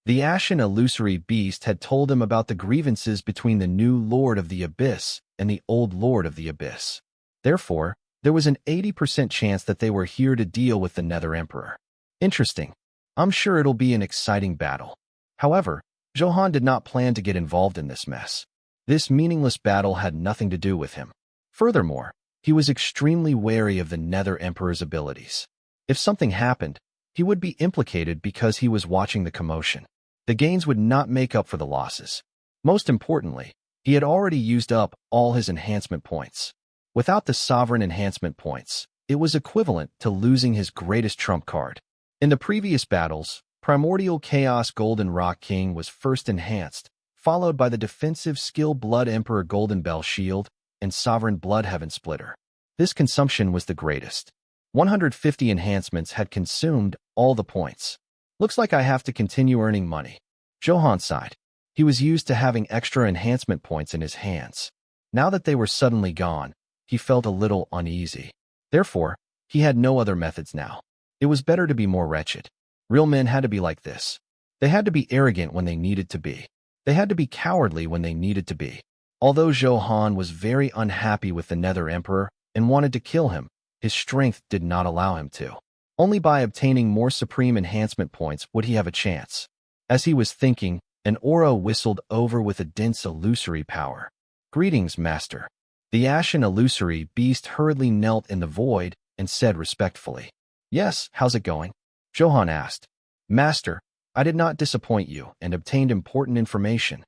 The ashen illusory beast had told him about the grievances between the new Lord of the Abyss and the old Lord of the Abyss. Therefore, there was an 80% chance that they were here to deal with the Nether Emperor. Interesting. I'm sure it'll be an exciting battle. However, Zhou Han did not plan to get involved in this mess. This meaningless battle had nothing to do with him. Furthermore, he was extremely wary of the Nether Emperor's abilities. If something happened, he would be implicated because he was watching the commotion. The gains would not make up for the losses. Most importantly, he had already used up all his enhancement points. Without the sovereign enhancement points, it was equivalent to losing his greatest trump card. In the previous battles, Primordial Chaos Golden Rock King was first enhanced, followed by the defensive skill Blood Emperor Golden Bell Shield and Sovereign Blood Heaven Splitter. This consumption was the greatest. 150 enhancements had consumed all the points. Looks like I have to continue earning money. Zhou Han sighed. He was used to having extra enhancement points in his hands. Now that they were suddenly gone, he felt a little uneasy. Therefore, he had no other methods now. It was better to be more wretched. Real men had to be like this. They had to be arrogant when they needed to be. They had to be cowardly when they needed to be. Although Zhou Han was very unhappy with the Nether Emperor and wanted to kill him, his strength did not allow him to. Only by obtaining more supreme enhancement points would he have a chance. As he was thinking, an aura whistled over with a dense illusory power. Greetings, Master. The ashen illusory beast hurriedly knelt in the void and said respectfully, Yes, how's it going? Zhou Han asked. Master, I did not disappoint you and obtained important information.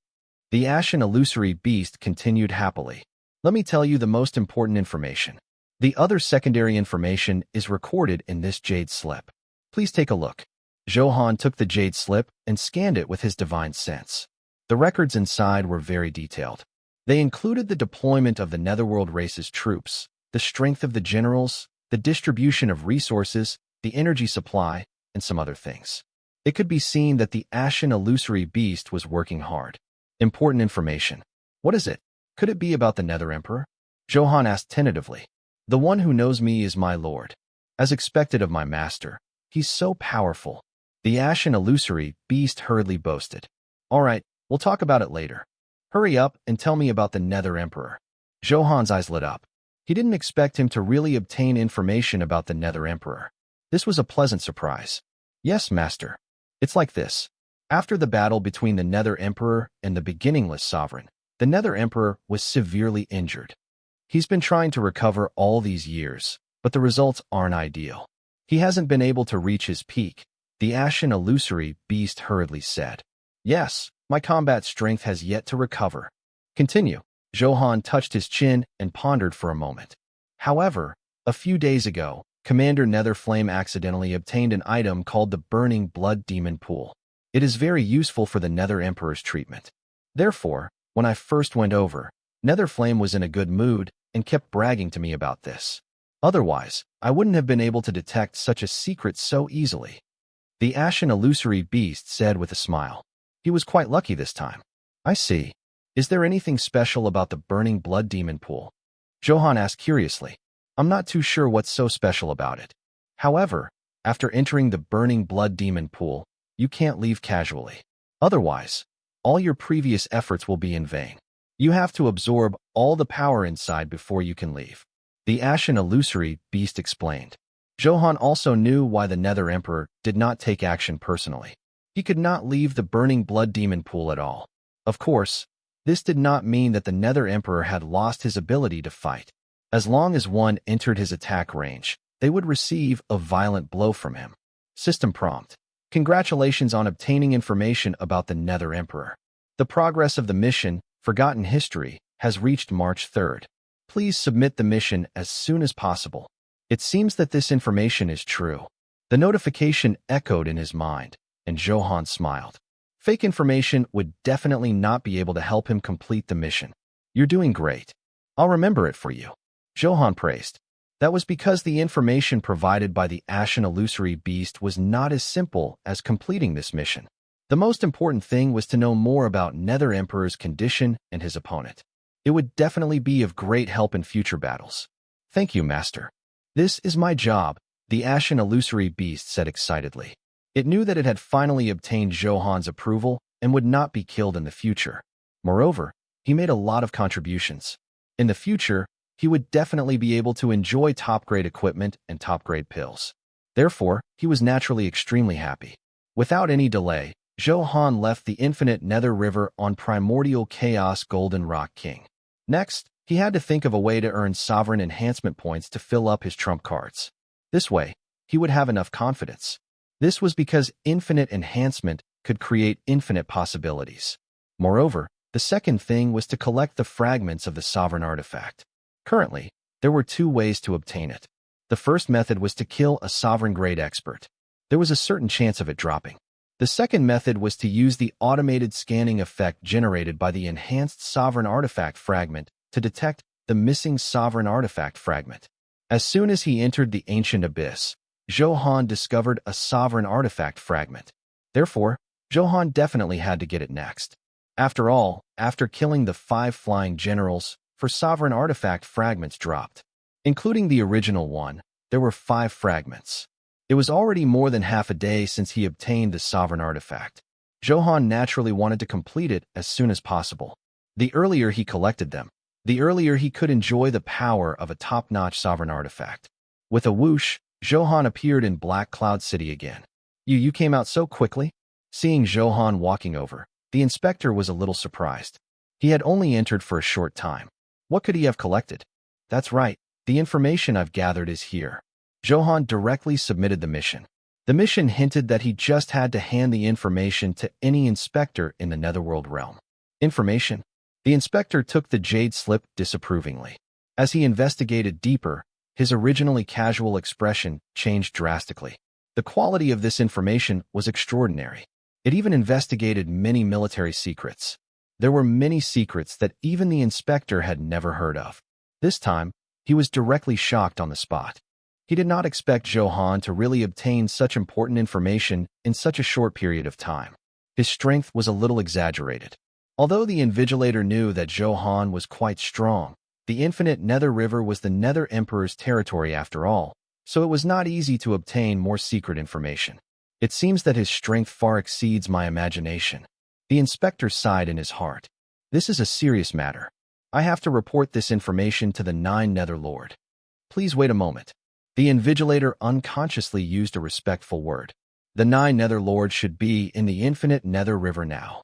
The ashen illusory beast continued happily. Let me tell you the most important information. The other secondary information is recorded in this jade slip. Please take a look. Zhou Han took the jade slip and scanned it with his divine sense. The records inside were very detailed. They included the deployment of the Netherworld race's troops, the strength of the generals, the distribution of resources, the energy supply, and some other things. It could be seen that the ashen illusory beast was working hard. Important information. What is it? Could it be about the Nether Emperor? Zhou Han asked tentatively. The one who knows me is my lord. As expected of my master, he's so powerful. The ashen illusory beast hurriedly boasted. All right, we'll talk about it later. Hurry up and tell me about the Nether Emperor. Zhou Han's eyes lit up. He didn't expect him to really obtain information about the Nether Emperor. This was a pleasant surprise. Yes, master. It's like this. After the battle between the Nether Emperor and the beginningless sovereign, the Nether Emperor was severely injured. He's been trying to recover all these years, but the results aren't ideal. He hasn't been able to reach his peak, the ashen illusory beast hurriedly said. Yes, my combat strength has yet to recover. Continue. Zhou Han touched his chin and pondered for a moment. However, a few days ago, Commander Netherflame accidentally obtained an item called the Burning Blood Demon Pool. It is very useful for the Nether Emperor's treatment. Therefore, when I first went over, Netherflame was in a good mood and kept bragging to me about this. Otherwise, I wouldn't have been able to detect such a secret so easily. The ashen illusory beast said with a smile. He was quite lucky this time. I see. Is there anything special about the Burning Blood Demon Pool? Zhou Han asked curiously. I'm not too sure what's so special about it. However, after entering the Burning Blood Demon Pool, you can't leave casually. Otherwise, all your previous efforts will be in vain. You have to absorb all the power inside before you can leave. The ashen illusory beast explained. Zhou Han also knew why the Nether Emperor did not take action personally. He could not leave the Burning Blood Demon Pool at all. Of course, this did not mean that the Nether Emperor had lost his ability to fight. As long as one entered his attack range, they would receive a violent blow from him. System prompt. Congratulations on obtaining information about the Nether Emperor. The progress of the mission, Forgotten History, has reached March 3rd. Please submit the mission as soon as possible. It seems that this information is true. The notification echoed in his mind, and Zhou Han smiled. Fake information would definitely not be able to help him complete the mission. You're doing great. I'll remember it for you. Zhou Han praised. That was because the information provided by the ashen illusory beast was not as simple as completing this mission. The most important thing was to know more about Nether Emperor's condition and his opponent. It would definitely be of great help in future battles. Thank you, Master. This is my job, the ashen illusory beast said excitedly. It knew that it had finally obtained Zhou Han's approval and would not be killed in the future. Moreover, he made a lot of contributions. In the future, he would definitely be able to enjoy top-grade equipment and top-grade pills. Therefore, he was naturally extremely happy. Without any delay, Zhou Han left the infinite Nether River on Primordial Chaos Golden Rock King. Next, he had to think of a way to earn sovereign enhancement points to fill up his trump cards. This way, he would have enough confidence. This was because infinite enhancement could create infinite possibilities. Moreover, the second thing was to collect the fragments of the sovereign artifact. Currently, there were two ways to obtain it. The first method was to kill a sovereign-grade expert. There was a certain chance of it dropping. The second method was to use the automated scanning effect generated by the enhanced sovereign artifact fragment to detect the missing sovereign artifact fragment. As soon as he entered the ancient abyss, Zhou Han discovered a sovereign artifact fragment. Therefore, Zhou Han definitely had to get it next. After all, after killing the 5 flying generals, 4 sovereign artifact fragments dropped. Including the original one, there were 5 fragments. It was already more than half a day since he obtained the sovereign artifact. Zhou Han naturally wanted to complete it as soon as possible. The earlier he collected them, the earlier he could enjoy the power of a top-notch sovereign artifact. With a whoosh, Zhou Han appeared in Black Cloud City again. You came out so quickly? Seeing Zhou Han walking over, the inspector was a little surprised. He had only entered for a short time. What could he have collected? That's right, the information I've gathered is here. Zhou Han directly submitted the mission. The mission hinted that he just had to hand the information to any inspector in the Netherworld realm. Information? The inspector took the jade slip disapprovingly. As he investigated deeper, his originally casual expression changed drastically. The quality of this information was extraordinary. It even investigated many military secrets. There were many secrets that even the inspector had never heard of. This time, he was directly shocked on the spot. He did not expect Zhou Han to really obtain such important information in such a short period of time. His strength was a little exaggerated. Although the Invigilator knew that Zhou Han was quite strong, the infinite Nether River was the Nether Emperor's territory after all, so it was not easy to obtain more secret information. It seems that his strength far exceeds my imagination. The inspector sighed in his heart. This is a serious matter. I have to report this information to the 9 Nether Lord. Please wait a moment. The Invigilator unconsciously used a respectful word. The 9 Nether Lords should be in the infinite Nether River now.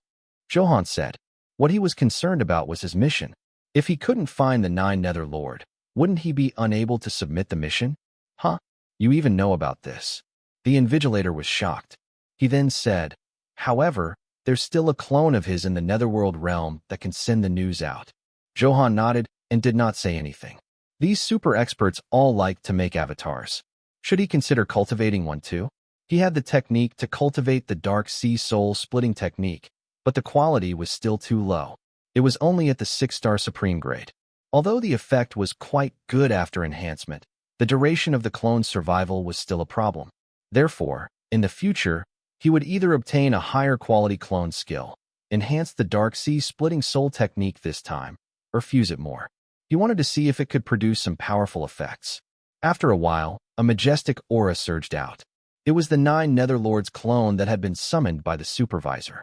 Zhou Han said. What he was concerned about was his mission. If he couldn't find the 9 Nether Lord, wouldn't he be unable to submit the mission? Huh? You even know about this? The Invigilator was shocked. He then said, however, there's still a clone of his in the Netherworld realm that can send the news out. Zhou Han nodded and did not say anything. These super experts all like to make avatars. Should he consider cultivating one too? He had the technique to cultivate the Dark Sea Soul splitting technique, but the quality was still too low. It was only at the 6-star Supreme grade. Although the effect was quite good after enhancement, the duration of the clone's survival was still a problem. Therefore, in the future, he would either obtain a higher quality clone skill, enhance the Dark Sea splitting soul technique this time, or fuse it more. He wanted to see if it could produce some powerful effects. After a while, a majestic aura surged out. It was the 9 Netherlords clone that had been summoned by the supervisor.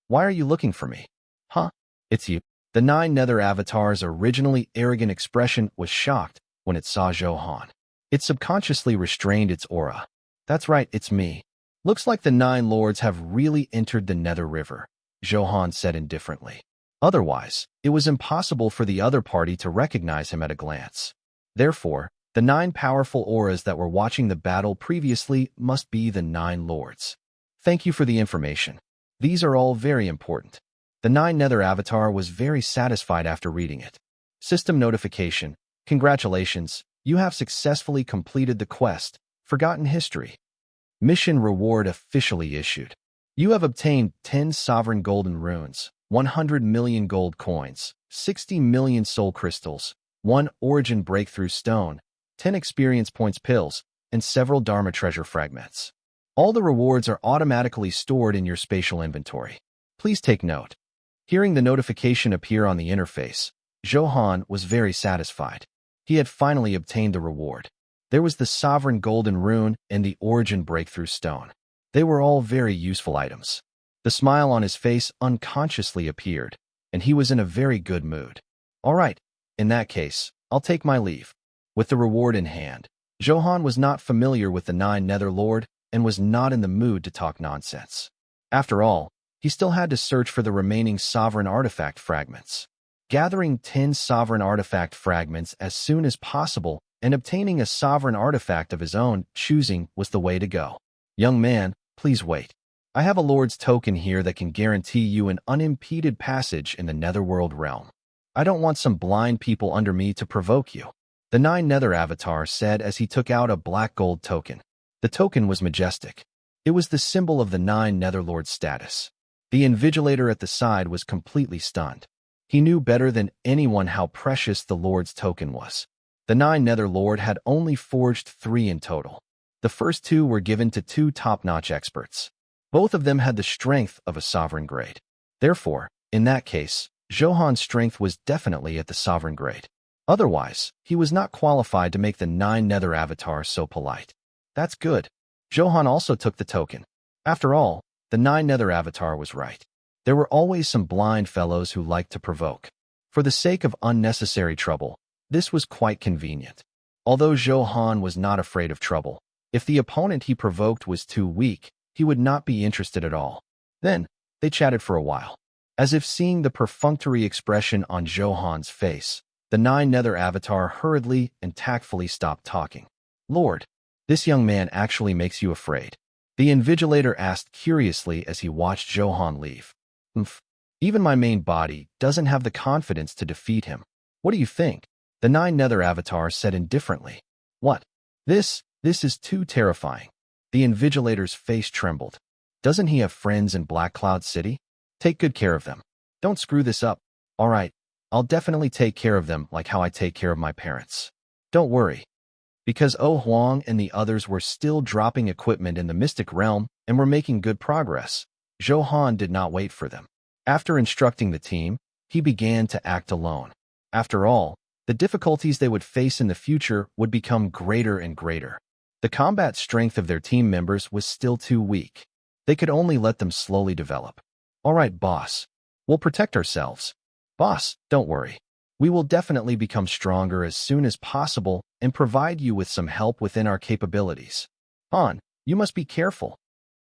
Why are you looking for me? Huh? It's you. The 9 Nether Avatar's originally arrogant expression was shocked when it saw Zhou Han. It subconsciously restrained its aura. That's right, it's me. Looks like the 9 Lords have really entered the Nether River, Zhou Han said indifferently. Otherwise, it was impossible for the other party to recognize him at a glance. Therefore, the 9 powerful auras that were watching the battle previously must be the 9 Lords. Thank you for the information. These are all very important. The 9 Nether Avatar was very satisfied after reading it. System notification. Congratulations, you have successfully completed the quest, Forgotten History. Mission reward officially issued. You have obtained 10 sovereign golden runes, 100 million gold coins, 60 million soul crystals, 1 origin breakthrough stone, 10 experience points pills, and several Dharma treasure fragments. All the rewards are automatically stored in your spatial inventory. Please take note. Hearing the notification appear on the interface, Zhou Han was very satisfied. He had finally obtained the reward. There was the sovereign golden rune and the origin breakthrough stone. They were all very useful items. The smile on his face unconsciously appeared, and he was in a very good mood. All right, in that case, I'll take my leave. With the reward in hand, Zhou Han was not familiar with the Nine Nether Lord and was not in the mood to talk nonsense. After all, he still had to search for the remaining sovereign artifact fragments. Gathering 10 sovereign artifact fragments as soon as possible and obtaining a sovereign artifact of his own choosing was the way to go. Young man, please wait. I have a Lord's token here that can guarantee you an unimpeded passage in the Netherworld realm. I don't want some blind people under me to provoke you. The Nine Nether Avatar said as he took out a black gold token. The token was majestic. It was the symbol of the Nine Netherlord's status. The invigilator at the side was completely stunned. He knew better than anyone how precious the Lord's token was. The Nine Netherlord had only forged 3 in total. The first 2 were given to 2 top-notch experts. Both of them had the strength of a sovereign grade. Therefore, in that case, Zhou Han's strength was definitely at the sovereign grade. Otherwise, he was not qualified to make the Nine Nether Avatar so polite. That's good. Zhou Han also took the token. After all, the Nine Nether Avatar was right. There were always some blind fellows who liked to provoke. For the sake of unnecessary trouble, this was quite convenient. Although Zhou Han was not afraid of trouble, if the opponent he provoked was too weak, he would not be interested at all. Then, they chatted for a while. As if seeing the perfunctory expression on Zhou Han's face, the Nine Nether Avatar hurriedly and tactfully stopped talking. Lord, this young man actually makes you afraid. The invigilator asked curiously as he watched Zhou Han leave. Even my main body doesn't have the confidence to defeat him. What do you think? The Nine Nether Avatar said indifferently. What? This is too terrifying. The invigilator's face trembled. Doesn't he have friends in Black Cloud City? Take good care of them. Don't screw this up. All right, I'll definitely take care of them like how I take care of my parents. Don't worry. Because Oh Huang and the others were still dropping equipment in the Mystic Realm and were making good progress, Zhou Han did not wait for them. After instructing the team, he began to act alone. After all, the difficulties they would face in the future would become greater and greater. The combat strength of their team members was still too weak. They could only let them slowly develop. All right, boss. We'll protect ourselves. Boss, don't worry. We will definitely become stronger as soon as possible and provide you with some help within our capabilities. Han, you must be careful.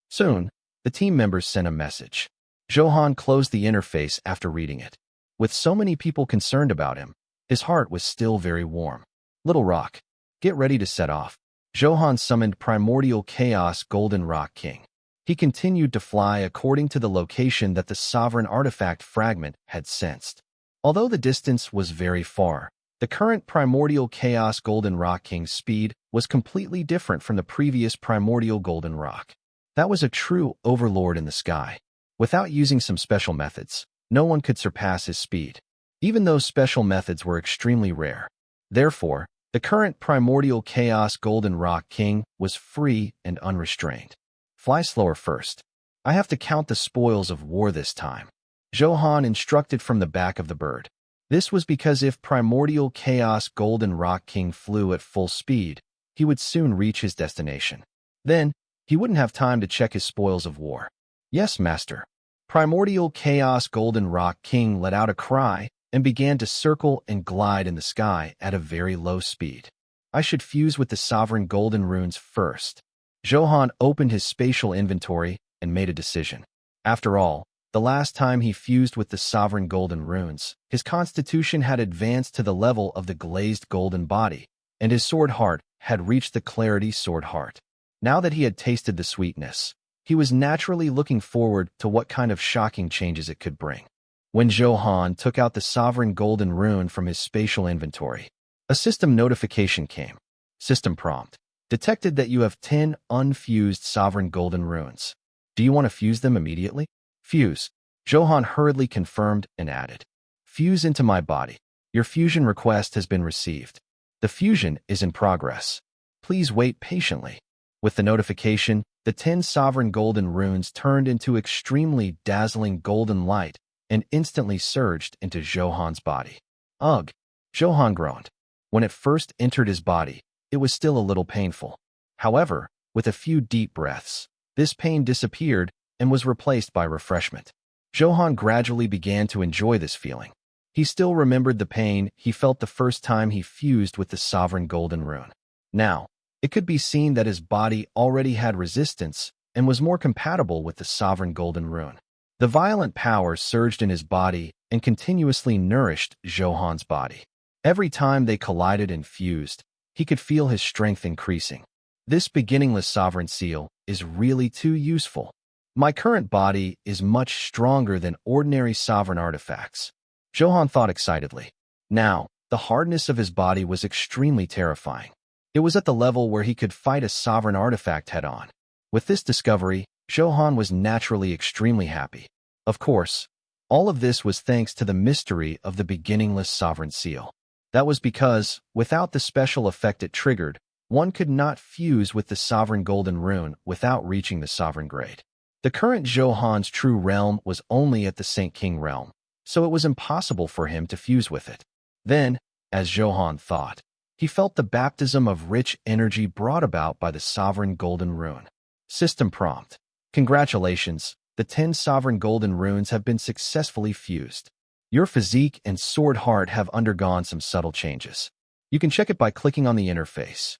Soon, the team members sent a message. Zhou Han closed the interface after reading it. With so many people concerned about him, his heart was still very warm. Little Rock, get ready to set off. Zhou Han summoned Primordial Chaos Golden Rock King. He continued to fly according to the location that the sovereign artifact fragment had sensed. Although the distance was very far, the current Primordial Chaos Golden Rock King's speed was completely different from the previous Primordial Golden Rock. That was a true overlord in the sky. Without using some special methods, no one could surpass his speed. Even though special methods were extremely rare. Therefore, the current Primordial Chaos Golden Rock King was free and unrestrained. Fly slower first. I have to count the spoils of war this time. Zhou Han instructed from the back of the bird. This was because if Primordial Chaos Golden Rock King flew at full speed, he would soon reach his destination. Then, he wouldn't have time to check his spoils of war. Yes, Master. Primordial Chaos Golden Rock King let out a cry and began to circle and glide in the sky at a very low speed. I should fuse with the sovereign golden runes first. Zhou Han opened his spatial inventory and made a decision. After all, the last time he fused with the sovereign golden runes, his constitution had advanced to the level of the glazed golden body, and his sword heart had reached the clarity sword heart. Now that he had tasted the sweetness, he was naturally looking forward to what kind of shocking changes it could bring. When Zhou Han took out the sovereign golden rune from his spatial inventory, a system notification came. System prompt. Detected that you have 10 unfused sovereign golden runes. Do you want to fuse them immediately? Fuse. Zhou Han hurriedly confirmed and added. Fuse into my body. Your fusion request has been received. The fusion is in progress. Please wait patiently. With the notification, the 10 sovereign golden runes turned into extremely dazzling golden light and instantly surged into Zhou Han's body. Ugh! Zhou Han groaned. When it first entered his body, it was still a little painful. However, with a few deep breaths, This pain disappeared and was replaced by refreshment. Zhou Han gradually began to enjoy this feeling. He still remembered the pain he felt the first time he fused with the sovereign golden rune. Now, it could be seen that his body already had resistance and was more compatible with the sovereign golden rune. The violent power surged in his body and continuously nourished Zhou Han's body. Every time they collided and fused, he could feel his strength increasing. This beginningless sovereign seal is really too useful. My current body is much stronger than ordinary sovereign artifacts, Zhou Han thought excitedly. Now, the hardness of his body was extremely terrifying. It was at the level where he could fight a sovereign artifact head-on. With this discovery, Zhou Han was naturally extremely happy. Of course, all of this was thanks to the mystery of the beginningless sovereign seal. That was because, without the special effect it triggered, one could not fuse with the sovereign golden rune without reaching the sovereign grade. The current Zhou Han's true realm was only at the Saint King realm, so it was impossible for him to fuse with it. Then, as Zhou Han thought, he felt the baptism of rich energy brought about by the sovereign golden rune. System prompt. Congratulations, the 10 sovereign golden runes have been successfully fused. Your physique and sword heart have undergone some subtle changes. You can check it by clicking on the interface.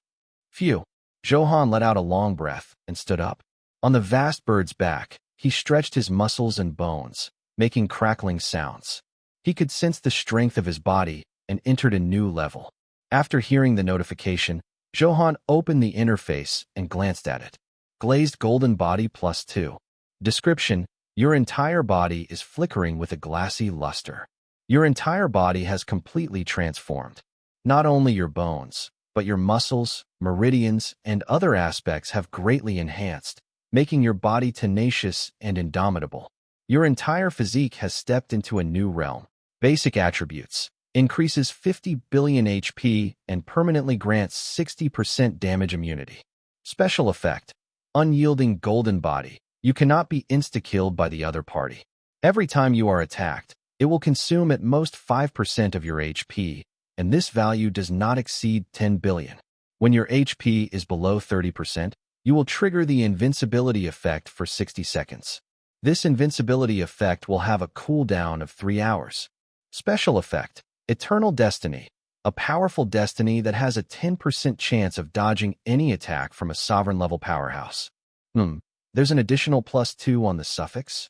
Phew. Zhou Han let out a long breath and stood up. On the vast bird's back, he stretched his muscles and bones, making crackling sounds. He could sense the strength of his body and entered a new level. After hearing the notification, Zhou Han opened the interface and glanced at it. Glazed golden body +2. Description: your entire body is flickering with a glassy luster. Your entire body has completely transformed. Not only your bones, but your muscles, meridians, and other aspects have greatly enhanced, making your body tenacious and indomitable. Your entire physique has stepped into a new realm. Basic attributes: increases 50 billion HP and permanently grants 60% damage immunity. Special effect: unyielding golden body. You cannot be insta-killed by the other party. Every time you are attacked, it will consume at most 5% of your HP, and this value does not exceed 10 billion. When your HP is below 30%, you will trigger the invincibility effect for 60 seconds. This invincibility effect will have a cooldown of 3 hours. Special effect: Eternal Destiny. A powerful destiny that has a 10% chance of dodging any attack from a sovereign-level powerhouse. There's an additional +2 on the suffix?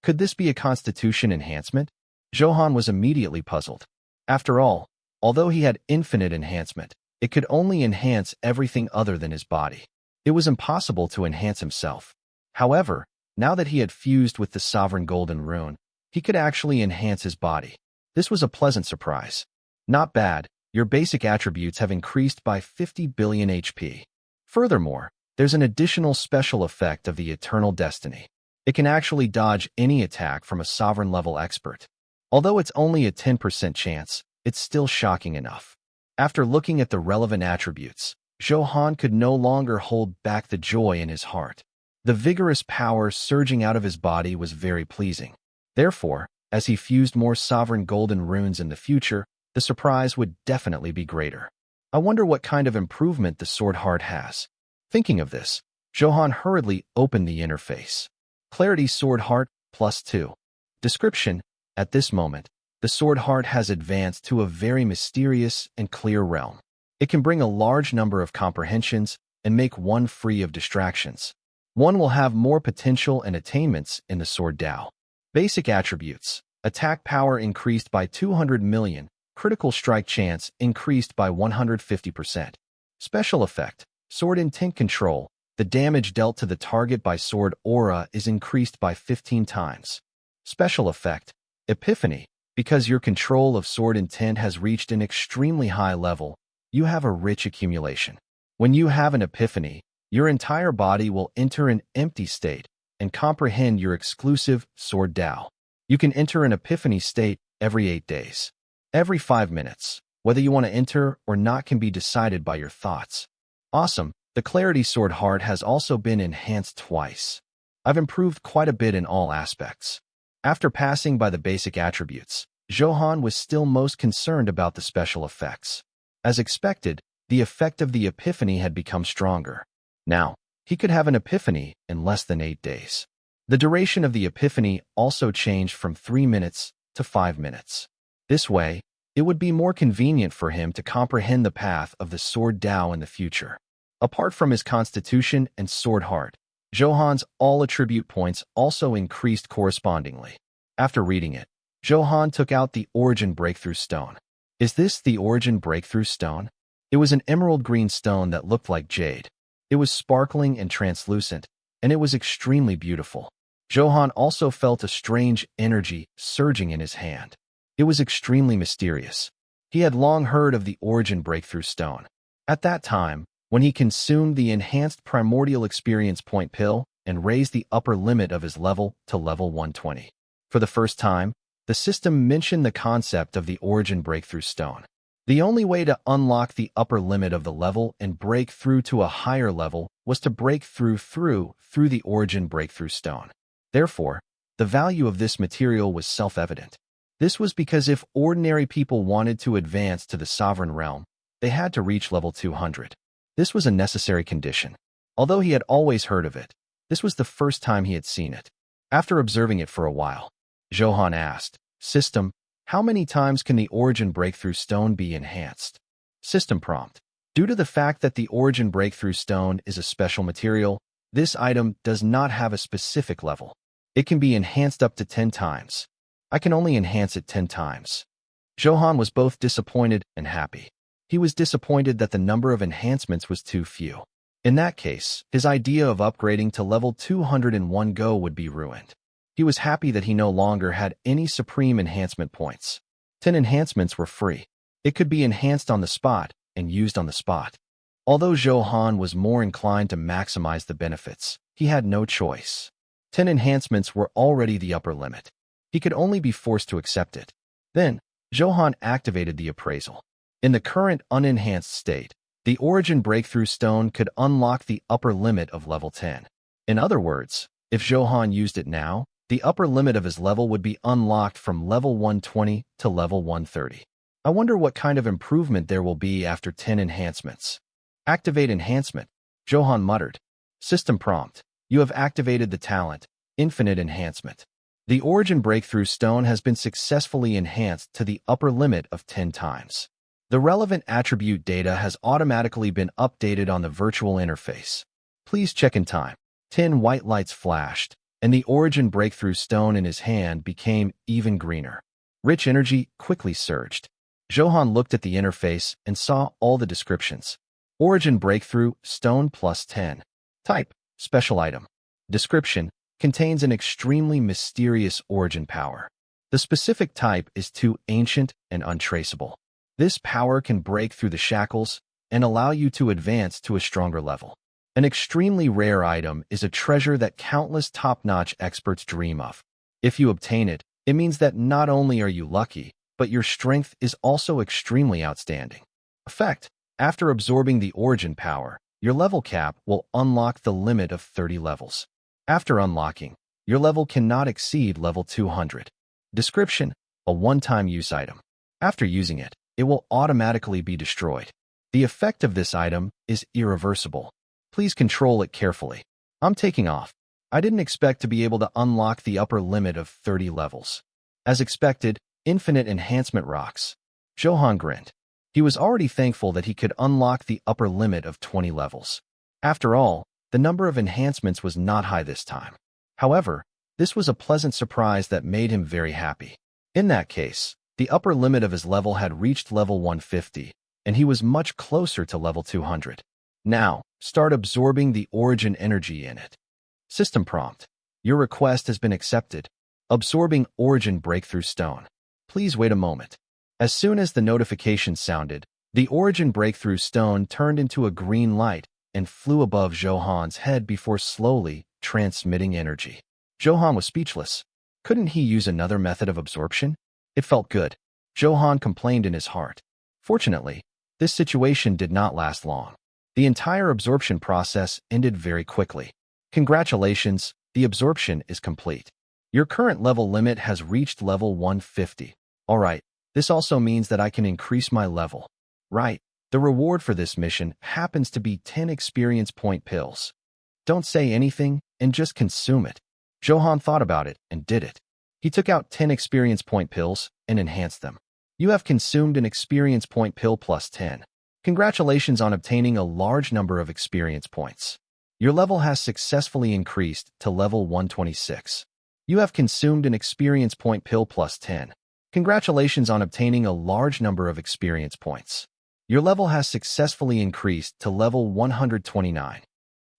Could this be a constitution enhancement? Zhou Han was immediately puzzled. After all, although he had infinite enhancement, it could only enhance everything other than his body. It was impossible to enhance himself. However, now that he had fused with the sovereign golden rune, he could actually enhance his body. This was a pleasant surprise. Not bad, your basic attributes have increased by 50 billion HP. Furthermore, there's an additional special effect of the Eternal Destiny. It can actually dodge any attack from a sovereign-level expert. Although it's only a 10% chance, it's still shocking enough. After looking at the relevant attributes, Zhou Han could no longer hold back the joy in his heart. The vigorous power surging out of his body was very pleasing. Therefore, as he fused more sovereign golden runes in the future, the surprise would definitely be greater. I wonder what kind of improvement the sword heart has. Thinking of this, Zhou Han hurriedly opened the interface. Clarity Sword Heart +2. Description: at this moment, the sword heart has advanced to a very mysterious and clear realm. It can bring a large number of comprehensions and make one free of distractions. One will have more potential and attainments in the Sword Dao. Basic attributes: attack power increased by 200 million, critical strike chance increased by 150%. Special effect: Sword Intent Control. The damage dealt to the target by sword aura is increased by 15 times. Special effect: Epiphany. Because your control of sword intent has reached an extremely high level, you have a rich accumulation. When you have an epiphany, your entire body will enter an empty state and comprehend your exclusive Sword Dao. You can enter an epiphany state every 8 days. Every 5 minutes. Whether you want to enter or not can be decided by your thoughts. Awesome. The Clarity Sword Heart has also been enhanced twice. I've improved quite a bit in all aspects. After passing by the basic attributes, Zhou Han was still most concerned about the special effects. As expected, the effect of the epiphany had become stronger. Now, He could have an epiphany in less than 8 days. The duration of the epiphany also changed from 3 minutes to 5 minutes. This way, it would be more convenient for him to comprehend the path of the Sword Tao in the future. Apart from his constitution and sword heart, Zhou Han's all attribute points also increased correspondingly. After reading it, Zhou Han took out the Origin Breakthrough Stone. Is this the Origin Breakthrough Stone? It was an emerald green stone that looked like jade. It was sparkling and translucent, and it was extremely beautiful. Zhou Han also felt a strange energy surging in his hand. It was extremely mysterious. He had long heard of the Origin Breakthrough Stone. At that time, when he consumed the Enhanced Primordial Experience Point pill and raised the upper limit of his level to level 120. For the first time, the system mentioned the concept of the Origin Breakthrough Stone. The only way to unlock the upper limit of the level and break through to a higher level was to break through the Origin Breakthrough Stone. Therefore, the value of this material was self-evident. This was because if ordinary people wanted to advance to the Sovereign Realm, they had to reach level 200. This was a necessary condition. Although he had always heard of it, this was the first time he had seen it. After observing it for a while, Zhou Han asked, "System, how many times can the Origin Breakthrough Stone be enhanced?" System prompt. Due to the fact that the Origin Breakthrough Stone is a special material, this item does not have a specific level. It can be enhanced up to 10 times. I can only enhance it 10 times. Zhou Han was both disappointed and happy. He was disappointed that the number of enhancements was too few. In that case, his idea of upgrading to level 201 Go would be ruined. He was happy that he no longer had any supreme enhancement points. 10 enhancements were free. It could be enhanced on the spot and used on the spot. Although Zhou Han was more inclined to maximize the benefits, he had no choice. 10 enhancements were already the upper limit. He could only be forced to accept it. Then, Zhou Han activated the appraisal. In the current unenhanced state, the Origin Breakthrough Stone could unlock the upper limit of level 10. In other words, if Zhou Han used it now, the upper limit of his level would be unlocked from level 120 to level 130. I wonder what kind of improvement there will be after 10 enhancements. Activate enhancement, Zhou Han muttered. System prompt. You have activated the talent, Infinite Enhancement. The Origin Breakthrough Stone has been successfully enhanced to the upper limit of 10 times. The relevant attribute data has automatically been updated on the virtual interface. Please check in time. 10 white lights flashed, and the Origin Breakthrough Stone in his hand became even greener. Rich energy quickly surged. Zhou Han looked at the interface and saw all the descriptions. Origin Breakthrough Stone plus 10. Type, Special Item. Description, contains an extremely mysterious origin power. The specific type is too ancient and untraceable. This power can break through the shackles and allow you to advance to a stronger level. An extremely rare item is a treasure that countless top-notch experts dream of. If you obtain it, it means that not only are you lucky, but your strength is also extremely outstanding. Effect: after absorbing the origin power, your level cap will unlock the limit of 30 levels. After unlocking, your level cannot exceed level 200. Description: a one-time use item. After using it, it will automatically be destroyed. The effect of this item is irreversible. Please control it carefully. I'm taking off. I didn't expect to be able to unlock the upper limit of 30 levels. As expected, Infinite Enhancement rocks. Zhou Han grinned. He was already thankful that he could unlock the upper limit of 20 levels. After all, the number of enhancements was not high this time. However, this was a pleasant surprise that made him very happy. In that case, the upper limit of his level had reached level 150, and he was much closer to level 200. Now, start absorbing the origin energy in it. System prompt. Your request has been accepted. Absorbing Origin Breakthrough Stone. Please wait a moment. As soon as the notification sounded, the Origin Breakthrough Stone turned into a green light and flew above Zhou Han's head before slowly transmitting energy. Zhou Han was speechless. Couldn't he use another method of absorption? It felt good. Zhou Han complained in his heart. Fortunately, this situation did not last long. The entire absorption process ended very quickly. Congratulations, the absorption is complete. Your current level limit has reached level 150. Alright, this also means that I can increase my level. Right, the reward for this mission happens to be 10 experience point pills. Don't say anything and just consume it. Zhou Han thought about it and did it. He took out 10 experience point pills and enhanced them. You have consumed an experience point pill plus 10. Congratulations on obtaining a large number of experience points. Your level has successfully increased to level 126. You have consumed an experience point pill plus 10. Congratulations on obtaining a large number of experience points. Your level has successfully increased to level 129.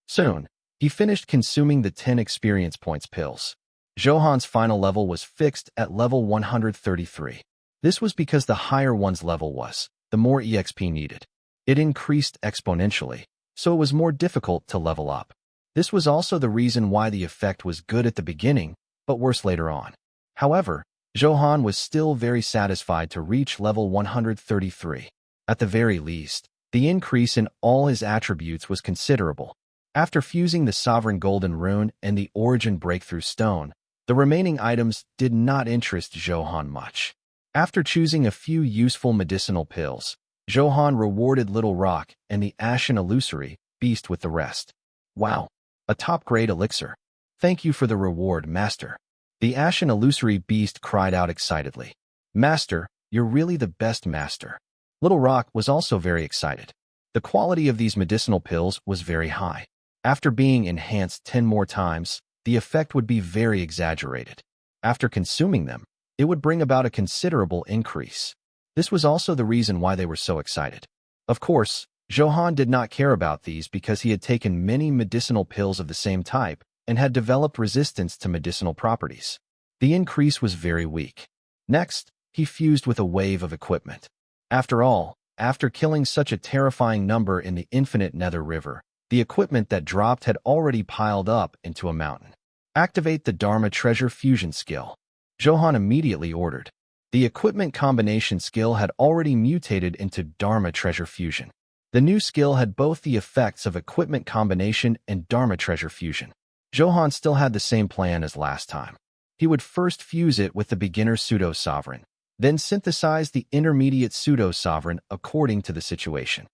Soon, he finished consuming the 10 experience points pills. Zhou Han's final level was fixed at level 133. This was because the higher one's level was, the more EXP needed. It increased exponentially, so it was more difficult to level up. This was also the reason why the effect was good at the beginning, but worse later on. However, Zhou Han was still very satisfied to reach level 133. At the very least, the increase in all his attributes was considerable. After fusing the Sovereign Golden Rune and the Origin Breakthrough Stone, the remaining items did not interest Zhou Han much. After choosing a few useful medicinal pills, Zhou Han rewarded Little Rock and the Ashen Illusory Beast with the rest. Wow, a top-grade elixir. Thank you for the reward, Master. The Ashen Illusory Beast cried out excitedly. Master, you're really the best master. Little Rock was also very excited. The quality of these medicinal pills was very high. After being enhanced 10 more times, the effect would be very exaggerated. After consuming them, it would bring about a considerable increase. This was also the reason why they were so excited. Of course, Zhou Han did not care about these because he had taken many medicinal pills of the same type and had developed resistance to medicinal properties. The increase was very weak. Next, he fused with a wave of equipment. After all, after killing such a terrifying number in the infinite Nether River, the equipment that dropped had already piled up into a mountain. Activate the Dharma Treasure Fusion skill. Zhou Han immediately ordered. The equipment combination skill had already mutated into Dharma Treasure Fusion. The new skill had both the effects of equipment combination and Dharma Treasure Fusion. Zhou Han still had the same plan as last time. He would first fuse it with the beginner pseudo-sovereign, then synthesize the intermediate pseudo-sovereign according to the situation.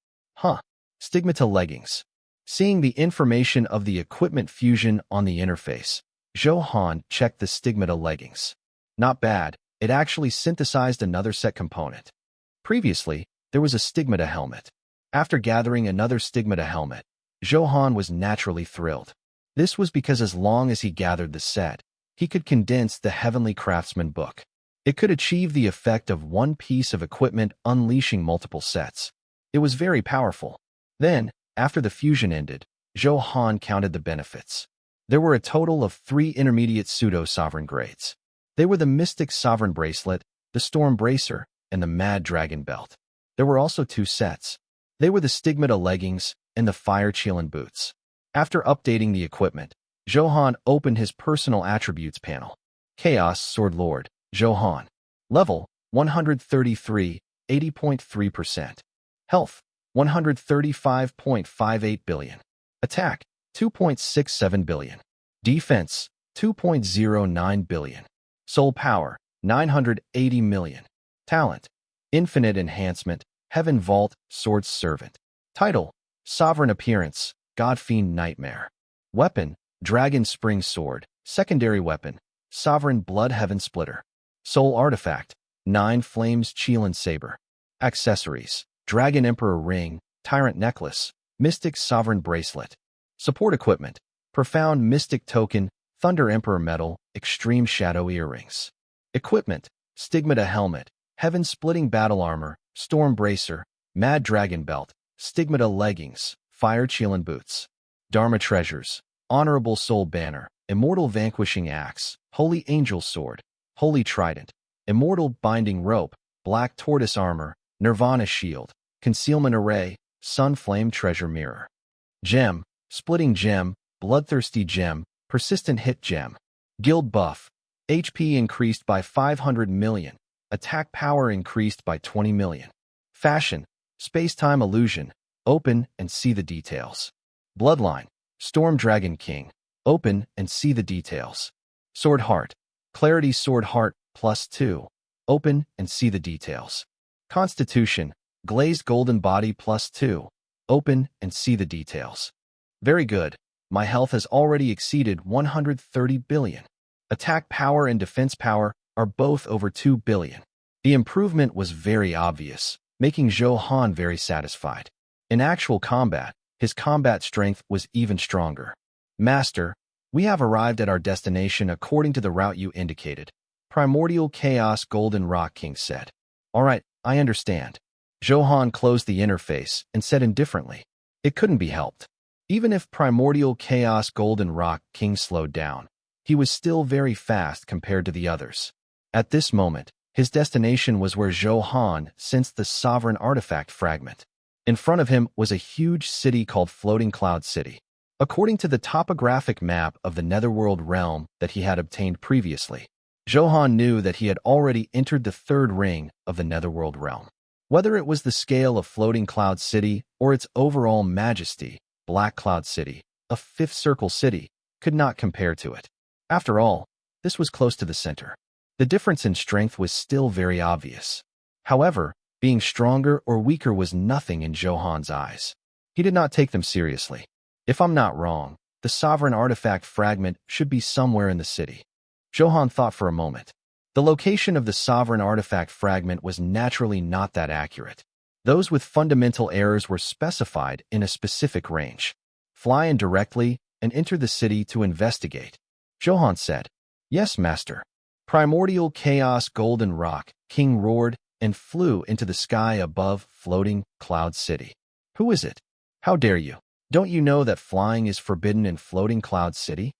Stigmata leggings. Seeing the information of the equipment fusion on the interface, Zhou Han checked the stigmata leggings. Not bad, it actually synthesized another set component. Previously, there was a stigmata helmet. After gathering another stigmata helmet, Zhou Han was naturally thrilled. This was because as long as he gathered the set, he could condense the Heavenly Craftsman book. It could achieve the effect of one piece of equipment unleashing multiple sets. It was very powerful. Then, after the fusion ended, Zhou Han counted the benefits. There were a total of 3 intermediate pseudo-sovereign grades. They were the Mystic Sovereign Bracelet, the Storm Bracer, and the Mad Dragon Belt. There were also 2 sets. They were the Stigmata Leggings and the Fire Qilin Boots. After updating the equipment, Zhou Han opened his personal attributes panel. Chaos Sword Lord, Zhou Han. Level, 133, 80.3%. Health, 135.58 billion. Attack, 2.67 billion. Defense, 2.09 billion. Soul Power, 980 million. Talent, Infinite Enhancement, Heaven Vault, Sword Servant. Title, Sovereign Appearance, Godfiend Nightmare. Weapon, Dragon Spring Sword. Secondary Weapon, Sovereign Blood Heaven Splitter. Soul Artifact, 9 Flames Qilin Saber. Accessories, Dragon Emperor Ring, Tyrant Necklace, Mystic Sovereign Bracelet. Support Equipment, Profound Mystic Token, Thunder Emperor Medal, Extreme Shadow Earrings. Equipment, Stigmata Helmet, Heaven Splitting Battle Armor, Storm Bracer, Mad Dragon Belt, Stigmata Leggings, Fire Qilin Boots. Dharma Treasures, Honorable Soul Banner, Immortal Vanquishing Axe, Holy Angel Sword, Holy Trident, Immortal Binding Rope, Black Tortoise Armor, Nirvana Shield, Concealment Array, Sun Flame Treasure Mirror. Gem, Splitting Gem, Bloodthirsty Gem, Persistent Hit Gem. Guild Buff, HP increased by 500 million, Attack Power increased by 20 million. Fashion, Space-Time Illusion, open and see the details. Bloodline, Storm Dragon King, open and see the details. Sword Heart, Clarity Sword Heart +2, open and see the details. Constitution, Glazed Golden Body +2, open and see the details. Very good. My health has already exceeded 130 billion. Attack power and defense power are both over 2 billion. The improvement was very obvious, making Zhou Han very satisfied. In actual combat, his combat strength was even stronger. Master, we have arrived at our destination according to the route you indicated. Primordial Chaos Golden Rock King said. All right, I understand. Zhou Han closed the interface and said indifferently. It couldn't be helped. Even if Primordial Chaos Golden Rock King slowed down, he was still very fast compared to the others. At this moment, his destination was where Zhou Han sensed the sovereign artifact fragment. In front of him was a huge city called Floating Cloud City. According to the topographic map of the Netherworld realm that he had obtained previously, Zhou Han knew that he had already entered the third ring of the Netherworld realm. Whether it was the scale of Floating Cloud City or its overall majesty, Black Cloud City, a fifth circle city, could not compare to it. After all, this was close to the center. The difference in strength was still very obvious. However, being stronger or weaker was nothing in Zhou Han's eyes. He did not take them seriously. If I'm not wrong, the sovereign artifact fragment should be somewhere in the city. Zhou Han thought for a moment. The location of the sovereign artifact fragment was naturally not that accurate. Those with fundamental errors were specified in a specific range. Fly in directly and enter the city to investigate. Zhou Han said, Yes, master. Primordial Chaos Golden Rock King roared and flew into the sky above Floating Cloud City. Who is it? How dare you? Don't you know that flying is forbidden in Floating Cloud City?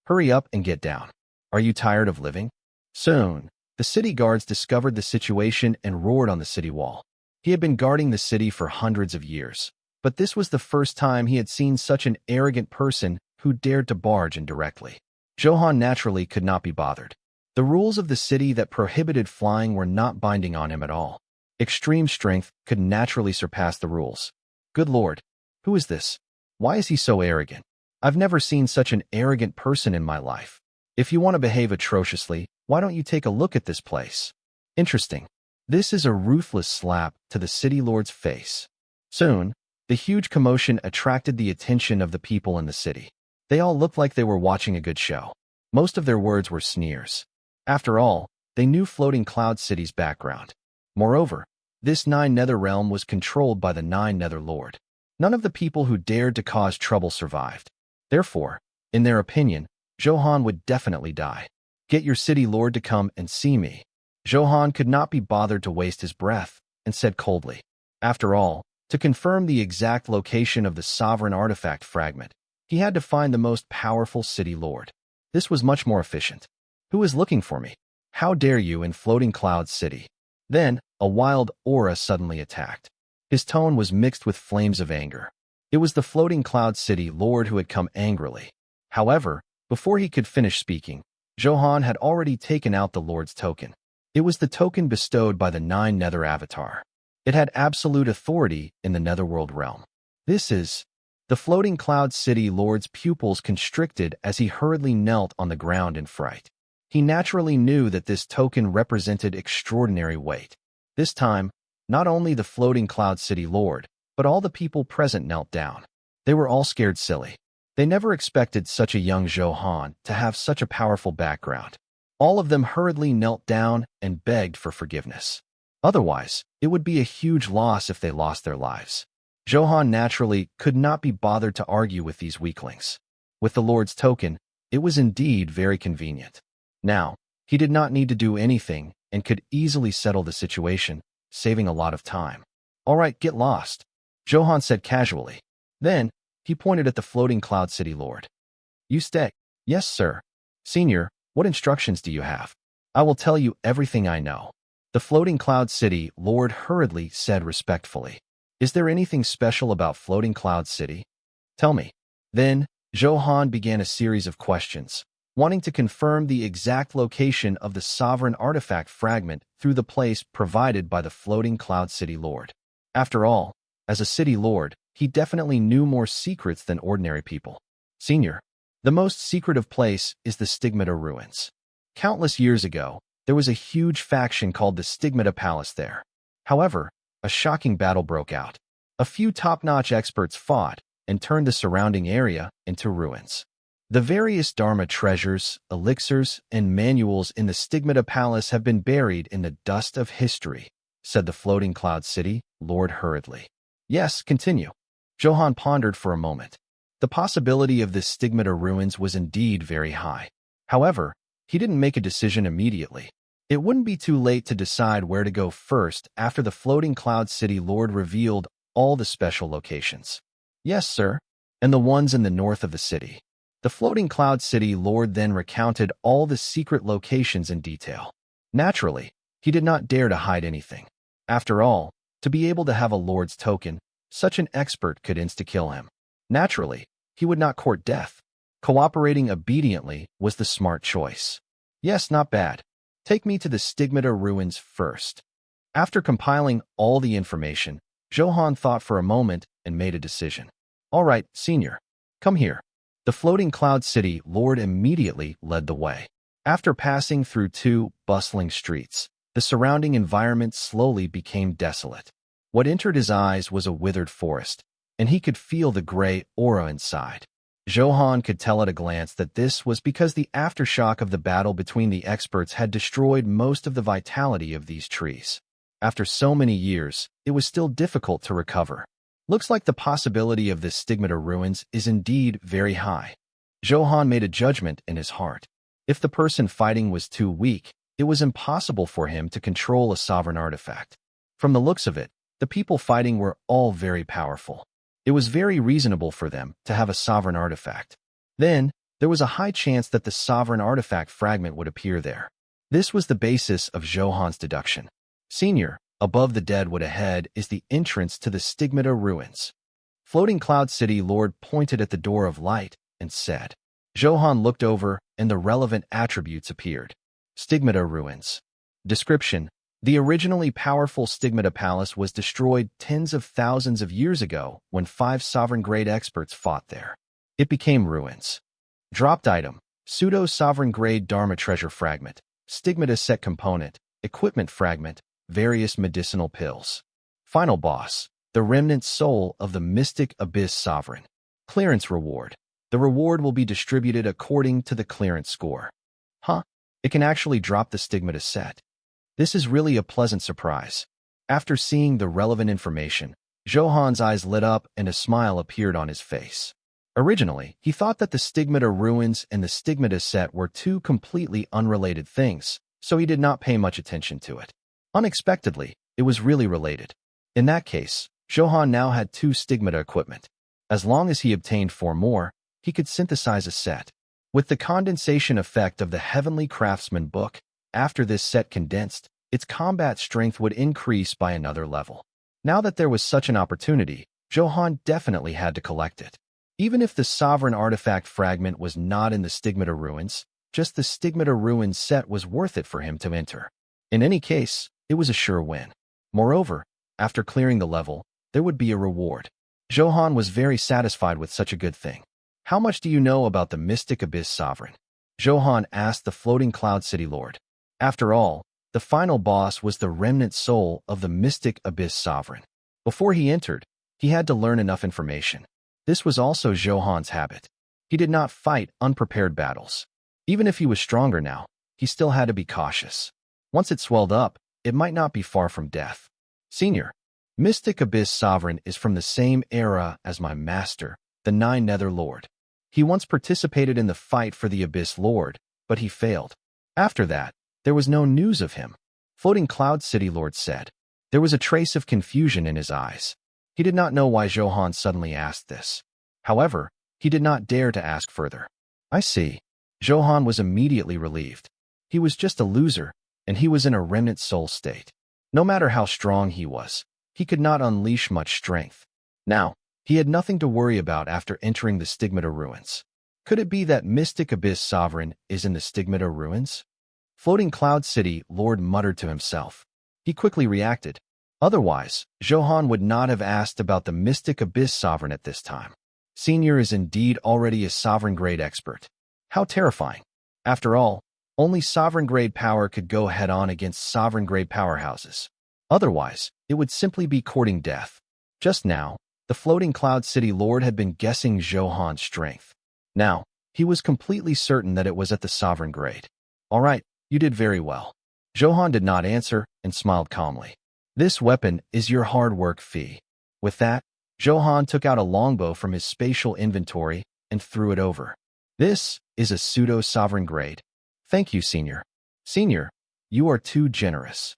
Hurry up and get down. Are you tired of living? Soon, the city guards discovered the situation and roared on the city wall. He had been guarding the city for hundreds of years, but this was the first time he had seen such an arrogant person who dared to barge in directly. Zhou Han naturally could not be bothered. The rules of the city that prohibited flying were not binding on him at all. Extreme strength could naturally surpass the rules. Good Lord, who is this? Why is he so arrogant? I've never seen such an arrogant person in my life. If you want to behave atrociously, why don't you take a look at this place? Interesting. This is a ruthless slap to the city lord's face. Soon, the huge commotion attracted the attention of the people in the city. They all looked like they were watching a good show. Most of their words were sneers. After all, they knew Floating Cloud City's background. Moreover, this Nine Nether realm was controlled by the Nine Nether Lord. None of the people who dared to cause trouble survived. Therefore, in their opinion, Zhou Han would definitely die. Get your city lord to come and see me. Zhou Han could not be bothered to waste his breath, and said coldly. After all, to confirm the exact location of the sovereign artifact fragment, he had to find the most powerful city lord. This was much more efficient. Who is looking for me? How dare you in Floating Cloud City? Then, a wild aura suddenly attacked. His tone was mixed with flames of anger. It was the Floating Cloud City lord who had come angrily. However, before he could finish speaking, Zhou Han had already taken out the lord's token. It was the token bestowed by the Nine Nether Avatar. It had absolute authority in the Netherworld realm. This is... The Floating Cloud City lord's pupils constricted as he hurriedly knelt on the ground in fright. He naturally knew that this token represented extraordinary weight. This time, not only the Floating Cloud City lord, but all the people present knelt down. They were all scared silly. They never expected such a young Zhou Han to have such a powerful background. All of them hurriedly knelt down and begged for forgiveness. Otherwise, it would be a huge loss if they lost their lives. Zhou Han naturally could not be bothered to argue with these weaklings. With the Lord's token, it was indeed very convenient. Now, he did not need to do anything and could easily settle the situation, saving a lot of time. All right, get lost, Zhou Han said casually. Then, he pointed at the Floating Cloud City Lord. You stay. Yes, sir. Senior, what instructions do you have? I will tell you everything I know. The Floating Cloud City Lord hurriedly said respectfully. Is there anything special about Floating Cloud City? Tell me. Then, Zhou Han began a series of questions, wanting to confirm the exact location of the sovereign artifact fragment through the place provided by the Floating Cloud City Lord. After all, as a city lord, he definitely knew more secrets than ordinary people. Senior, the most secretive place is the Stigmata Ruins. Countless years ago, there was a huge faction called the Stigmata Palace there. However, a shocking battle broke out. A few top-notch experts fought, and turned the surrounding area into ruins. The various Dharma treasures, elixirs, and manuals in the Stigmata Palace have been buried in the dust of history, said the floating cloud city lord hurriedly. Yes, continue. Zhou Han pondered for a moment. The possibility of this Stigmata ruins was indeed very high. However, he didn't make a decision immediately. It wouldn't be too late to decide where to go first after the floating cloud city lord revealed all the special locations. Yes, sir, and the ones in the north of the city. The floating cloud city lord then recounted all the secret locations in detail. Naturally, he did not dare to hide anything. After all, to be able to have a lord's token, such an expert could insta-kill him. Naturally, he would not court death. Cooperating obediently was the smart choice. Yes, not bad. Take me to the Stigmata ruins first. After compiling all the information, Zhou Han thought for a moment and made a decision. All right, senior. Come here. The floating cloud city lord immediately led the way. After passing through 2 bustling streets, the surrounding environment slowly became desolate. What entered his eyes was a withered forest, and he could feel the gray aura inside. Zhou Han could tell at a glance that this was because the aftershock of the battle between the experts had destroyed most of the vitality of these trees. After so many years, it was still difficult to recover. Looks like the possibility of this Stigmata ruins is indeed very high. Zhou Han made a judgment in his heart. If the person fighting was too weak, it was impossible for him to control a sovereign artifact. From the looks of it, the people fighting were all very powerful. It was very reasonable for them to have a sovereign artifact. Then, there was a high chance that the sovereign artifact fragment would appear there. This was the basis of Zhou Han's deduction. Senior, above the deadwood ahead is the entrance to the Stigmata ruins. Floating Cloud City Lord pointed at the door of light and said. Zhou Han looked over and the relevant attributes appeared. Stigmata ruins. Description: the originally powerful Stigmata Palace was destroyed tens of thousands of years ago when 5 sovereign-grade experts fought there. It became ruins. Dropped item: pseudo-sovereign-grade Dharma treasure fragment, Stigmata set component, equipment fragment, various medicinal pills. Final boss: the remnant soul of the mystic abyss sovereign. Clearance reward: the reward will be distributed according to the clearance score. Huh? It can actually drop the Stigmata set. This is really a pleasant surprise. After seeing the relevant information, Zhou Han's eyes lit up and a smile appeared on his face. Originally, he thought that the Stigmata ruins and the Stigmata set were 2 completely unrelated things, so he did not pay much attention to it. Unexpectedly, it was really related. In that case, Zhou Han now had 2 Stigmata equipment. As long as he obtained 4 more, he could synthesize a set. With the condensation effect of the Heavenly Craftsman book, after this set condensed, its combat strength would increase by another level. Now that there was such an opportunity, Zhou Han definitely had to collect it. Even if the sovereign artifact fragment was not in the Stigmata ruins, just the Stigmata ruins set was worth it for him to enter. In any case, it was a sure win. Moreover, after clearing the level, there would be a reward. Zhou Han was very satisfied with such a good thing. How much do you know about the Mystic Abyss Sovereign? Zhou Han asked the Floating Cloud City Lord. After all, the final boss was the remnant soul of the Mystic Abyss Sovereign. Before he entered, he had to learn enough information. This was also Zhou Han's habit. He did not fight unprepared battles. Even if he was stronger now, he still had to be cautious. Once it swelled up, it might not be far from death. Senior, Mystic Abyss Sovereign is from the same era as my master, the Nine Nether Lord. He once participated in the fight for the Abyss Lord, but he failed. After that, there was no news of him. Floating Cloud City Lord said. There was a trace of confusion in his eyes. He did not know why Zhou Han suddenly asked this. However, he did not dare to ask further. I see. Zhou Han was immediately relieved. He was just a loser, and he was in a remnant soul state. No matter how strong he was, he could not unleash much strength. Now, he had nothing to worry about after entering the Stigmata ruins. Could it be that Mystic Abyss Sovereign is in the Stigmata ruins? Floating Cloud City Lord muttered to himself. He quickly reacted. Otherwise, Zhou Han would not have asked about the Mystic Abyss Sovereign at this time. Senior is indeed already a sovereign-grade expert. How terrifying. After all, only sovereign-grade power could go head-on against sovereign-grade powerhouses. Otherwise, it would simply be courting death. Just now, The floating cloud city lord had been guessing Zhou Han's strength. Now, he was completely certain that it was at the sovereign grade. All right, you did very well. Zhou Han did not answer and smiled calmly. This weapon is your hard work fee. With that, Zhou Han took out a longbow from his spatial inventory and threw it over. This is a pseudo-sovereign grade. Thank you, Senior. Senior, you are too generous.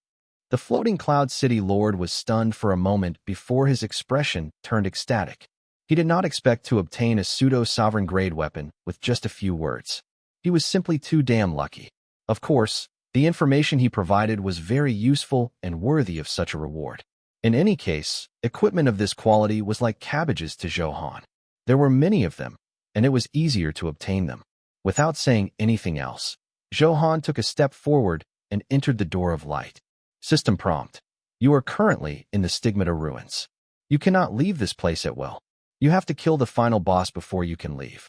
The floating cloud city lord was stunned for a moment before his expression turned ecstatic. He did not expect to obtain a pseudo-sovereign grade weapon with just a few words. He was simply too damn lucky. Of course, the information he provided was very useful and worthy of such a reward. In any case, equipment of this quality was like cabbages to Zhou Han. There were many of them, and it was easier to obtain them. Without saying anything else, Zhou Han took a step forward and entered the door of light. System prompt. You are currently in the Stigmata ruins. You cannot leave this place at will. You have to kill the final boss before you can leave.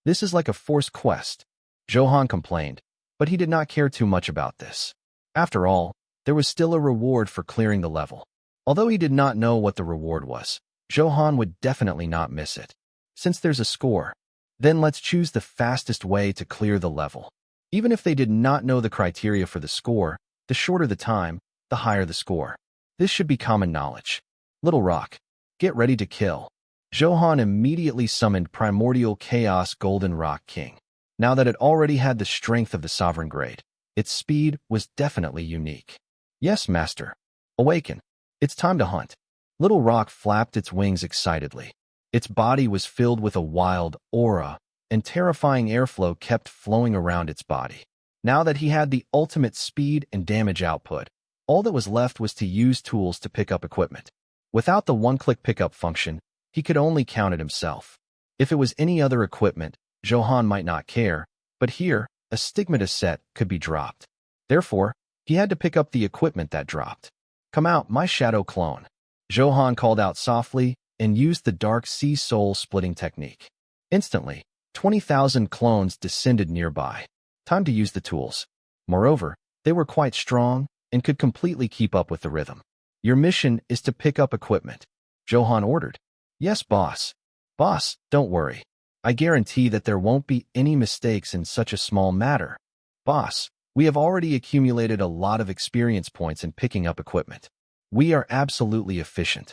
This is like a forced quest. Zhou Han complained, but he did not care too much about this. After all, there was still a reward for clearing the level. Although he did not know what the reward was, Zhou Han would definitely not miss it. Since there's a score, then let's choose the fastest way to clear the level. Even if they did not know the criteria for the score, the shorter the time, the higher the score. This should be common knowledge. Little Rock, get ready to kill. Zhou Han immediately summoned Primordial Chaos Golden Rock King. Now that it already had the strength of the sovereign grade, its speed was definitely unique. Yes, Master. Awaken. It's time to hunt. Little Rock flapped its wings excitedly. Its body was filled with a wild aura, and terrifying airflow kept flowing around its body. Now that he had the ultimate speed and damage output, all that was left was to use tools to pick up equipment. Without the one-click pickup function, he could only count it himself. If it was any other equipment, Zhou Han might not care, but here, a stigmata set could be dropped. Therefore, he had to pick up the equipment that dropped. Come out, my shadow clone. Zhou Han called out softly and used the Dark Sea Soul splitting technique. Instantly, 20,000 clones descended nearby. Time to use the tools. Moreover, they were quite strong and could completely keep up with the rhythm. Your mission is to pick up equipment. Zhou Han ordered. Yes, boss. Boss, don't worry. I guarantee that there won't be any mistakes in such a small matter. Boss, we have already accumulated a lot of experience points in picking up equipment. We are absolutely efficient.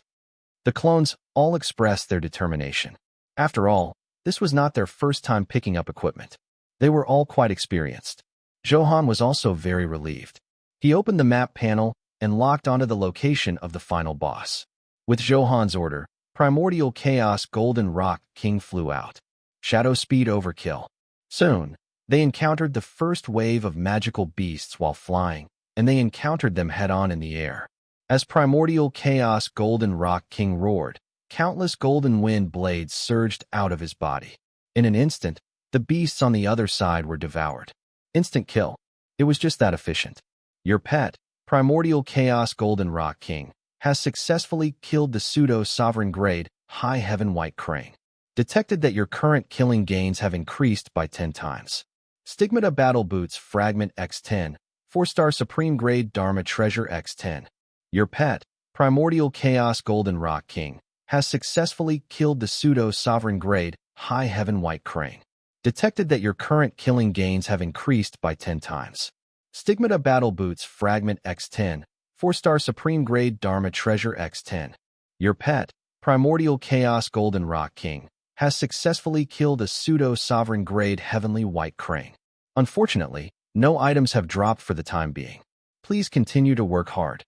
The clones all expressed their determination. After all, this was not their first time picking up equipment. They were all quite experienced. Zhou Han was also very relieved. He opened the map panel and locked onto the location of the final boss. With Zhou Han's order, Primordial Chaos Golden Rock King flew out. Shadow speed overkill. Soon, they encountered the first wave of magical beasts while flying, and they encountered them head-on in the air. As Primordial Chaos Golden Rock King roared, countless golden wind blades surged out of his body. In an instant, the beasts on the other side were devoured. Instant kill. It was just that efficient. Your pet, Primordial Chaos Golden Rock King, has successfully killed the pseudo-sovereign grade High Heaven White Crane. Detected that your current killing gains have increased by 10 times. Stigmata Battle Boots Fragment X10, 4-star Supreme Grade Dharma Treasure X10. Your pet, Primordial Chaos Golden Rock King, has successfully killed the pseudo-sovereign grade High Heaven White Crane. Detected that your current killing gains have increased by 10 times. Stigmata Battle Boots Fragment X10, 4-star Supreme Grade Dharma Treasure X10. Your pet, Primordial Chaos Golden Rock King, has successfully killed a pseudo-sovereign grade Heavenly White Crane. Unfortunately, no items have dropped for the time being. Please continue to work hard.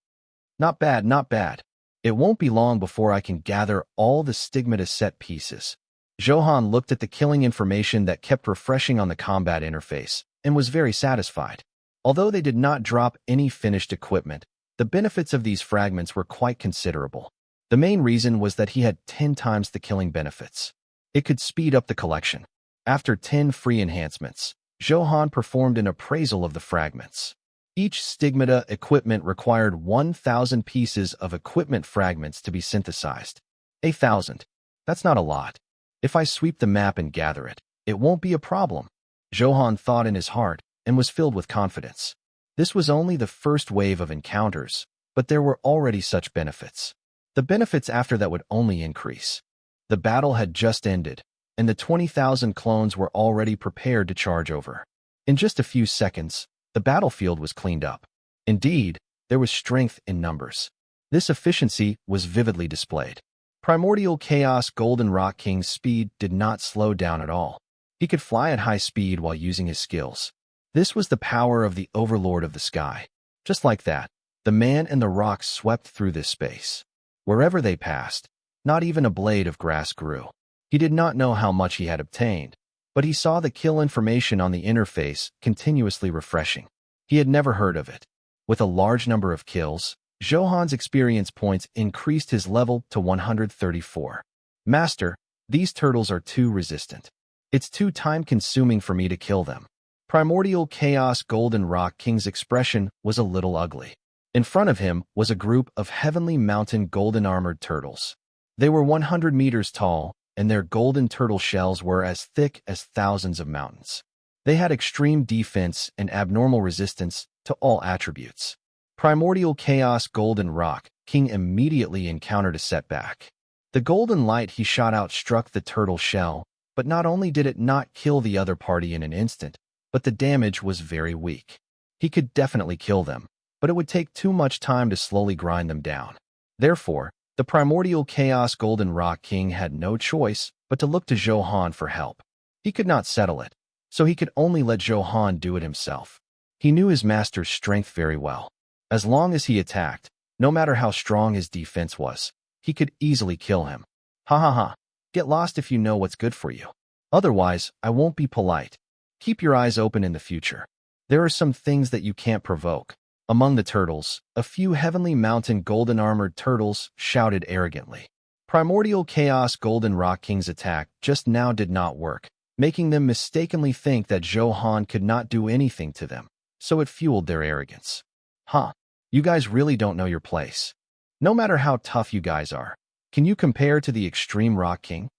Not bad, not bad. It won't be long before I can gather all the stigmata set pieces. Zhou Han looked at the killing information that kept refreshing on the combat interface and was very satisfied. Although they did not drop any finished equipment, the benefits of these fragments were quite considerable. The main reason was that he had 10 times the killing benefits. It could speed up the collection. After 10 free enhancements, Zhou Han performed an appraisal of the fragments. Each stigmata equipment required 1,000 pieces of equipment fragments to be synthesized. 1,000. That's not a lot. If I sweep the map and gather it, it won't be a problem. Zhou Han thought in his heart and was filled with confidence. This was only the first wave of encounters, but there were already such benefits. The benefits after that would only increase. The battle had just ended, and the 20,000 clones were already prepared to charge over. In just a few seconds, the battlefield was cleaned up. Indeed, there was strength in numbers. This efficiency was vividly displayed. Primordial Chaos Golden Rock King's speed did not slow down at all. He could fly at high speed while using his skills. This was the power of the Overlord of the Sky. Just like that, the man and the rock swept through this space. Wherever they passed, not even a blade of grass grew. He did not know how much he had obtained, but he saw the kill information on the interface continuously refreshing. He had never heard of it. With a large number of kills, Zhou Han's experience points increased his level to 134. Master, these turtles are too resistant. It's too time-consuming for me to kill them. Primordial Chaos Golden Rock King's expression was a little ugly. In front of him was a group of Heavenly Mountain golden armored turtles. They were 100 meters tall, and their golden turtle shells were as thick as thousands of mountains. They had extreme defense and abnormal resistance to all attributes. Primordial Chaos Golden Rock King immediately encountered a setback. The golden light he shot out struck the turtle shell, but not only did it not kill the other party in an instant, but the damage was very weak. He could definitely kill them, but it would take too much time to slowly grind them down. Therefore, the Primordial Chaos Golden Rock King had no choice but to look to Zhou Han for help. He could not settle it, so he could only let Zhou Han do it himself. He knew his master's strength very well. As long as he attacked, no matter how strong his defense was, he could easily kill him. Ha ha ha. Get lost if you know what's good for you. Otherwise, I won't be polite. Keep your eyes open in the future. There are some things that you can't provoke. Among the turtles, a few Heavenly Mountain golden armored turtles shouted arrogantly. Primordial Chaos Golden Rock King's attack just now did not work, making them mistakenly think that Zhou Han could not do anything to them, so it fueled their arrogance. Huh, you guys really don't know your place. No matter how tough you guys are, can you compare to the Extreme Rock King?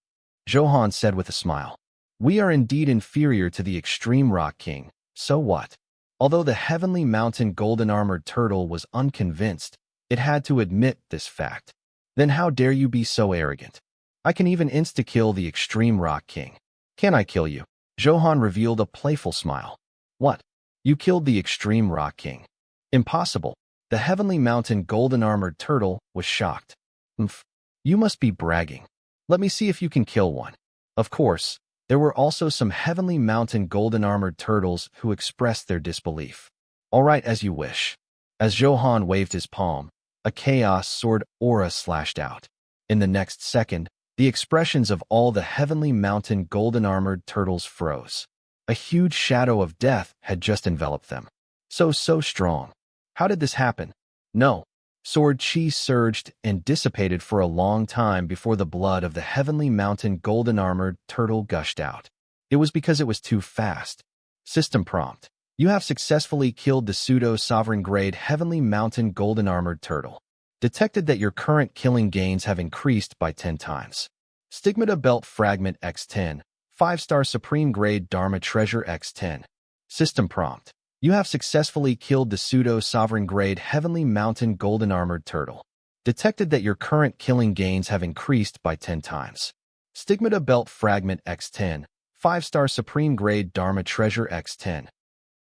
Zhou Han said with a smile. We are indeed inferior to the Extreme Rock King, so what? Although the Heavenly Mountain golden armored turtle was unconvinced, it had to admit this fact. Then how dare you be so arrogant? I can even insta-kill the Extreme Rock King. Can I kill you? Zhou Han revealed a playful smile. What? You killed the Extreme Rock King? Impossible. The Heavenly Mountain golden armored turtle was shocked. Umph. You must be bragging. Let me see if you can kill one. Of course, there were also some Heavenly Mountain golden armored turtles who expressed their disbelief. All right, as you wish. As Zhou Han waved his palm, a chaos sword aura slashed out. In the next second, the expressions of all the Heavenly Mountain golden armored turtles froze. A huge shadow of death had just enveloped them. So strong. How did this happen? No. Sword chi surged and dissipated for a long time before the blood of the Heavenly Mountain golden armored turtle gushed out. It was because it was too fast. System prompt. You have successfully killed the pseudo-sovereign grade Heavenly Mountain golden armored turtle. Detected that your current killing gains have increased by 10 times. Stigmata Belt Fragment X10. 5-star Supreme Grade Dharma Treasure X10. System prompt. You have successfully killed the pseudo-sovereign grade Heavenly Mountain golden armored turtle. Detected that your current killing gains have increased by 10 times. Stigmata Belt Fragment X10. 5-star Supreme Grade Dharma Treasure X10.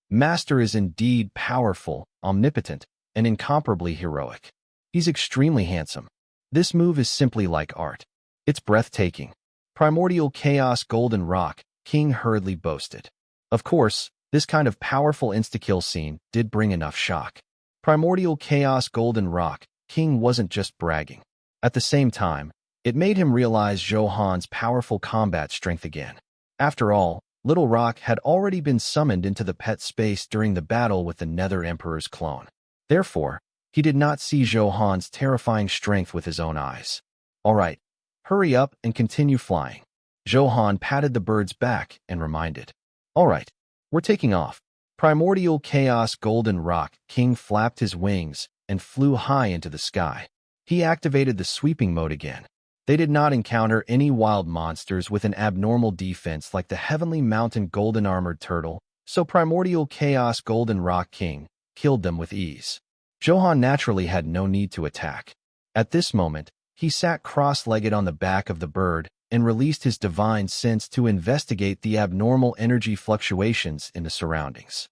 Master is indeed powerful, omnipotent, and incomparably heroic. He's extremely handsome. This move is simply like art. It's breathtaking. Primordial Chaos Golden Rock King hurriedly boasted. Of course, this kind of powerful insta-kill scene did bring enough shock. Primordial Chaos Golden Rock King wasn't just bragging. At the same time, it made him realize Zhou Han's powerful combat strength again. After all, Little Rock had already been summoned into the pet space during the battle with the Nether Emperor's clone. Therefore, he did not see Zhou Han's terrifying strength with his own eyes. All right, hurry up and continue flying. Zhou Han patted the bird's back and reminded. All right, we're taking off. Primordial Chaos Golden Rock King flapped his wings and flew high into the sky. He activated the sweeping mode again. They did not encounter any wild monsters with an abnormal defense like the Heavenly Mountain Golden Armored Turtle, so Primordial Chaos Golden Rock King killed them with ease. Zhou Han naturally had no need to attack. At this moment, He sat cross-legged on the back of the bird and released his divine sense to investigate the abnormal energy fluctuations in the surroundings.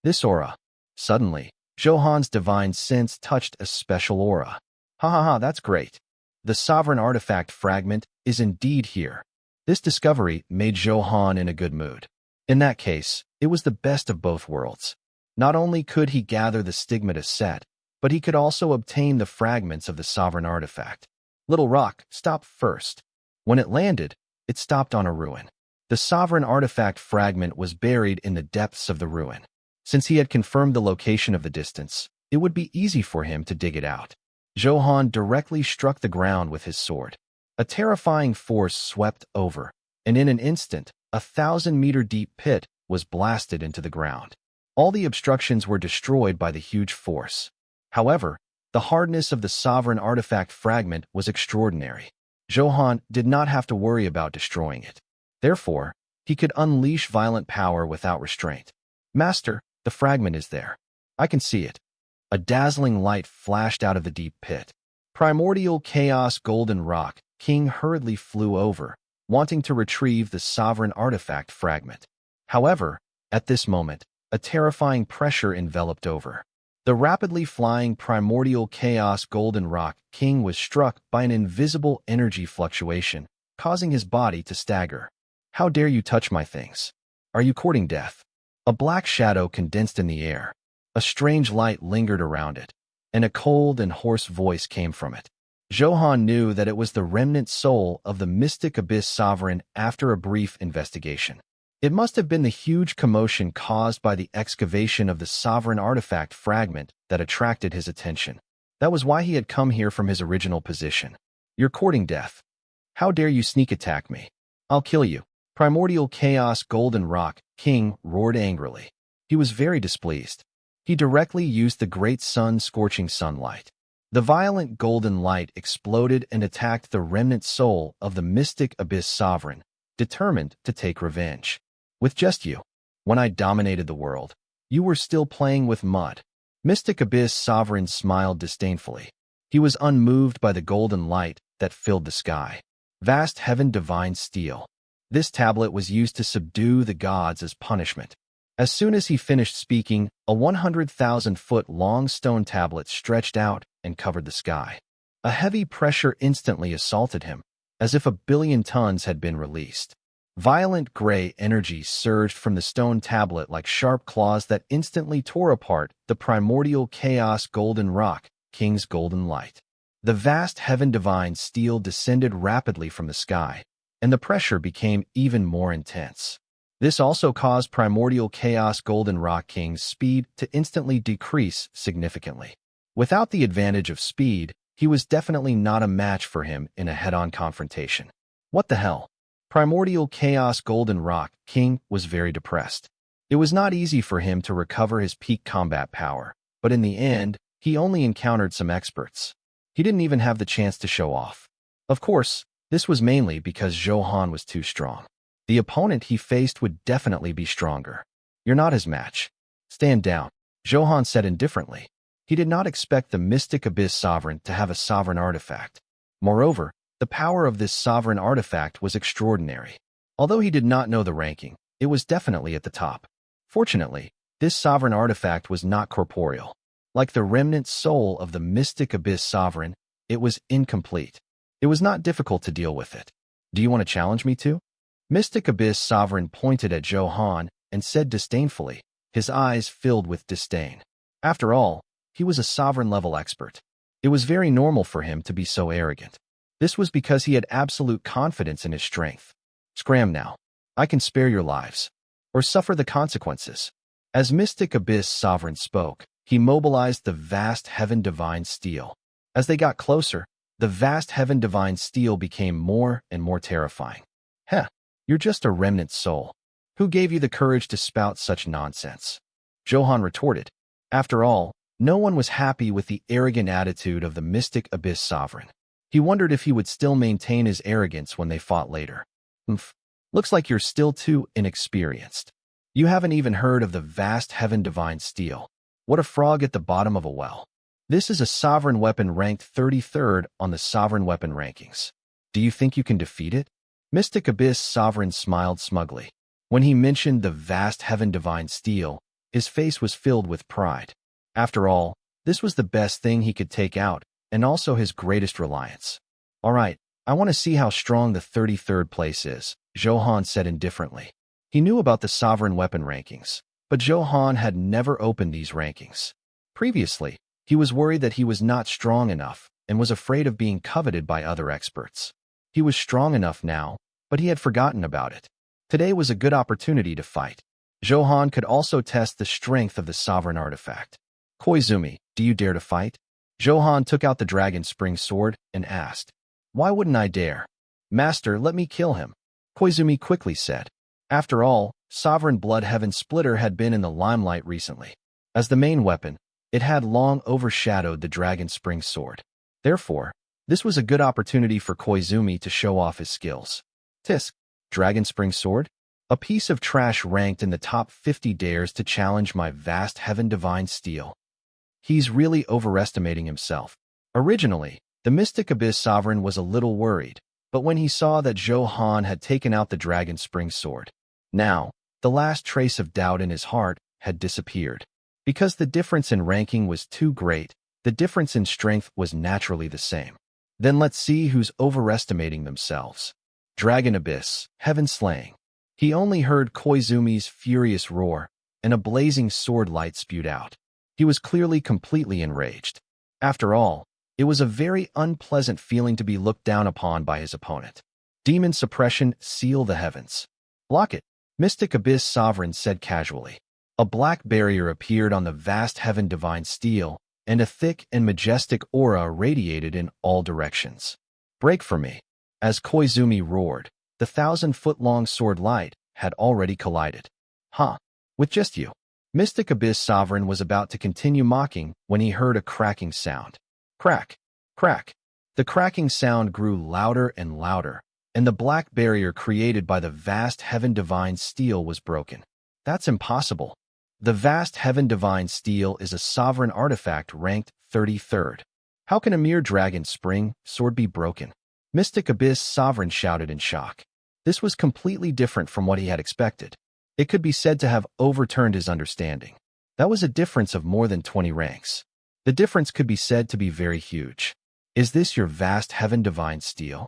This aura. Suddenly, Zhou Han's divine sense touched a special aura. Ha ha ha, that's great. The sovereign artifact fragment is indeed here. This discovery made Zhou Han in a good mood. In that case, it was the best of both worlds. Not only could he gather the stigmata set, but he could also obtain the fragments of the sovereign artifact. Little Rock stopped first. When it landed, it stopped on a ruin. The sovereign artifact fragment was buried in the depths of the ruin. Since he had confirmed the location of the distance, it would be easy for him to dig it out. Zhou Han directly struck the ground with his sword. A terrifying force swept over, and in an instant, a 1,000-meter-deep pit was blasted into the ground. All the obstructions were destroyed by the huge force. However, the hardness of the sovereign artifact fragment was extraordinary. Zhou Han did not have to worry about destroying it. Therefore, he could unleash violent power without restraint. Master, the fragment is there. I can see it. A dazzling light flashed out of the deep pit. Primordial Chaos Golden Rock King hurriedly flew over, wanting to retrieve the sovereign artifact fragment. However, at this moment, a terrifying pressure enveloped over. The rapidly flying Primordial Chaos Golden Rock King was struck by an invisible energy fluctuation, causing his body to stagger. How dare you touch my things? Are you courting death? A black shadow condensed in the air. A strange light lingered around it, and a cold and hoarse voice came from it. Zhou Han knew that it was the remnant soul of the mystic abyss sovereign after a brief investigation. It must have been the huge commotion caused by the excavation of the sovereign artifact fragment that attracted his attention. That was why he had come here from his original position. You're courting death. How dare you sneak attack me? I'll kill you. Primordial Chaos Golden Rock King roared angrily. He was very displeased. He directly used the great sun-scorching sunlight. The violent golden light exploded and attacked the remnant soul of the mystic abyss sovereign, determined to take revenge. With just you, when I dominated the world, you were still playing with mud. Mystic abyss sovereign smiled disdainfully. He was unmoved by the golden light that filled the sky. Vast heaven divine steel. This tablet was used to subdue the gods as punishment. As soon as he finished speaking, a 100,000-foot-long stone tablet stretched out and covered the sky. A heavy pressure instantly assaulted him, as if 1 billion tons had been released. Violent gray energy surged from the stone tablet like sharp claws that instantly tore apart the primordial chaos golden rock, King's golden light. The vast heaven divine steel descended rapidly from the sky, and the pressure became even more intense. This also caused primordial chaos golden rock King's speed to instantly decrease significantly. Without the advantage of speed, he was definitely not a match for him in a head-on confrontation. What the hell? Primordial Chaos Golden Rock King was very depressed. It was not easy for him to recover his peak combat power, but in the end, he only encountered some experts. He didn't even have the chance to show off. Of course, this was mainly because Zhou Han was too strong. The opponent he faced would definitely be stronger. You're not his match. Stand down, Zhou Han said indifferently. He did not expect the Mystic Abyss Sovereign to have a sovereign artifact. Moreover, the power of this sovereign artifact was extraordinary. Although he did not know the ranking, it was definitely at the top. Fortunately, this sovereign artifact was not corporeal. Like the remnant soul of the Mystic Abyss Sovereign, it was incomplete. It was not difficult to deal with it. Do you want to challenge me to? Mystic Abyss Sovereign pointed at Zhou Han and said disdainfully, his eyes filled with disdain. After all, he was a sovereign-level expert. It was very normal for him to be so arrogant. This was because he had absolute confidence in his strength. Scram now. I can spare your lives. Or suffer the consequences. As Mystic Abyss Sovereign spoke, he mobilized the vast Heaven Divine Steel. As they got closer, the vast Heaven Divine Steel became more and more terrifying. Heh, you're just a remnant soul. Who gave you the courage to spout such nonsense? Zhou Han retorted. After all, no one was happy with the arrogant attitude of the Mystic Abyss Sovereign. He wondered if he would still maintain his arrogance when they fought later. Looks like you're still too inexperienced. You haven't even heard of the vast Heaven Divine Steel. What a frog at the bottom of a well. This is a sovereign weapon ranked 33rd on the sovereign weapon rankings. Do you think you can defeat it? Mystic Abyss Sovereign smiled smugly. When he mentioned the vast heaven divine steel, his face was filled with pride. After all, this was the best thing he could take out, and also his greatest reliance. All right, I want to see how strong the 33rd place is, Zhou Han said indifferently. He knew about the sovereign weapon rankings, but Zhou Han had never opened these rankings. Previously, he was worried that he was not strong enough and was afraid of being coveted by other experts. He was strong enough now, but he had forgotten about it. Today was a good opportunity to fight. Zhou Han could also test the strength of the sovereign artifact. Koizumi, do you dare to fight? Zhou Han took out the dragon spring sword and asked. Why wouldn't I dare? Master, let me kill him, Koizumi quickly said. After all, Sovereign Blood Heaven Splitter had been in the limelight recently. As the main weapon, it had long overshadowed the dragon spring sword. Therefore, this was a good opportunity for Koizumi to show off his skills. Tisk, dragon spring sword? A piece of trash ranked in the top 50 dares to challenge my vast heaven divine steel. He's really overestimating himself. Originally, the Mystic Abyss Sovereign was a little worried, but when he saw that Zhou Han had taken out the dragon spring sword, now, the last trace of doubt in his heart had disappeared. Because the difference in ranking was too great, the difference in strength was naturally the same. Then let's see who's overestimating themselves. Dragon Abyss, Heaven Slaying. He only heard Koizumi's furious roar, and a blazing sword light spewed out. He was clearly completely enraged. After all, it was a very unpleasant feeling to be looked down upon by his opponent. Demon Suppression, seal the heavens. Block it, Mystic Abyss Sovereign said casually. A black barrier appeared on the vast heaven divine steel, and a thick and majestic aura radiated in all directions. Break for me. As Koizumi roared, the 1,000-foot-long sword light had already collided. Huh? With just you. Mystic Abyss Sovereign was about to continue mocking when he heard a cracking sound. Crack, crack. The cracking sound grew louder and louder, and the black barrier created by the vast heaven divine steel was broken. That's impossible. The vast heaven divine steel is a sovereign artifact ranked 33rd. How can a mere dragon spring sword be broken? Mystic Abyss Sovereign shouted in shock. This was completely different from what he had expected. It could be said to have overturned his understanding. That was a difference of more than 20 ranks. The difference could be said to be very huge. Is this your vast heaven divine steel?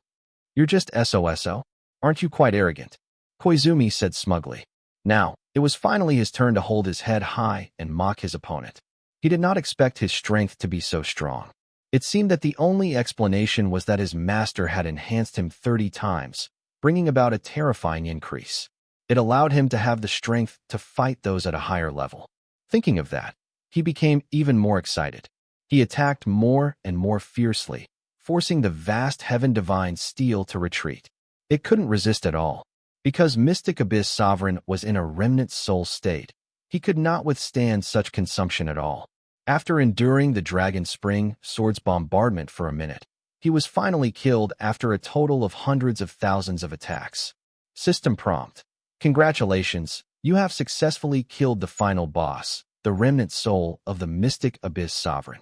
You're just SOSO? Aren't you quite arrogant? Koizumi said smugly. Now, it was finally his turn to hold his head high and mock his opponent. He did not expect his strength to be so strong. It seemed that the only explanation was that his master had enhanced him 30 times, bringing about a terrifying increase. It allowed him to have the strength to fight those at a higher level. Thinking of that, he became even more excited. He attacked more and more fiercely, forcing the vast heaven divine steel to retreat. It couldn't resist at all. Because Mystic Abyss Sovereign was in a remnant soul state, he could not withstand such consumption at all. After enduring the Dragon Spring sword's bombardment for a minute, he was finally killed after a total of hundreds of thousands of attacks. System prompt. Congratulations, you have successfully killed the final boss, the remnant soul of the Mystic Abyss Sovereign.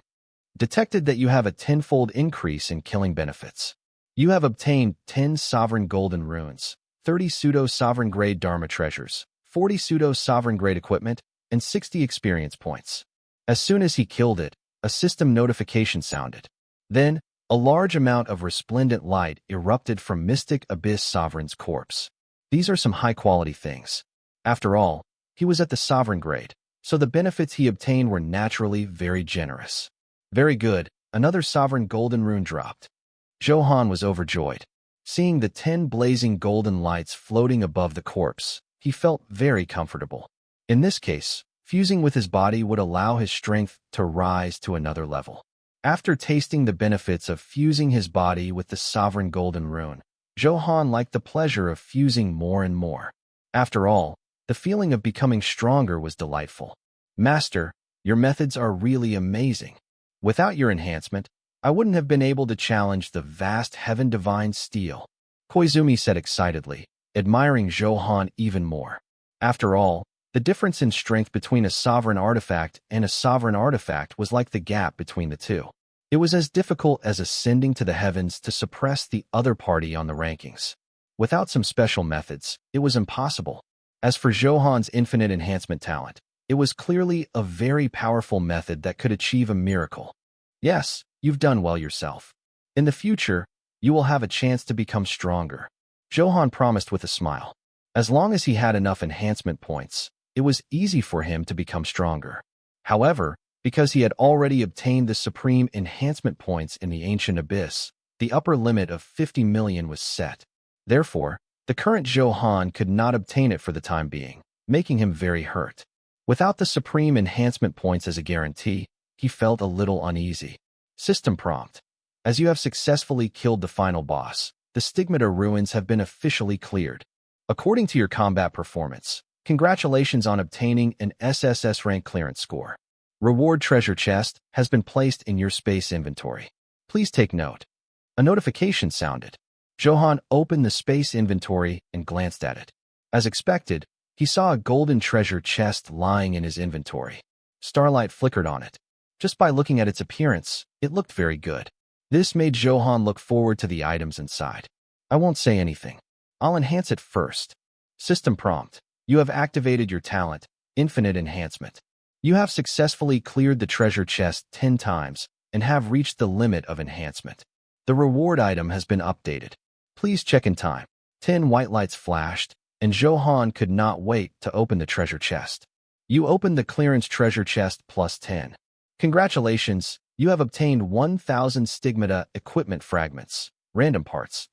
Detected that you have a 10-fold increase in killing benefits. You have obtained 10 Sovereign Golden Runes, 30 Pseudo-Sovereign Grade Dharma Treasures, 40 Pseudo-Sovereign Grade Equipment, and 60 experience points. As soon as he killed it, a system notification sounded. Then, a large amount of resplendent light erupted from Mystic Abyss Sovereign's corpse. These are some high-quality things. After all, he was at the Sovereign Grade, so the benefits he obtained were naturally very generous. Very good, another Sovereign Golden Rune dropped. Zhou Han was overjoyed. Seeing the 10 blazing golden lights floating above the corpse, he felt very comfortable. In this case, fusing with his body would allow his strength to rise to another level. After tasting the benefits of fusing his body with the Sovereign Golden Rune, Zhou Han liked the pleasure of fusing more and more. After all, the feeling of becoming stronger was delightful. Master, your methods are really amazing. Without your enhancement, I wouldn't have been able to challenge the vast heaven divine steel, Koizumi said excitedly, admiring Zhou Han even more. After all, The difference in strength between a sovereign artifact and a sovereign artifact was like the gap between the two. It was as difficult as ascending to the heavens to suppress the other party on the rankings. Without some special methods, it was impossible. As for Zhou Han's infinite enhancement talent, it was clearly a very powerful method that could achieve a miracle. Yes, you've done well yourself. In the future, you will have a chance to become stronger, Zhou Han promised with a smile. As long as he had enough enhancement points, it was easy for him to become stronger. However, because he had already obtained the supreme enhancement points in the ancient abyss, the upper limit of 50 million was set. Therefore, the current Zhou Han could not obtain it for the time being, making him very hurt. Without the supreme enhancement points as a guarantee, he felt a little uneasy. System prompt. As you have successfully killed the final boss, the Stigmata ruins have been officially cleared. According to your combat performance, congratulations on obtaining an SSS rank clearance score. Reward treasure chest has been placed in your space inventory. Please take note. A notification sounded. Zhou Han opened the space inventory and glanced at it. As expected, he saw a golden treasure chest lying in his inventory. Starlight flickered on it. Just by looking at its appearance, it looked very good. This made Zhou Han look forward to the items inside. I won't say anything. I'll enhance it first. System prompt. You have activated your talent, Infinite Enhancement. You have successfully cleared the treasure chest 10 times and have reached the limit of enhancement. The reward item has been updated. Please check in time. 10 white lights flashed, and Zhou Han could not wait to open the treasure chest. You opened the clearance treasure chest plus 10. Congratulations, you have obtained 1,000 Stigmata equipment fragments, random parts.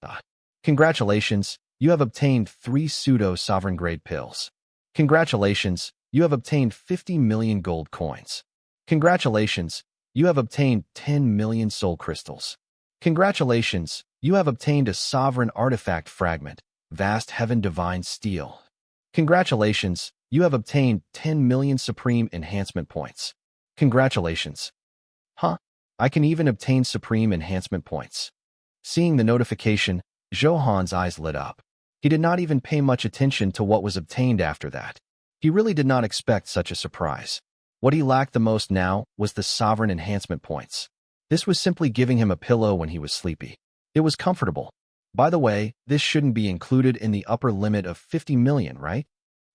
Congratulations, you have obtained 3 pseudo-sovereign grade pills. Congratulations, you have obtained 50 million gold coins. Congratulations, you have obtained 10 million soul crystals. Congratulations, you have obtained a sovereign artifact fragment, vast heaven divine steel. Congratulations, you have obtained 10 million supreme enhancement points. Congratulations. Huh? I can even obtain supreme enhancement points. Seeing the notification, Zhou Han's eyes lit up. He did not even pay much attention to what was obtained after that. He really did not expect such a surprise. What he lacked the most now was the sovereign enhancement points. This was simply giving him a pillow when he was sleepy. It was comfortable. By the way, this shouldn't be included in the upper limit of 50 million, right?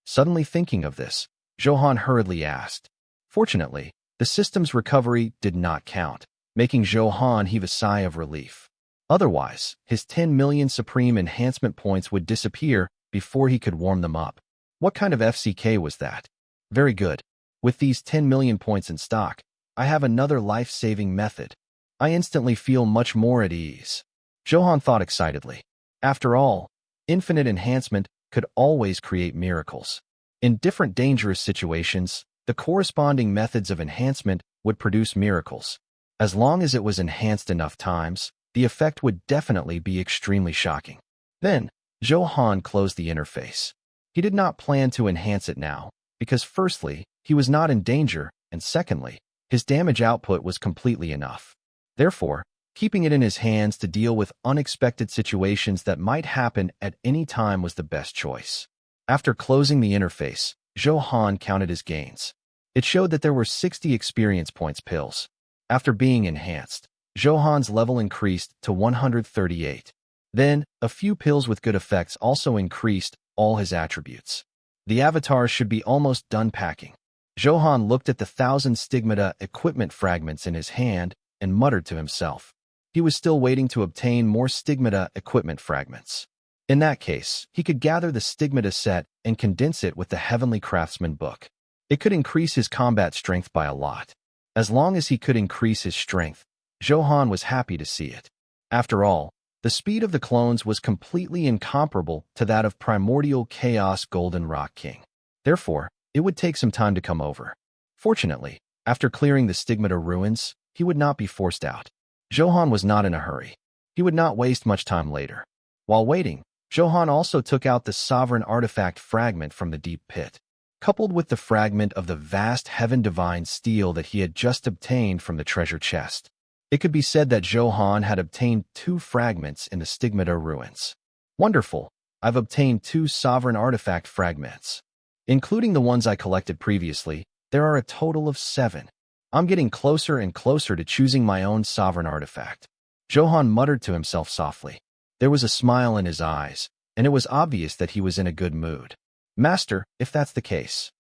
Suddenly thinking of this, Zhou Han hurriedly asked. Fortunately, the system's recovery did not count, making Zhou Han heave a sigh of relief. Otherwise, his 10 million supreme enhancement points would disappear before he could warm them up. What kind of FCK was that? Very good. With these 10 million points in stock, I have another life-saving method. I instantly feel much more at ease. Zhou Han thought excitedly. After all, infinite enhancement could always create miracles. In different dangerous situations, the corresponding methods of enhancement would produce miracles. As long as it was enhanced enough times, the effect would definitely be extremely shocking. Then, Zhou Han closed the interface. He did not plan to enhance it now, because firstly, he was not in danger, and secondly, his damage output was completely enough. Therefore, keeping it in his hands to deal with unexpected situations that might happen at any time was the best choice. After closing the interface, Zhou Han counted his gains. It showed that there were 60 experience points pills. After being enhanced, Zhou Han's level increased to 138. Then, a few pills with good effects also increased all his attributes. The avatar should be almost done packing. Zhou Han looked at the 1,000 Stigmata equipment fragments in his hand and muttered to himself. He was still waiting to obtain more Stigmata equipment fragments. In that case, he could gather the Stigmata set and condense it with the Heavenly Craftsman book. It could increase his combat strength by a lot. As long as he could increase his strength, Zhou Han was happy to see it. After all, the speed of the clones was completely incomparable to that of Primordial Chaos Golden Rock King. Therefore, it would take some time to come over. Fortunately, after clearing the Stigmata ruins, he would not be forced out. Zhou Han was not in a hurry. He would not waste much time later. While waiting, Zhou Han also took out the sovereign artifact fragment from the deep pit. Coupled with the fragment of the vast heaven divine steel that he had just obtained from the treasure chest, it could be said that Zhou Han had obtained 2 fragments in the Stigmata ruins. Wonderful! I've obtained 2 sovereign artifact fragments. Including the ones I collected previously, there are a total of 7. I'm getting closer and closer to choosing my own sovereign artifact. Zhou Han muttered to himself softly. There was a smile in his eyes, and it was obvious that he was in a good mood. Master, if that's the case,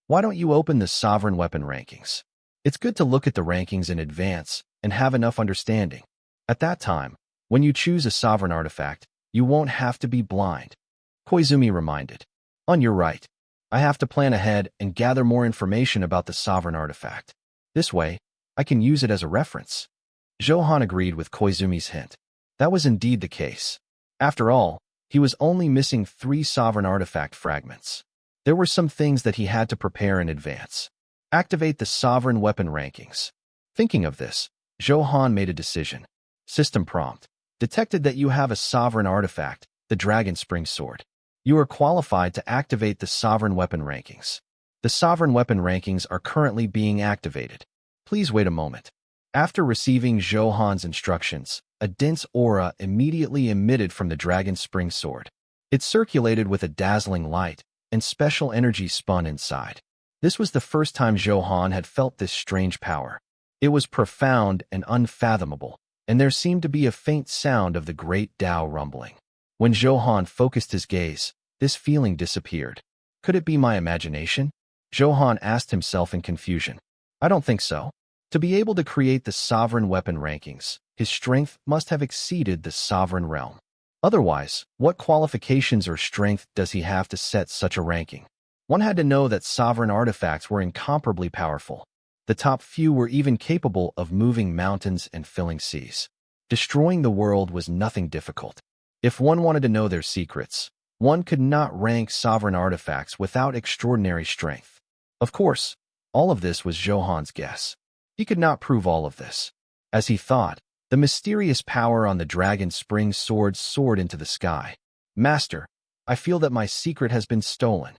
why don't you open the sovereign weapon rankings? It's good to look at the rankings in advance and have enough understanding. At that time, when you choose a sovereign artifact, you won't have to be blind. Koizumi reminded. On your right, I have to plan ahead and gather more information about the sovereign artifact. This way, I can use it as a reference. Zhou Han agreed with Koizumi's hint. That was indeed the case. After all, he was only missing 3 sovereign artifact fragments. There were some things that he had to prepare in advance. Activate the sovereign weapon rankings. Thinking of this, Zhou Han made a decision. System prompt. Detected that you have a sovereign artifact, the Dragon Spring Sword. You are qualified to activate the sovereign weapon rankings. The sovereign weapon rankings are currently being activated. Please wait a moment. After receiving Zhou Han's instructions, a dense aura immediately emitted from the Dragon Spring Sword. It circulated with a dazzling light, and special energy spun inside. This was the first time Zhou Han had felt this strange power. It was profound and unfathomable, and there seemed to be a faint sound of the great Tao rumbling. When Zhou Han focused his gaze, this feeling disappeared. Could it be my imagination? Zhou Han asked himself in confusion. I don't think so. To be able to create the sovereign weapon rankings, his strength must have exceeded the sovereign realm. Otherwise, what qualifications or strength does he have to set such a ranking? One had to know that sovereign artifacts were incomparably powerful. The top few were even capable of moving mountains and filling seas. Destroying the world was nothing difficult. If one wanted to know their secrets, one could not rank sovereign artifacts without extraordinary strength. Of course, all of this was Zhou Han's guess. He could not prove all of this. As he thought, the mysterious power on the Dragon Spring Sword soared into the sky. Master, I feel that my secret has been stolen.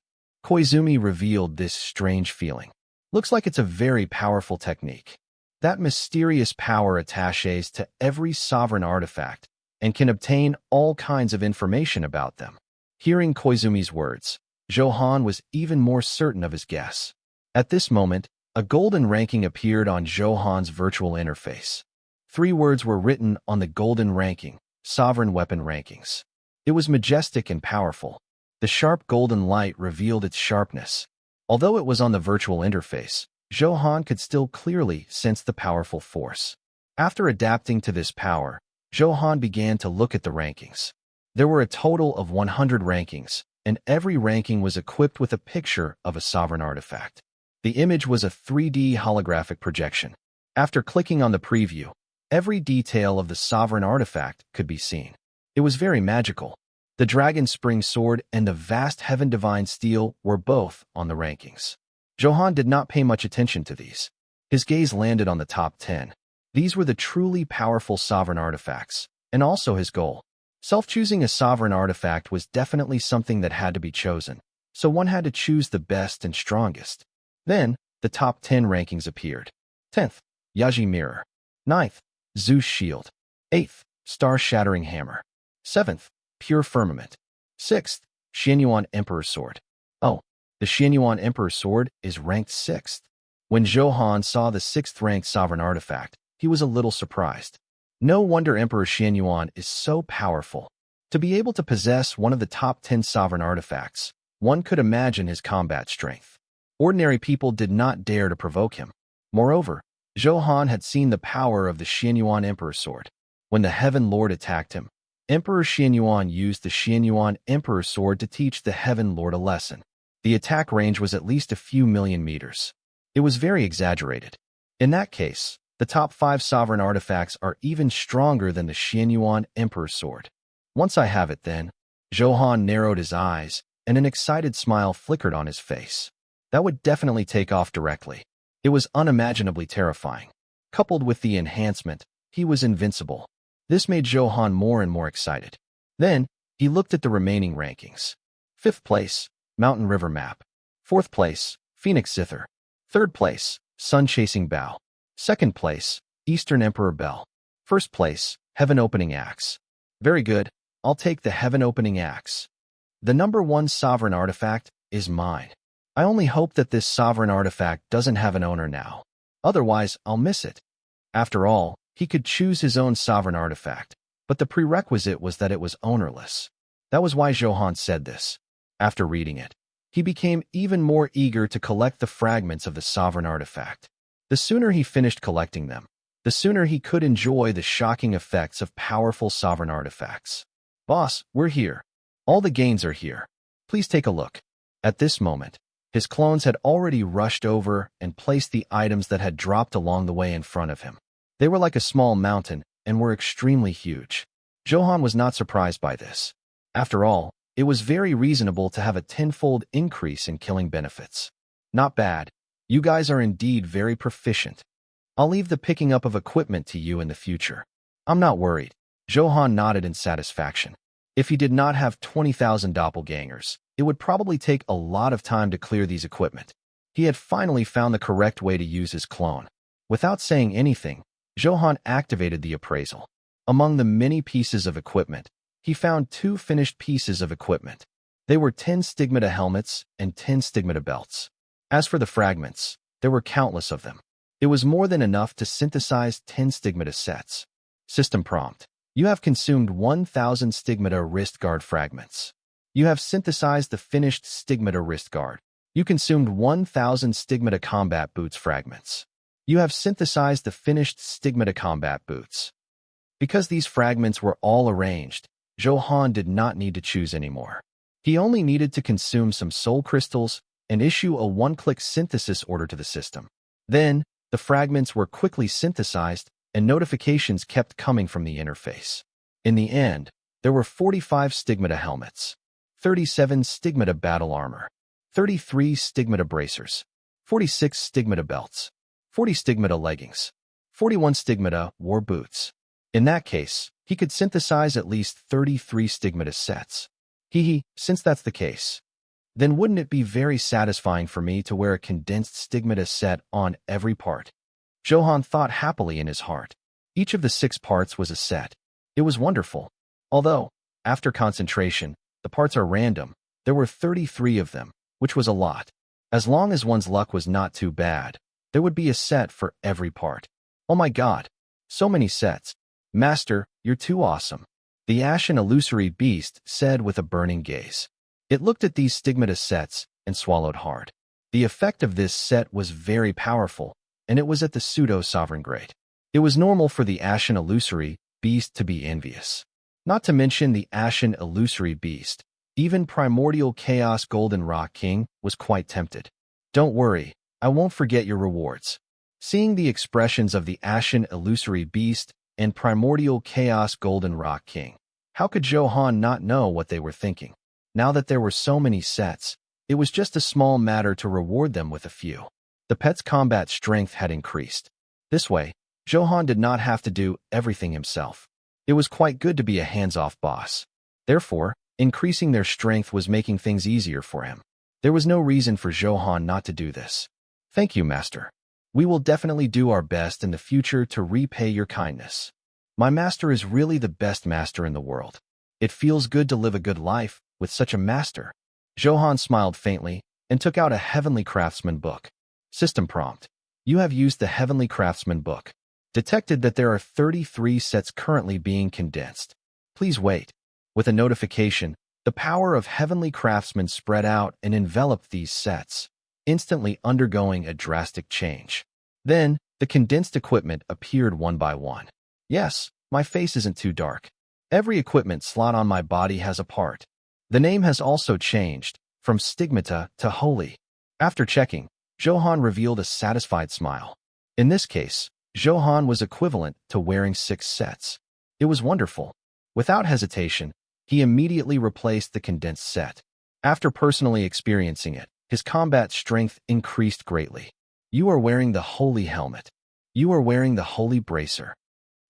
Koizumi revealed this strange feeling. Looks like it's a very powerful technique. That mysterious power attaches to every sovereign artifact and can obtain all kinds of information about them. Hearing Koizumi's words, Zhou Han was even more certain of his guess. At this moment, a golden ranking appeared on Zhou Han's virtual interface. 3 words were written on the golden ranking, Sovereign Weapon Rankings. It was majestic and powerful. The sharp golden light revealed its sharpness. Although it was on the virtual interface, Zhou Han could still clearly sense the powerful force. After adapting to this power, Zhou Han began to look at the rankings. There were a total of 100 rankings, and every ranking was equipped with a picture of a sovereign artifact. The image was a 3D holographic projection. After clicking on the preview, every detail of the sovereign artifact could be seen. It was very magical. The Dragon Spring Sword and the vast Heaven Divine Steel were both on the rankings. Zhou Han did not pay much attention to these. His gaze landed on the top 10. These were the truly powerful sovereign artifacts, and also his goal. Self-choosing a sovereign artifact was definitely something that had to be chosen, so one had to choose the best and strongest. Then, the top 10 rankings appeared. 10th, Yaji Mirror. 9th, Zeus Shield. 8th, Star-Shattering Hammer. 7th, Pure Firmament. 6th, Xianyuan Emperor Sword. Oh, the Xianyuan Emperor Sword is ranked 6th. When Zhou Han saw the 6th-ranked sovereign artifact, he was a little surprised. No wonder Emperor Xianyuan is so powerful. To be able to possess one of the top 10 sovereign artifacts, one could imagine his combat strength. Ordinary people did not dare to provoke him. Moreover, Zhou Han had seen the power of the Xianyuan Emperor Sword. When the Heaven Lord attacked him, Emperor Xianyuan used the Xianyuan Emperor Sword to teach the Heaven Lord a lesson. The attack range was at least a few million meters. It was very exaggerated. In that case, the top 5 sovereign artifacts are even stronger than the Xianyuan Emperor Sword. Once I have it then, Zhou Han narrowed his eyes, and an excited smile flickered on his face. That would definitely take off directly. It was unimaginably terrifying. Coupled with the enhancement, he was invincible. This made Zhou Han more and more excited. Then, he looked at the remaining rankings. 5th place, Mountain River Map. 4th place, Phoenix Zither. 3rd place, Sun Chasing Bow. 2nd place, Eastern Emperor Bell. 1st place, Heaven Opening Axe. Very good, I'll take the Heaven Opening Axe. The number 1 sovereign artifact is mine. I only hope that this sovereign artifact doesn't have an owner now. Otherwise, I'll miss it. After all, he could choose his own sovereign artifact, but the prerequisite was that it was ownerless. That was why Zhou Han said this. After reading it, he became even more eager to collect the fragments of the sovereign artifact. The sooner he finished collecting them, the sooner he could enjoy the shocking effects of powerful sovereign artifacts. Boss, we're here. All the gains are here. Please take a look. At this moment, his clones had already rushed over and placed the items that had dropped along the way in front of him. They were like a small mountain and were extremely huge. Zhou Han was not surprised by this. After all, it was very reasonable to have a tenfold increase in killing benefits. Not bad. You guys are indeed very proficient. I'll leave the picking up of equipment to you in the future. I'm not worried. Zhou Han nodded in satisfaction. If he did not have 20,000 doppelgangers, it would probably take a lot of time to clear these equipment. He had finally found the correct way to use his clone. Without saying anything, Zhou Han activated the appraisal. Among the many pieces of equipment, he found 2 finished pieces of equipment. They were 10 stigmata helmets and 10 stigmata belts. As for the fragments, there were countless of them. It was more than enough to synthesize 10 stigmata sets. System prompt. You have consumed 1,000 stigmata wrist guard fragments. You have synthesized the finished stigmata wrist guard. You consumed 1,000 stigmata combat boots fragments. You have synthesized the finished stigmata combat boots. Because these fragments were all arranged, Zhou Han did not need to choose anymore. He only needed to consume some soul crystals and issue a one-click synthesis order to the system. Then, the fragments were quickly synthesized and notifications kept coming from the interface. In the end, there were 45 stigmata helmets, 37 stigmata battle armor, 33 stigmata bracers, 46 stigmata belts, 40 stigmata leggings, 41 stigmata war boots. In that case, he could synthesize at least 33 stigmata sets. Since that's the case, then wouldn't it be very satisfying for me to wear a condensed stigmata set on every part? Zhou Han thought happily in his heart. Each of the 6 parts was a set. It was wonderful. Although, after concentration, the parts are random, there were 33 of them, which was a lot. As long as one's luck was not too bad, there would be a set for every part. Oh my god, so many sets. Master, you're too awesome. The ashen illusory beast said with a burning gaze. It looked at these stigmata sets and swallowed hard. The effect of this set was very powerful, and it was at the pseudo-sovereign grade. It was normal for the ashen illusory beast to be envious. Not to mention the ashen illusory beast, even primordial chaos golden rock king was quite tempted. Don't worry, I won't forget your rewards. Seeing the expressions of the ashen illusory beast and primordial chaos golden rock king, how could Zhou Han not know what they were thinking? Now that there were so many sets, it was just a small matter to reward them with a few. The pet's combat strength had increased. This way, Zhou Han did not have to do everything himself. It was quite good to be a hands-off boss. Therefore, increasing their strength was making things easier for him. There was no reason for Zhou Han not to do this. Thank you, Master. We will definitely do our best in the future to repay your kindness. My master is really the best master in the world. It feels good to live a good life with such a master. Zhou Han smiled faintly and took out a Heavenly Craftsman book. System prompt. You have used the Heavenly Craftsman book. Detected that there are 33 sets currently being condensed. Please wait. With a notification, the power of Heavenly Craftsman spread out and enveloped these sets, instantly undergoing a drastic change. Then, the condensed equipment appeared one by one. Yes, my face isn't too dark. Every equipment slot on my body has a part. The name has also changed, from Stigmata to Holy. After checking, Zhou Han revealed a satisfied smile. In this case, Zhou Han was equivalent to wearing 6 sets. It was wonderful. Without hesitation, he immediately replaced the condensed set. After personally experiencing it, his combat strength increased greatly. You are wearing the Holy Helmet. You are wearing the Holy Bracer.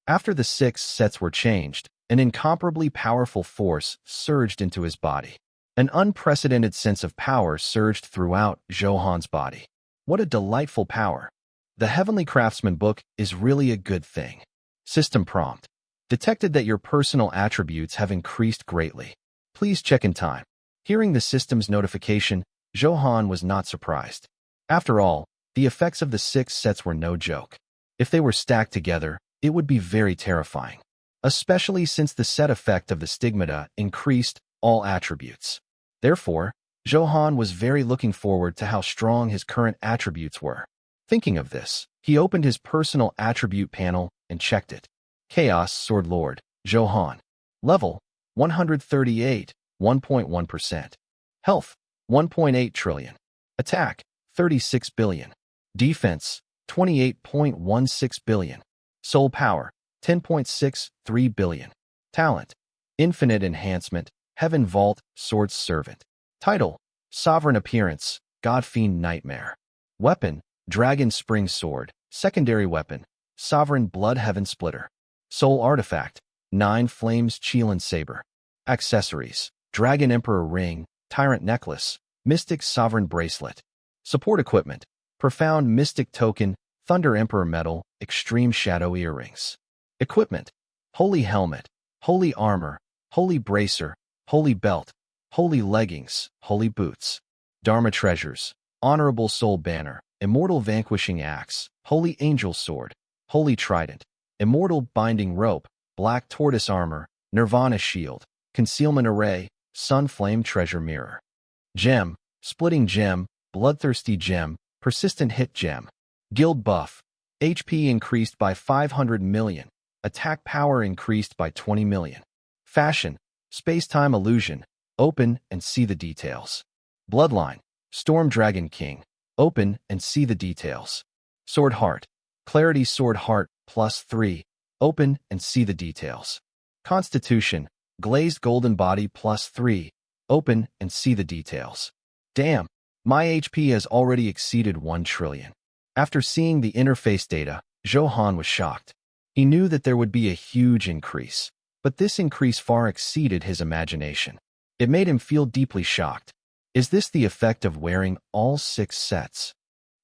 After the 6 sets were changed, an incomparably powerful force surged into his body. An unprecedented sense of power surged throughout Zhou Han's body. What a delightful power. The Heavenly Craftsman book is really a good thing. System prompt. Detected that your personal attributes have increased greatly. Please check in time. Hearing the system's notification, Zhou Han was not surprised. After all, the effects of the 6 sets were no joke. If they were stacked together, it would be very terrifying, especially since the set effect of the stigmata increased all attributes. Therefore, Zhou Han was very looking forward to how strong his current attributes were. Thinking of this, he opened his personal attribute panel and checked it. Chaos Sword Lord, Zhou Han. Level, 138, 1.1%. Health, 1.8 trillion. Attack, 36 billion. Defense, 28.16 billion. Soul Power, 10.63 billion. Talent, Infinite Enhancement, Heaven Vault, Sword's Servant. Title, Sovereign Appearance, God-Fiend Nightmare. Weapon, Dragon Spring Sword. Secondary weapon, Sovereign Blood Heaven Splitter. Soul Artifact, 9 Flames Qilin Saber. Accessories, Dragon Emperor Ring, Tyrant Necklace, Mystic Sovereign Bracelet. Support Equipment, Profound Mystic Token, Thunder Emperor Medal, Extreme Shadow Earrings. Equipment, Holy Helmet, Holy Armor, Holy Bracer, Holy Belt, Holy Leggings, Holy Boots. Dharma Treasures, Honorable Soul Banner, Immortal Vanquishing Axe, Holy Angel Sword, Holy Trident, Immortal Binding Rope, Black Tortoise Armor, Nirvana Shield, Concealment Array, Sun Flame Treasure Mirror. Gem, Splitting Gem, Bloodthirsty Gem, Persistent Hit Gem. Guild Buff, HP increased by 500 million, Attack Power increased by 20 million. Fashion, Space-Time Illusion, open and see the details. Bloodline, Storm Dragon King, open and see the details. Sword Heart, Clarity Sword Heart, +3, open and see the details. Constitution, Glazed Golden Body, +3, open and see the details. Damn, my HP has already exceeded 1 trillion. After seeing the interface data, Zhou Han was shocked. He knew that there would be a huge increase, but this increase far exceeded his imagination. It made him feel deeply shocked. Is this the effect of wearing all 6 sets?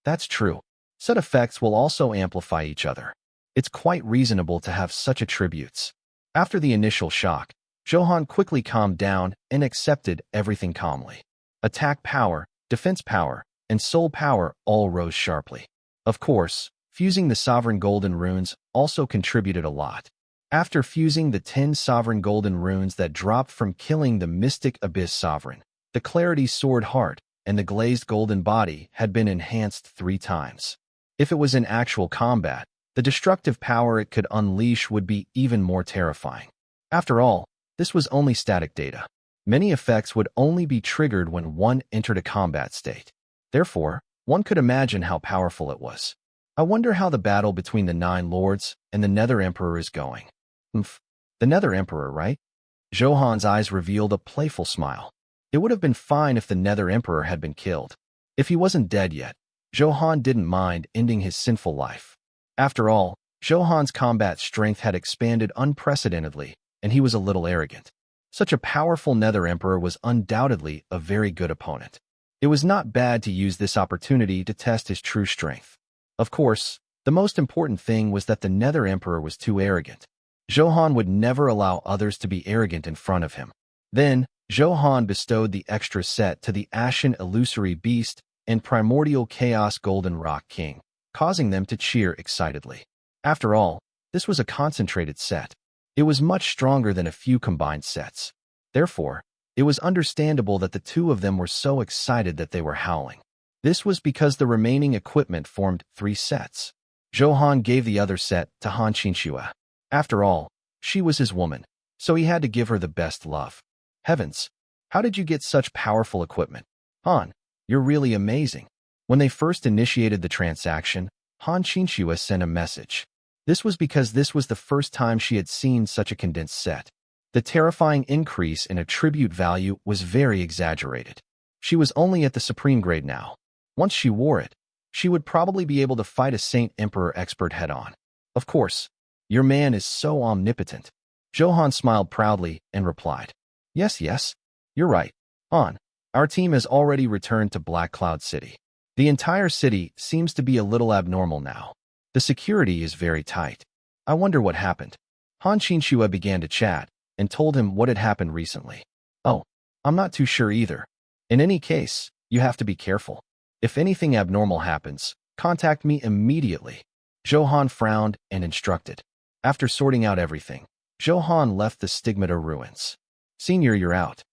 That's true. Set effects will also amplify each other. It's quite reasonable to have such attributes. After the initial shock, Zhou Han quickly calmed down and accepted everything calmly. Attack power, defense power, and soul power all rose sharply. Of course, fusing the Sovereign Golden Runes also contributed a lot. After fusing the 10 Sovereign Golden Runes that dropped from killing the Mystic Abyss Sovereign, the Clarity Sword Heart and the Glazed Golden Body had been enhanced 3 times. If it was in actual combat, the destructive power it could unleash would be even more terrifying. After all, this was only static data. Many effects would only be triggered when one entered a combat state. Therefore, one could imagine how powerful it was. I wonder how the battle between the 9 lords and the Nether Emperor is going. The Nether Emperor, right? Zhou Han's eyes revealed a playful smile. It would have been fine if the Nether Emperor had been killed. If he wasn't dead yet, Zhou Han didn't mind ending his sinful life. After all, Zhou Han's combat strength had expanded unprecedentedly, and he was a little arrogant. Such a powerful Nether Emperor was undoubtedly a very good opponent. It was not bad to use this opportunity to test his true strength. Of course, the most important thing was that the Nether Emperor was too arrogant. Zhou Han would never allow others to be arrogant in front of him. Then, Zhou Han bestowed the extra set to the Ashen Illusory Beast and Primordial Chaos Golden Rock King, causing them to cheer excitedly. After all, this was a concentrated set. It was much stronger than a few combined sets. Therefore, it was understandable that the 2 of them were so excited that they were howling. This was because the remaining equipment formed 3 sets. Zhou Han gave the other set to Han Qinxue. After all, she was his woman, so he had to give her the best love. Heavens, how did you get such powerful equipment? Han, you're really amazing. When they first initiated the transaction, Han Qinxue sent a message. This was because this was the first time she had seen such a condensed set. The terrifying increase in attribute value was very exaggerated. She was only at the Supreme grade now. Once she wore it, she would probably be able to fight a Saint Emperor expert head-on. Of course, your man is so omnipotent. Zhou Han smiled proudly and replied, Yes, you're right. Han, our team has already returned to Black Cloud City. The entire city seems to be a little abnormal now. The security is very tight. I wonder what happened. Han Qinxue began to chat and told him what had happened recently. Oh, I'm not too sure either. In any case, You have to be careful. If anything abnormal happens, contact me immediately. Zhou Han frowned and instructed. After sorting out everything, Zhou Han left the stigmata ruins. Senior, you're out.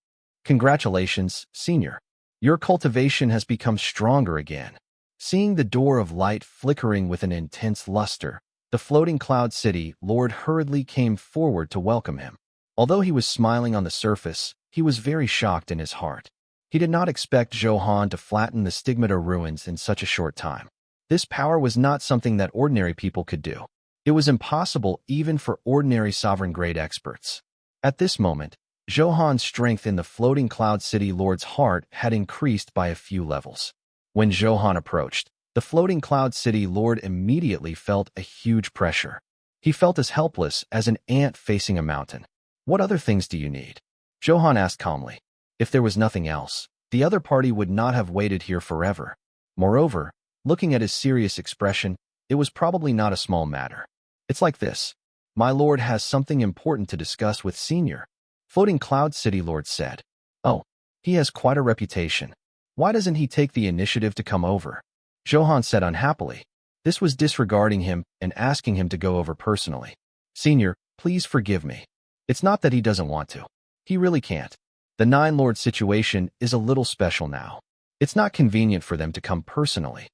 Congratulations, Senior. Your cultivation has become stronger again. Seeing the door of light flickering with an intense luster, the floating cloud city lord hurriedly came forward to welcome him. Although he was smiling on the surface, he was very shocked in his heart. He did not expect Zhou Han to flatten the stigmata ruins in such a short time. This power was not something that ordinary people could do. It was impossible even for ordinary sovereign-grade experts. At this moment, Zhou Han's strength in the floating cloud city lord's heart had increased by a few levels. When Zhou Han approached, the floating cloud city lord immediately felt a huge pressure. He felt as helpless as an ant facing a mountain. What other things do you need? Zhou Han asked calmly. If there was nothing else, the other party would not have waited here forever. Moreover, looking at his serious expression, it was probably not a small matter. It's like this. My lord has something important to discuss with Senior. Floating Cloud City Lord said. Oh, he has quite a reputation. Why doesn't he take the initiative to come over? Zhou Han said unhappily. This was disregarding him and asking him to go over personally. Senior, please forgive me. It's not that he doesn't want to. He really can't. The Nine Lord situation is a little special now. It's not convenient for them to come personally.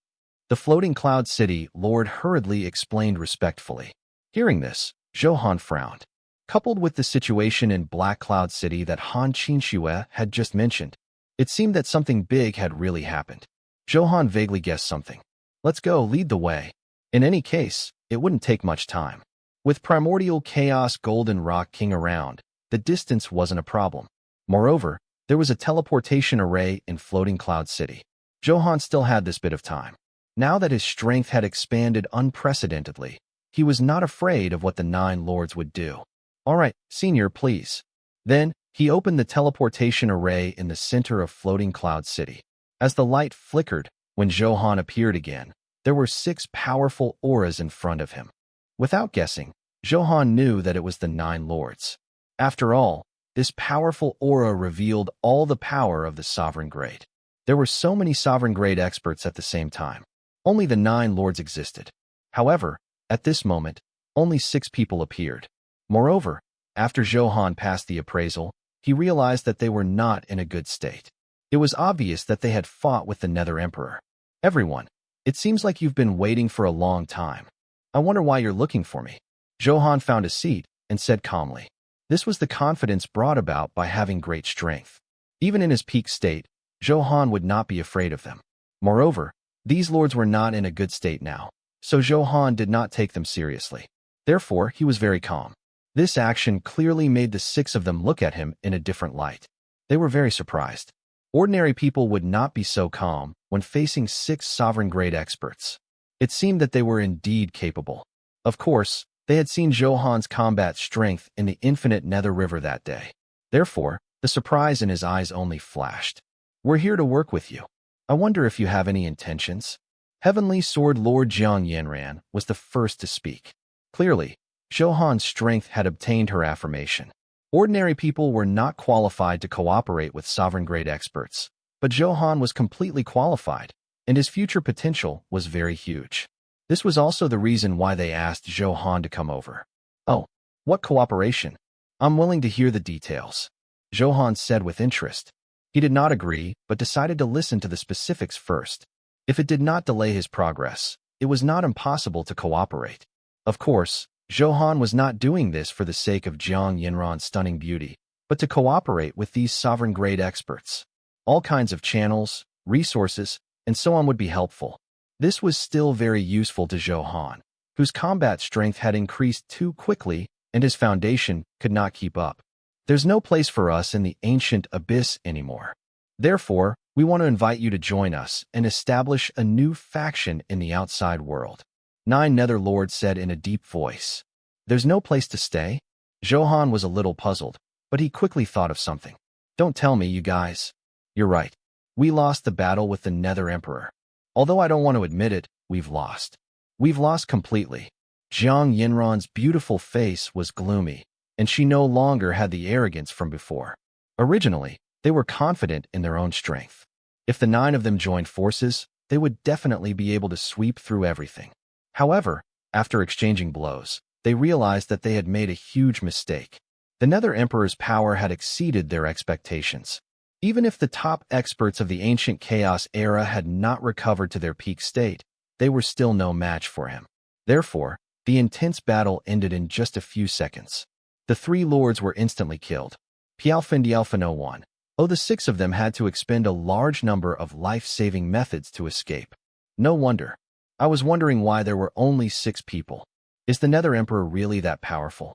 The Floating Cloud City Lord hurriedly explained respectfully. Hearing this, Zhou Han frowned. Coupled with the situation in Black Cloud City that Han Qinxue had just mentioned, it seemed that something big had really happened. Zhou Han vaguely guessed something. Let's go, lead the way. In any case, it wouldn't take much time. With primordial chaos Golden Rock King around, the distance wasn't a problem. Moreover, there was a teleportation array in Floating Cloud City. Zhou Han still had this bit of time. Now that his strength had expanded unprecedentedly, he was not afraid of what the Nine Lords would do. All right, Senior, please. Then, he opened the teleportation array in the center of Floating Cloud City. As the light flickered, when Zhou Han appeared again, there were 6 powerful auras in front of him. Without guessing, Zhou Han knew that it was the Nine Lords. After all, this powerful aura revealed all the power of the Sovereign Grade. There were so many Sovereign Grade experts at the same time. Only the Nine Lords existed. However, at this moment, only 6 people appeared. Moreover, after Zhou Han passed the appraisal, he realized that they were not in a good state. It was obvious that they had fought with the Nether Emperor. Everyone, it seems like you've been waiting for a long time. I wonder why you're looking for me. Zhou Han found a seat and said calmly. This was the confidence brought about by having great strength. Even in his peak state, Zhou Han would not be afraid of them. Moreover, these lords were not in a good state now, so Zhou Han did not take them seriously. Therefore, he was very calm. This action clearly made the 6 of them look at him in a different light. They were very surprised. Ordinary people would not be so calm when facing 6 sovereign-grade experts. It seemed that they were indeed capable. Of course, they had seen Zhou Han's combat strength in the infinite Nether River that day. Therefore, the surprise in his eyes only flashed. We're here to work with you. I wonder if you have any intentions? Heavenly Sword Lord Jiang Yanran was the first to speak. Clearly, Zhou Han's strength had obtained her affirmation. Ordinary people were not qualified to cooperate with sovereign-grade experts, but Zhou Han was completely qualified, and his future potential was very huge. This was also the reason why they asked Zhou Han to come over. Oh, what cooperation? I'm willing to hear the details. Zhou Han said with interest. He did not agree, but decided to listen to the specifics first. If it did not delay his progress, it was not impossible to cooperate. Of course, Zhou Han was not doing this for the sake of Jiang Yanran's stunning beauty, but to cooperate with these sovereign-grade experts. All kinds of channels, resources, and so on would be helpful. This was still very useful to Zhou Han, whose combat strength had increased too quickly and his foundation could not keep up. There's no place for us in the ancient abyss anymore. Therefore, we want to invite you to join us and establish a new faction in the outside world. 9 Nether Lords said in a deep voice. There's no place to stay? Zhou Han was a little puzzled, but he quickly thought of something. Don't tell me, you guys. You're right. We lost the battle with the Nether Emperor. Although I don't want to admit it, we've lost. We've lost completely. Jiang Yanran's beautiful face was gloomy, and she no longer had the arrogance from before. Originally, they were confident in their own strength. If the 9 of them joined forces, they would definitely be able to sweep through everything. However, after exchanging blows, they realized that they had made a huge mistake. The Nether Emperor's power had exceeded their expectations. Even if the top experts of the ancient Chaos era had not recovered to their peak state, they were still no match for him. Therefore, the intense battle ended in just a few seconds. The 3 lords were instantly killed. Pialfindialfin 01. The 6 of them had to expend a large number of life-saving methods to escape. No wonder. I was wondering why there were only 6 people. Is the Nether Emperor really that powerful?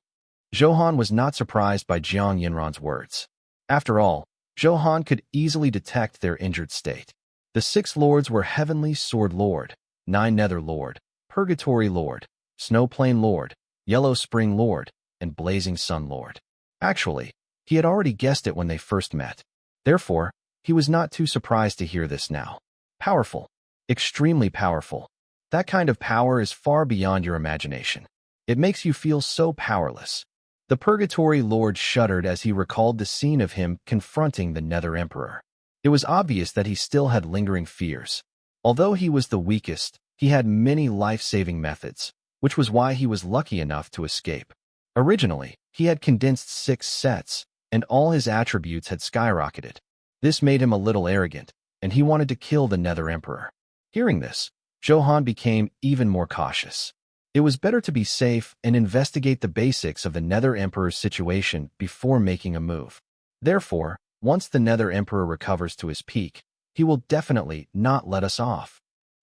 Zhou Han was not surprised by Jiang Yinran's words. After all, Zhou Han could easily detect their injured state. The 6 lords were Heavenly Sword Lord, 9 Nether Lord, Purgatory Lord, Snow Plain Lord, Yellow Spring Lord, and Blazing Sun Lord. Actually, he had already guessed it when they first met. Therefore, he was not too surprised to hear this now. Powerful. Extremely powerful. That kind of power is far beyond your imagination. It makes you feel so powerless. The Purgatory Lord shuddered as he recalled the scene of him confronting the Nether Emperor. It was obvious that he still had lingering fears. Although he was the weakest, he had many life-saving methods, which was why he was lucky enough to escape. Originally, he had condensed 6 sets, and all his attributes had skyrocketed. This made him a little arrogant, and he wanted to kill the Nether Emperor. Hearing this, Zhou Han became even more cautious. It was better to be safe and investigate the basics of the Nether Emperor's situation before making a move. Therefore, once the Nether Emperor recovers to his peak, he will definitely not let us off.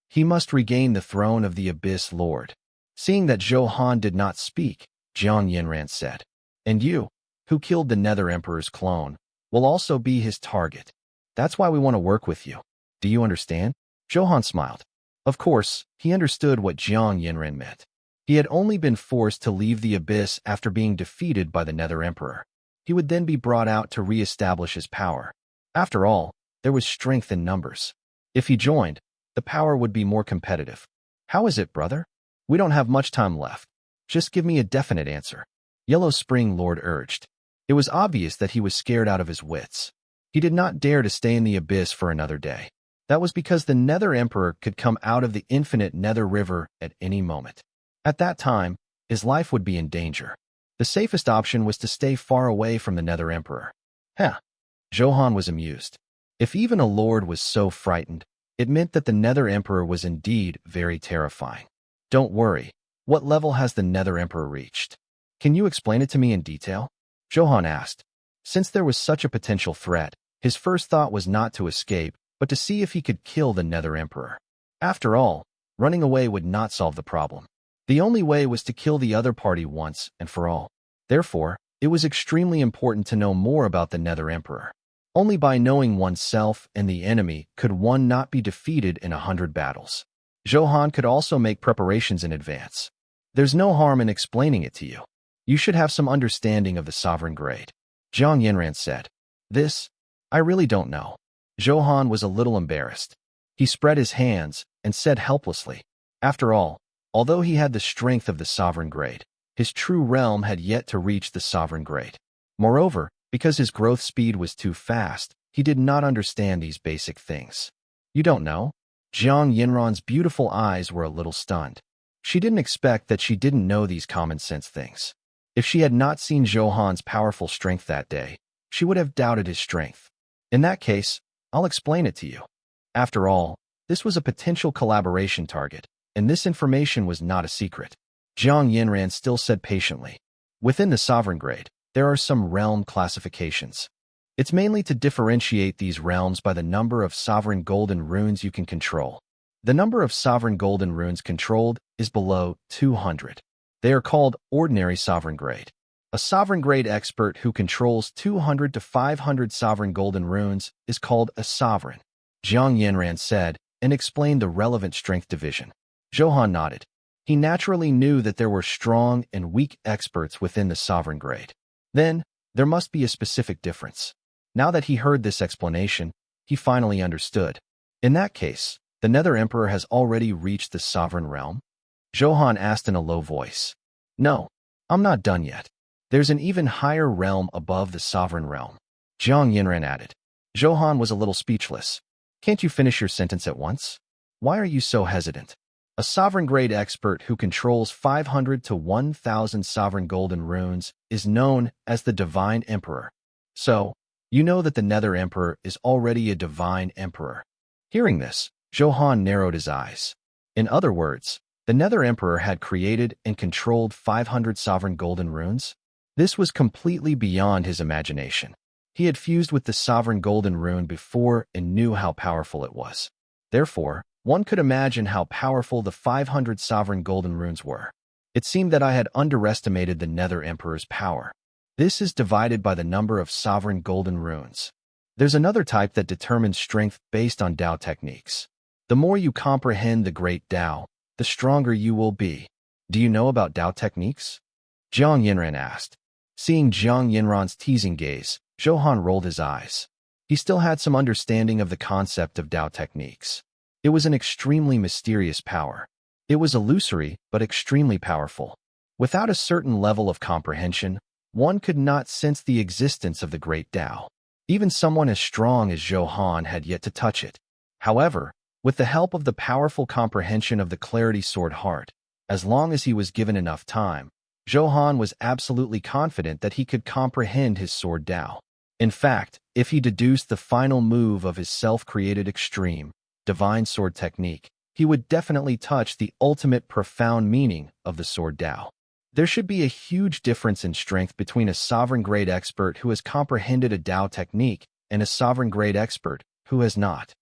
He must regain the throne of the Abyss Lord. Seeing that Zhou Han did not speak, Jiang Yinran said, "And you, who killed the Nether Emperor's clone, will also be his target. That's why we want to work with you. Do you understand?" Zhou Han smiled. Of course, he understood what Jiang Yinran meant. He had only been forced to leave the Abyss after being defeated by the Nether Emperor. He would then be brought out to re-establish his power. After all, there was strength in numbers. If he joined, the power would be more competitive. "How is it, brother? We don't have much time left. Just give me a definite answer," Yellow Spring Lord urged. It was obvious that he was scared out of his wits. He did not dare to stay in the Abyss for another day. That was because the Nether Emperor could come out of the infinite Nether River at any moment. At that time, his life would be in danger. The safest option was to stay far away from the Nether Emperor. Zhou Han was amused. If even a lord was so frightened, it meant that the Nether Emperor was indeed very terrifying. "Don't worry. What level has the Nether Emperor reached? Can you explain it to me in detail?" Zhou Han asked. Since there was such a potential threat, his first thought was not to escape, but to see if he could kill the Nether Emperor. After all, running away would not solve the problem. The only way was to kill the other party once and for all. Therefore, it was extremely important to know more about the Nether Emperor. Only by knowing oneself and the enemy could one not be defeated in 100 battles. Zhou Han could also make preparations in advance. There's no harm in explaining it to you. You should have some understanding of the sovereign grade. Jiang Yinran said. I really don't know. Zhou Han was a little embarrassed. He spread his hands and said helplessly. After all, although he had the strength of the sovereign grade, his true realm had yet to reach the sovereign grade. Moreover, because his growth speed was too fast, he did not understand these basic things. You don't know? Jiang Yinran's beautiful eyes were a little stunned. She didn't expect that she didn't know these common sense things. If she had not seen Zhou Han's powerful strength that day, she would have doubted his strength. In that case, I'll explain it to you. After all, this was a potential collaboration target, and this information was not a secret. Jiang Yinran still said patiently. Within the sovereign grade, there are some realm classifications. It's mainly to differentiate these realms by the number of sovereign golden runes you can control. The number of sovereign golden runes controlled is below 200. They are called ordinary sovereign grade. A sovereign grade expert who controls 200 to 500 sovereign golden runes is called a sovereign. Jiang Yinran said and explained the relevant strength division. Zhou Han nodded. He naturally knew that there were strong and weak experts within the sovereign grade. Then, there must be a specific difference. Now that he heard this explanation, he finally understood. In that case, the Nether Emperor has already reached the sovereign realm? Zhou Han asked in a low voice. No, I'm not done yet. There's an even higher realm above the sovereign realm. Jiang Yinran added. Zhou Han was a little speechless. Can't you finish your sentence at once? Why are you so hesitant? A sovereign-grade expert who controls 500 to 1,000 sovereign golden runes is known as the Divine Emperor. So, you know that the Nether Emperor is already a Divine Emperor. Hearing this, Zhou Han narrowed his eyes. In other words, the Nether Emperor had created and controlled 500 sovereign golden runes? This was completely beyond his imagination. He had fused with the sovereign golden rune before and knew how powerful it was. Therefore, one could imagine how powerful the 500 sovereign golden runes were. It seemed that I had underestimated the Nether Emperor's power. This is divided by the number of sovereign golden runes. There's another type that determines strength based on Tao techniques. The more you comprehend the great Tao, the stronger you will be. Do you know about Tao techniques? Jiang Yinran asked. Seeing Jiang Yinran's teasing gaze, Zhou Han rolled his eyes. He still had some understanding of the concept of Tao techniques. It was an extremely mysterious power. It was illusory, but extremely powerful. Without a certain level of comprehension, one could not sense the existence of the great Tao. Even someone as strong as Zhou Han had yet to touch it. However, with the help of the powerful comprehension of the Clarity Sword Heart, as long as he was given enough time, Zhou Han was absolutely confident that he could comprehend his sword Tao. In fact, if he deduced the final move of his self-created extreme, divine sword technique, he would definitely touch the ultimate profound meaning of the sword Tao. There should be a huge difference in strength between a sovereign-grade expert who has comprehended a Tao technique and a sovereign-grade expert who has not.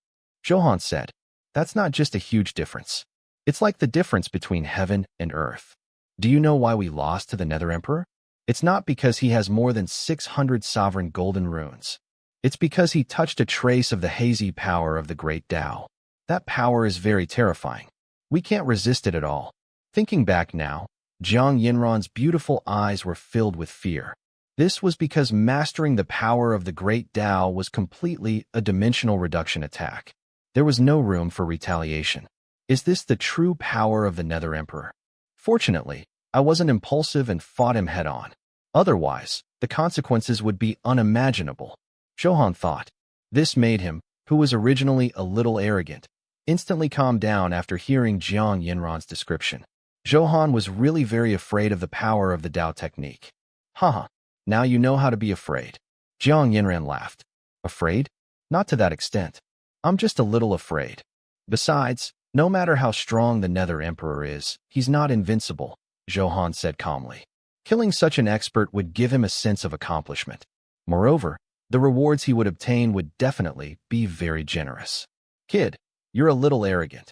Zhou Han said, "That's not just a huge difference. It's like the difference between heaven and earth. Do you know why we lost to the Nether Emperor? It's not because he has more than 600 sovereign golden runes. It's because he touched a trace of the hazy power of the great Tao. That power is very terrifying. We can't resist it at all." Thinking back now, Jiang Yinran's beautiful eyes were filled with fear. This was because mastering the power of the great Tao was completely a dimensional reduction attack. There was no room for retaliation. Is this the true power of the Nether Emperor? Fortunately, I wasn't impulsive and fought him head-on. Otherwise, the consequences would be unimaginable. Zhou Han thought. This made him, who was originally a little arrogant, instantly calm down after hearing Jiang Yinran's description. Zhou Han was really very afraid of the power of the Tao technique. Haha, now you know how to be afraid. Jiang Yinran laughed. Afraid? Not to that extent. I'm just a little afraid. Besides, no matter how strong the Nether Emperor is, he's not invincible, Zhou Han said calmly. Killing such an expert would give him a sense of accomplishment. Moreover, the rewards he would obtain would definitely be very generous. Kid, you're a little arrogant.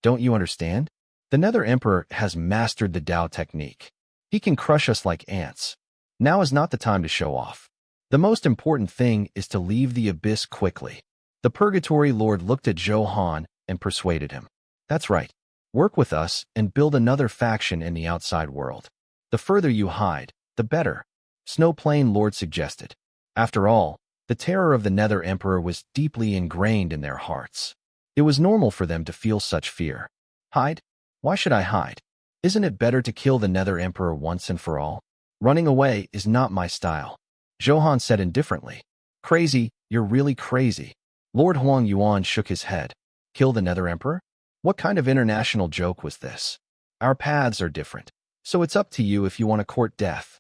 Don't you understand? The Nether Emperor has mastered the Tao technique. He can crush us like ants. Now is not the time to show off. The most important thing is to leave the abyss quickly. The Purgatory Lord looked at Zhou Han and persuaded him. That's right. Work with us and build another faction in the outside world. The further you hide, the better, Snowplane Lord suggested. After all, the terror of the Nether Emperor was deeply ingrained in their hearts. It was normal for them to feel such fear. Hide? Why should I hide? Isn't it better to kill the Nether Emperor once and for all? Running away is not my style. Zhou Han said indifferently. Crazy, you're really crazy. Lord Huang Yuan shook his head. Kill the Nether Emperor? What kind of international joke was this? Our paths are different, so it's up to you if you want to court death.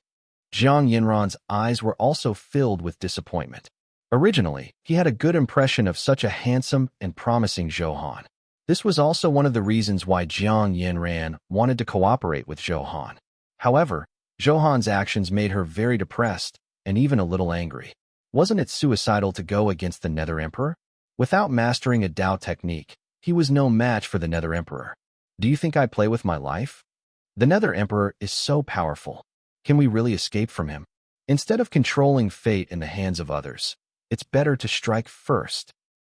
Jiang Yinran's eyes were also filled with disappointment. Originally, he had a good impression of such a handsome and promising Zhou Han. This was also one of the reasons why Jiang Yinran wanted to cooperate with Zhou Han. However, Zhou Han's actions made her very depressed and even a little angry. Wasn't it suicidal to go against the Nether Emperor? Without mastering a Tao technique, he was no match for the Nether Emperor. Do you think I play with my life? The Nether Emperor is so powerful. Can we really escape from him? Instead of controlling fate in the hands of others, it's better to strike first.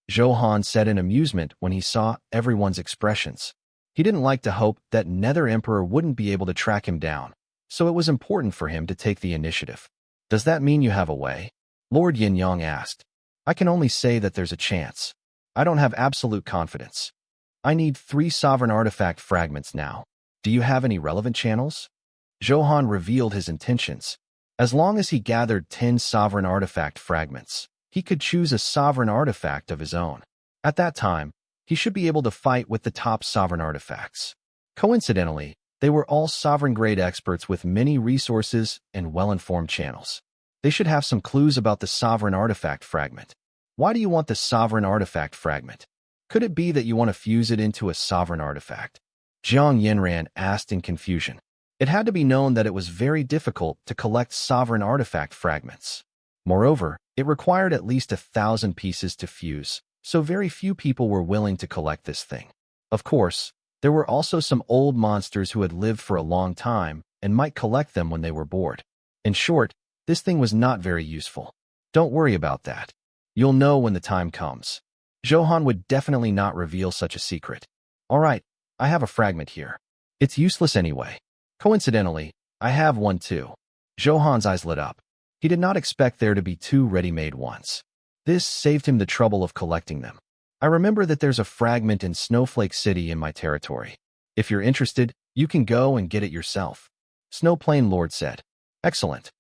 Zhou Han said in amusement when he saw everyone's expressions. He didn't like to hope that Nether Emperor wouldn't be able to track him down, so it was important for him to take the initiative. Does that mean you have a way? Lord Yin Yang asked. I can only say that there's a chance. I don't have absolute confidence. I need 3 sovereign artifact fragments now. Do you have any relevant channels? Zhou Han revealed his intentions. As long as he gathered 10 sovereign artifact fragments, he could choose a sovereign artifact of his own. At that time, he should be able to fight with the top sovereign artifacts. Coincidentally, they were all sovereign-grade experts with many resources and well-informed channels. They should have some clues about the sovereign artifact fragment. Why do you want the sovereign artifact fragment? Could it be that you want to fuse it into a sovereign artifact? Jiang Yinran asked in confusion. It had to be known that it was very difficult to collect sovereign artifact fragments. Moreover, it required at least 1,000 pieces to fuse, so very few people were willing to collect this thing. Of course, there were also some old monsters who had lived for a long time and might collect them when they were bored. In short, this thing was not very useful. Don't worry about that. You'll know when the time comes. Zhou Han would definitely not reveal such a secret. All right, I have a fragment here. It's useless anyway. Coincidentally, I have one too. Zhou Han's eyes lit up. He did not expect there to be two ready-made ones. This saved him the trouble of collecting them. I remember that there's a fragment in Snowflake City in my territory. If you're interested, you can go and get it yourself. Snowplane Lord said. Excellent.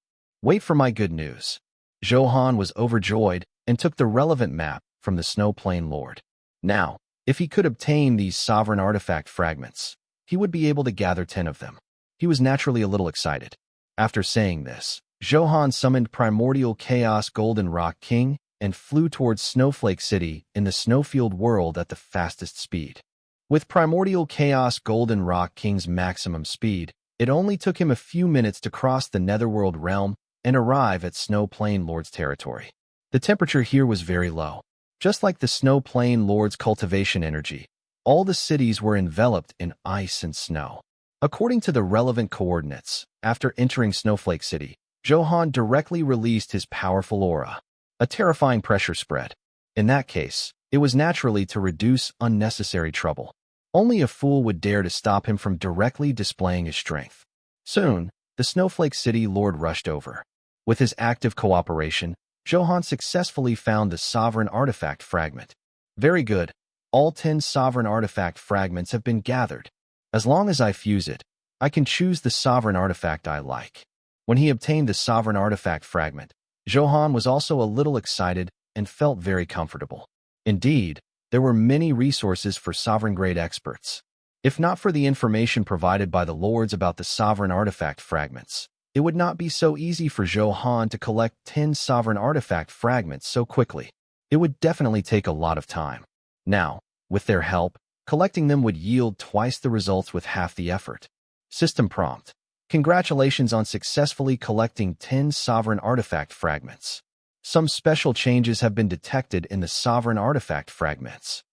Wait for my good news. Zhou Han was overjoyed and took the relevant map from the Snowplane Lord. Now, if he could obtain these sovereign artifact fragments, he would be able to gather 10 of them. He was naturally a little excited. After saying this, Zhou Han summoned Primordial Chaos Golden Rock King and flew towards Snowflake City in the Snowfield world at the fastest speed. With Primordial Chaos Golden Rock King's maximum speed, it only took him a few minutes to cross the Netherworld realm and arrive at Snowplane Lord's territory. The temperature here was very low. Just like the Snowplane Lord's cultivation energy, all the cities were enveloped in ice and snow. According to the relevant coordinates, after entering Snowflake City, Zhou Han directly released his powerful aura. A terrifying pressure spread. In that case, it was naturally to reduce unnecessary trouble. Only a fool would dare to stop him from directly displaying his strength. Soon, the Snowflake City Lord rushed over. With his active cooperation, Zhou Han successfully found the sovereign artifact fragment. Very good. All 10 sovereign artifact fragments have been gathered. As long as I fuse it, I can choose the sovereign artifact I like. When he obtained the sovereign artifact fragment, Zhou Han was also a little excited and felt very comfortable. Indeed, there were many resources for sovereign-grade experts. If not for the information provided by the lords about the sovereign artifact fragments, it would not be so easy for Zhou Han to collect 10 sovereign artifact fragments so quickly. It would definitely take a lot of time. Now, with their help, collecting them would yield twice the results with half the effort. System prompt. Congratulations on successfully collecting 10 sovereign artifact fragments. Some special changes have been detected in the sovereign artifact fragments.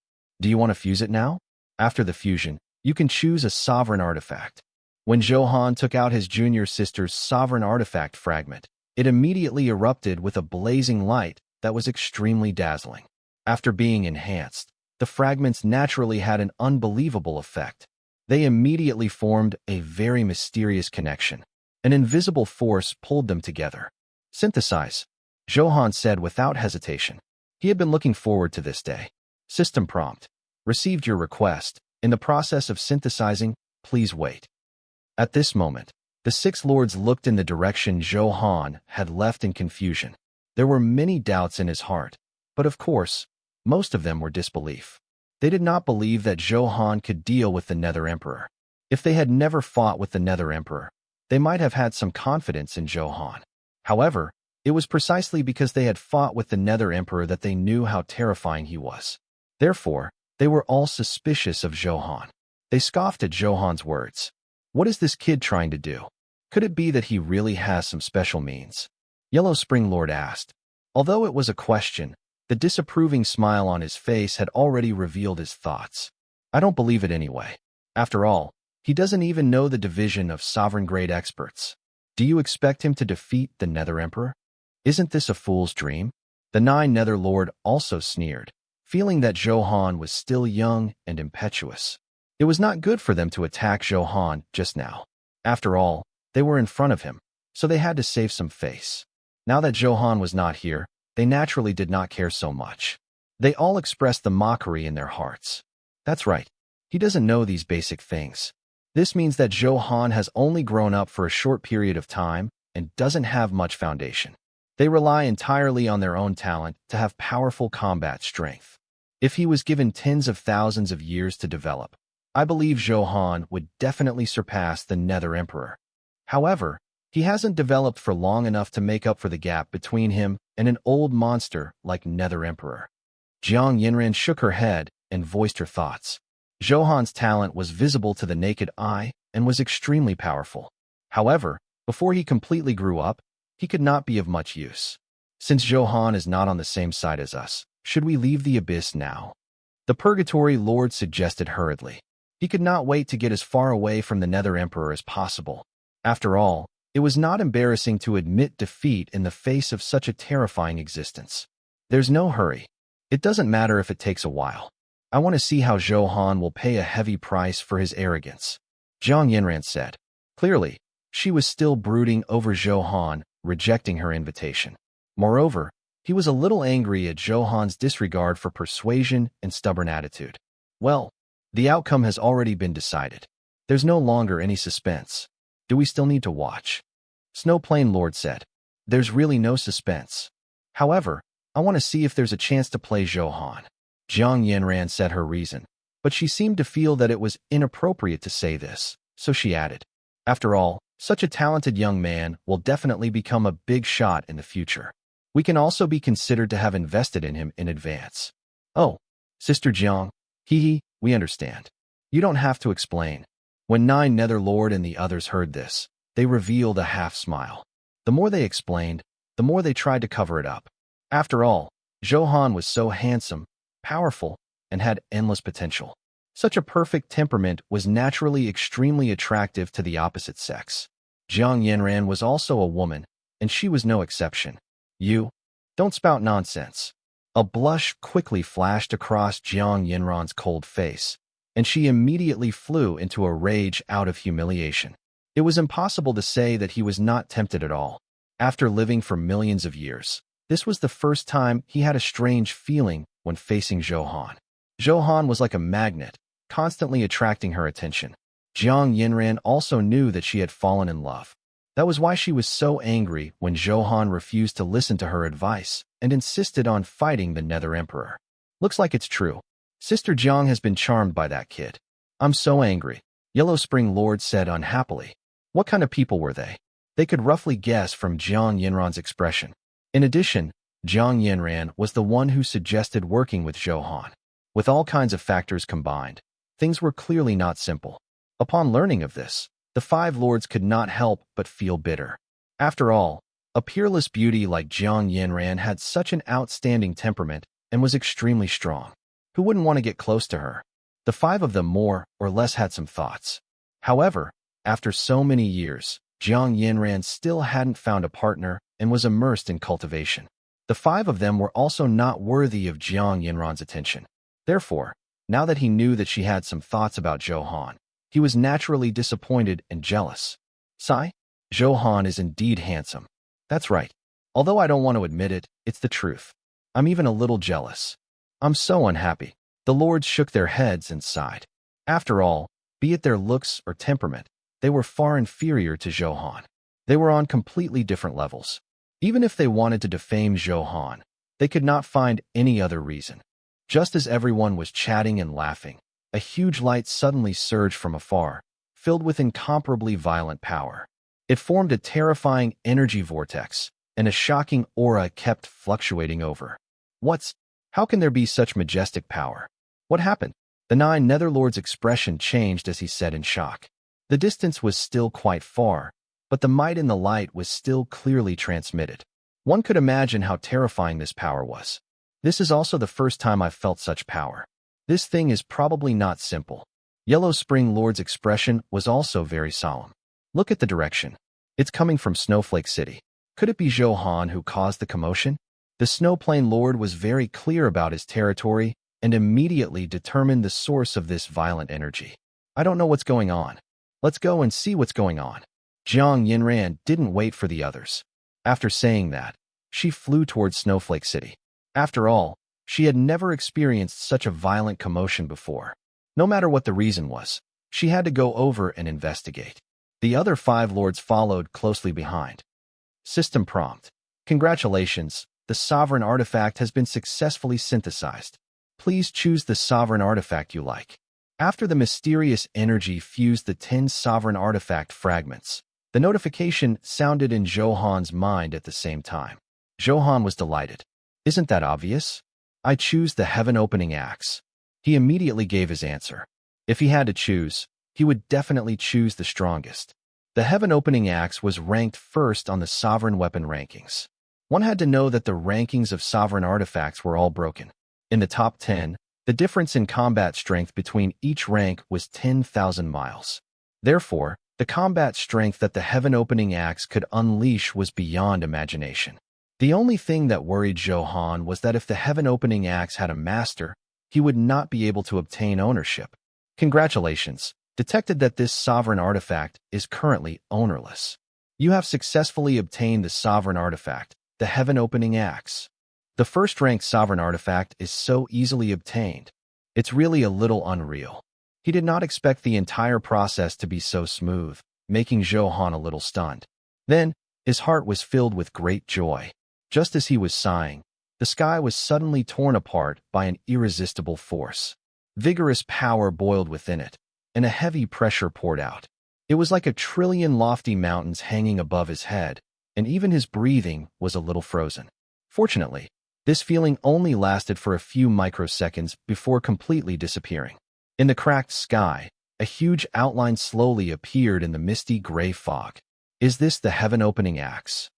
Do you want to fuse it now? After the fusion, you can choose a sovereign artifact. When Zhou Han took out his junior sister's sovereign artifact fragment, it immediately erupted with a blazing light that was extremely dazzling. After being enhanced, the fragments naturally had an unbelievable effect. They immediately formed a very mysterious connection. An invisible force pulled them together. Synthesize, Zhou Han said without hesitation. He had been looking forward to this day. System prompt. Received your request. In the process of synthesizing, please wait. At this moment, the 6 lords looked in the direction Zhou Han had left in confusion. There were many doubts in his heart, but of course, most of them were disbelief. They did not believe that Zhou Han could deal with the Nether Emperor. If they had never fought with the Nether Emperor, they might have had some confidence in Zhou Han. However, it was precisely because they had fought with the Nether Emperor that they knew how terrifying he was. Therefore, they were all suspicious of Zhou Han. They scoffed at Zhou Han's words. What is this kid trying to do? Could it be that he really has some special means? Yellow Spring Lord asked. Although it was a question, the disapproving smile on his face had already revealed his thoughts. I don't believe it anyway. After all, he doesn't even know the division of sovereign-grade experts. Do you expect him to defeat the Nether Emperor? Isn't this a fool's dream? The 9 Nether Lord also sneered, feeling that Zhou Han was still young and impetuous. It was not good for them to attack Zhou Han just now. After all, they were in front of him, so they had to save some face. Now that Zhou Han was not here, they naturally did not care so much. They all expressed the mockery in their hearts. That's right. He doesn't know these basic things. This means that Zhou Han has only grown up for a short period of time and doesn't have much foundation. They rely entirely on their own talent to have powerful combat strength. If he was given tens of thousands of years to develop, I believe Zhou Han would definitely surpass the Nether Emperor. However, he hasn't developed for long enough to make up for the gap between him and an old monster like Nether Emperor. Jiang Yinran shook her head and voiced her thoughts. Zhou Han's talent was visible to the naked eye and was extremely powerful. However, before he completely grew up, he could not be of much use. Since Zhou Han is not on the same side as us, should we leave the abyss now? The Purgatory Lord suggested hurriedly. He could not wait to get as far away from the Nether Emperor as possible. After all, it was not embarrassing to admit defeat in the face of such a terrifying existence. There's no hurry. It doesn't matter if it takes a while. I want to see how Zhou Han will pay a heavy price for his arrogance, Jiang Yinran said. Clearly, she was still brooding over Zhou Han, rejecting her invitation. Moreover, he was a little angry at Zhou Han's disregard for persuasion and stubborn attitude. Well, the outcome has already been decided. There's no longer any suspense. Do we still need to watch? Snowplane Lord said. There's really no suspense. However, I want to see if there's a chance to play Zhou Han. Jiang Yinran said her reason, but she seemed to feel that it was inappropriate to say this, so she added, after all, such a talented young man will definitely become a big shot in the future. We can also be considered to have invested in him in advance. Oh, Sister Jiang, we understand. You don't have to explain. When Nine Netherlord and the others heard this, they revealed a half-smile. The more they explained, the more they tried to cover it up. After all, Zhou Han was so handsome, powerful, and had endless potential. Such a perfect temperament was naturally extremely attractive to the opposite sex. Jiang Yinran was also a woman, and she was no exception. You don't spout nonsense. A blush quickly flashed across Jiang Yinran's cold face, and she immediately flew into a rage out of humiliation. It was impossible to say that he was not tempted at all. After living for millions of years, this was the first time he had a strange feeling when facing Zhou Han. Zhou Han was like a magnet, constantly attracting her attention. Jiang Yinran also knew that she had fallen in love. That was why she was so angry when Zhou Han refused to listen to her advice and insisted on fighting the Nether Emperor. Looks like it's true. Sister Jiang has been charmed by that kid. I'm so angry, Yellow Spring Lord said unhappily. What kind of people were they? They could roughly guess from Jiang Yinran's expression. In addition, Jiang Yinran was the one who suggested working with Zhou Han. With all kinds of factors combined, things were clearly not simple. Upon learning of this, the five lords could not help but feel bitter. After all, a peerless beauty like Jiang Yinran had such an outstanding temperament and was extremely strong. Who wouldn't want to get close to her? The five of them more or less had some thoughts. However, after so many years, Jiang Yinran still hadn't found a partner and was immersed in cultivation. The five of them were also not worthy of Jiang Yinran's attention. Therefore, now that he knew that she had some thoughts about Zhou Han, he was naturally disappointed and jealous. Sigh? Zhou Han is indeed handsome. That's right. Although I don't want to admit it, it's the truth. I'm even a little jealous. I'm so unhappy. The lords shook their heads and sighed. After all, be it their looks or temperament, they were far inferior to Zhou Han. They were on completely different levels. Even if they wanted to defame Zhou Han, they could not find any other reason. Just as everyone was chatting and laughing, a huge light suddenly surged from afar, filled with incomparably violent power. It formed a terrifying energy vortex, and a shocking aura kept fluctuating over. How can there be such majestic power? What happened? The Nine Netherlord's expression changed as he said in shock. The distance was still quite far, but the might in the light was still clearly transmitted. One could imagine how terrifying this power was. This is also the first time I've felt such power. This thing is probably not simple. Yellow Spring Lord's expression was also very solemn. Look at the direction. It's coming from Snowflake City. Could it be Zhou Han who caused the commotion? The Snowplane Lord was very clear about his territory and immediately determined the source of this violent energy. I don't know what's going on. Let's go and see what's going on. Jiang Yinran didn't wait for the others. After saying that, she flew towards Snowflake City. After all, she had never experienced such a violent commotion before. No matter what the reason was, she had to go over and investigate. The other five lords followed closely behind. System prompt. Congratulations, the sovereign artifact has been successfully synthesized. Please choose the sovereign artifact you like. After the mysterious energy fused the 10 sovereign artifact fragments, the notification sounded in Zhou Han's mind at the same time. Zhou Han was delighted. Isn't that obvious? I choose the heaven-opening axe. He immediately gave his answer. If he had to choose, he would definitely choose the strongest. The heaven-opening axe was ranked first on the sovereign weapon rankings. One had to know that the rankings of sovereign artifacts were all broken. In the top 10, the difference in combat strength between each rank was 10,000 miles. Therefore, the combat strength that the heaven-opening axe could unleash was beyond imagination. The only thing that worried Zhou Han was that if the heaven-opening axe had a master, he would not be able to obtain ownership. Congratulations! Detected that this sovereign artifact is currently ownerless. You have successfully obtained the sovereign artifact, the heaven-opening axe. The first-ranked sovereign artifact is so easily obtained. It's really a little unreal. He did not expect the entire process to be so smooth, making Zhou Han a little stunned. Then, his heart was filled with great joy. Just as he was sighing, the sky was suddenly torn apart by an irresistible force. Vigorous power boiled within it, and a heavy pressure poured out. It was like a trillion lofty mountains hanging above his head, and even his breathing was a little frozen. Fortunately, this feeling only lasted for a few microseconds before completely disappearing. In the cracked sky, a huge outline slowly appeared in the misty gray fog. Is this the heaven-opening axe?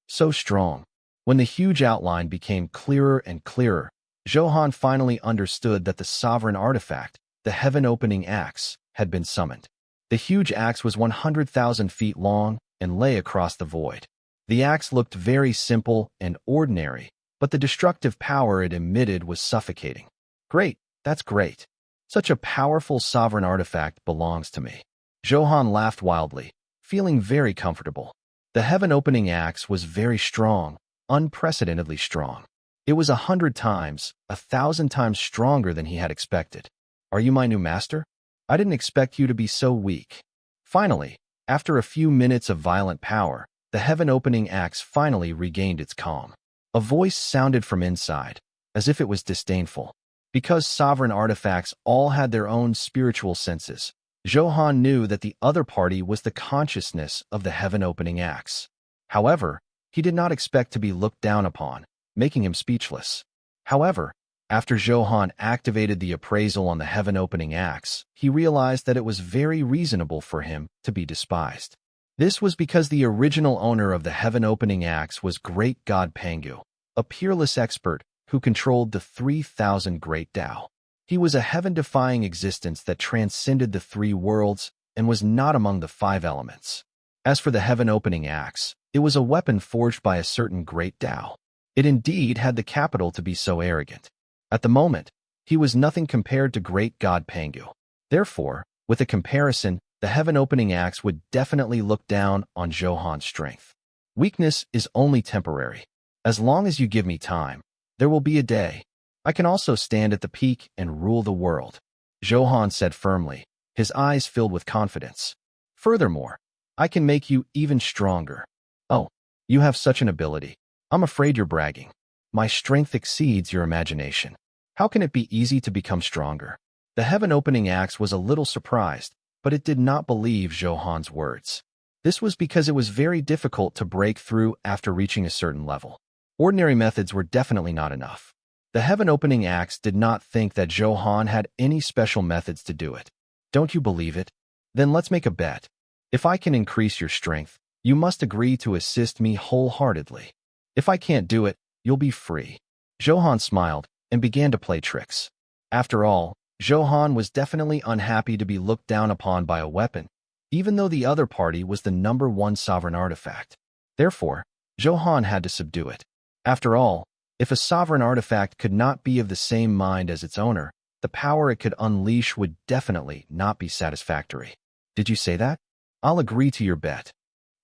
So strong. When the huge outline became clearer and clearer, Zhou Han finally understood that the sovereign artifact, the heaven-opening axe, had been summoned. The huge axe was 100,000 feet long and lay across the void. The axe looked very simple and ordinary, but the destructive power it emitted was suffocating. Great, that's great. Such a powerful sovereign artifact belongs to me. Zhou Han laughed wildly, feeling very comfortable. The heaven-opening axe was very strong, unprecedentedly strong. It was 100 times, 1,000 times stronger than he had expected. Are you my new master? I didn't expect you to be so weak. Finally, after a few minutes of violent power, the heaven-opening axe finally regained its calm. A voice sounded from inside, as if it was disdainful. Because sovereign artifacts all had their own spiritual senses, Zhou Han knew that the other party was the consciousness of the heaven-opening axe. However, he did not expect to be looked down upon, making him speechless. However, after Zhou Han activated the appraisal on the heaven-opening axe, he realized that it was very reasonable for him to be despised. This was because the original owner of the heaven-opening axe was Great God Pangu, a peerless expert who controlled the 3,000 Great Tao. He was a heaven-defying existence that transcended the 3 worlds and was not among the 5 elements. As for the heaven-opening axe, it was a weapon forged by a certain Great Tao. It indeed had the capital to be so arrogant. At the moment, he was nothing compared to Great God Pangu. Therefore, with a comparison, the heaven-opening axe would definitely look down on Zhou Han's strength. Weakness is only temporary. As long as you give me time, there will be a day. I can also stand at the peak and rule the world, Zhou Han said firmly, his eyes filled with confidence. Furthermore, I can make you even stronger. Oh, you have such an ability. I'm afraid you're bragging. My strength exceeds your imagination. How can it be easy to become stronger? The heaven-opening axe was a little surprised, but it did not believe Zhou Han's words. This was because it was very difficult to break through after reaching a certain level. Ordinary methods were definitely not enough. The heaven-opening axe did not think that Zhou Han had any special methods to do it. Don't you believe it? Then let's make a bet. If I can increase your strength, you must agree to assist me wholeheartedly. If I can't do it, you'll be free. Zhou Han smiled and began to play tricks. After all, Zhou Han was definitely unhappy to be looked down upon by a weapon, even though the other party was the #1 sovereign artifact. Therefore, Zhou Han had to subdue it. After all, if a sovereign artifact could not be of the same mind as its owner, the power it could unleash would definitely not be satisfactory. Did you say that? I'll agree to your bet.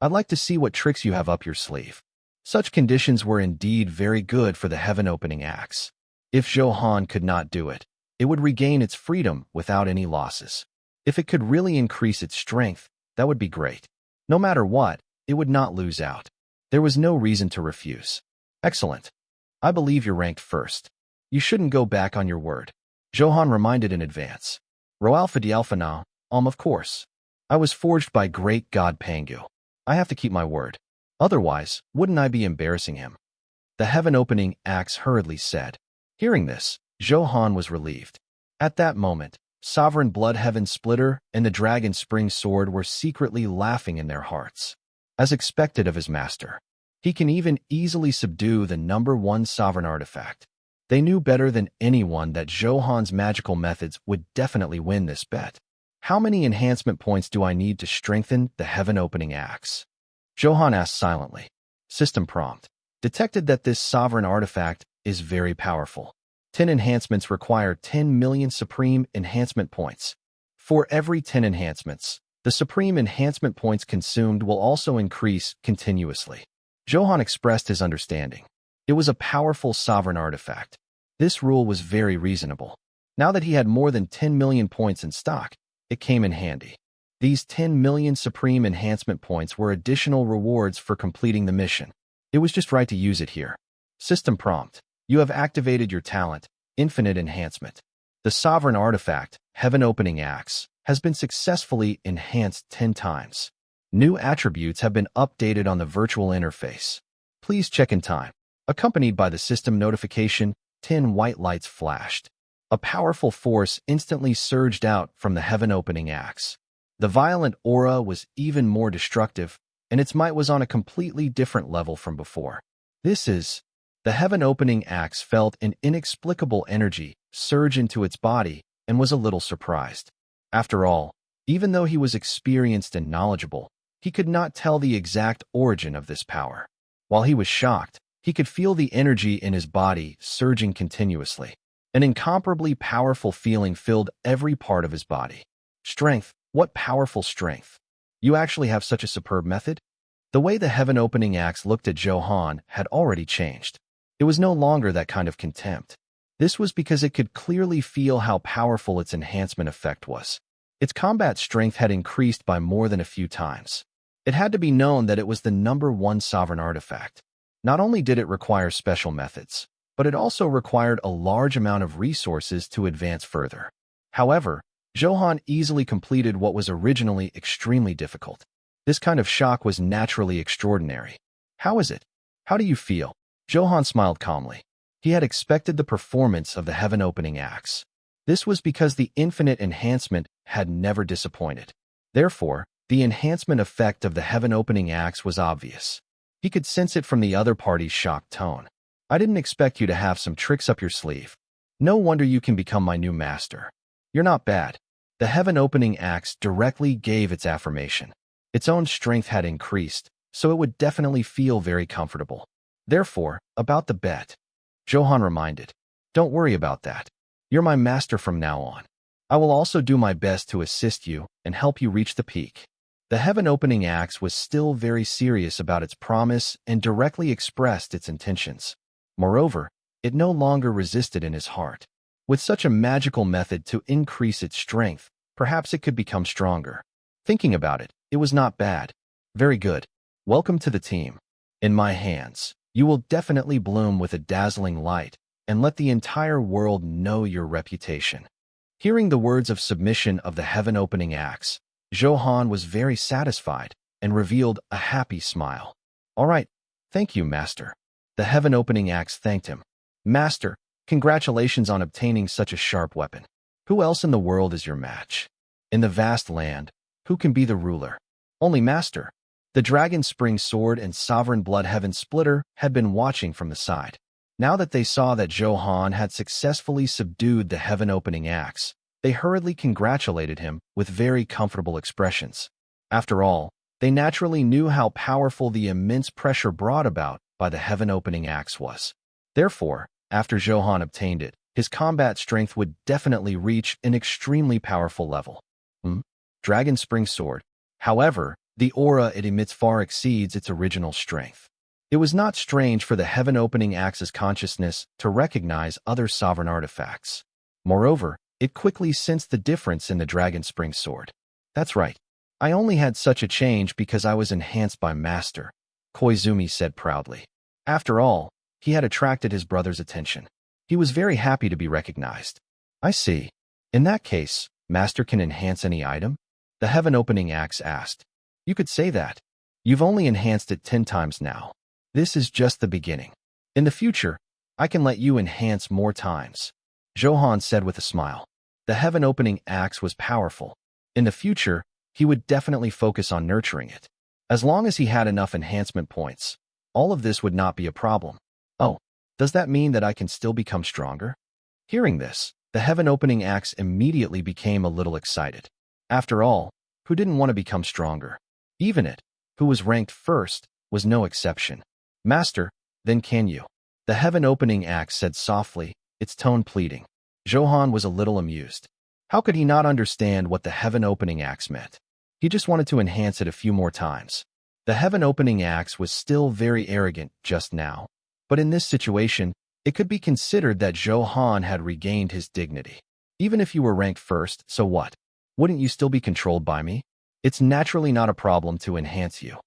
I'd like to see what tricks you have up your sleeve. Such conditions were indeed very good for the heaven-opening axe. If Zhou Han could not do it, it would regain its freedom without any losses. If it could really increase its strength, that would be great. No matter what, it would not lose out. There was no reason to refuse. Excellent. I believe you're ranked first. You shouldn't go back on your word. Zhou Han reminded in advance. Roalpha Dialpha now, of course. I was forged by great god Pangu. I have to keep my word. Otherwise, wouldn't I be embarrassing him? The heaven-opening axe hurriedly said. Hearing this, Zhou Han was relieved. At that moment, Sovereign Blood Heaven Splitter and the Dragon Spring Sword were secretly laughing in their hearts. As expected of his master, he can even easily subdue the #1 sovereign artifact. They knew better than anyone that Zhou Han's magical methods would definitely win this bet. How many enhancement points do I need to strengthen the heaven-opening axe? Zhou Han asked silently. System prompt. Detected that this sovereign artifact is very powerful. 10 enhancements require 10 million supreme enhancement points. For every 10 enhancements, the supreme enhancement points consumed will also increase continuously. Zhou Han expressed his understanding. It was a powerful sovereign artifact. This rule was very reasonable. Now that he had more than 10 million points in stock, it came in handy. These 10 million supreme enhancement points were additional rewards for completing the mission. It was just right to use it here. System prompt. You have activated your talent, Infinite Enhancement. The sovereign artifact, Heaven-Opening Axe, has been successfully enhanced 10 times. New attributes have been updated on the virtual interface. Please check in time. Accompanied by the system notification, 10 white lights flashed. A powerful force instantly surged out from the heaven-opening axe. The violent aura was even more destructive, and its might was on a completely different level from before. The heaven-opening axe felt an inexplicable energy surge into its body and was a little surprised. After all, even though he was experienced and knowledgeable, he could not tell the exact origin of this power. While he was shocked, he could feel the energy in his body surging continuously. An incomparably powerful feeling filled every part of his body. Strength, what powerful strength! You actually have such a superb method? The way the heaven-opening axe looked at Zhou Han had already changed. It was no longer that kind of contempt. This was because it could clearly feel how powerful its enhancement effect was. Its combat strength had increased by more than a few times. It had to be known that it was the #1 sovereign artifact. Not only did it require special methods, but it also required a large amount of resources to advance further. However, Zhou Han easily completed what was originally extremely difficult. This kind of shock was naturally extraordinary. How is it? How do you feel? Zhou Han smiled calmly. He had expected the performance of the heaven-opening axe. This was because the infinite enhancement had never disappointed. Therefore, the enhancement effect of the heaven-opening axe was obvious. He could sense it from the other party's shocked tone. I didn't expect you to have some tricks up your sleeve. No wonder you can become my new master. You're not bad. The heaven-opening axe directly gave its affirmation. Its own strength had increased, so it would definitely feel very comfortable. Therefore, about the bet. Zhou Han reminded. Don't worry about that. You're my master from now on. I will also do my best to assist you and help you reach the peak. The heaven-opening axe was still very serious about its promise and directly expressed its intentions. Moreover, it no longer resisted in his heart. With such a magical method to increase its strength, perhaps it could become stronger. Thinking about it, it was not bad. Very good. Welcome to the team. In my hands, you will definitely bloom with a dazzling light and let the entire world know your reputation. Hearing the words of submission of the heaven-opening axe, Zhou Han was very satisfied and revealed a happy smile. All right, thank you, Master. The heaven-opening axe thanked him. Master, congratulations on obtaining such a sharp weapon. Who else in the world is your match? In the vast land, who can be the ruler? Only Master. The Dragon Spring Sword and Sovereign Blood Heaven Splitter had been watching from the side. Now that they saw that Zhou Han had successfully subdued the heaven-opening axe, they hurriedly congratulated him with very comfortable expressions. After all, they naturally knew how powerful the immense pressure brought about by the heaven-opening axe was. Therefore, after Zhou Han obtained it, his combat strength would definitely reach an extremely powerful level. Dragon Spring Sword. However, the aura it emits far exceeds its original strength. It was not strange for the heaven-opening axe's consciousness to recognize other sovereign artifacts. Moreover, it quickly sensed the difference in the Dragon Spring Sword. That's right. I only had such a change because I was enhanced by Master, Koizumi said proudly. After all, he had attracted his brother's attention. He was very happy to be recognized. I see. In that case, Master can enhance any item? The heaven-opening axe asked. You could say that. You've only enhanced it 10 times now. This is just the beginning. In the future, I can let you enhance more times, Zhou Han said with a smile. The heaven-opening axe was powerful. In the future, he would definitely focus on nurturing it. As long as he had enough enhancement points, all of this would not be a problem. Oh, does that mean that I can still become stronger? Hearing this, the heaven-opening axe immediately became a little excited. After all, who didn't want to become stronger? Even it, who was ranked first, was no exception. Master, then can you? The heaven-opening axe said softly, its tone pleading. Zhou Han was a little amused. How could he not understand what the heaven-opening axe meant? He just wanted to enhance it a few more times. The heaven-opening axe was still very arrogant just now, but in this situation, it could be considered that Zhou Han had regained his dignity. Even if you were ranked first, so what? Wouldn't you still be controlled by me? It's naturally not a problem to enhance you.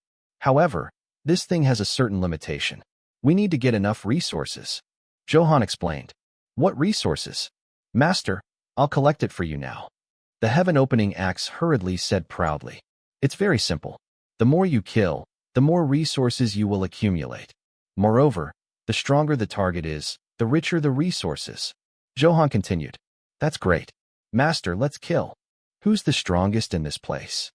However, this thing has a certain limitation. We need to get enough resources. Zhou Han explained. What resources? Master, I'll collect it for you now. The heaven-opening axe hurriedly said proudly. It's very simple. The more you kill, the more resources you will accumulate. Moreover, the stronger the target is, the richer the resources. Zhou Han continued. That's great. Master, let's kill. Who's the strongest in this place?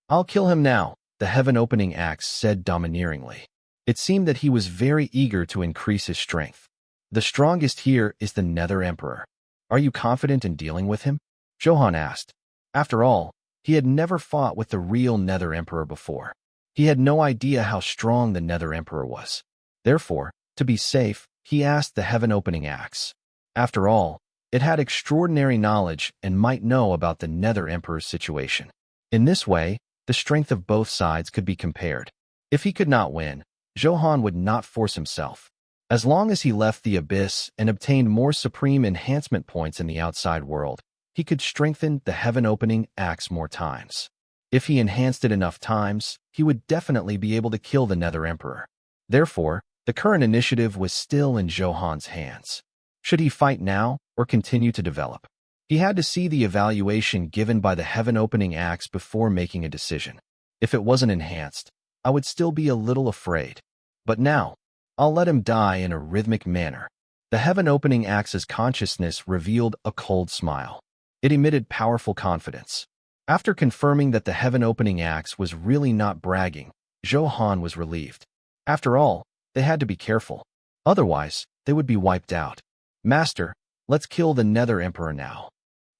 I'll kill him now, the heaven-opening axe said domineeringly. It seemed that he was very eager to increase his strength. The strongest here is the Nether Emperor. Are you confident in dealing with him? Zhou Han asked. After all, he had never fought with the real Nether Emperor before. He had no idea how strong the Nether Emperor was. Therefore, to be safe, he asked the heaven-opening axe. After all, it had extraordinary knowledge and might know about the Nether Emperor's situation. In this way, the strength of both sides could be compared. If he could not win, Zhou Han would not force himself. As long as he left the abyss and obtained more supreme enhancement points in the outside world, he could strengthen the heaven-opening axe more times. If he enhanced it enough times, he would definitely be able to kill the Nether Emperor. Therefore, the current initiative was still in Zhou Han's hands. Should he fight now or continue to develop? He had to see the evaluation given by the heaven-opening axe before making a decision. If it wasn't enhanced, I would still be a little afraid. But now, I'll let him die in a rhythmic manner. The heaven-opening axe's consciousness revealed a cold smile. It emitted powerful confidence. After confirming that the heaven-opening axe was really not bragging, Zhou Han was relieved. After all, they had to be careful. Otherwise, they would be wiped out. Master, let's kill the Nether Emperor now.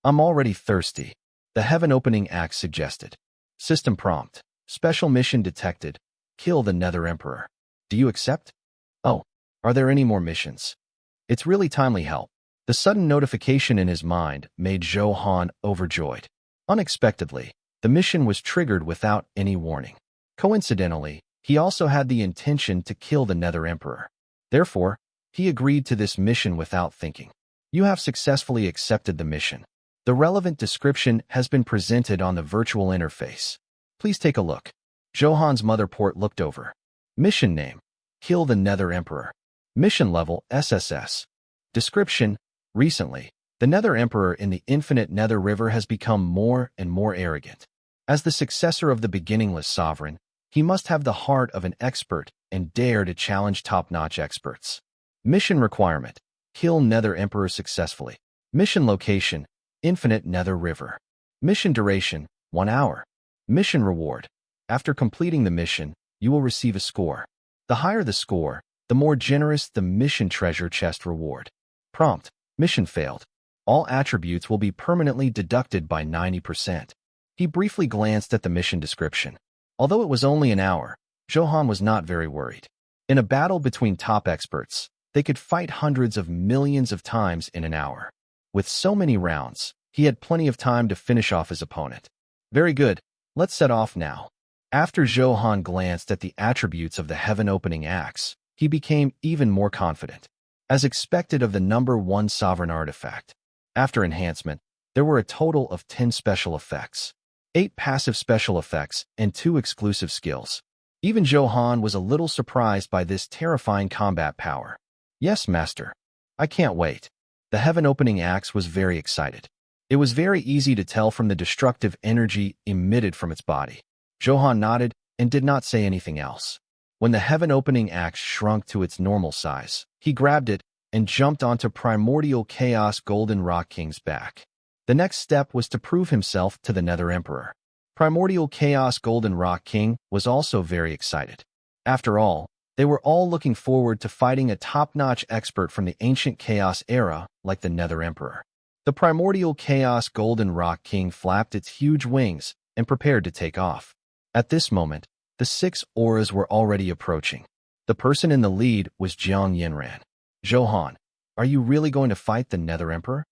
I'm already thirsty, the heaven-opening axe suggested. System prompt. Special mission detected. Kill the Nether Emperor. Do you accept? Oh, are there any more missions? It's really timely help. The sudden notification in his mind made Zhou Han overjoyed. Unexpectedly, the mission was triggered without any warning. Coincidentally, he also had the intention to kill the Nether Emperor. Therefore, he agreed to this mission without thinking. You have successfully accepted the mission. The relevant description has been presented on the virtual interface. Please take a look. Zhou Han's mother port looked over. Mission name: Kill the Nether Emperor. Mission level: SSS. Description: Recently, the Nether Emperor in the infinite Nether River has become more and more arrogant. As the successor of the beginningless sovereign, he must have the heart of an expert and dare to challenge top-notch experts. Mission requirement: Kill Nether Emperor successfully. Mission location: Infinite Nether River. Mission duration: 1 hour. Mission reward: After completing the mission, you will receive a score. The higher the score, the more generous the mission treasure chest reward. Prompt: Mission failed. All attributes will be permanently deducted by 90%. He briefly glanced at the mission description. Although it was only an hour, Zhou Han was not very worried. In a battle between top experts, they could fight hundreds of millions of times in an hour. With so many rounds, he had plenty of time to finish off his opponent. Very good, let's set off now. After Zhou Han glanced at the attributes of the heaven-opening axe, he became even more confident. As expected of the number 1 sovereign artifact. After enhancement, there were a total of 10 special effects, 8 passive special effects, and 2 exclusive skills. Even Zhou Han was a little surprised by this terrifying combat power. Yes, Master. I can't wait. The heaven-opening axe was very excited. It was very easy to tell from the destructive energy emitted from its body. Zhou Han nodded and did not say anything else. When the heaven-opening axe shrunk to its normal size, he grabbed it and jumped onto Primordial Chaos Golden Rock King's back. The next step was to prove himself to the Nether Emperor. Primordial Chaos Golden Rock King was also very excited. After all, they were all looking forward to fighting a top-notch expert from the ancient Chaos era like the Nether Emperor. The Primordial Chaos Golden Rock King flapped its huge wings and prepared to take off. At this moment, the 6 auras were already approaching. The person in the lead was Jiang Yinran. Zhou Han, are you really going to fight the Nether Emperor?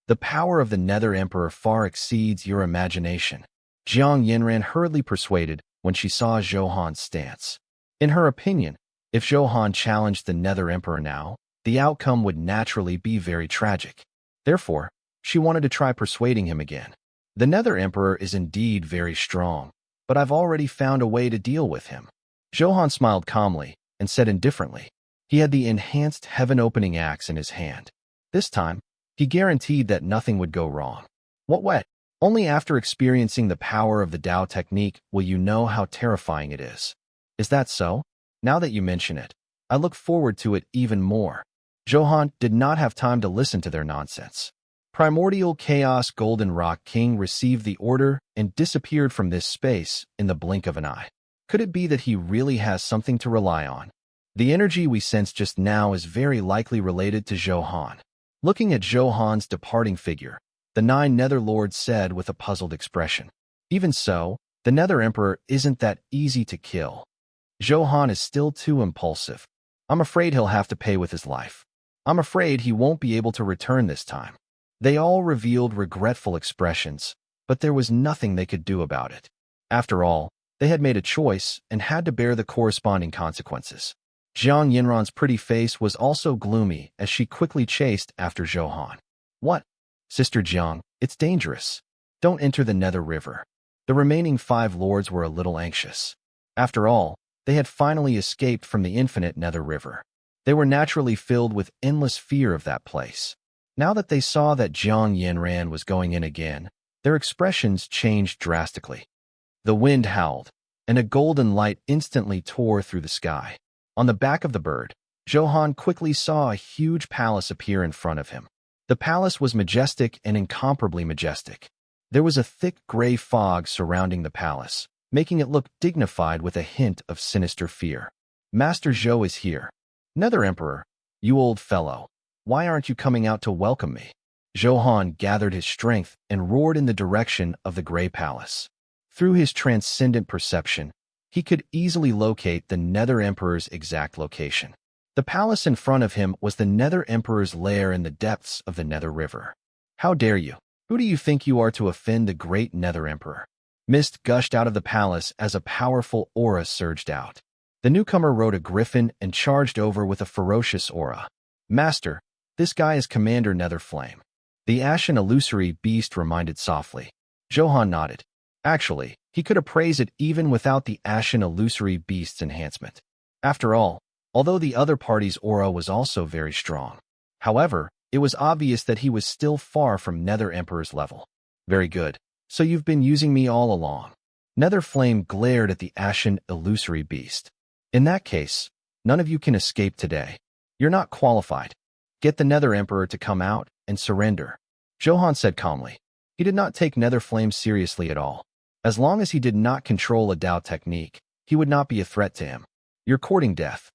The power of the Nether Emperor far exceeds your imagination. Jiang Yinran hurriedly persuaded when she saw Zhou Han's stance. In her opinion, if Zhou Han challenged the Nether Emperor now, the outcome would naturally be very tragic. Therefore, she wanted to try persuading him again. The Nether Emperor is indeed very strong, but I've already found a way to deal with him. Zhou Han smiled calmly and said indifferently. He had the enhanced heaven-opening axe in his hand. This time, he guaranteed that nothing would go wrong. What way? Only after experiencing the power of the Dao technique will you know how terrifying it is. Is that so? Now that you mention it, I look forward to it even more. Zhou Han did not have time to listen to their nonsense. Primordial Chaos Golden Rock King received the order and disappeared from this space in the blink of an eye. Could it be that he really has something to rely on? The energy we sense just now is very likely related to Zhou Han. Looking at Zhou Han's departing figure, the 9 Nether Lords said with a puzzled expression. Even so, the Nether Emperor isn't that easy to kill. Zhou Han is still too impulsive. I'm afraid he'll have to pay with his life. I'm afraid he won't be able to return this time. They all revealed regretful expressions, but there was nothing they could do about it. After all, they had made a choice and had to bear the corresponding consequences. Jiang Yinran's pretty face was also gloomy as she quickly chased after Zhou Han. What? Sister Jiang, it's dangerous. Don't enter the Nether River. The remaining 5 lords were a little anxious. After all, they had finally escaped from the infinite Nether River. They were naturally filled with endless fear of that place. Now that they saw that Jiang Yinran was going in again, their expressions changed drastically. The wind howled, and a golden light instantly tore through the sky. On the back of the bird, Zhou Han quickly saw a huge palace appear in front of him. The palace was majestic and incomparably majestic. There was a thick gray fog surrounding the palace, making it look dignified with a hint of sinister fear. Master Zhou is here. Nether Emperor, you old fellow, why aren't you coming out to welcome me? Zhou Han gathered his strength and roared in the direction of the gray palace. Through his transcendent perception, he could easily locate the Nether Emperor's exact location. The palace in front of him was the Nether Emperor's lair in the depths of the Nether River. How dare you? Who do you think you are to offend the great Nether Emperor? Mist gushed out of the palace as a powerful aura surged out. The newcomer rode a griffin and charged over with a ferocious aura. Master, this guy is Commander Netherflame. The ashen illusory beast reminded softly. Zhou Han nodded. Actually, he could appraise it even without the ashen illusory beast's enhancement. After all, although the other party's aura was also very strong. However, it was obvious that he was still far from Nether Emperor's level. Very good. So you've been using me all along. Netherflame glared at the ashen illusory beast. In that case, none of you can escape today. You're not qualified. Get the Nether Emperor to come out and surrender. Zhou Han said calmly. He did not take Netherflame seriously at all. As long as he did not control a Dao technique, he would not be a threat to him. You're courting death.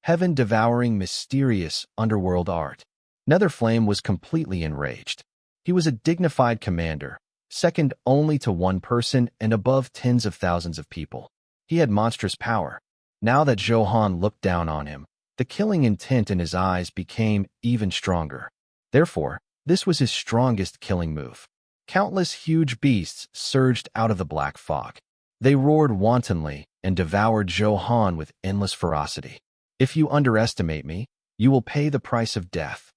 Heaven-devouring, mysterious, underworld art. Netherflame was completely enraged. He was a dignified commander, second only to one person and above tens of thousands of people. He had monstrous power. Now that Zhou Han looked down on him, the killing intent in his eyes became even stronger. Therefore, this was his strongest killing move. Countless huge beasts surged out of the black fog. They roared wantonly and devoured Zhou Han with endless ferocity. If you underestimate me, you will pay the price of death.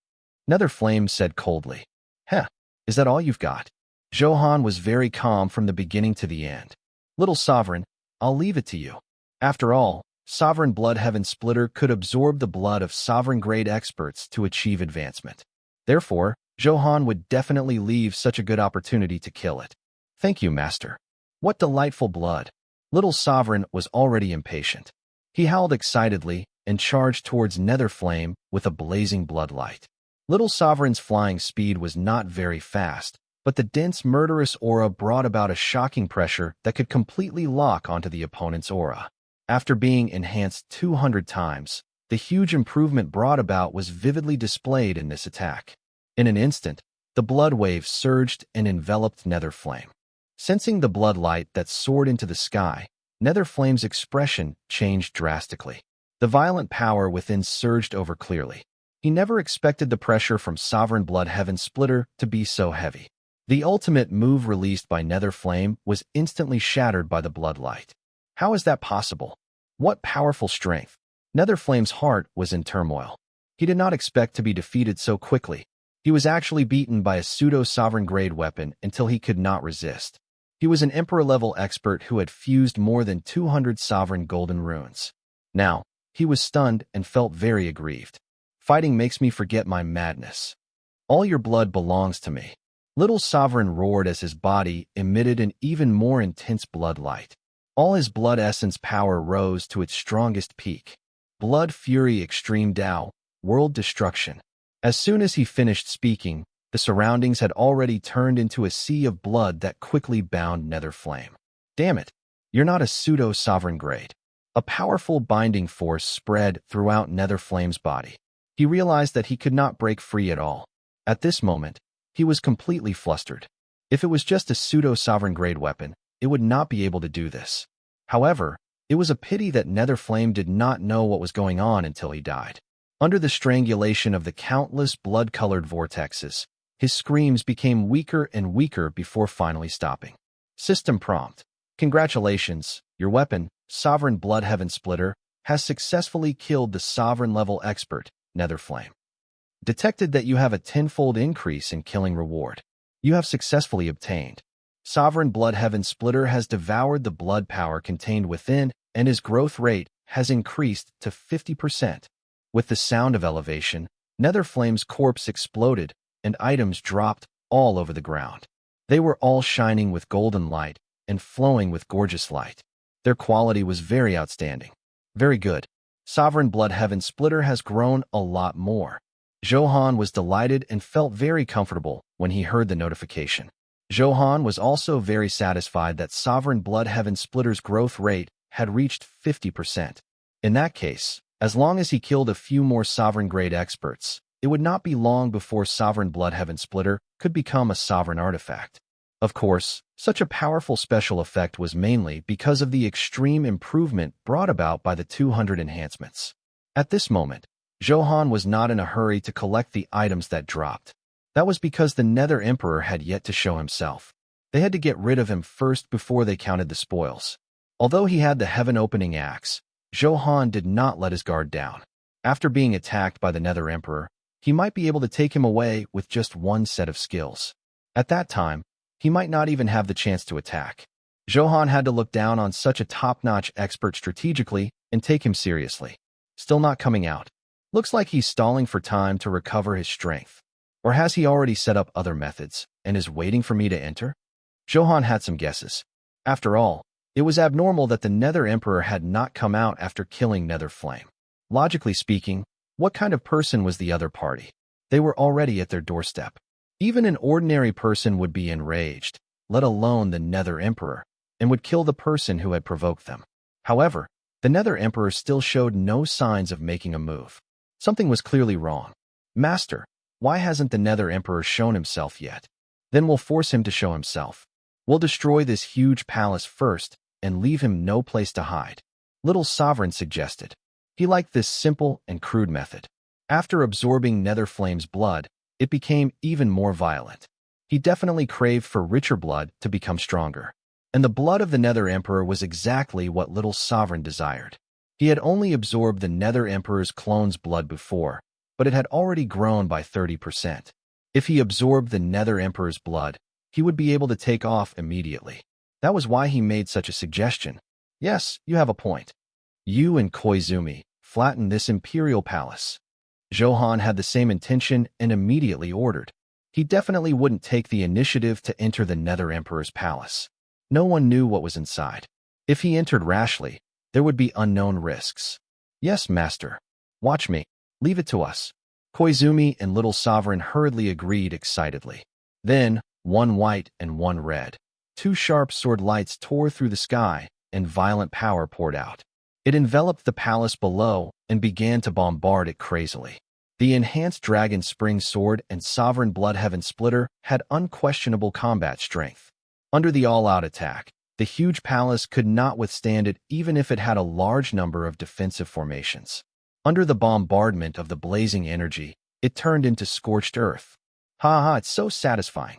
Netherflame said coldly. Heh, is that all you've got? Zhou Han was very calm from the beginning to the end. Little Sovereign, I'll leave it to you. After all, Sovereign Blood Heaven Splitter could absorb the blood of sovereign-grade experts to achieve advancement. Therefore, Zhou Han would definitely leave such a good opportunity to kill it. Thank you, Master. What delightful blood. Little Sovereign was already impatient. He howled excitedly and charged towards Netherflame with a blazing bloodlight. Little Sovereign's flying speed was not very fast, but the dense murderous aura brought about a shocking pressure that could completely lock onto the opponent's aura. After being enhanced 200 times, the huge improvement brought about was vividly displayed in this attack. In an instant, the blood wave surged and enveloped Netherflame. Sensing the blood light that soared into the sky, Netherflame's expression changed drastically. The violent power within surged over clearly. He never expected the pressure from Sovereign Blood Heaven Splitter to be so heavy. The ultimate move released by Netherflame was instantly shattered by the blood light. How is that possible? What powerful strength! Netherflame's heart was in turmoil. He did not expect to be defeated so quickly. He was actually beaten by a pseudo-sovereign grade weapon until he could not resist. He was an Emperor-level expert who had fused more than 200 sovereign golden runes. Now, he was stunned and felt very aggrieved. Fighting makes me forget my madness. All your blood belongs to me. Little Sovereign roared as his body emitted an even more intense blood light. All his blood essence power rose to its strongest peak. Blood Fury Extreme Tao, World Destruction. As soon as he finished speaking, the surroundings had already turned into a sea of blood that quickly bound Netherflame. Damn it, you're not a pseudo-sovereign grade. A powerful binding force spread throughout Netherflame's body. He realized that he could not break free at all. At this moment, he was completely flustered. If it was just a pseudo-sovereign grade weapon, it would not be able to do this. However, it was a pity that Netherflame did not know what was going on until he died. Under the strangulation of the countless blood-colored vortexes, his screams became weaker and weaker before finally stopping. System prompt. Congratulations, your weapon, Sovereign Blood Heaven Splitter, has successfully killed the Sovereign-level expert, Netherflame. Detected that you have a tenfold increase in killing reward. You have successfully obtained. Sovereign Blood Heaven Splitter has devoured the blood power contained within, and his growth rate has increased to 50%. With the sound of elevation, Netherflame's corpse exploded, and items dropped all over the ground. They were all shining with golden light and flowing with gorgeous light. Their quality was very outstanding. Very good. Sovereign Blood Heaven Splitter has grown a lot more. Zhou Han was delighted and felt very comfortable when he heard the notification. Zhou Han was also very satisfied that Sovereign Blood Heaven Splitter's growth rate had reached 50%. In that case, as long as he killed a few more sovereign-grade experts, it would not be long before Sovereign Blood Heaven Splitter could become a sovereign artifact. Of course, such a powerful special effect was mainly because of the extreme improvement brought about by the 200 enhancements. At this moment, Zhou Han was not in a hurry to collect the items that dropped. That was because the Nether Emperor had yet to show himself. They had to get rid of him first before they counted the spoils. Although he had the heaven-opening axe, Zhou Han did not let his guard down. After being attacked by the Nether Emperor, he might be able to take him away with just one set of skills. At that time, he might not even have the chance to attack. Zhou Han had to look down on such a top-notch expert strategically and take him seriously. Still not coming out. Looks like he's stalling for time to recover his strength. Or has he already set up other methods and is waiting for me to enter? Zhou Han had some guesses. After all, it was abnormal that the Nether Emperor had not come out after killing Netherflame. Logically speaking, what kind of person was the other party? They were already at their doorstep. Even an ordinary person would be enraged, let alone the Nether Emperor, and would kill the person who had provoked them. However, the Nether Emperor still showed no signs of making a move. Something was clearly wrong. Master, why hasn't the Nether Emperor shown himself yet? Then we'll force him to show himself. We'll destroy this huge palace first and leave him no place to hide. Little Sovereign suggested. He liked this simple and crude method. After absorbing Netherflame's blood, it became even more violent. He definitely craved for richer blood to become stronger. And the blood of the Nether Emperor was exactly what Little Sovereign desired. He had only absorbed the Nether Emperor's clone's blood before, but it had already grown by 30%. If he absorbed the Nether Emperor's blood, he would be able to take off immediately. That was why he made such a suggestion. Yes, you have a point. You and Koizumi, flatten this imperial palace. Zhou Han had the same intention and immediately ordered. He definitely wouldn't take the initiative to enter the Nether Emperor's palace. No one knew what was inside. If he entered rashly, there would be unknown risks. Yes, master. Watch me. Leave it to us. Koizumi and Little Sovereign hurriedly agreed excitedly. Then, one white and one red. Two sharp sword lights tore through the sky, and violent power poured out. It enveloped the palace below and began to bombard it crazily. The enhanced Dragon Spring Sword and Sovereign Bloodheaven Splitter had unquestionable combat strength. Under the all-out attack, the huge palace could not withstand it even if it had a large number of defensive formations. Under the bombardment of the blazing energy, it turned into scorched earth. Ha ha, it's so satisfying.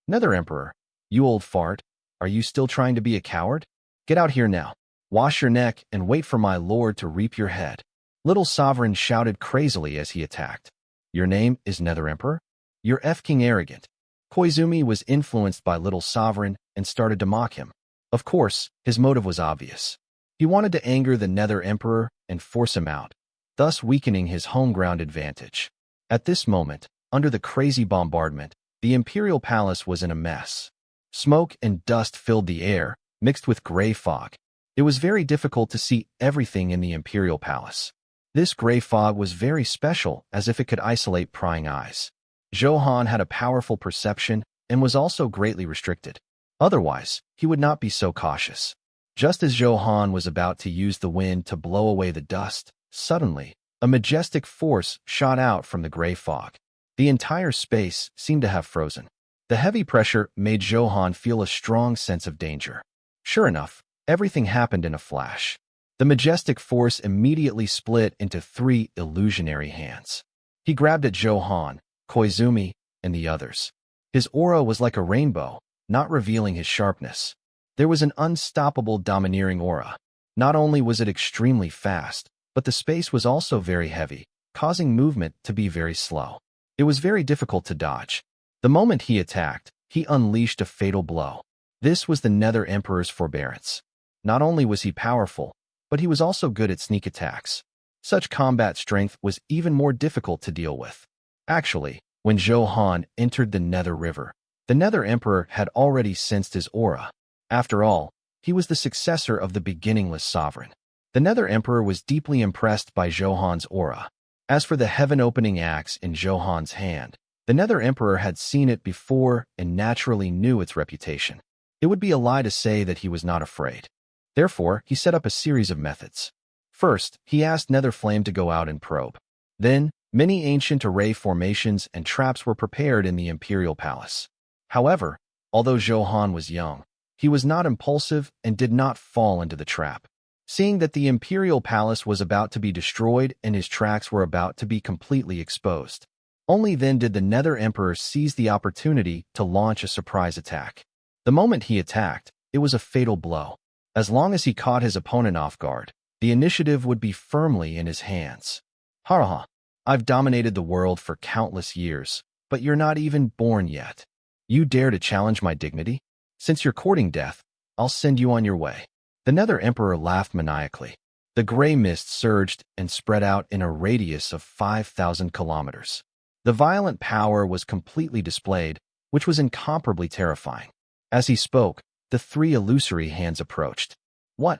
Nether Emperor, you old fart, are you still trying to be a coward? Get out here now. Wash your neck and wait for my lord to reap your head. Little Sovereign shouted crazily as he attacked. Your name is Nether Emperor? You're F-King arrogant. Koizumi was influenced by Little Sovereign and started to mock him. Of course, his motive was obvious. He wanted to anger the Nether Emperor and force him out, thus weakening his home ground advantage. At this moment, under the crazy bombardment, the Imperial Palace was in a mess. Smoke and dust filled the air, mixed with gray fog. It was very difficult to see everything in the Imperial Palace. This gray fog was very special, as if it could isolate prying eyes. Zhou Han had a powerful perception and was also greatly restricted. Otherwise, he would not be so cautious. Just as Zhou Han was about to use the wind to blow away the dust, suddenly, a majestic force shot out from the gray fog. The entire space seemed to have frozen. The heavy pressure made Zhou Han feel a strong sense of danger. Sure enough, everything happened in a flash. The majestic force immediately split into three illusionary hands. He grabbed at Zhou Han, Koizumi, and the others. His aura was like a rainbow, not revealing his sharpness. There was an unstoppable domineering aura. Not only was it extremely fast, but the space was also very heavy, causing movement to be very slow. It was very difficult to dodge. The moment he attacked, he unleashed a fatal blow. This was the Nether Emperor's forbearance. Not only was he powerful, but he was also good at sneak attacks. Such combat strength was even more difficult to deal with. Actually, when Zhou Han entered the Nether River, the Nether Emperor had already sensed his aura. After all, he was the successor of the beginningless sovereign. The Nether Emperor was deeply impressed by Zhou Han's aura. As for the heaven-opening axe in Zhou Han's hand, the Nether Emperor had seen it before and naturally knew its reputation. It would be a lie to say that he was not afraid. Therefore, he set up a series of methods. First, he asked Nether Flame to go out and probe. Then, many ancient array formations and traps were prepared in the Imperial Palace. However, although Zhou Han was young, he was not impulsive and did not fall into the trap. Seeing that the Imperial Palace was about to be destroyed and his tracks were about to be completely exposed, only then did the Nether Emperor seize the opportunity to launch a surprise attack. The moment he attacked, it was a fatal blow. As long as he caught his opponent off guard, the initiative would be firmly in his hands. Ha ha, I've dominated the world for countless years, but you're not even born yet. You dare to challenge my dignity? Since you're courting death, I'll send you on your way. The Nether Emperor laughed maniacally. The gray mist surged and spread out in a radius of 5,000 kilometers. The violent power was completely displayed, which was incomparably terrifying. As he spoke, the three illusory hands approached. What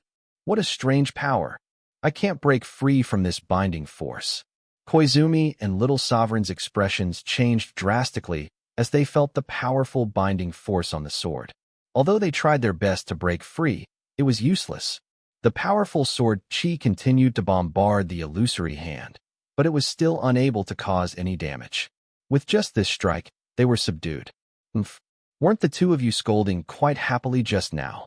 a strange power. I can't break free from this binding force. Koizumi and Little Sovereign's expressions changed drastically as they felt the powerful binding force on the sword. Although they tried their best to break free, it was useless. The powerful sword chi continued to bombard the illusory hand, but it was still unable to cause any damage. With just this strike, they were subdued. Weren't the two of you scolding quite happily just now?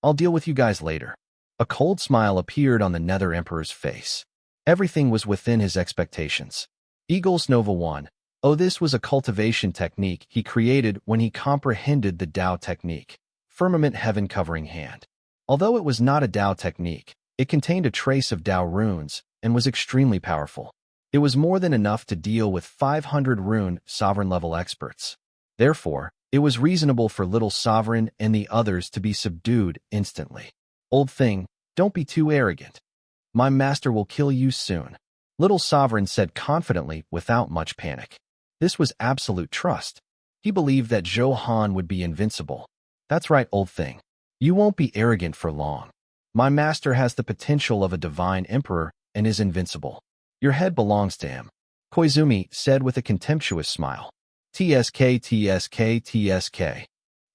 I'll deal with you guys later. A cold smile appeared on the Nether Emperor's face. Everything was within his expectations. Eagles Nova 1. Oh, this was a cultivation technique he created when he comprehended the Tao technique, Firmament Heaven Covering Hand. Although it was not a Tao technique, it contained a trace of Tao runes and was extremely powerful. It was more than enough to deal with 500 rune sovereign-level experts. Therefore, it was reasonable for Little Sovereign and the others to be subdued instantly. Old thing, don't be too arrogant. My master will kill you soon. Little Sovereign said confidently without much panic. This was absolute trust. He believed that Zhou Han would be invincible. That's right, old thing. You won't be arrogant for long. My master has the potential of a divine emperor and is invincible. Your head belongs to him, Koizumi said with a contemptuous smile. TSK, TSK, TSK.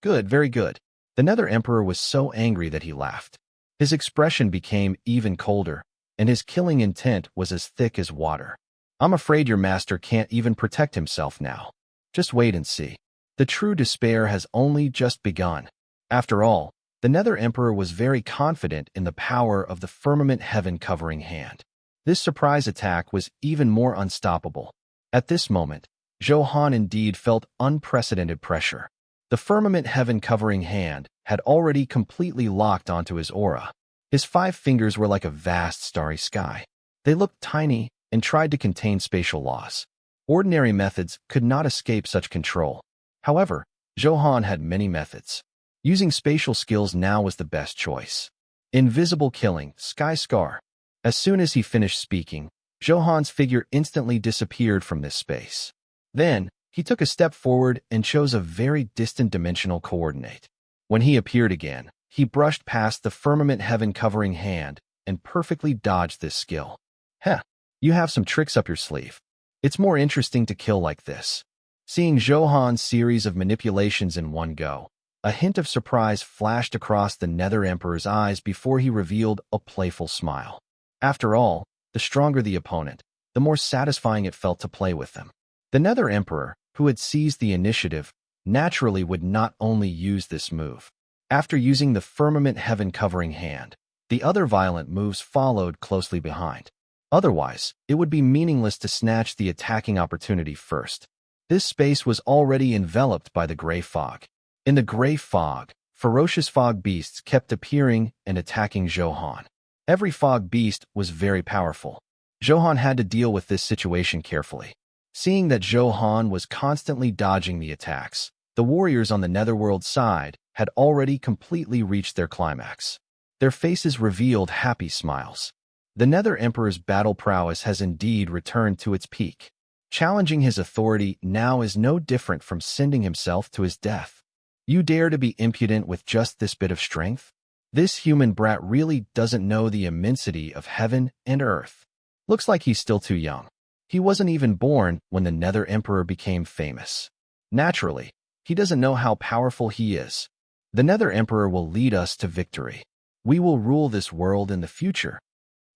Good, very good. The Nether Emperor was so angry that he laughed. His expression became even colder, and his killing intent was as thick as water. I'm afraid your master can't even protect himself now. Just wait and see. The true despair has only just begun. After all, the Nether Emperor was very confident in the power of the firmament heaven-covering hand. This surprise attack was even more unstoppable. At this moment, Zhou Han indeed felt unprecedented pressure. The firmament heaven-covering hand had already completely locked onto his aura. His 5 fingers were like a vast starry sky. They looked tiny and tried to contain spatial laws. Ordinary methods could not escape such control. However, Zhou Han had many methods. Using spatial skills now was the best choice. Invisible killing, Sky Scar. As soon as he finished speaking, Zhou Han's figure instantly disappeared from this space. Then, he took a step forward and chose a very distant dimensional coordinate. When he appeared again, he brushed past the firmament heaven-covering hand and perfectly dodged this skill. Heh, you have some tricks up your sleeve. It's more interesting to kill like this. Seeing Zhou Han's series of manipulations in one go, a hint of surprise flashed across the Nether Emperor's eyes before he revealed a playful smile. After all, the stronger the opponent, the more satisfying it felt to play with them. The Nether Emperor, who had seized the initiative, naturally would not only use this move. After using the firmament heaven-covering hand, the other violent moves followed closely behind. Otherwise, it would be meaningless to snatch the attacking opportunity first. This space was already enveloped by the gray fog. In the gray fog, ferocious fog beasts kept appearing and attacking Zhou Han. Every fog beast was very powerful. Zhou Han had to deal with this situation carefully. Seeing that Zhou Han was constantly dodging the attacks, the warriors on the Netherworld side had already completely reached their climax. Their faces revealed happy smiles. The Nether Emperor's battle prowess has indeed returned to its peak. Challenging his authority now is no different from sending himself to his death. You dare to be impudent with just this bit of strength? This human brat really doesn't know the immensity of heaven and earth. Looks like he's still too young. He wasn't even born when the Nether Emperor became famous. Naturally, he doesn't know how powerful he is. The Nether Emperor will lead us to victory. We will rule this world in the future.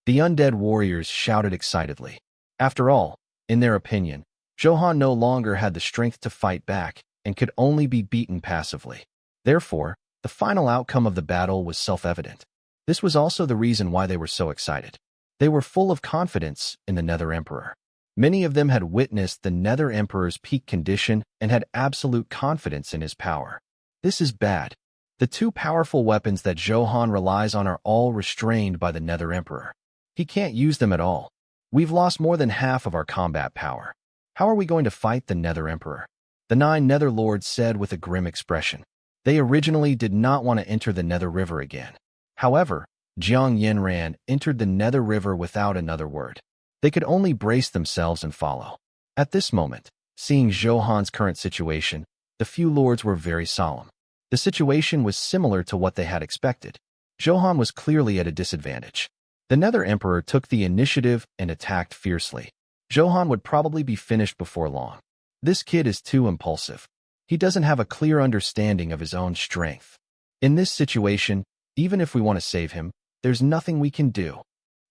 The undead warriors shouted excitedly. After all, in their opinion, Zhou Han no longer had the strength to fight back and could only be beaten passively. Therefore, the final outcome of the battle was self-evident. This was also the reason why they were so excited. They were full of confidence in the Nether Emperor. Many of them had witnessed the Nether Emperor's peak condition and had absolute confidence in his power. This is bad. The 2 powerful weapons that Zhou Han relies on are all restrained by the Nether Emperor. He can't use them at all. We've lost more than half of our combat power. How are we going to fight the Nether Emperor? The 9 Nether Lords said with a grim expression. They originally did not want to enter the Nether River again. However, Jiang Yanran entered the Nether River without another word. They could only brace themselves and follow. At this moment, seeing Zhou Han's current situation, the few lords were very solemn. The situation was similar to what they had expected. Zhou Han was clearly at a disadvantage. The Nether Emperor took the initiative and attacked fiercely. Zhou Han would probably be finished before long. This kid is too impulsive. He doesn't have a clear understanding of his own strength. In this situation, even if we want to save him, there's nothing we can do.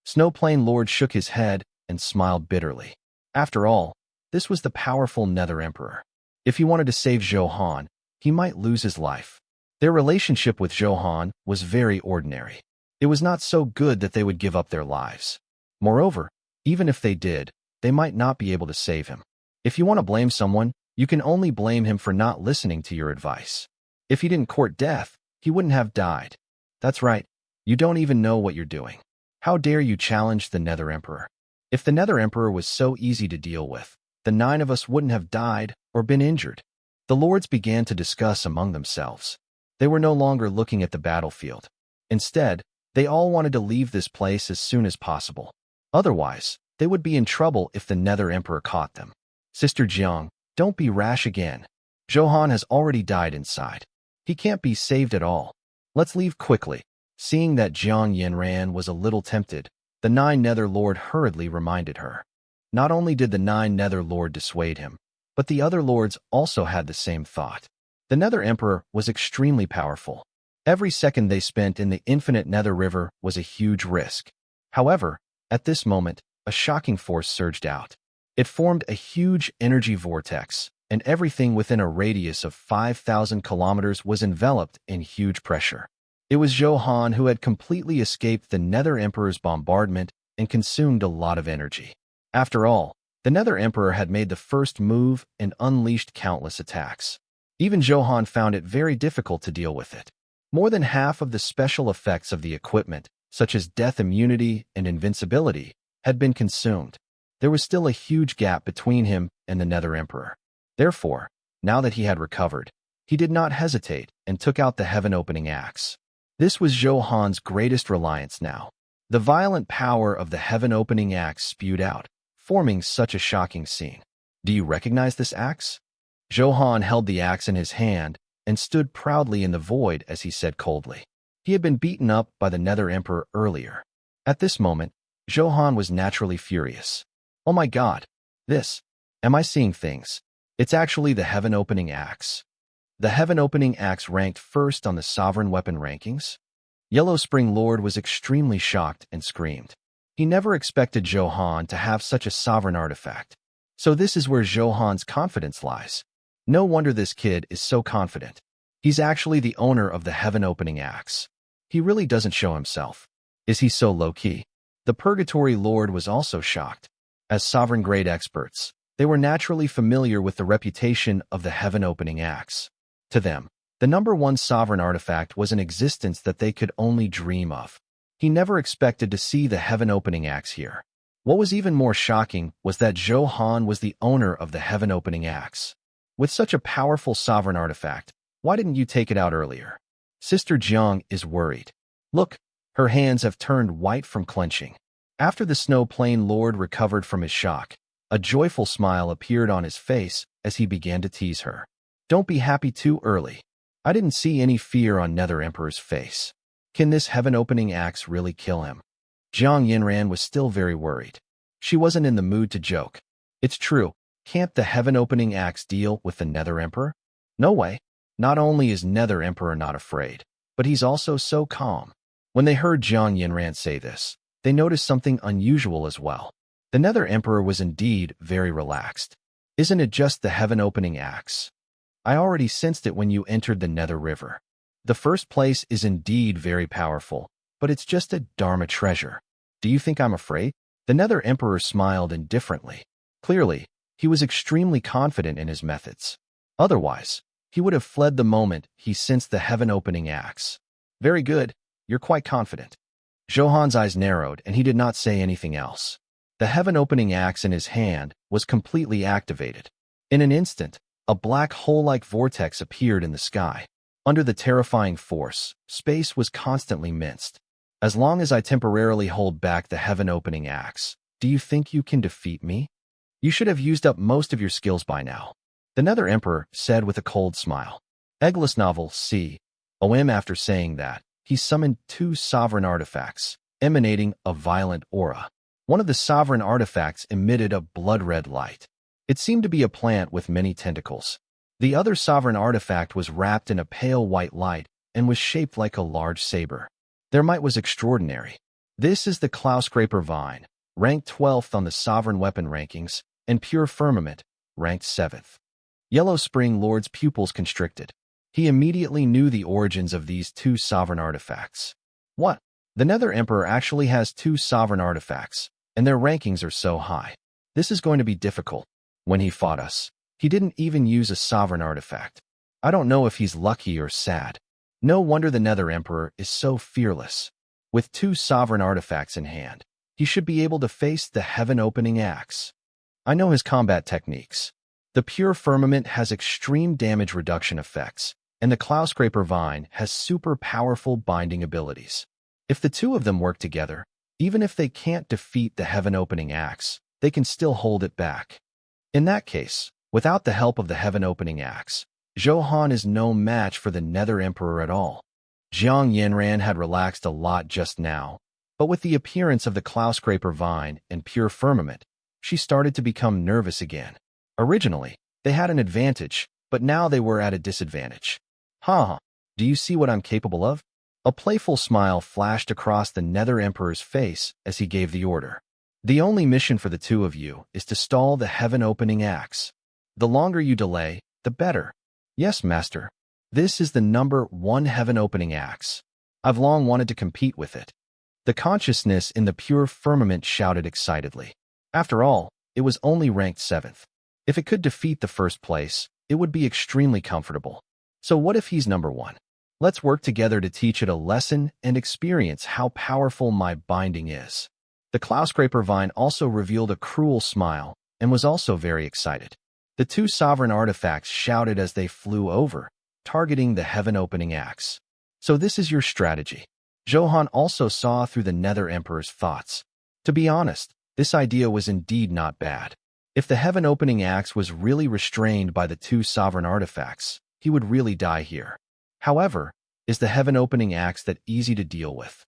Snowplane Lord shook his head and smiled bitterly. After all, this was the powerful Nether Emperor. If he wanted to save Zhou Han, he might lose his life. Their relationship with Zhou Han was very ordinary. It was not so good that they would give up their lives. Moreover, even if they did, they might not be able to save him. If you want to blame someone, you can only blame him for not listening to your advice. If he didn't court death, he wouldn't have died. That's right, you don't even know what you're doing. How dare you challenge the Nether Emperor? If the Nether Emperor was so easy to deal with, the 9 of us wouldn't have died or been injured. The lords began to discuss among themselves. They were no longer looking at the battlefield. Instead, they all wanted to leave this place as soon as possible. Otherwise, They would be in trouble if the Nether Emperor caught them. Sister Jiang, don't be rash again. Zhou Han has already died inside. He can't be saved at all. Let's leave quickly. Seeing that Jiang Yanran was a little tempted, the Nine Nether Lord hurriedly reminded her. Not only did the Nine Nether Lord dissuade him, but the other lords also had the same thought. The Nether Emperor was extremely powerful. Every second they spent in the infinite Nether River was a huge risk. However, at this moment, a shocking force surged out. It formed a huge energy vortex, and everything within a radius of 5,000 kilometers was enveloped in huge pressure. It was Zhou Han who had completely escaped the Nether Emperor's bombardment and consumed a lot of energy. After all, the Nether Emperor had made the first move and unleashed countless attacks. Even Zhou Han found it very difficult to deal with it. More than half of the special effects of the equipment, such as death immunity and invincibility, had been consumed. There was still a huge gap between him and the Nether Emperor. Therefore, now that he had recovered, he did not hesitate and took out the heaven-opening axe. This was Zhou Han's greatest reliance now. The violent power of the heaven-opening axe spewed out, forming such a shocking scene. Do you recognize this axe? Zhou Han held the axe in his hand and stood proudly in the void as he said coldly. He had been beaten up by the Nether Emperor earlier. At this moment, Zhou Han was naturally furious. Oh my god! Am I seeing things? It's actually the heaven-opening axe. The heaven-opening axe ranked first on the sovereign weapon rankings? Yellow Spring Lord was extremely shocked and screamed. He never expected Zhou Han to have such a sovereign artifact. So this is where Zhou Han's confidence lies. No wonder this kid is so confident. He's actually the owner of the heaven-opening axe. He really doesn't show himself. Is he so low-key? The Purgatory Lord was also shocked. As sovereign-grade experts, they were naturally familiar with the reputation of the heaven-opening axe. To them, the #1 sovereign artifact was an existence that they could only dream of. He never expected to see the heaven-opening axe here. What was even more shocking was that Zhou Han was the owner of the heaven-opening axe. With such a powerful sovereign artifact, why didn't you take it out earlier? Sister Jiang is worried. Look, her hands have turned white from clenching. After the Snow Plain Lord recovered from his shock, a joyful smile appeared on his face as he began to tease her. Don't be happy too early. I didn't see any fear on Nether Emperor's face. Can this heaven-opening axe really kill him? Jiang Yinran was still very worried. She wasn't in the mood to joke. It's true, can't the heaven-opening axe deal with the Nether Emperor? No way. Not only is Nether Emperor not afraid, but he's also so calm. When they heard Jiang Yinran say this, they noticed something unusual as well. The Nether Emperor was indeed very relaxed. Isn't it just the heaven-opening axe? I already sensed it when you entered the Nether River. The first place is indeed very powerful, but it's just a Dharma treasure. Do you think I'm afraid? The Nether Emperor smiled indifferently. Clearly, he was extremely confident in his methods. Otherwise, he would have fled the moment he sensed the heaven-opening axe. Very good, you're quite confident. Zhou Han's eyes narrowed and he did not say anything else. The heaven-opening axe in his hand was completely activated. In an instant, a black hole-like vortex appeared in the sky. Under the terrifying force, space was constantly minced. As long as I temporarily hold back the heaven-opening axe, do you think you can defeat me? You should have used up most of your skills by now. The Nether Emperor said with a cold smile. Eggless novel C.O.M. After saying that, he summoned 2 sovereign artifacts, emanating a violent aura. One of the sovereign artifacts emitted a blood-red light. It seemed to be a plant with many tentacles. The other sovereign artifact was wrapped in a pale white light and was shaped like a large saber. Their might was extraordinary. This is the Cloud-Scraper Vine, ranked 12th on the sovereign weapon rankings, and Pure Firmament, ranked 7th. Yellow Spring Lord's pupils constricted. He immediately knew the origins of these 2 sovereign artifacts. What? The Nether Emperor actually has 2 sovereign artifacts, and their rankings are so high. This is going to be difficult. When he fought us, he didn't even use a sovereign artifact. I don't know if he's lucky or sad. No wonder the Nether Emperor is so fearless. With 2 sovereign artifacts in hand, he should be able to face the heaven-opening axe. I know his combat techniques. The Pure Firmament has extreme damage reduction effects, and the Cloud-Scraper Vine has super powerful binding abilities. If the 2 of them work together, Even if they can't defeat the heaven-opening axe, they can still hold it back. In that case, without the help of the heaven-opening axe, Zhou Han is no match for the Nether Emperor at all. Jiang Yanran had relaxed a lot just now, but with the appearance of the Cloud-Scraper Vine and Pure Firmament, she started to become nervous again. Originally, they had an advantage, but now they were at a disadvantage. Ha! Do you see what I'm capable of? A playful smile flashed across the Nether Emperor's face as he gave the order. The only mission for the two of you is to stall the heaven-opening axe. The longer you delay, the better. Yes, Master. This is the #1 heaven-opening axe. I've long wanted to compete with it. The consciousness in the Pure Firmament shouted excitedly. After all, it was only ranked 7th. If it could defeat the first place, it would be extremely comfortable. So what if he's #1? Let's work together to teach it a lesson and experience how powerful my binding is. The Cloud-Scraper Vine also revealed a cruel smile and was also very excited. The two sovereign artifacts shouted as they flew over, targeting the heaven-opening axe. So this is your strategy. Zhou Han also saw through the Nether Emperor's thoughts. To be honest, this idea was indeed not bad. If the heaven-opening axe was really restrained by the two sovereign artifacts, he would really die here. However, is the heaven-opening axe that easy to deal with?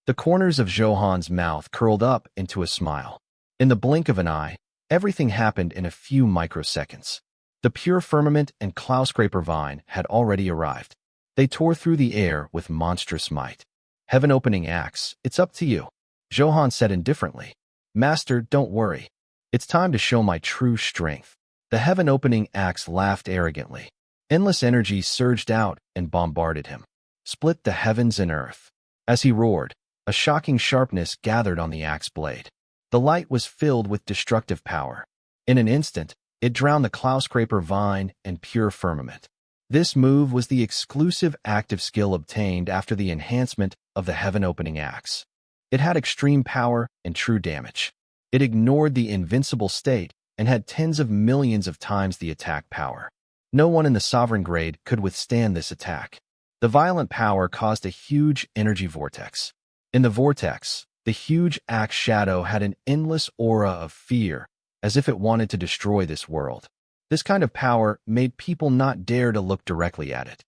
The corners of Zhou Han's mouth curled up into a smile. In the blink of an eye, everything happened in a few microseconds. The Pure Firmament and Cloud-Scraper Vine had already arrived. They tore through the air with monstrous might. Heaven-opening axe, it's up to you, Zhou Han said indifferently. Master, don't worry. It's time to show my true strength. The heaven-opening axe laughed arrogantly. Endless energy surged out and bombarded him. Split the heavens and earth. As he roared, a shocking sharpness gathered on the axe blade. The light was filled with destructive power. In an instant, it drowned the Cloud-Scraper Vine and Pure Firmament. This move was the exclusive active skill obtained after the enhancement of the heaven-opening axe. It had extreme power and true damage. It ignored the invincible state and had tens of millions of times the attack power. No one in the sovereign grade could withstand this attack. The violent power caused a huge energy vortex. In the vortex, the huge axe shadow had an endless aura of fear, as if it wanted to destroy this world. This kind of power made people not dare to look directly at it.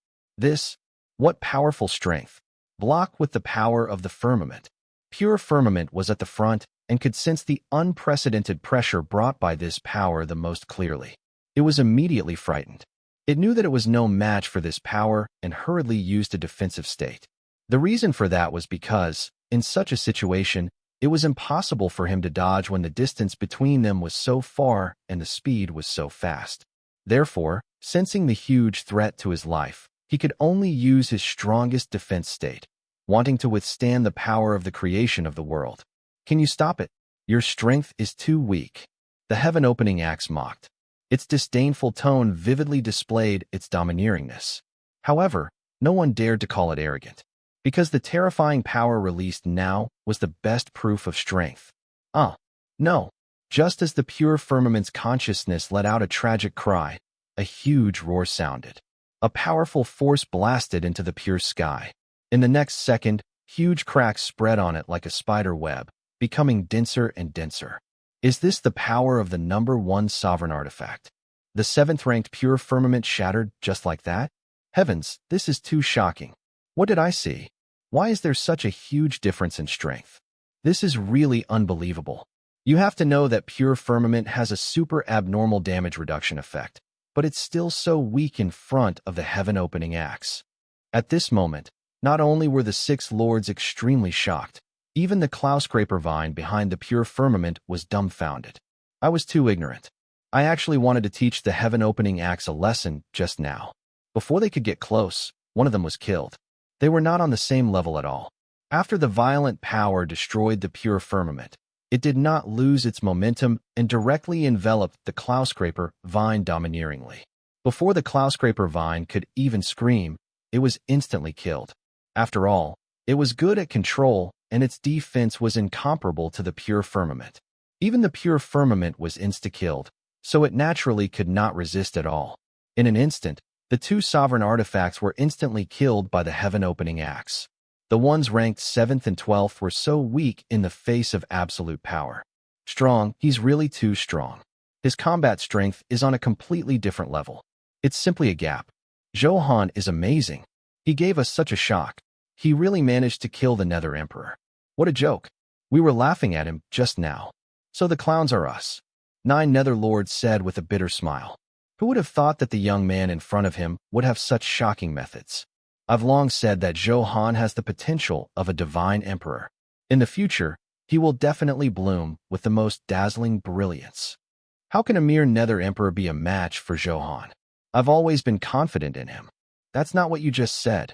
What powerful strength! Blocked with the power of the firmament. Pure Firmament was at the front and could sense the unprecedented pressure brought by this power the most clearly. It was immediately frightened. It knew that it was no match for this power and hurriedly used a defensive state. The reason for that was because, in such a situation, it was impossible for him to dodge when the distance between them was so far and the speed was so fast. Therefore, sensing the huge threat to his life, he could only use his strongest defense state, wanting to withstand the power of the creation of the world. Can you stop it? Your strength is too weak. The heaven-opening axe mocked. Its disdainful tone vividly displayed its domineeringness. However, no one dared to call it arrogant, because the terrifying power released now was the best proof of strength. No. Just as the Pure Firmament's consciousness let out a tragic cry, a huge roar sounded. A powerful force blasted into the pure sky. In the next second, huge cracks spread on it like a spider web, becoming denser and denser. Is this the power of the #1 sovereign artifact? The 7th-ranked Pure Firmament shattered just like that? Heavens, this is too shocking. What did I see? Why is there such a huge difference in strength? This is really unbelievable. You have to know that Pure Firmament has a super abnormal damage reduction effect, but it's still so weak in front of the heaven-opening axe. At this moment, not only were the 6 lords extremely shocked, even the Cloud-Scraper Vine behind the Pure Firmament was dumbfounded. I was too ignorant. I actually wanted to teach the heaven-opening axe a lesson just now. Before they could get close, one of them was killed. They were not on the same level at all. After the violent power destroyed the Pure Firmament, it did not lose its momentum and directly enveloped the Cloud-Scraper Vine domineeringly. Before the Cloud-Scraper Vine could even scream, it was instantly killed. After all, it was good at control, and its defense was incomparable to the Pure Firmament. Even the Pure Firmament was insta-killed, so it naturally could not resist at all. In an instant, the 2 sovereign artifacts were instantly killed by the heaven-opening axe. The ones ranked 7th and 12th were so weak in the face of absolute power. Strong, he's really too strong. His combat strength is on a completely different level. It's simply a gap. Zhou Han is amazing. He gave us such a shock. He really managed to kill the Nether Emperor. What a joke. We were laughing at him just now. So the clowns are us. 9 Nether Lords said with a bitter smile. Who would have thought that the young man in front of him would have such shocking methods? I've long said that Zhou Han has the potential of a divine emperor. In the future, he will definitely bloom with the most dazzling brilliance. How can a mere Nether Emperor be a match for Zhou Han? I've always been confident in him. That's not what you just said.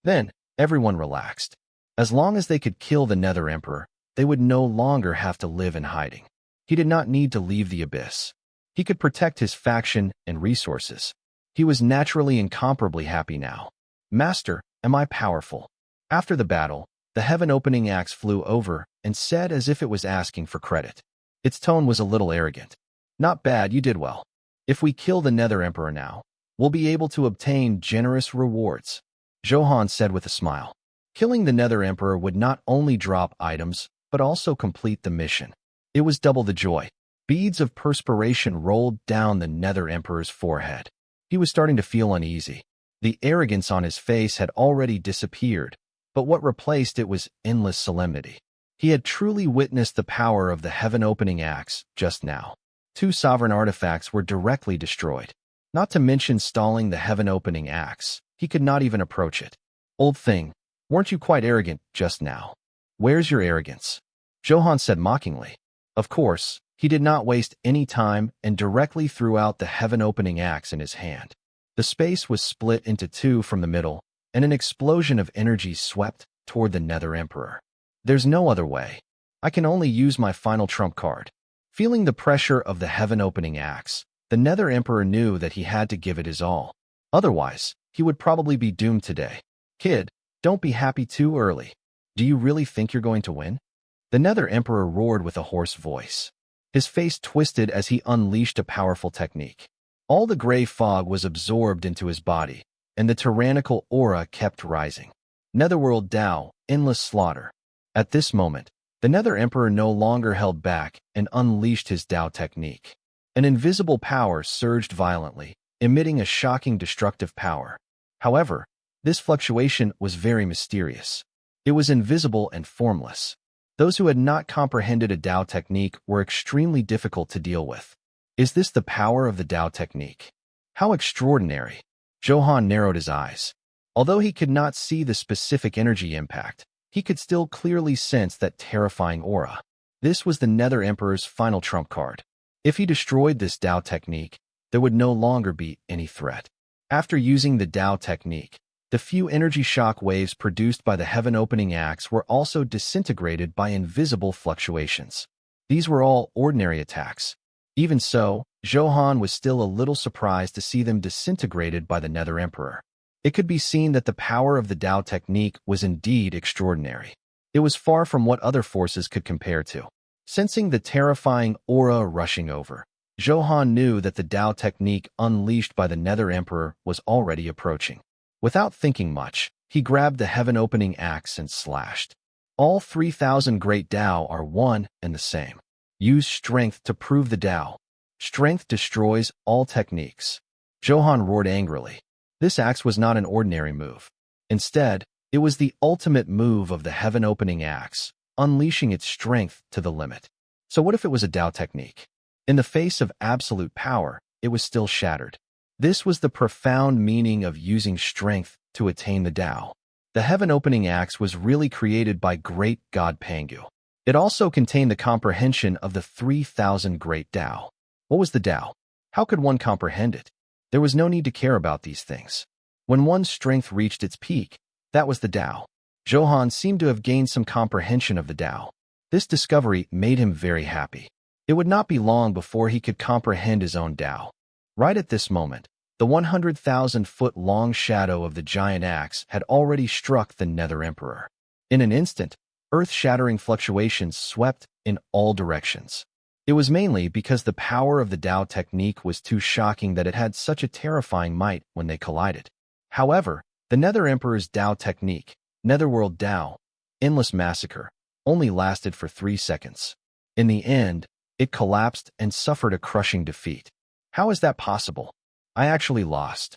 Then, everyone relaxed. As long as they could kill the Nether Emperor, they would no longer have to live in hiding. He did not need to leave the abyss. He could protect his faction and resources. He was naturally incomparably happy now. Master, am I powerful? After the battle, the heaven-opening axe flew over and said as if it was asking for credit. Its tone was a little arrogant. Not bad, you did well. If we kill the Nether Emperor now, we'll be able to obtain generous rewards. Zhou Han said with a smile. Killing the Nether Emperor would not only drop items, but also complete the mission. It was double the joy. Beads of perspiration rolled down the Nether Emperor's forehead. He was starting to feel uneasy. The arrogance on his face had already disappeared, but what replaced it was endless solemnity. He had truly witnessed the power of the heaven-opening axe just now. 2 sovereign artifacts were directly destroyed. Not to mention stalling the heaven-opening axe. He could not even approach it. Old thing, weren't you quite arrogant just now? Where's your arrogance? Zhou Han said mockingly. Of course, he did not waste any time and directly threw out the heaven-opening axe in his hand. The space was split into 2 from the middle, and an explosion of energy swept toward the Nether Emperor. There's no other way. I can only use my final trump card. Feeling the pressure of the heaven-opening axe, the Nether Emperor knew that he had to give it his all. Otherwise, he would probably be doomed today. Kid, don't be happy too early. Do you really think you're going to win? The Nether Emperor roared with a hoarse voice. His face twisted as he unleashed a powerful technique. All the gray fog was absorbed into his body, and the tyrannical aura kept rising. Netherworld Tao, endless slaughter. At this moment, the Nether Emperor no longer held back and unleashed his Tao technique. An invisible power surged violently, emitting a shocking destructive power. However, this fluctuation was very mysterious. It was invisible and formless. Those who had not comprehended a Tao technique were extremely difficult to deal with. Is this the power of the Tao technique? How extraordinary! Zhou Han narrowed his eyes. Although he could not see the specific energy impact, he could still clearly sense that terrifying aura. This was the Nether Emperor's final trump card. If he destroyed this Tao technique, there would no longer be any threat. After using the Tao technique, the few energy shock waves produced by the heaven-opening axe were also disintegrated by invisible fluctuations. These were all ordinary attacks. Even so, Zhou Han was still a little surprised to see them disintegrated by the Nether Emperor. It could be seen that the power of the Tao technique was indeed extraordinary. It was far from what other forces could compare to. Sensing the terrifying aura rushing over, Zhou Han knew that the Tao technique unleashed by the Nether Emperor was already approaching. Without thinking much, he grabbed the heaven-opening axe and slashed. All 3,000 great Tao are one and the same. Use strength to prove the Tao. Strength destroys all techniques. Zhou Han roared angrily. This axe was not an ordinary move. Instead, it was the ultimate move of the heaven-opening axe, unleashing its strength to the limit. So what if it was a Tao technique? In the face of absolute power, it was still shattered. This was the profound meaning of using strength to attain the Tao. The heaven-opening axe was really created by great God Pangu. It also contained the comprehension of the 3,000 great Tao. What was the Tao? How could one comprehend it? There was no need to care about these things. When one's strength reached its peak, that was the Tao. Zhou Han seemed to have gained some comprehension of the Tao. This discovery made him very happy. It would not be long before he could comprehend his own Tao. Right at this moment, the 100,000-foot-long shadow of the giant axe had already struck the Nether Emperor. In an instant, earth-shattering fluctuations swept in all directions. It was mainly because the power of the Tao technique was too shocking that it had such a terrifying might when they collided. However, the Nether Emperor's Tao technique, Netherworld Tao, endless massacre, only lasted for 3 seconds. In the end, it collapsed and suffered a crushing defeat. How is that possible? I actually lost.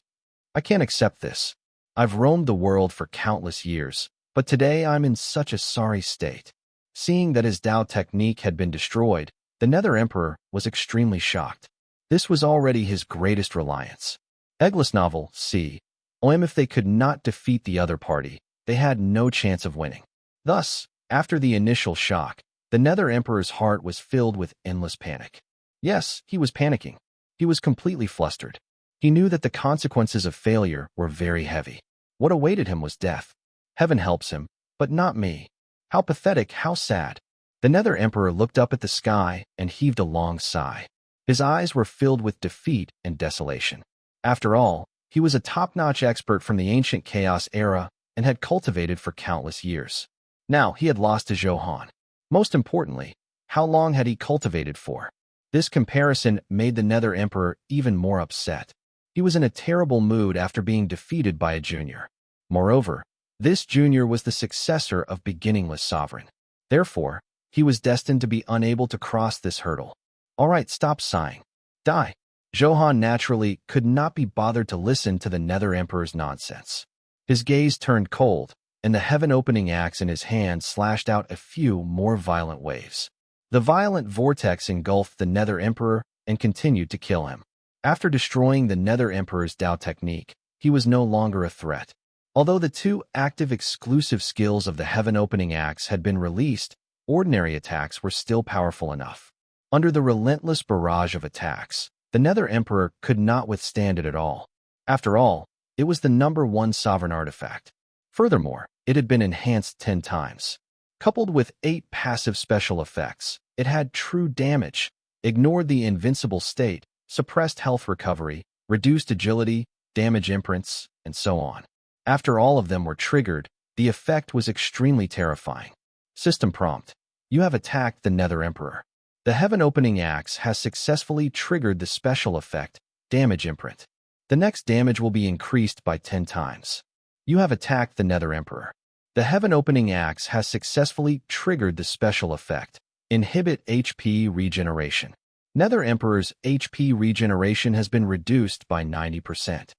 I can't accept this. I've roamed the world for countless years, but today I'm in such a sorry state. Seeing that his Tao technique had been destroyed, the Nether Emperor was extremely shocked. This was already his greatest reliance. Eggless novel, c. If they could not defeat the other party, they had no chance of winning. Thus, after the initial shock, the Nether Emperor's heart was filled with endless panic. Yes, he was panicking. He was completely flustered. He knew that the consequences of failure were very heavy. What awaited him was death. Heaven helps him, but not me. How pathetic, how sad. The Nether Emperor looked up at the sky and heaved a long sigh. His eyes were filled with defeat and desolation. After all, he was a top-notch expert from the ancient Chaos era and had cultivated for countless years. Now he had lost to Zhou Han. Most importantly, how long had he cultivated for? This comparison made the Nether Emperor even more upset. He was in a terrible mood after being defeated by a junior. Moreover, this junior was the successor of beginningless sovereign. Therefore, he was destined to be unable to cross this hurdle. All right, stop sighing. Die. Zhou Han naturally could not be bothered to listen to the Nether Emperor's nonsense. His gaze turned cold, and the heaven-opening axe in his hand slashed out a few more violent waves. The violent vortex engulfed the Nether Emperor and continued to kill him. After destroying the Nether Emperor's Tao technique, he was no longer a threat. Although the two active exclusive skills of the heaven-opening axe had been released, ordinary attacks were still powerful enough. Under the relentless barrage of attacks, the Nether Emperor could not withstand it at all. After all, it was the #1 sovereign artifact. Furthermore, it had been enhanced 10 times. Coupled with 8 passive special effects, it had true damage, ignored the invincible state, suppressed health recovery, reduced agility, damage imprints, and so on. After all of them were triggered, the effect was extremely terrifying. System prompt. You have attacked the Nether Emperor. The heaven-opening axe has successfully triggered the special effect, damage imprint. The next damage will be increased by 10 times. You have attacked the Nether Emperor. The heaven-opening axe has successfully triggered the special effect, inhibit HP regeneration. Nether Emperor's HP regeneration has been reduced by 90%.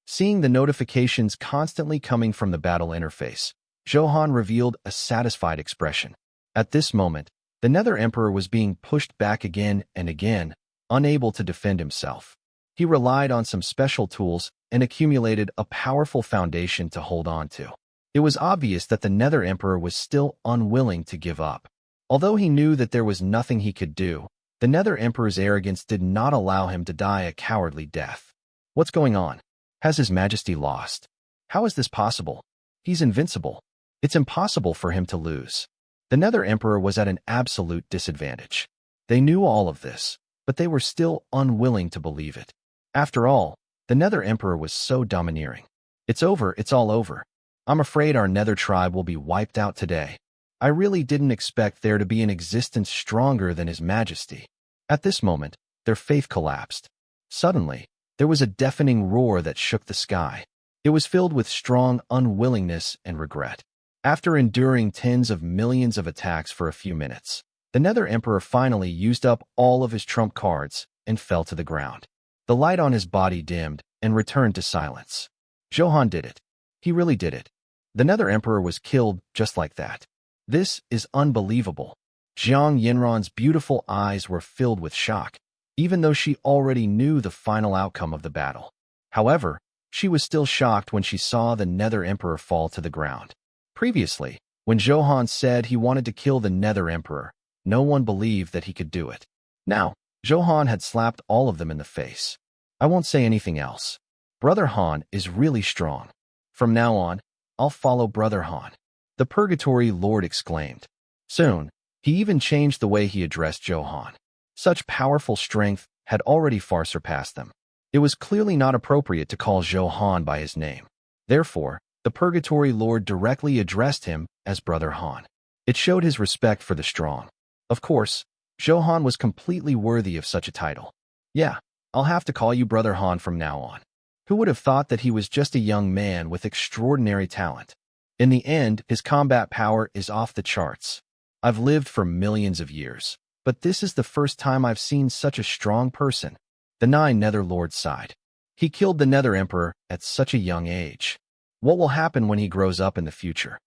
Seeing the notifications constantly coming from the battle interface, Zhou Han revealed a satisfied expression. At this moment, the Nether Emperor was being pushed back again and again, unable to defend himself. He relied on some special tools and accumulated a powerful foundation to hold on to. It was obvious that the Nether Emperor was still unwilling to give up. Although he knew that there was nothing he could do, the Nether Emperor's arrogance did not allow him to die a cowardly death. What's going on? Has His Majesty lost? How is this possible? He's invincible. It's impossible for him to lose. The Nether Emperor was at an absolute disadvantage. They knew all of this, but they were still unwilling to believe it. After all, the Nether Emperor was so domineering. It's over, it's all over. I'm afraid our Nether tribe will be wiped out today. I really didn't expect there to be an existence stronger than His Majesty. At this moment, their faith collapsed. Suddenly, there was a deafening roar that shook the sky. It was filled with strong unwillingness and regret. After enduring tens of millions of attacks for a few minutes, the Nether Emperor finally used up all of his trump cards and fell to the ground. The light on his body dimmed and returned to silence. Zhou Han did it. He really did it. The Nether Emperor was killed just like that. This is unbelievable. Jiang Yinran's beautiful eyes were filled with shock, even though she already knew the final outcome of the battle. However, she was still shocked when she saw the Nether Emperor fall to the ground. Previously, when Zhou Han said he wanted to kill the Nether Emperor, no one believed that he could do it. Now, Zhou Han had slapped all of them in the face. I won't say anything else. Brother Han is really strong. From now on, I'll follow Brother Han. The Purgatory Lord exclaimed. Soon, he even changed the way he addressed Zhou Han. Such powerful strength had already far surpassed them. It was clearly not appropriate to call Zhou Han by his name. Therefore, the Purgatory Lord directly addressed him as Brother Han. It showed his respect for the strong. Of course, Zhou Han was completely worthy of such a title. Yeah, I'll have to call you Brother Han from now on. Who would have thought that he was just a young man with extraordinary talent? In the end, his combat power is off the charts. I've lived for millions of years, but this is the first time I've seen such a strong person. The Nine Nether Lords sighed. He killed the Nether Emperor at such a young age. What will happen when he grows up in the future?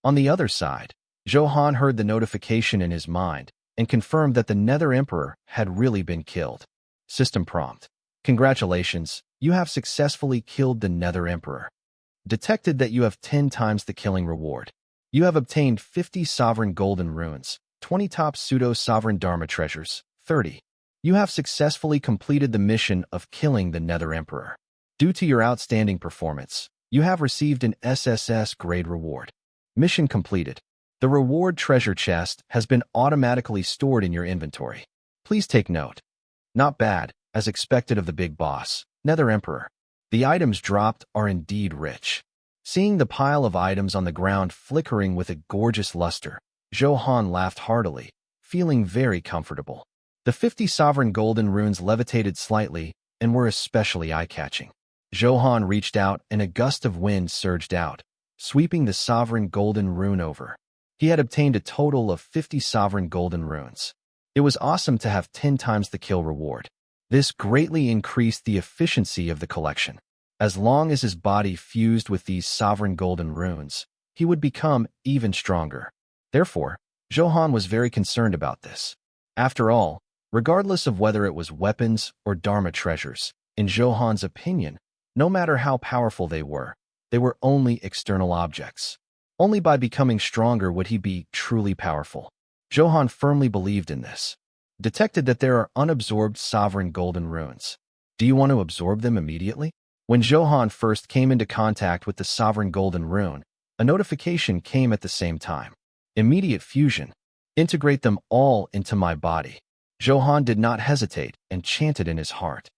On the other side, Zhou Han heard the notification in his mind and confirmed that the Nether Emperor had really been killed. System prompt. Congratulations, you have successfully killed the Nether Emperor. Detected that you have 10 times the killing reward. You have obtained 50 sovereign golden runes, 20 top pseudo-sovereign Dharma treasures, 30. You have successfully completed the mission of killing the Nether Emperor. Due to your outstanding performance, you have received an SSS grade reward. Mission completed. The reward treasure chest has been automatically stored in your inventory. Please take note. Not bad, as expected of the big boss, Nether Emperor. The items dropped are indeed rich. Seeing the pile of items on the ground flickering with a gorgeous luster, Zhou Han laughed heartily, feeling very comfortable. The 50 sovereign golden runes levitated slightly and were especially eye-catching. Zhou Han reached out and a gust of wind surged out, sweeping the sovereign golden rune over. He had obtained a total of 50 sovereign golden runes. It was awesome to have 10 times the kill reward. This greatly increased the efficiency of the collection. As long as his body fused with these sovereign golden runes, he would become even stronger. Therefore, Zhou Han was very concerned about this. After all, regardless of whether it was weapons or Dharma treasures, in Zhou Han's opinion, no matter how powerful they were only external objects. Only by becoming stronger would he be truly powerful. Zhou Han firmly believed in this. Detected that there are unabsorbed sovereign golden runes. Do you want to absorb them immediately? When Zhou Han first came into contact with the sovereign golden rune, a notification came at the same time. Immediate fusion. Integrate them all into my body. Zhou Han did not hesitate and chanted in his heart.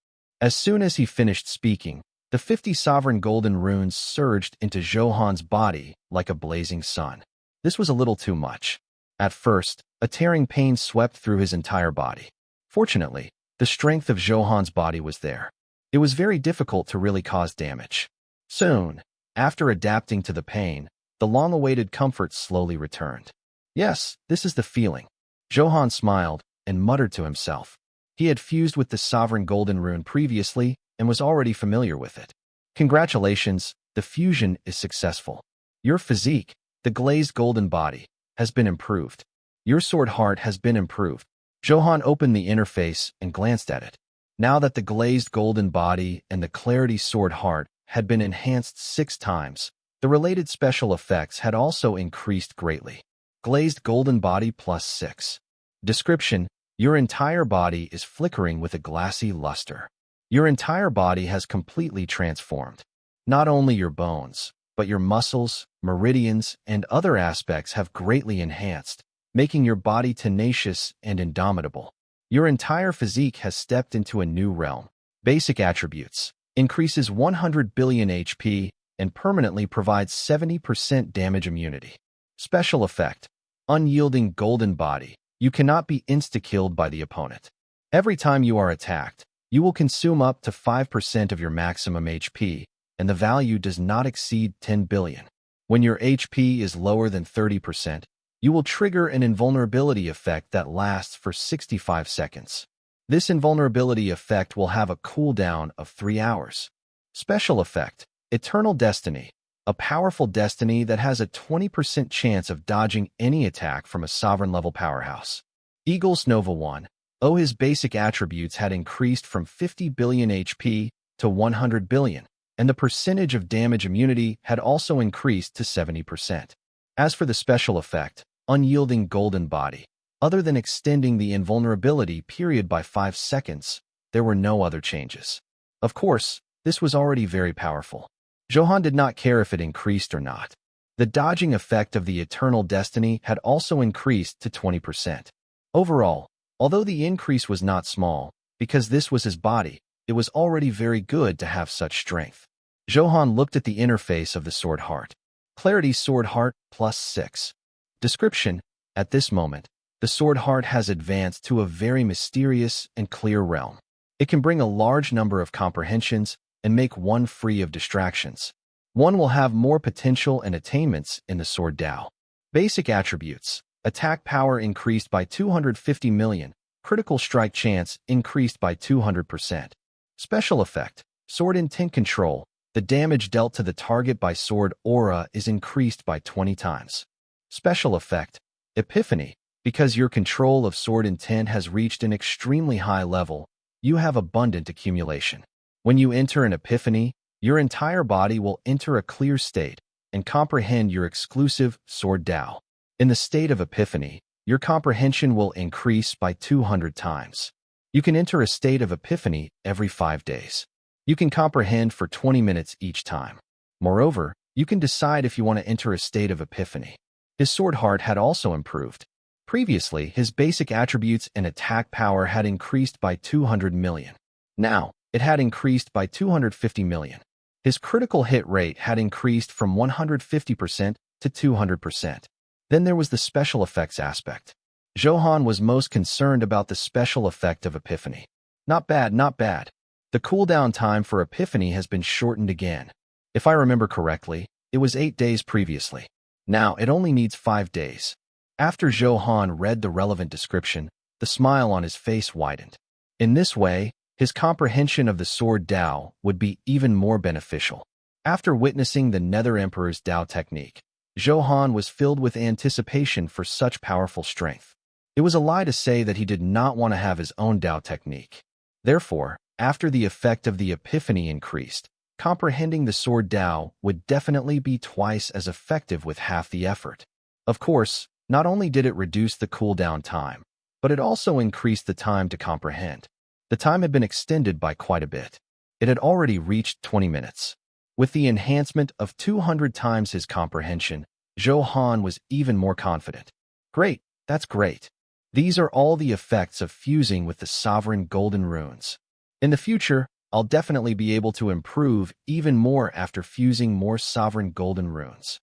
As soon as he finished speaking, the 50 sovereign golden runes surged into Zhou Han's body like a blazing sun. This was a little too much. At first, a tearing pain swept through his entire body. Fortunately, the strength of Zhou Han's body was there. It was very difficult to really cause damage. Soon, after adapting to the pain, the long-awaited comfort slowly returned. Yes, this is the feeling. Zhou Han smiled and muttered to himself. He had fused with the sovereign golden rune previously and was already familiar with it. Congratulations, the fusion is successful. Your physique, the glazed golden body, has been improved. Your sword heart has been improved. Zhou Han opened the interface and glanced at it. Now that the glazed golden body and the clarity sword heart had been enhanced 6 times, the related special effects had also increased greatly. Glazed golden body plus 6. Description: your entire body is flickering with a glassy luster. Your entire body has completely transformed. Not only your bones, but your muscles, meridians, and other aspects have greatly enhanced, making your body tenacious and indomitable. Your entire physique has stepped into a new realm. Basic attributes: increases 100 billion HP and permanently provides 70% damage immunity. Special effect: unyielding golden body. You cannot be insta-killed by the opponent. Every time you are attacked, you will consume up to 5% of your maximum HP, and the value does not exceed 10 billion. When your HP is lower than 30%, you will trigger an invulnerability effect that lasts for 65 seconds. This invulnerability effect will have a cooldown of 3 hours. Special effect: Eternal Destiny. A powerful destiny that has a 20% chance of dodging any attack from a sovereign-level powerhouse. Eagles Nova 1. His basic attributes had increased from 50 billion HP to 100 billion, and the percentage of damage immunity had also increased to 70%. As for the special effect, unyielding golden body, other than extending the invulnerability period by 5 seconds, there were no other changes. Of course, this was already very powerful. Zhou Han did not care if it increased or not. The dodging effect of the Eternal Destiny had also increased to 20%. Overall, although the increase was not small, because this was his body, it was already very good to have such strength. Zhou Han looked at the interface of the sword heart. Clarity sword heart plus 6. Description: at this moment, the sword heart has advanced to a very mysterious and clear realm. It can bring a large number of comprehensions and make one free of distractions. One will have more potential and attainments in the Sword Dao. Basic attributes. Attack power increased by 250 million. Critical strike chance increased by 200%. Special effect. Sword intent control. The damage dealt to the target by sword aura is increased by 20 times. Special effect. Epiphany. Because your control of sword intent has reached an extremely high level, you have abundant accumulation. When you enter an epiphany, your entire body will enter a clear state and comprehend your exclusive Sword Dao. In the state of epiphany, your comprehension will increase by 200 times. You can enter a state of epiphany every 5 days. You can comprehend for 20 minutes each time. Moreover, you can decide if you want to enter a state of epiphany. His sword heart had also improved. Previously, his basic attributes and attack power had increased by 200 million. Now, it had increased by 250 million. His critical hit rate had increased from 150% to 200%. Then there was the special effects aspect. Zhou Han was most concerned about the special effect of Epiphany. Not bad, not bad. The cooldown time for Epiphany has been shortened again. If I remember correctly, it was 8 days previously. Now it only needs 5 days. After Zhou Han read the relevant description, the smile on his face widened. In this way, his comprehension of the Sword Dao would be even more beneficial. After witnessing the Nether Emperor's Dao technique, Zhou Han was filled with anticipation for such powerful strength. It was a lie to say that he did not want to have his own Dao technique. Therefore, after the effect of the Epiphany increased, comprehending the Sword Dao would definitely be twice as effective with half the effort. Of course, not only did it reduce the cooldown time, but it also increased the time to comprehend. The time had been extended by quite a bit. It had already reached 20 minutes. With the enhancement of 200 times his comprehension, Zhou Han was even more confident. Great, that's great. These are all the effects of fusing with the sovereign golden runes. In the future, I'll definitely be able to improve even more after fusing more sovereign golden runes.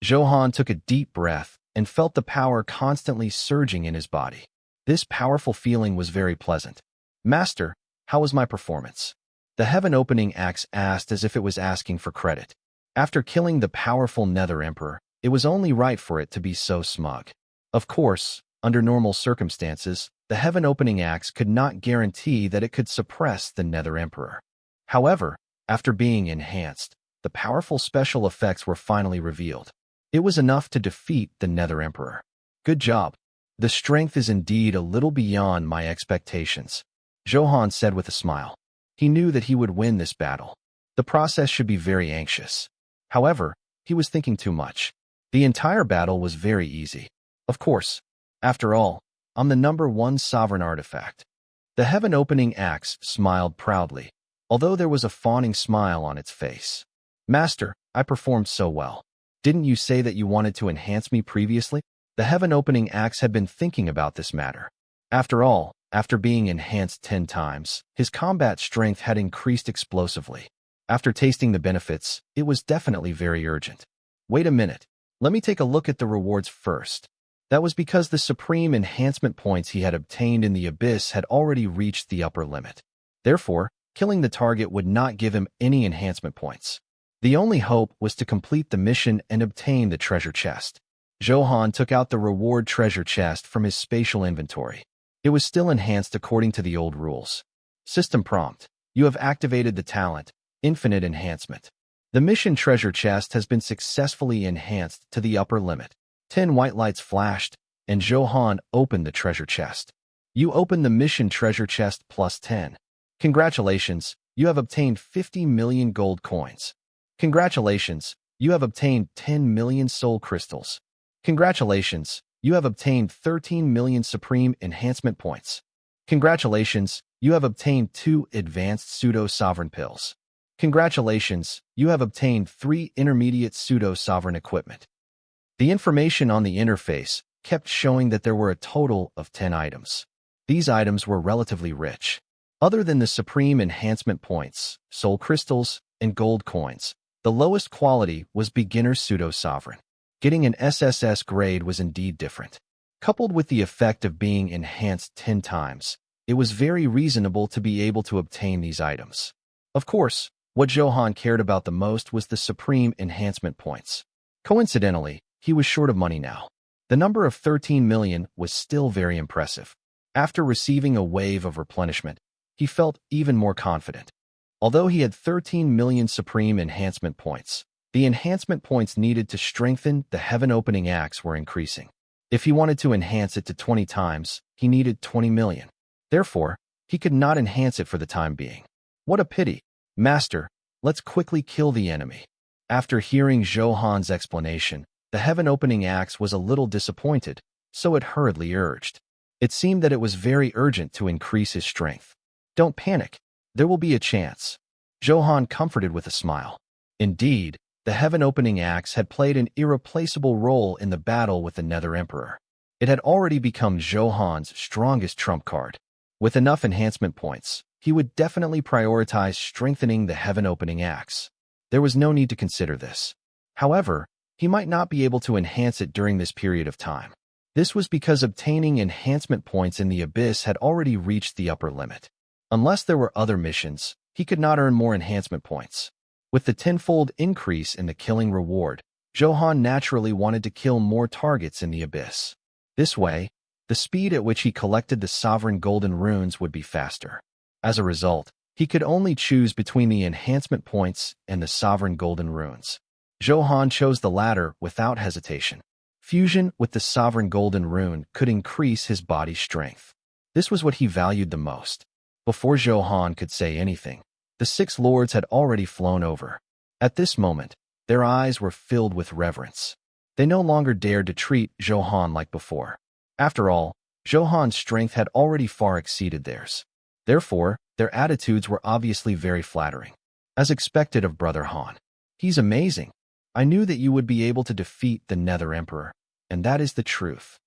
Zhou Han took a deep breath and felt the power constantly surging in his body. This powerful feeling was very pleasant. Master, how was my performance? The heaven-opening axe asked as if it was asking for credit. After killing the powerful Nether Emperor, it was only right for it to be so smug. Of course, under normal circumstances, the heaven-opening axe could not guarantee that it could suppress the Nether Emperor. However, after being enhanced, the powerful special effects were finally revealed. It was enough to defeat the Nether Emperor. Good job. The strength is indeed a little beyond my expectations, Zhou Han said with a smile. He knew that he would win this battle. The process should be very anxious. However, he was thinking too much. The entire battle was very easy. Of course, after all, I'm the #1 sovereign artifact. The heaven-opening axe smiled proudly, although there was a fawning smile on its face. Master, I performed so well. Didn't you say that you wanted to enhance me previously? The heaven-opening axe had been thinking about this matter. After all, after being enhanced 10 times, his combat strength had increased explosively. After tasting the benefits, it was definitely very urgent. Wait a minute. Let me take a look at the rewards first. That was because the supreme enhancement points he had obtained in the Abyss had already reached the upper limit. Therefore, killing the target would not give him any enhancement points. The only hope was to complete the mission and obtain the treasure chest. Zhou Han took out the reward treasure chest from his spatial inventory. It was still enhanced according to the old rules. System prompt. You have activated the talent, Infinite Enhancement. The mission treasure chest has been successfully enhanced to the upper limit. 10 white lights flashed, and Zhou Han opened the treasure chest. You opened the mission treasure chest plus 10. Congratulations, you have obtained 50 million gold coins. Congratulations, you have obtained 10 million soul crystals. Congratulations, you have obtained 13 million Supreme Enhancement points. Congratulations, you have obtained 2 advanced pseudo-sovereign pills. Congratulations, you have obtained 3 intermediate pseudo-sovereign equipment. The information on the interface kept showing that there were a total of 10 items. These items were relatively rich. Other than the Supreme Enhancement points, soul crystals, and gold coins, the lowest quality was beginner pseudo-sovereign. Getting an SSS grade was indeed different. Coupled with the effect of being enhanced 10 times, it was very reasonable to be able to obtain these items. Of course, What Zhou Han cared about the most was the supreme enhancement points. Coincidentally, he was short of money now. The number of 13 million was still very impressive. After receiving a wave of replenishment, he felt even more confident. Although he had 13 million supreme enhancement points, the enhancement points needed to strengthen the heaven-opening axe were increasing. If he wanted to enhance it to 20 times, he needed 20 million. Therefore, he could not enhance it for the time being. What a pity. Master, let's quickly kill the enemy. After hearing Zhou Han's explanation, the heaven-opening axe was a little disappointed, so it hurriedly urged. It seemed that it was very urgent to increase his strength. Don't panic. There will be a chance. Zhou Han comforted with a smile. Indeed, the heaven-opening axe had played an irreplaceable role in the battle with the Nether Emperor. It had already become Zhou Han's strongest trump card. With enough enhancement points, he would definitely prioritize strengthening the heaven-opening axe. There was no need to consider this. However, he might not be able to enhance it during this period of time. This was because obtaining enhancement points in the Abyss had already reached the upper limit. Unless there were other missions, he could not earn more enhancement points. With the tenfold increase in the killing reward, Zhou Han naturally wanted to kill more targets in the Abyss. This way, the speed at which he collected the sovereign golden runes would be faster. As a result, he could only choose between the enhancement points and the sovereign golden runes. Zhou Han chose the latter without hesitation. Fusion with the sovereign golden rune could increase his body's strength. This was what he valued the most. Before Zhou Han could say anything, the 6 lords had already flown over. At this moment, their eyes were filled with reverence. They no longer dared to treat Zhou Han like before. After all, Zhou Han's strength had already far exceeded theirs. Therefore, their attitudes were obviously very flattering. As expected of Brother Han. He's amazing. I knew that you would be able to defeat the Nether Emperor, and that is the truth.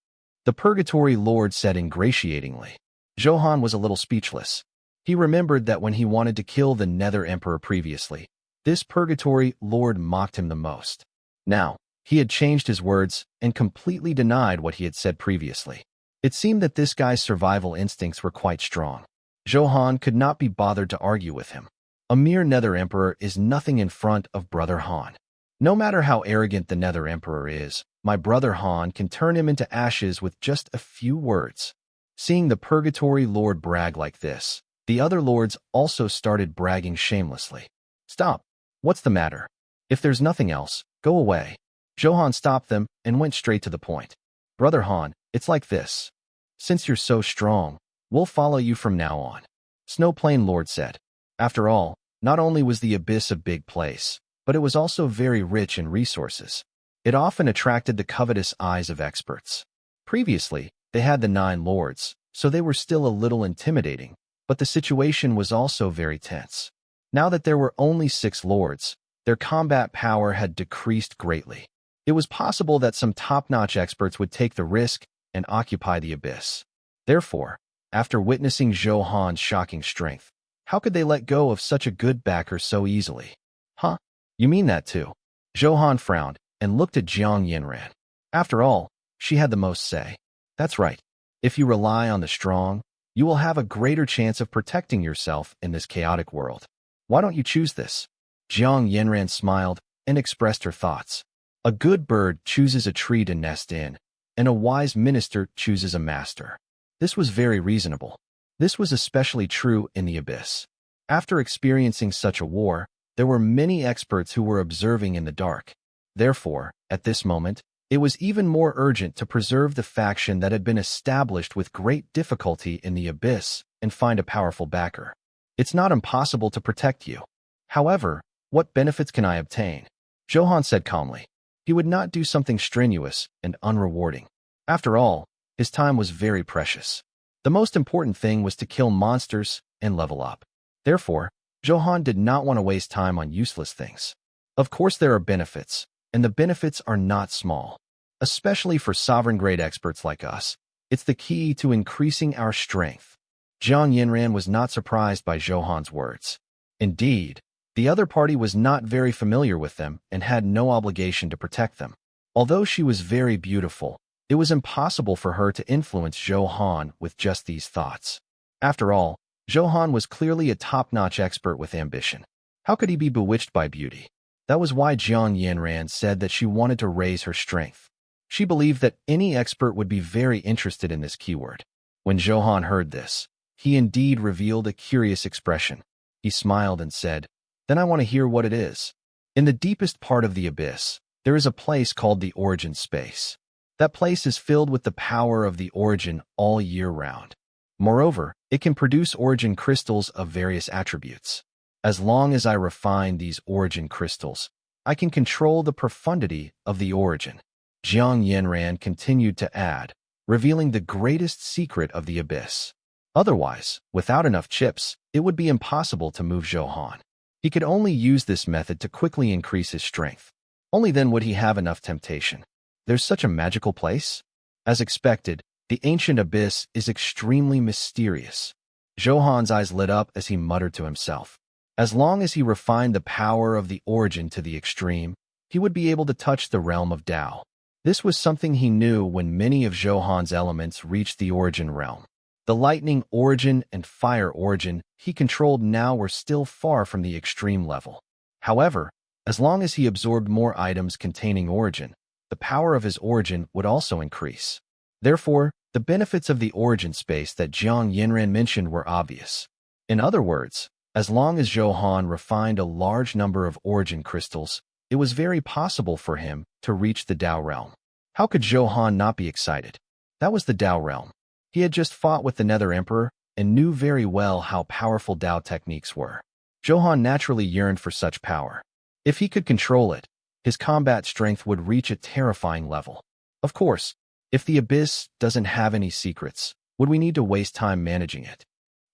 The Purgatory Lord said ingratiatingly. Zhou Han was a little speechless. He remembered that when he wanted to kill the Nether Emperor previously, this Purgatory Lord mocked him the most. Now, he had changed his words and completely denied what he had said previously. It seemed that this guy's survival instincts were quite strong. Zhou Han could not be bothered to argue with him. A mere Nether Emperor is nothing in front of Brother Han. No matter how arrogant the Nether Emperor is, my brother Han can turn him into ashes with just a few words. Seeing the Purgatory Lord brag like this, the other lords also started bragging shamelessly. Stop. What's the matter? If there's nothing else, go away. Zhou Han stopped them and went straight to the point. Brother Han, it's like this. Since you're so strong, we'll follow you from now on. Snow Plain Lord said. After all, not only was the Abyss a big place, but it was also very rich in resources. It often attracted the covetous eyes of experts. Previously, they had the 9 lords, so they were still a little intimidating, but the situation was also very tense. Now that there were only 6 lords, their combat power had decreased greatly. It was possible that some top-notch experts would take the risk and occupy the Abyss. Therefore, after witnessing Zhou Han's shocking strength, how could they let go of such a good backer so easily? Huh? You mean that too? Zhou Han frowned and looked at Jiang Yinran. After all, she had the most say. That's right. If you rely on the strong, you will have a greater chance of protecting yourself in this chaotic world. Why don't you choose this? Jiang Yinran smiled and expressed her thoughts. A good bird chooses a tree to nest in, and a wise minister chooses a master. This was very reasonable. This was especially true in the Abyss. After experiencing such a war, there were many experts who were observing in the dark. Therefore, at this moment, it was even more urgent to preserve the faction that had been established with great difficulty in the Abyss and find a powerful backer. It's not impossible to protect you. However, what benefits can I obtain? Zhou Han said calmly. He would not do something strenuous and unrewarding. After all, his time was very precious. The most important thing was to kill monsters and level up. Therefore, Zhou Han did not want to waste time on useless things. Of course there are benefits, and the benefits are not small. Especially for sovereign-grade experts like us, it's the key to increasing our strength. Jiang Yinran was not surprised by Zhou Han's words. Indeed, the other party was not very familiar with them and had no obligation to protect them. Although she was very beautiful, it was impossible for her to influence Zhou Han with just these thoughts. After all, Zhou Han was clearly a top-notch expert with ambition. How could he be bewitched by beauty? That was why Jiang Yanran said that she wanted to raise her strength. She believed that any expert would be very interested in this keyword. When Zhou Han heard this, he indeed revealed a curious expression. He smiled and said, "Then I want to hear what it is." In the deepest part of the abyss, there is a place called the origin space. That place is filled with the power of the origin all year round. Moreover, it can produce origin crystals of various attributes. As long as I refine these origin crystals, I can control the profundity of the origin. Jiang Yanran continued to add, revealing the greatest secret of the abyss. Otherwise, without enough chips, it would be impossible to move Zhou Han. He could only use this method to quickly increase his strength. Only then would he have enough temptation. There's such a magical place? As expected, the ancient abyss is extremely mysterious. Zhou Han's eyes lit up as he muttered to himself. As long as he refined the power of the origin to the extreme, he would be able to touch the realm of Tao. This was something he knew when many of Zhou Han's elements reached the origin realm. The lightning origin and fire origin he controlled now were still far from the extreme level. However, as long as he absorbed more items containing origin, the power of his origin would also increase. Therefore, the benefits of the origin space that Jiang Yanran mentioned were obvious. In other words, as long as Zhou Han refined a large number of origin crystals, it was very possible for him to reach the Tao realm. How could Zhou Han not be excited? That was the Tao realm. He had just fought with the Nether Emperor and knew very well how powerful Tao techniques were. Zhou Han naturally yearned for such power. If he could control it, his combat strength would reach a terrifying level. Of course, if the abyss doesn't have any secrets, would we need to waste time managing it?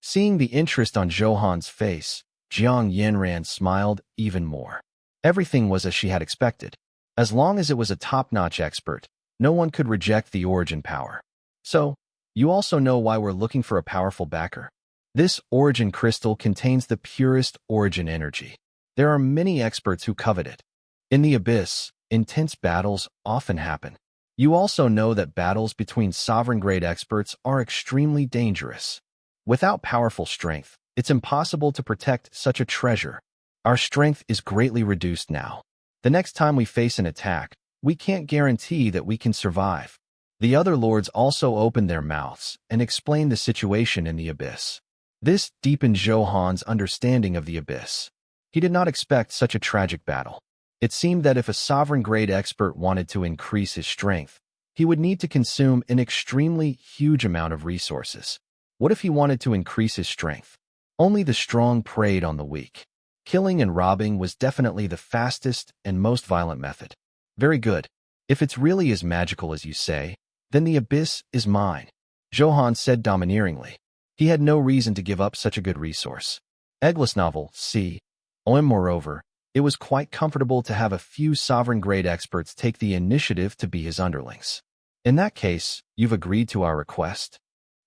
Seeing the interest on Zhou Han's face, Jiang Yanran smiled even more. Everything was as she had expected. As long as it was a top-notch expert, no one could reject the origin power. So, you also know why we're looking for a powerful backer. This origin crystal contains the purest origin energy. There are many experts who covet it. In the abyss, intense battles often happen. You also know that battles between sovereign-grade experts are extremely dangerous. Without powerful strength, it's impossible to protect such a treasure. Our strength is greatly reduced now. The next time we face an attack, we can't guarantee that we can survive. The other lords also opened their mouths and explained the situation in the abyss. This deepened Zhou Han's understanding of the abyss. He did not expect such a tragic battle. It seemed that if a sovereign-grade expert wanted to increase his strength, he would need to consume an extremely huge amount of resources. What if he wanted to increase his strength? Only the strong preyed on the weak. Killing and robbing was definitely the fastest and most violent method. Very good. If it's really as magical as you say, then the abyss is mine, Zhou Han said domineeringly. He had no reason to give up such a good resource. Eggless novel, c. Moreover, it was quite comfortable to have a few sovereign-grade experts take the initiative to be his underlings. In that case, you've agreed to our request?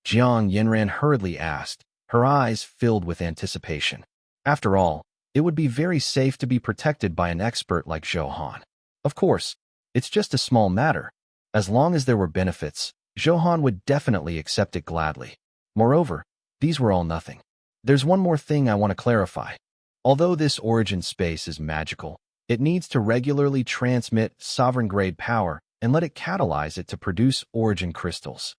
Jiang Yanran hurriedly asked, her eyes filled with anticipation. After all, it would be very safe to be protected by an expert like Zhou Han. Of course, it's just a small matter. As long as there were benefits, Zhou Han would definitely accept it gladly. Moreover, these were all nothing. There's one more thing I want to clarify. Although this origin space is magical, it needs to regularly transmit sovereign-grade power and let it catalyze it to produce origin crystals.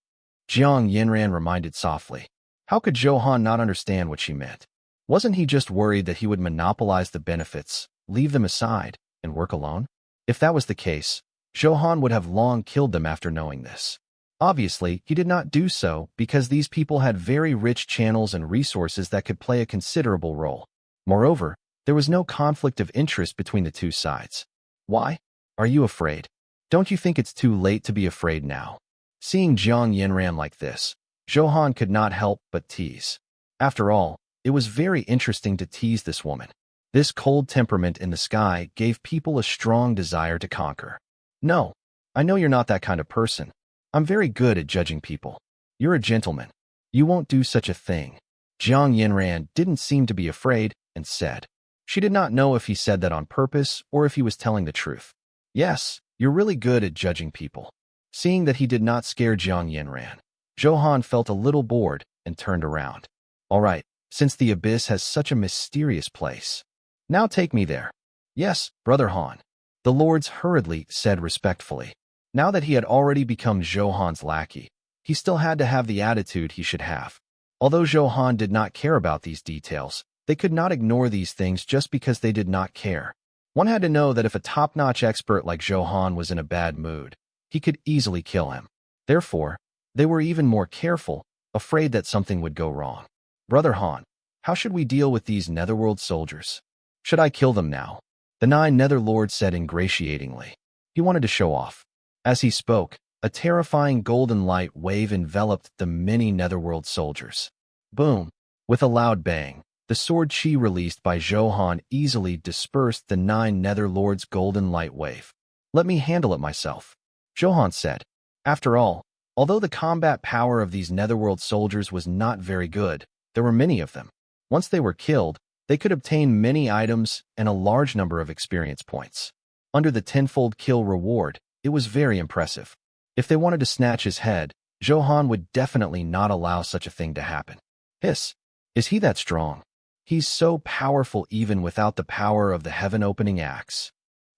Jiang Yanran reminded softly. How could Zhou Han not understand what she meant? Wasn't he just worried that he would monopolize the benefits, leave them aside, and work alone? If that was the case, Zhou Han would have long killed them after knowing this. Obviously, he did not do so because these people had very rich channels and resources that could play a considerable role. Moreover, there was no conflict of interest between the two sides. Why? Are you afraid? Don't you think it's too late to be afraid now? Seeing Jiang Yanran like this, Zhou Han could not help but tease. After all, it was very interesting to tease this woman. This cold temperament in the sky gave people a strong desire to conquer. No, I know you're not that kind of person. I'm very good at judging people. You're a gentleman. You won't do such a thing. Jiang Yanran didn't seem to be afraid and said. She did not know if he said that on purpose or if he was telling the truth. Yes, you're really good at judging people. Seeing that he did not scare Jiang Yanran, Zhou Han felt a little bored and turned around. All right, since the abyss has such a mysterious place, Now take me there. Yes, Brother Han. The lords hurriedly said respectfully. Now that he had already become Zhou Han's lackey, he still had to have the attitude he should have. Although Zhou Han did not care about these details, they could not ignore these things just because they did not care. One had to know that if a top-notch expert like Zhou Han was in a bad mood, he could easily kill him. Therefore, they were even more careful, afraid that something would go wrong. Brother Han, how should we deal with these netherworld soldiers? Should I kill them now? The 9 nether lords said ingratiatingly. He wanted to show off. As he spoke, a terrifying golden light wave enveloped the many netherworld soldiers. Boom! With a loud bang, the sword chi released by Zhou Han easily dispersed the 9 nether lords' golden light wave. Let me handle it myself, Zhou Han said. After all, although the combat power of these netherworld soldiers was not very good, there were many of them. Once they were killed, they could obtain many items and a large number of experience points. Under the tenfold kill reward, it was very impressive. If they wanted to snatch his head, Zhou Han would definitely not allow such a thing to happen. Hiss! Is he that strong? He's so powerful even without the power of the heaven-opening axe.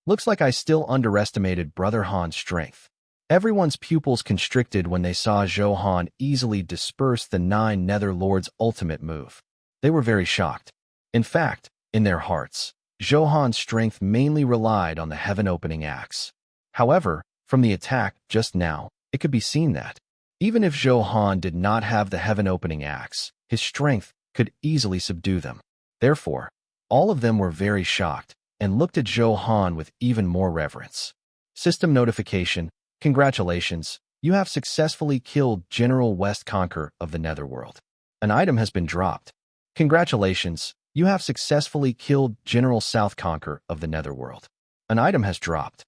Looks like I still underestimated Brother Han's strength. Everyone's pupils constricted when they saw Zhou Han easily disperse the 9 nether lords' ultimate move. They were very shocked. In fact, in their hearts, Zhou Han's strength mainly relied on the heaven-opening axe. However, from the attack just now, it could be seen that, even if Zhou Han did not have the heaven-opening axe, his strength could easily subdue them. Therefore, all of them were very shocked and looked at Zhou Han with even more reverence. System notification: congratulations, you have successfully killed General West Conquer of the Netherworld. An item has been dropped. Congratulations, you have successfully killed General South Conquer of the Netherworld. An item has dropped.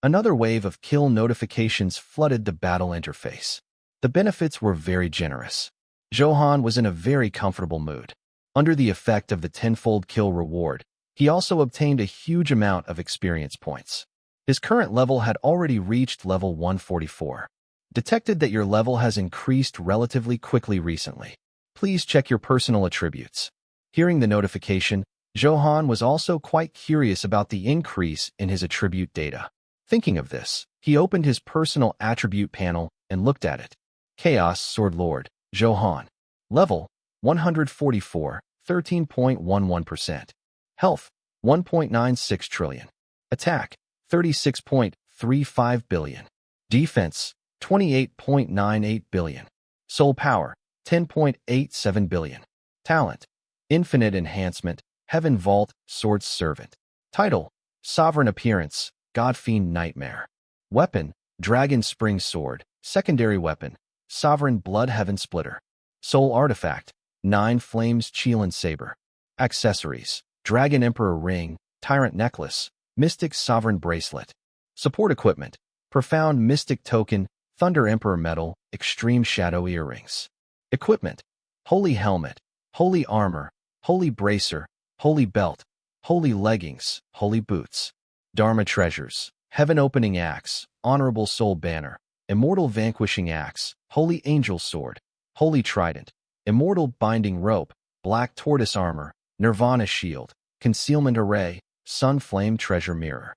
Another wave of kill notifications flooded the battle interface. The benefits were very generous. Zhou Han was in a very comfortable mood. Under the effect of the tenfold kill reward, he also obtained a huge amount of experience points. His current level had already reached level 144. Detected that your level has increased relatively quickly recently. Please check your personal attributes. Hearing the notification, Zhou Han was also quite curious about the increase in his attribute data. Thinking of this, he opened his personal attribute panel and looked at it. Chaos Sword Lord, Zhou Han. Level, 144, 13.11%. Health, 1.96 trillion. Attack, 36.35 billion. Defense, 28.98 billion. Soul Power, 10.87 billion. Talent, Infinite Enhancement, Heaven Vault, Sword's Servant. Title, Sovereign Appearance, God-Fiend Nightmare. Weapon, Dragon Spring Sword. Secondary Weapon, Sovereign Blood Heaven Splitter. Soul Artifact, 9 Flames Qilin Saber. Accessories, Dragon Emperor Ring, Tyrant Necklace, Mystic Sovereign Bracelet. Support Equipment, Profound Mystic Token, Thunder Emperor Medal, Extreme Shadow Earrings. Equipment, Holy Helmet, Holy Armor, Holy Bracer, Holy Belt, Holy Leggings, Holy Boots. Dharma Treasures, Heaven Opening Axe, Honorable Soul Banner, Immortal Vanquishing Axe, Holy Angel Sword, Holy Trident, Immortal Binding Rope, Black Tortoise Armor, Nirvana Shield, Concealment Array, Sun Flame Treasure Mirror.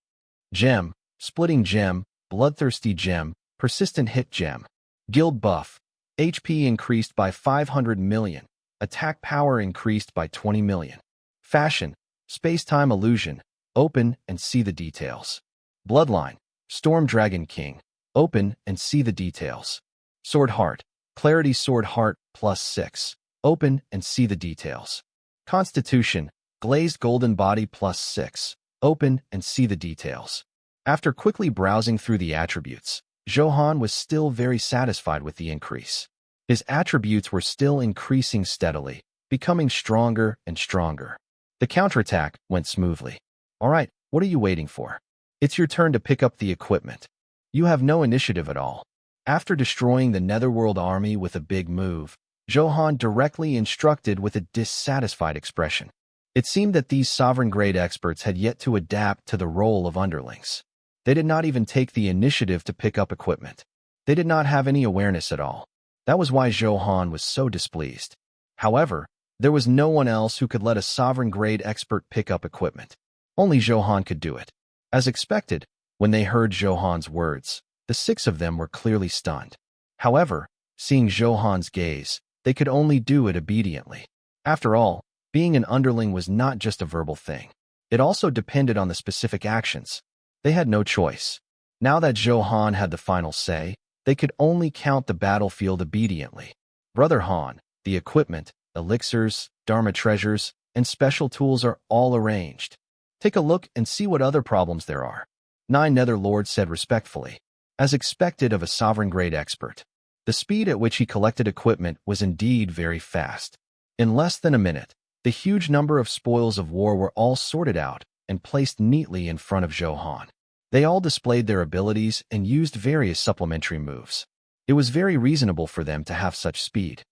Gem, Splitting Gem, Bloodthirsty Gem, Persistent Hit Gem. Guild Buff, HP increased by 500 million, Attack Power increased by 20 million. Fashion, Space-Time Illusion, open and see the details. Bloodline, Storm Dragon King, open and see the details. Sword Heart, Clarity Sword Heart +6, open and see the details. Constitution, Glazed Golden Body +6, open and see the details. After quickly browsing through the attributes, Zhou Han was still very satisfied with the increase. His attributes were still increasing steadily, becoming stronger and stronger. The counterattack went smoothly. All right, what are you waiting for? It's your turn to pick up the equipment. You have no initiative at all. After destroying the Netherworld army with a big move, Zhou Han directly instructed with a dissatisfied expression. It seemed that these sovereign-grade experts had yet to adapt to the role of underlings. They did not even take the initiative to pick up equipment. They did not have any awareness at all. That was why Zhou Han was so displeased. However, There was no one else who could let a sovereign-grade expert pick up equipment. Only Zhou Han could do it. As expected, when they heard Zhou Han's words, the six of them were clearly stunned. However, seeing Zhou Han's gaze, they could only do it obediently. After all, being an underling was not just a verbal thing. It also depended on the specific actions. They had no choice. Now that Zhou Han had the final say, they could only count the battlefield obediently. Brother Han, the equipment, elixirs, Dharma treasures, and special tools are all arranged. Take a look and see what other problems there are. 9 Nether Lord said respectfully. As expected of a sovereign-grade expert, the speed at which he collected equipment was indeed very fast. In less than a minute, the huge number of spoils of war were all sorted out and placed neatly in front of Zhou Han. They all displayed their abilities and used various supplementary moves. It was very reasonable for them to have such speed.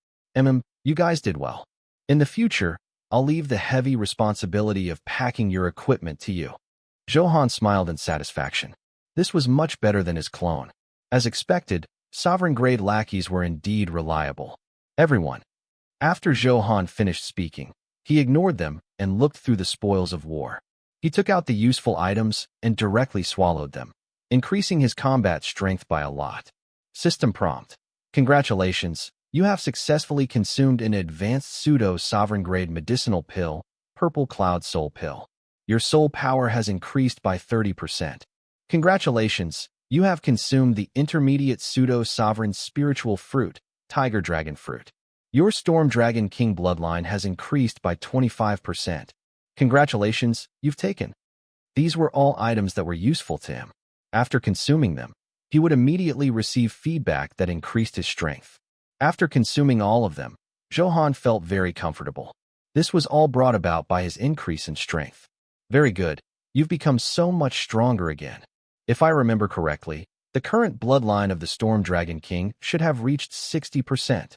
You guys did well. In the future, I'll leave the heavy responsibility of packing your equipment to you. Zhou Han smiled in satisfaction. This was much better than his clone. As expected, sovereign-grade lackeys were indeed reliable. Everyone. After Zhou Han finished speaking, he ignored them and looked through the spoils of war. He took out the useful items and directly swallowed them, increasing his combat strength by a lot. System prompt. Congratulations, you have successfully consumed an advanced pseudo-sovereign-grade medicinal pill, Purple Cloud Soul Pill. Your soul power has increased by 30%. Congratulations, you have consumed the intermediate pseudo-sovereign spiritual fruit, Tiger Dragon Fruit. Your Storm Dragon King bloodline has increased by 25%. Congratulations, you've taken. These were all items that were useful to him. After consuming them, he would immediately receive feedback that increased his strength. After consuming all of them, Zhou Han felt very comfortable. This was all brought about by his increase in strength. Very good, you've become so much stronger again. If I remember correctly, the current bloodline of the Storm Dragon King should have reached 60%.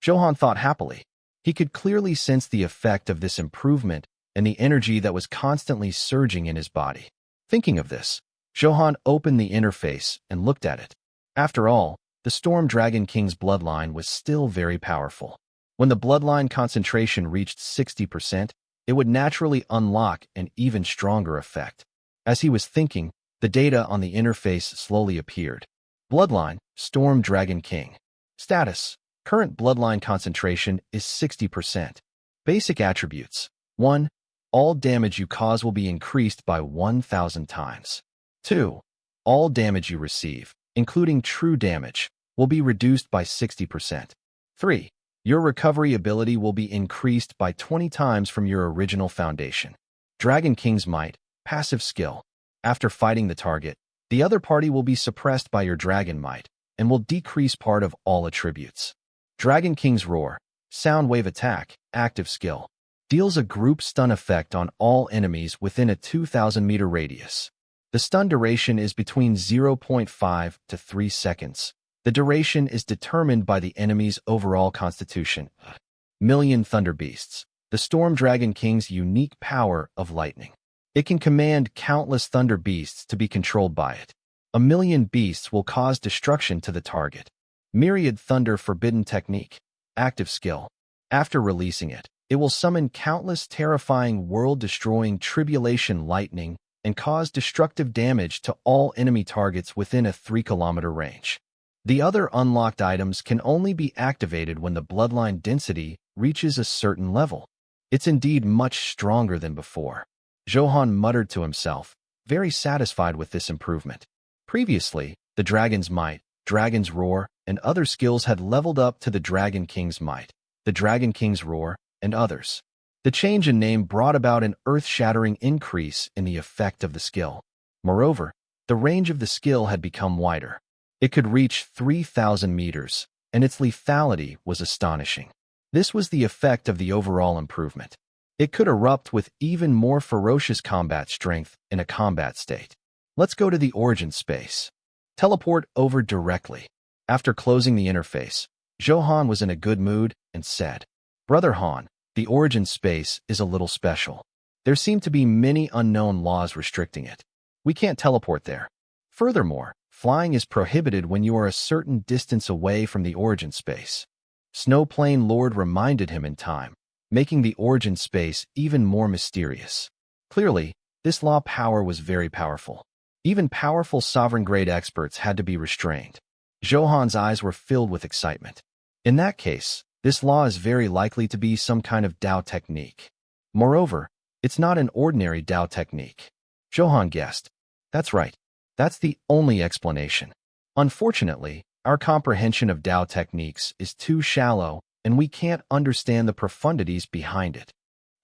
Zhou Han thought happily. He could clearly sense the effect of this improvement and the energy that was constantly surging in his body. Thinking of this, Zhou Han opened the interface and looked at it. After all, the Storm Dragon King's bloodline was still very powerful. When the bloodline concentration reached 60%, it would naturally unlock an even stronger effect. As he was thinking, the data on the interface slowly appeared. Bloodline, Storm Dragon King. Status, current bloodline concentration is 60%. Basic attributes. 1. All damage you cause will be increased by 1,000 times. 2. All damage you receive, including true damage, will be reduced by 60%. 3. Your recovery ability will be increased by 20 times from your original foundation. Dragon King's Might, passive skill. After fighting the target, the other party will be suppressed by your Dragon Might and will decrease part of all attributes. Dragon King's Roar, sound wave attack, active skill. Deals a group stun effect on all enemies within a 2,000-meter radius. The stun duration is between 0.5 to 3 seconds. The duration is determined by the enemy's overall constitution. Million Thunder Beasts, the Storm Dragon King's unique power of lightning. It can command countless thunder beasts to be controlled by it. 1,000,000 beasts will cause destruction to the target. Myriad Thunder Forbidden Technique, active skill. After releasing it, it will summon countless terrifying world-destroying tribulation lightning and cause destructive damage to all enemy targets within a 3-kilometer range. The other unlocked items can only be activated when the bloodline density reaches a certain level. It's indeed much stronger than before. Zhou Han muttered to himself, very satisfied with this improvement. Previously, the Dragon's Might, Dragon's Roar, and other skills had leveled up to the Dragon King's Might, the Dragon King's Roar, and others. The change in name brought about an earth-shattering increase in the effect of the skill. Moreover, the range of the skill had become wider. It could reach 3,000 meters, and its lethality was astonishing. This was the effect of the overall improvement. It could erupt with even more ferocious combat strength in a combat state. Let's go to the origin space. Teleport over directly. After closing the interface, Zhou Han was in a good mood and said, Brother Han, the origin space is a little special. There seem to be many unknown laws restricting it. We can't teleport there. Furthermore, flying is prohibited when you are a certain distance away from the origin space. Snowplane Lord reminded him in time. making the origin space even more mysterious. Clearly, this law power was very powerful. Even powerful sovereign-grade experts had to be restrained. Zhou Han's eyes were filled with excitement. In that case, this law is very likely to be some kind of Tao technique. Moreover, it's not an ordinary Tao technique. Zhou Han guessed. That's right. That's the only explanation. Unfortunately, our comprehension of Tao techniques is too shallow, and we can't understand the profundities behind it.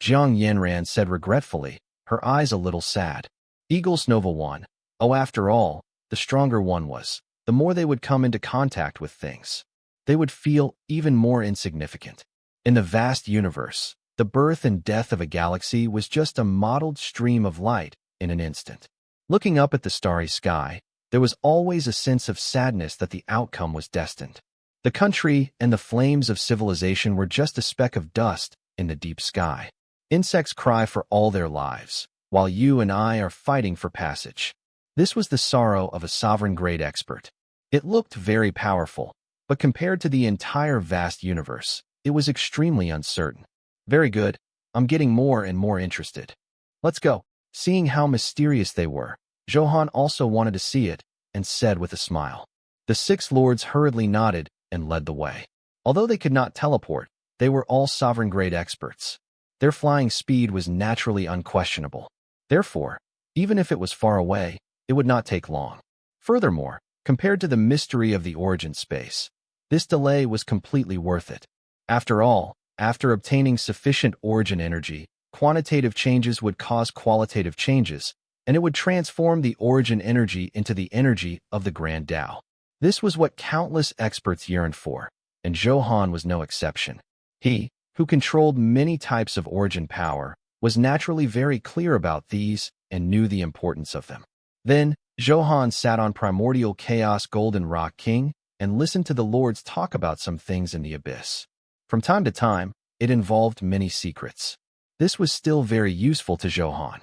Jiang Yanran said regretfully, her eyes a little sad. Eagles Nova 1. Oh, after all, the stronger one was, the more they would come into contact with things. They would feel even more insignificant. In the vast universe, the birth and death of a galaxy was just a mottled stream of light in an instant. Looking up at the starry sky, there was always a sense of sadness that the outcome was destined. The country and the flames of civilization were just a speck of dust in the deep sky. Insects cry for all their lives, while you and I are fighting for passage. This was the sorrow of a sovereign-grade expert. It looked very powerful, but compared to the entire vast universe, it was extremely uncertain. Very good. I'm getting more and more interested. Let's go. Seeing how mysterious they were, Zhou Han also wanted to see it, and said with a smile. The 6 lords hurriedly nodded and led the way. Although they could not teleport, they were all sovereign-grade experts. Their flying speed was naturally unquestionable. Therefore, even if it was far away, it would not take long. Furthermore, compared to the mystery of the origin space, this delay was completely worth it. After all, after obtaining sufficient origin energy, quantitative changes would cause qualitative changes, and it would transform the origin energy into the energy of the Grand Tao. This was what countless experts yearned for, and Zhou Han was no exception. He, who controlled many types of origin power, was naturally very clear about these and knew the importance of them. Then, Zhou Han sat on primordial chaos Golden Rock King and listened to the lords talk about some things in the abyss. From time to time, it involved many secrets. This was still very useful to Zhou Han.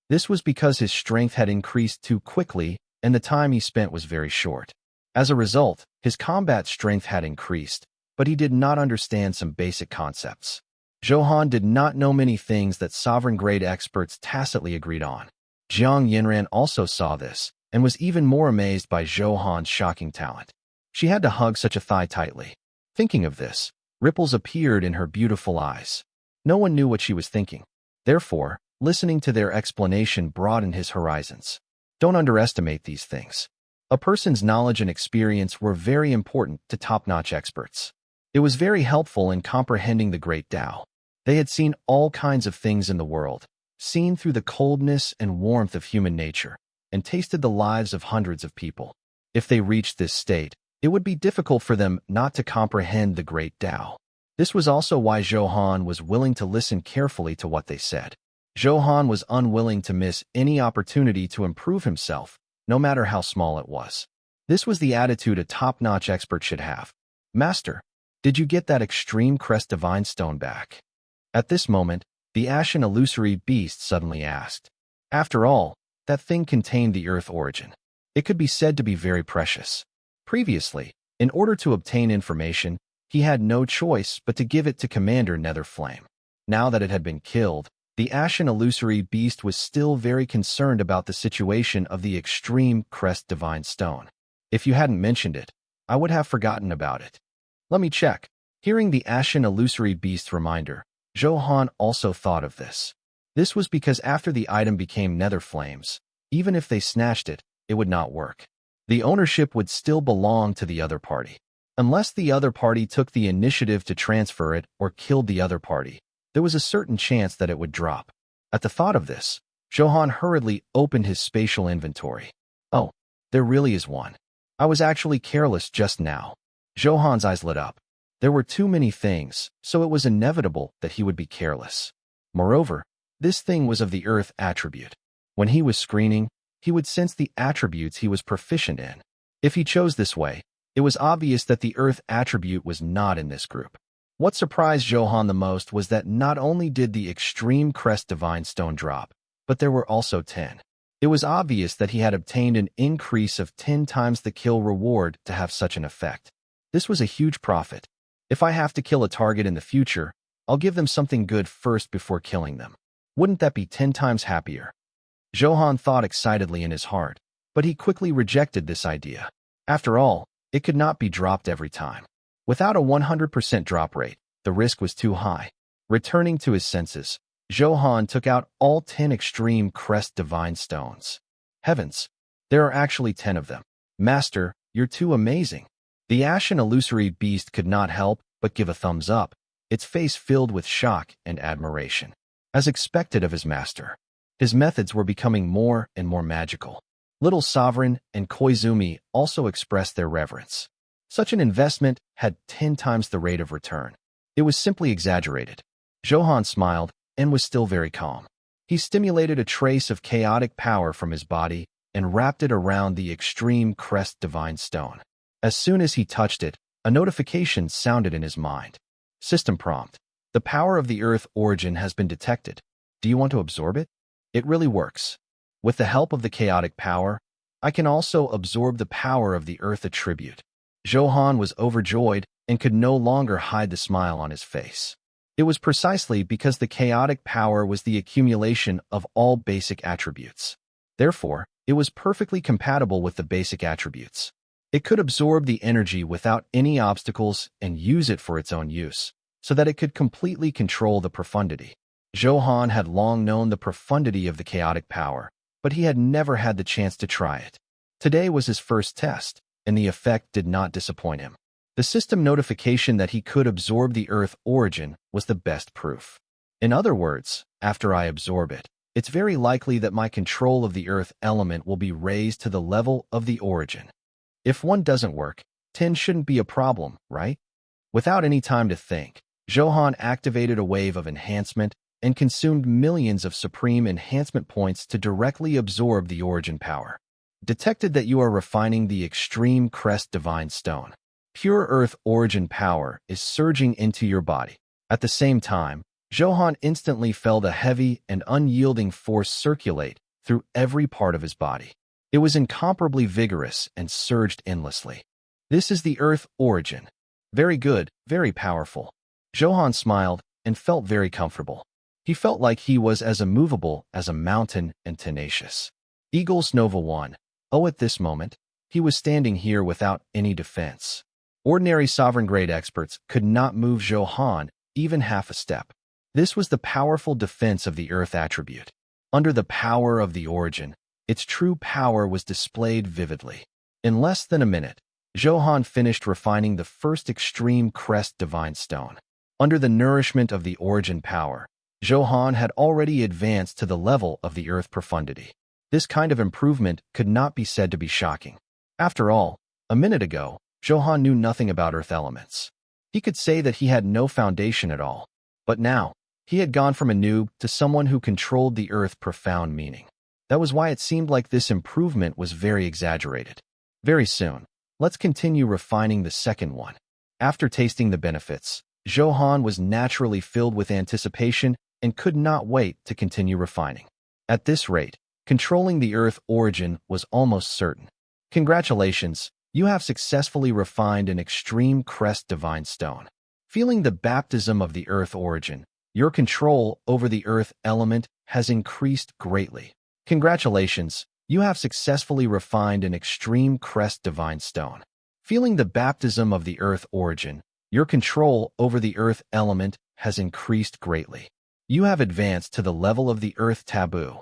This was because his strength had increased too quickly and the time he spent was very short. As a result, his combat strength had increased, but he did not understand some basic concepts. Zhou Han did not know many things that sovereign-grade experts tacitly agreed on. Jiang Yanran also saw this, and was even more amazed by Zhou Han's shocking talent. She had to hug such a thigh tightly. Thinking of this, ripples appeared in her beautiful eyes. No one knew what she was thinking. Therefore, listening to their explanation broadened his horizons. Don't underestimate these things. A person's knowledge and experience were very important to top-notch experts. It was very helpful in comprehending the great Tao. They had seen all kinds of things in the world, seen through the coldness and warmth of human nature, and tasted the lives of hundreds of people. If they reached this state, it would be difficult for them not to comprehend the great Tao. This was also why Zhou Han was willing to listen carefully to what they said. Zhou Han was unwilling to miss any opportunity to improve himself, no matter how small it was. This was the attitude a top-notch expert should have. Master, did you get that extreme crest divine stone back? At this moment, the ashen illusory beast suddenly asked. After all, that thing contained the earth origin. It could be said to be very precious. Previously, in order to obtain information, he had no choice but to give it to Commander Netherflame. Now that it had been killed, the ashen illusory beast was still very concerned about the situation of the extreme crest divine stone. If you hadn't mentioned it, I would have forgotten about it. Let me check. Hearing the ashen illusory beast's reminder, Zhou Han also thought of this. This was because after the item became nether flames, even if they snatched it, it would not work. The ownership would still belong to the other party. Unless the other party took the initiative to transfer it or killed the other party, there was a certain chance that it would drop. At the thought of this, Zhou Han hurriedly opened his spatial inventory. Oh, there really is one. I was actually careless just now. Zhou Han's eyes lit up. There were too many things, so it was inevitable that he would be careless. Moreover, this thing was of the earth attribute. When he was screening, he would sense the attributes he was proficient in. If he chose this way, it was obvious that the earth attribute was not in this group. What surprised Zhou Han the most was that not only did the extreme crest divine stone drop, but there were also 10. It was obvious that he had obtained an increase of 10 times the kill reward to have such an effect. This was a huge profit. If I have to kill a target in the future, I'll give them something good first before killing them. Wouldn't that be 10 times happier? Zhou Han thought excitedly in his heart, but he quickly rejected this idea. After all, it could not be dropped every time. Without a 100% drop rate, the risk was too high. Returning to his senses, Zhou Han took out all 10 extreme crest divine stones. Heavens! There are actually 10 of them. Master, you're too amazing. The ashen illusory beast could not help but give a thumbs up, its face filled with shock and admiration. As expected of his master, his methods were becoming more and more magical. Little Sovereign and Koizumi also expressed their reverence. Such an investment had 10 times the rate of return. It was simply exaggerated. Zhou Han smiled and was still very calm. He stimulated a trace of chaotic power from his body and wrapped it around the extreme crest divine stone. As soon as he touched it, a notification sounded in his mind. System prompt. The power of the Earth origin has been detected. Do you want to absorb it? It really works. With the help of the chaotic power, I can also absorb the power of the Earth attribute. Zhou Han was overjoyed and could no longer hide the smile on his face. It was precisely because the chaotic power was the accumulation of all basic attributes. Therefore, it was perfectly compatible with the basic attributes. It could absorb the energy without any obstacles and use it for its own use, so that it could completely control the profundity. Zhou Han had long known the profundity of the chaotic power, but he had never had the chance to try it. Today was his first test, and the effect did not disappoint him. The system notification that he could absorb the Earth origin was the best proof. In other words, after I absorb it, it's very likely that my control of the Earth element will be raised to the level of the origin. If one doesn't work, 10 shouldn't be a problem, right? Without any time to think, Zhou Han activated a wave of enhancement and consumed millions of supreme enhancement points to directly absorb the origin power. Detected that you are refining the extreme crest divine stone. Pure Earth origin power is surging into your body. At the same time, Zhou Han instantly felt a heavy and unyielding force circulate through every part of his body. It was incomparably vigorous and surged endlessly. This is the Earth origin. Very good, very powerful. Zhou Han smiled and felt very comfortable. He felt like he was as immovable as a mountain and tenacious. Eagles Nova 1. Oh, at this moment, he was standing here without any defense. Ordinary sovereign-grade experts could not move Zhou Han even half a step. This was the powerful defense of the Earth attribute. Under the power of the origin, its true power was displayed vividly. In less than a minute, Zhou Han finished refining the first extreme crest divine stone. Under the nourishment of the origin power, Zhou Han had already advanced to the level of the Earth profundity. This kind of improvement could not be said to be shocking. After all, a minute ago, Zhou Han knew nothing about Earth elements. He could say that he had no foundation at all. But now, he had gone from a noob to someone who controlled the Earth profound meaning. That was why it seemed like this improvement was very exaggerated. Very soon, let's continue refining the second one. After tasting the benefits, Zhou Han was naturally filled with anticipation and could not wait to continue refining. At this rate, controlling the Earth origin was almost certain. Congratulations, you have successfully refined an extreme crest divine stone. Feeling the baptism of the Earth origin, your control over the Earth element has increased greatly. Congratulations, you have successfully refined an extreme crest divine stone. Feeling the baptism of the Earth origin, your control over the Earth element has increased greatly. You have advanced to the level of the Earth taboo.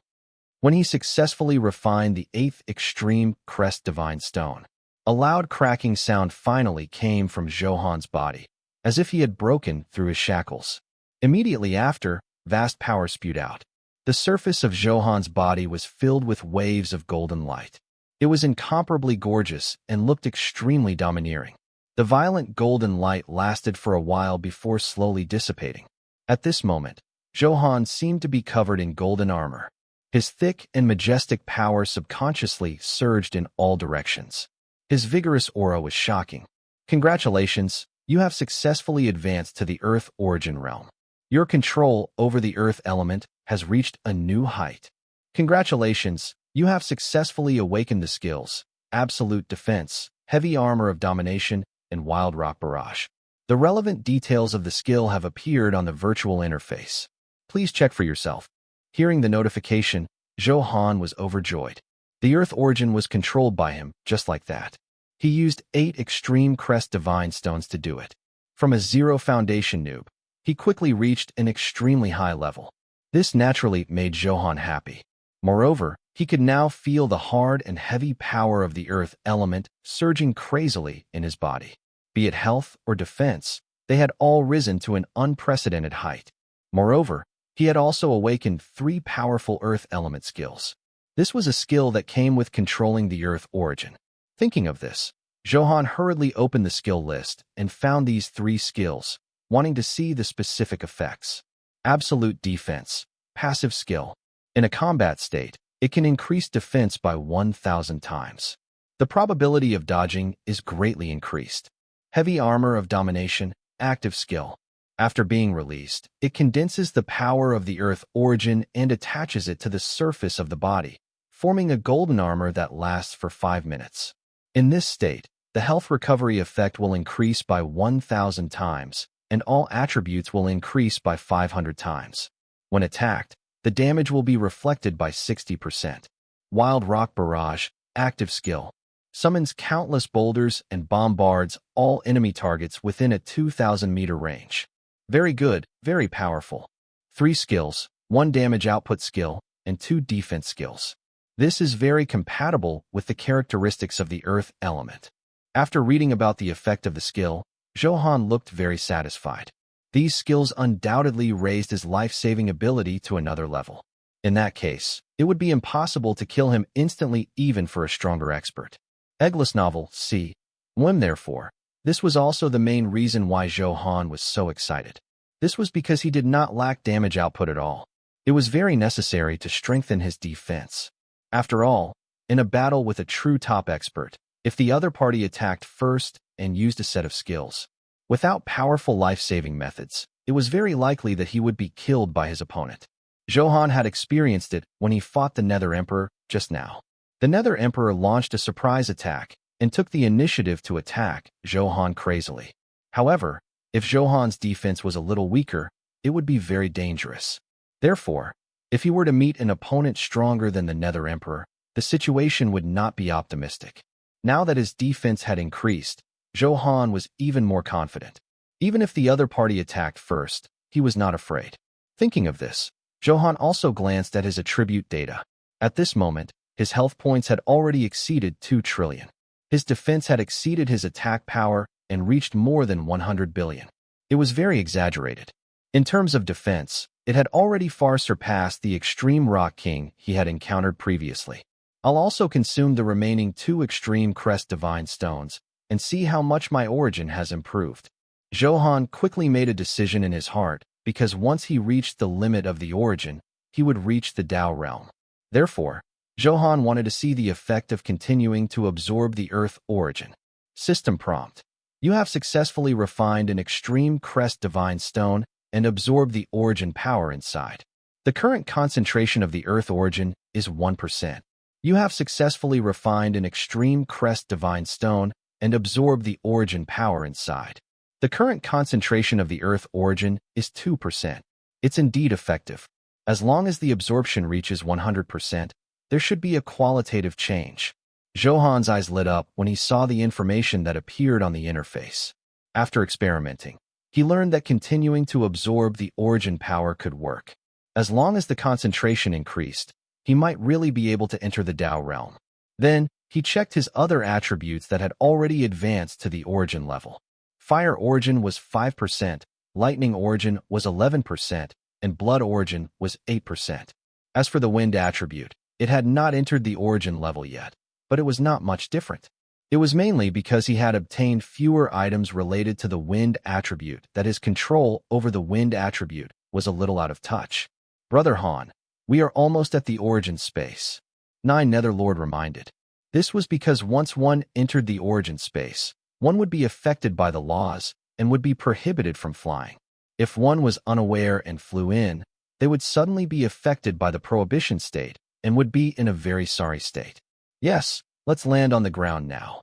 When he successfully refined the 8th extreme crest divine stone, a loud cracking sound finally came from Zhou Han's body, as if he had broken through his shackles. Immediately after, vast power spewed out. The surface of Zhou Han's body was filled with waves of golden light. It was incomparably gorgeous and looked extremely domineering. The violent golden light lasted for a while before slowly dissipating. At this moment, Zhou Han seemed to be covered in golden armor. His thick and majestic power subconsciously surged in all directions. His vigorous aura was shocking. Congratulations, you have successfully advanced to the Earth origin realm. Your control over the Earth element has reached a new height. Congratulations, you have successfully awakened the skills, absolute defense, heavy armor of domination, and wild rock barrage. The relevant details of the skill have appeared on the virtual interface. Please check for yourself. Hearing the notification, Zhou Han was overjoyed. The Earth origin was controlled by him, just like that. He used 8 extreme crest divine stones to do it. From a zero foundation noob, he quickly reached an extremely high level. This naturally made Zhou Han happy. Moreover, he could now feel the hard and heavy power of the earth element surging crazily in his body. Be it health or defense, they had all risen to an unprecedented height. Moreover, he had also awakened 3 powerful earth element skills. This was a skill that came with controlling the earth origin. Thinking of this, Zhou Han hurriedly opened the skill list and found these 3 skills, wanting to see the specific effects. Absolute defense, passive skill. In a combat state, it can increase defense by 1,000 times. The probability of dodging is greatly increased. Heavy armor of domination, active skill. After being released, it condenses the power of the earth origin and attaches it to the surface of the body, forming a golden armor that lasts for 5 minutes. In this state, the health recovery effect will increase by 1,000 times, and all attributes will increase by 500 times. When attacked, the damage will be reflected by 60%. Wild Rock Barrage, active skill. Summons countless boulders and bombards all enemy targets within a 2,000-meter range. Very good, very powerful. 3 skills, 1 damage output skill, and 2 defense skills. This is very compatible with the characteristics of the earth element. After reading about the effect of the skill, Zhou Han looked very satisfied. These skills undoubtedly raised his life-saving ability to another level. In that case, it would be impossible to kill him instantly even for a stronger expert. Eggless novel, c. Whim therefore. This was also the main reason why Zhou Han was so excited. This was because he did not lack damage output at all. It was very necessary to strengthen his defense. After all, in a battle with a true top expert, if the other party attacked first and used a set of skills, without powerful life-saving methods, it was very likely that he would be killed by his opponent. Zhou Han had experienced it when he fought the Nether Emperor just now. The Nether Emperor launched a surprise attack and took the initiative to attack Zhou Han crazily. However, if Zhou Han's defense was a little weaker, it would be very dangerous. Therefore, if he were to meet an opponent stronger than the Nether Emperor, the situation would not be optimistic. Now that his defense had increased, Zhou Han was even more confident. Even if the other party attacked first, he was not afraid. Thinking of this, Zhou Han also glanced at his attribute data. At this moment, his health points had already exceeded 2 trillion. His defense had exceeded his attack power and reached more than 100 billion. It was very exaggerated. In terms of defense, it had already far surpassed the extreme Rock King he had encountered previously. I'll also consume the remaining 2 extreme crest divine stones and see how much my origin has improved. Zhou Han quickly made a decision in his heart, because once he reached the limit of the origin, he would reach the Tao realm. Therefore, Zhou Han wanted to see the effect of continuing to absorb the earth origin. System prompt. You have successfully refined an extreme crest divine stone and absorbed the origin power inside. The current concentration of the earth origin is 1%. You have successfully refined an extreme crest divine stone and absorb the origin power inside. The current concentration of the earth origin is 2%. It's indeed effective. As long as the absorption reaches 100%, there should be a qualitative change. Zhou Han's eyes lit up when he saw the information that appeared on the interface. After experimenting, he learned that continuing to absorb the origin power could work. As long as the concentration increased, he might really be able to enter the Tao realm. Then, he checked his other attributes that had already advanced to the origin level. Fire origin was 5%, lightning origin was 11%, and blood origin was 8%. As for the wind attribute, it had not entered the origin level yet, but it was not much different. It was mainly because he had obtained fewer items related to the wind attribute that his control over the wind attribute was a little out of touch. Brother Han, we are almost at the origin space. Nine Netherlord reminded. This was because once one entered the origin space, one would be affected by the laws and would be prohibited from flying. If one was unaware and flew in, they would suddenly be affected by the prohibition state and would be in a very sorry state. Yes, let's land on the ground now.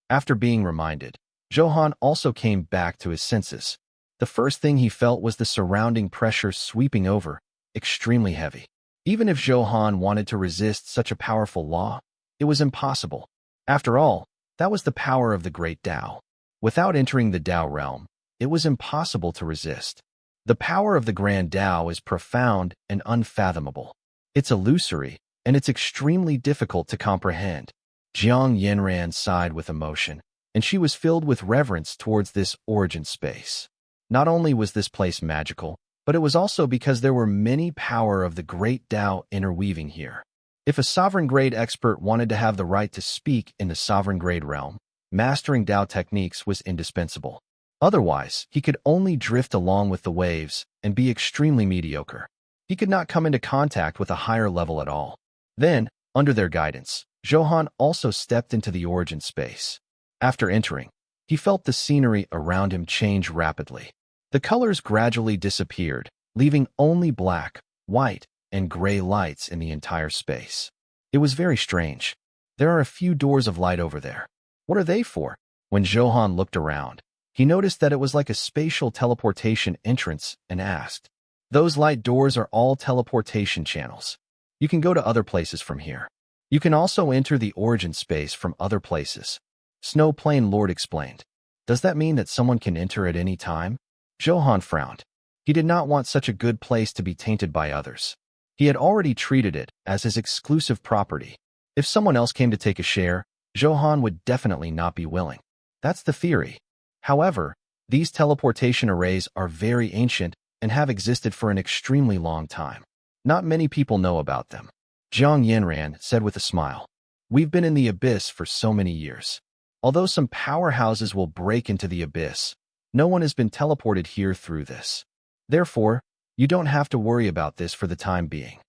After being reminded, Zhou Han also came back to his senses. The first thing he felt was the surrounding pressure sweeping over, extremely heavy. Even if Zhou Han wanted to resist such a powerful law, it was impossible. After all, that was the power of the great Tao. Without entering the Tao realm, it was impossible to resist. The power of the grand Tao is profound and unfathomable. It's illusory, and it's extremely difficult to comprehend. Jiang Yanran sighed with emotion, and she was filled with reverence towards this origin space. Not only was this place magical, but it was also because there were many power of the great Tao interweaving here. If a sovereign grade expert wanted to have the right to speak in the sovereign grade realm, mastering Tao techniques was indispensable. Otherwise, he could only drift along with the waves and be extremely mediocre. He could not come into contact with a higher level at all. Then, under their guidance, Zhou Han also stepped into the origin space. After entering, he felt the scenery around him change rapidly. The colors gradually disappeared, leaving only black, white, and gray lights in the entire space. It was very strange. There are a few doors of light over there. What are they for? When Zhou Han looked around, he noticed that it was like a spatial teleportation entrance and asked, "Those light doors are all teleportation channels. You can go to other places from here. You can also enter the origin space from other places." Snow Plain Lord explained. "Does that mean that someone can enter at any time?" Zhou Han frowned. He did not want such a good place to be tainted by others. He had already treated it as his exclusive property. If someone else came to take a share, Zhou Han would definitely not be willing. That's the theory. However, these teleportation arrays are very ancient and have existed for an extremely long time. Not many people know about them. Jiang Yanran said with a smile. "We've been in the abyss for so many years. Although some powerhouses will break into the abyss, no one has been teleported here through this. Therefore, you don't have to worry about this for the time being."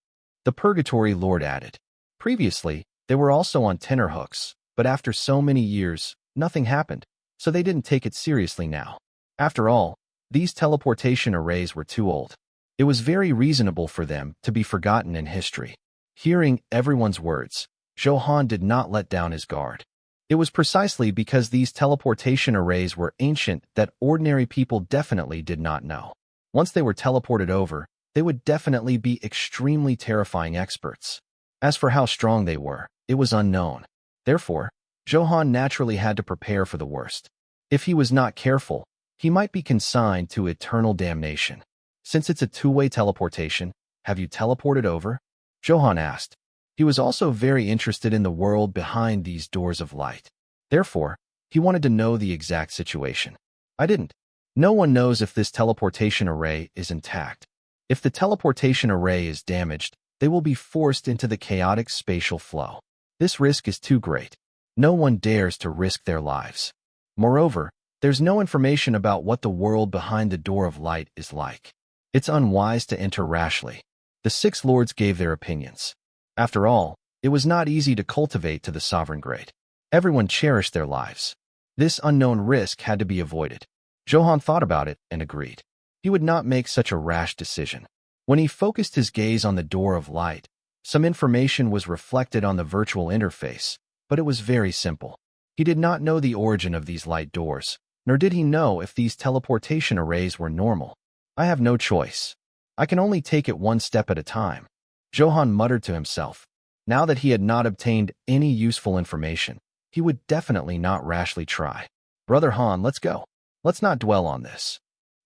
The Purgatory Lord added. Previously, they were also on tenterhooks, but after so many years, nothing happened, so they didn't take it seriously now. After all, these teleportation arrays were too old. It was very reasonable for them to be forgotten in history. Hearing everyone's words, Zhou Han did not let down his guard. It was precisely because these teleportation arrays were ancient that ordinary people definitely did not know. Once they were teleported over, they would definitely be extremely terrifying experts. As for how strong they were, it was unknown. Therefore, Zhou Han naturally had to prepare for the worst. If he was not careful, he might be consigned to eternal damnation. Since it's a two-way teleportation, have you teleported over? Zhou Han asked. He was also very interested in the world behind these doors of light. Therefore, he wanted to know the exact situation. I didn't. No one knows if this teleportation array is intact. If the teleportation array is damaged, they will be forced into the chaotic spatial flow. This risk is too great. No one dares to risk their lives. Moreover, there's no information about what the world behind the door of light is like. It's unwise to enter rashly. The six lords gave their opinions. After all, it was not easy to cultivate to the sovereign grade. Everyone cherished their lives. This unknown risk had to be avoided. Zhou Han thought about it and agreed. He would not make such a rash decision. When he focused his gaze on the door of light, some information was reflected on the virtual interface, but it was very simple. He did not know the origin of these light doors, nor did he know if these teleportation arrays were normal. I have no choice. I can only take it one step at a time. Zhou Han muttered to himself. Now that he had not obtained any useful information, he would definitely not rashly try. Brother Han, let's go. Let's not dwell on this.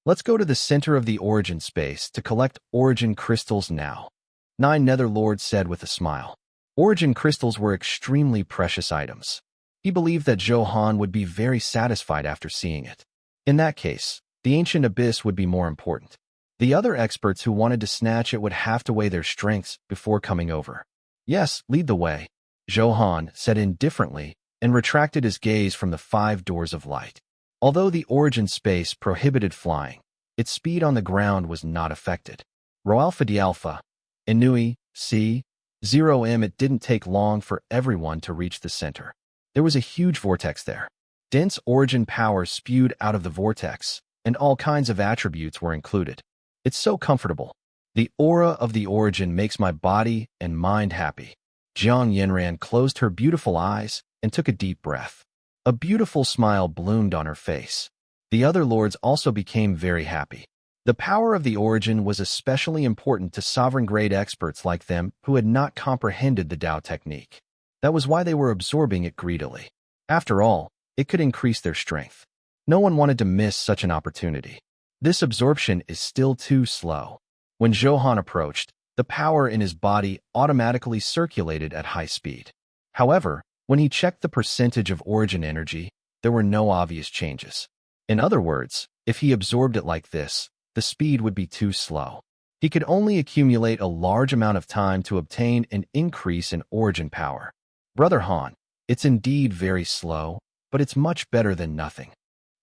Let's go to the center of the origin space to collect origin crystals now. 9 Nether Lords said with a smile. Origin crystals were extremely precious items. He believed that Zhou Han would be very satisfied after seeing it. In that case, the ancient abyss would be more important. The other experts who wanted to snatch it would have to weigh their strengths before coming over. Yes, lead the way, Zhou Han said indifferently and retracted his gaze from the 5 doors of light. Although the origin space prohibited flying, its speed on the ground was not affected. Rho Alpha D Alpha, Inui, C, 0M. It didn't take long for everyone to reach the center. There was a huge vortex there. Dense origin power spewed out of the vortex, and all kinds of attributes were included. It's so comfortable. The aura of the origin makes my body and mind happy. Jiang Yanran closed her beautiful eyes and took a deep breath. A beautiful smile bloomed on her face. The other lords also became very happy. The power of the origin was especially important to sovereign-grade experts like them who had not comprehended the Tao technique. That was why they were absorbing it greedily. After all, it could increase their strength. No one wanted to miss such an opportunity. This absorption is still too slow. When Zhou Han approached, the power in his body automatically circulated at high speed. However, when he checked the percentage of origin energy, there were no obvious changes. In other words, if he absorbed it like this, the speed would be too slow. He could only accumulate a large amount of time to obtain an increase in origin power. Brother Han, it's indeed very slow, but it's much better than nothing.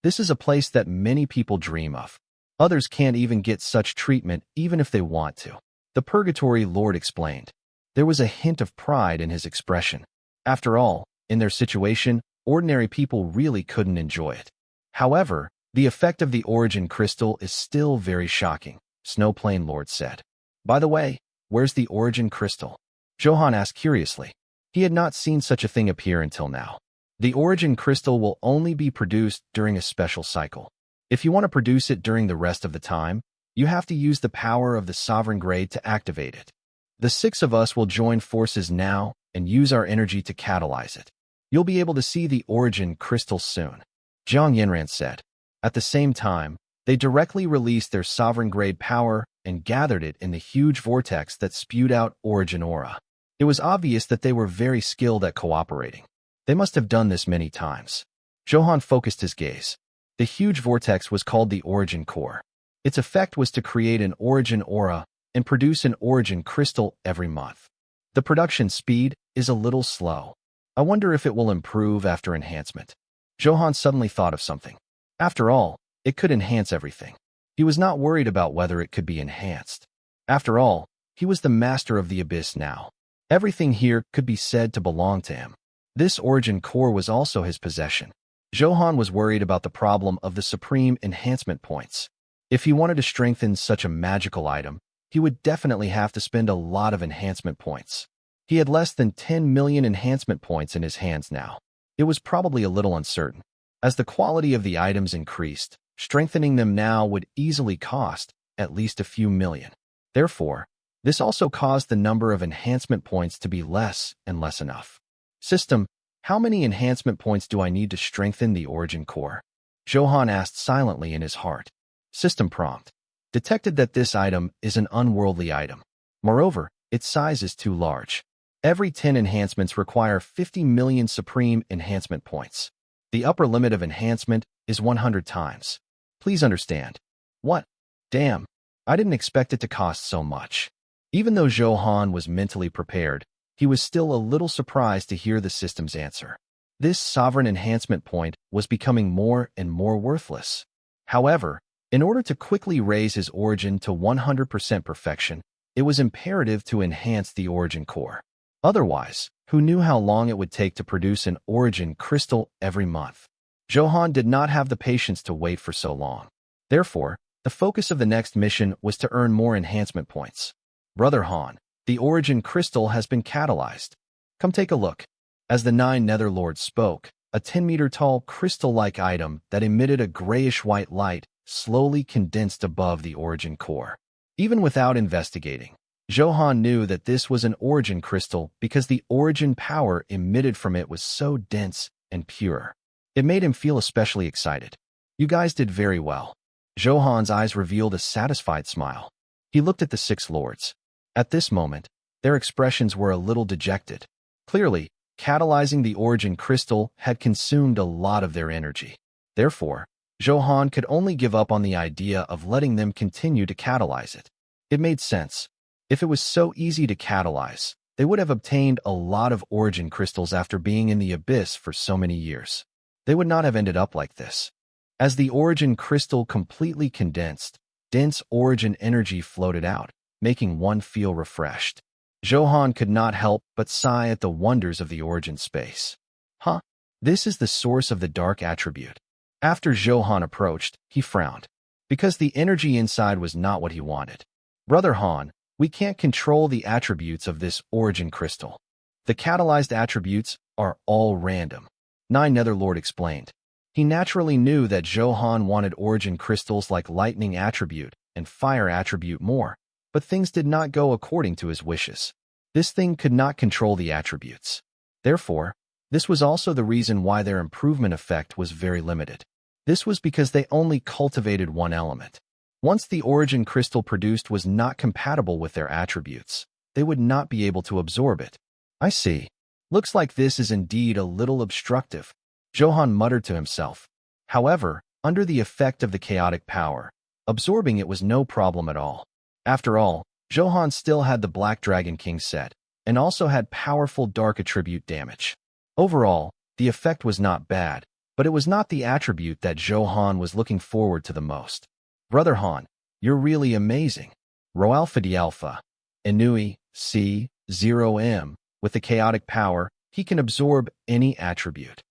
This is a place that many people dream of. Others can't even get such treatment even if they want to. The Purgatory Lord explained. There was a hint of pride in his expression. After all, in their situation, ordinary people really couldn't enjoy it. However, the effect of the origin crystal is still very shocking, Snowplane Lord said. By the way, where's the origin crystal? Zhou Han asked curiously. He had not seen such a thing appear until now. The origin crystal will only be produced during a special cycle. If you want to produce it during the rest of the time, you have to use the power of the sovereign grade to activate it. The 6 of us will join forces now and use our energy to catalyze it. You'll be able to see the origin crystal soon, Jiang Yanran said. At the same time, they directly released their sovereign grade power and gathered it in the huge vortex that spewed out origin aura. It was obvious that they were very skilled at cooperating. They must have done this many times. Zhou Han focused his gaze. The huge vortex was called the origin core. Its effect was to create an origin aura and produce an origin crystal every month. The production speed is a little slow. I wonder if it will improve after enhancement. Zhou Han suddenly thought of something. After all, it could enhance everything. He was not worried about whether it could be enhanced. After all, he was the master of the abyss now. Everything here could be said to belong to him. This origin core was also his possession. Zhou Han was worried about the problem of the supreme enhancement points. If he wanted to strengthen such a magical item, he would definitely have to spend a lot of enhancement points. He had less than 10 million enhancement points in his hands now. It was probably a little uncertain. As the quality of the items increased, strengthening them now would easily cost at least a few million. Therefore, this also caused the number of enhancement points to be less and less enough. System, how many enhancement points do I need to strengthen the origin core? Zhou Han asked silently in his heart. System prompt. Detected that this item is an unworldly item. Moreover, its size is too large. Every 10 enhancements require 50 million supreme enhancement points. The upper limit of enhancement is 100 times. Please understand. What? Damn, I didn't expect it to cost so much. Even though Zhou Han was mentally prepared, he was still a little surprised to hear the system's answer. This sovereign enhancement point was becoming more and more worthless. However, in order to quickly raise his origin to 100% perfection, it was imperative to enhance the origin core. Otherwise, who knew how long it would take to produce an origin crystal every month? Zhou Han did not have the patience to wait for so long. Therefore, the focus of the next mission was to earn more enhancement points. Brother Han, the origin crystal has been catalyzed. Come take a look. As the 9 Nether Lords spoke, a 10-meter-tall crystal-like item that emitted a grayish-white light slowly condensed above the origin core. Even without investigating, Zhou Han knew that this was an origin crystal because the origin power emitted from it was so dense and pure. It made him feel especially excited. You guys did very well. Zhou Han's eyes revealed a satisfied smile. He looked at the 6 lords. At this moment, their expressions were a little dejected. Clearly, catalyzing the origin crystal had consumed a lot of their energy. Therefore, Zhou Han could only give up on the idea of letting them continue to catalyze it. It made sense. If it was so easy to catalyze, they would have obtained a lot of origin crystals after being in the abyss for so many years. They would not have ended up like this. As the origin crystal completely condensed, dense origin energy floated out, making one feel refreshed. Zhou Han could not help but sigh at the wonders of the origin space. Huh? This is the source of the dark attribute. After Zhou Han approached, he frowned, because the energy inside was not what he wanted. Brother Han, we can't control the attributes of this origin crystal. The catalyzed attributes are all random. Netherlord explained. He naturally knew that Zhou Han wanted origin crystals like lightning attribute and fire attribute more, but things did not go according to his wishes. This thing could not control the attributes. Therefore, this was also the reason why their improvement effect was very limited. This was because they only cultivated one element. Once the origin crystal produced was not compatible with their attributes, they would not be able to absorb it. I see. Looks like this is indeed a little obstructive, Zhou Han muttered to himself. However, under the effect of the chaotic power, absorbing it was no problem at all. After all, Zhou Han still had the Black Dragon King set, and also had powerful dark attribute damage. Overall, the effect was not bad, but it was not the attribute that Zhou Han was looking forward to the most. Brother Han, you're really amazing. Roalpha D'Alpha. Inui, C0M. With the chaotic power, he can absorb any attribute.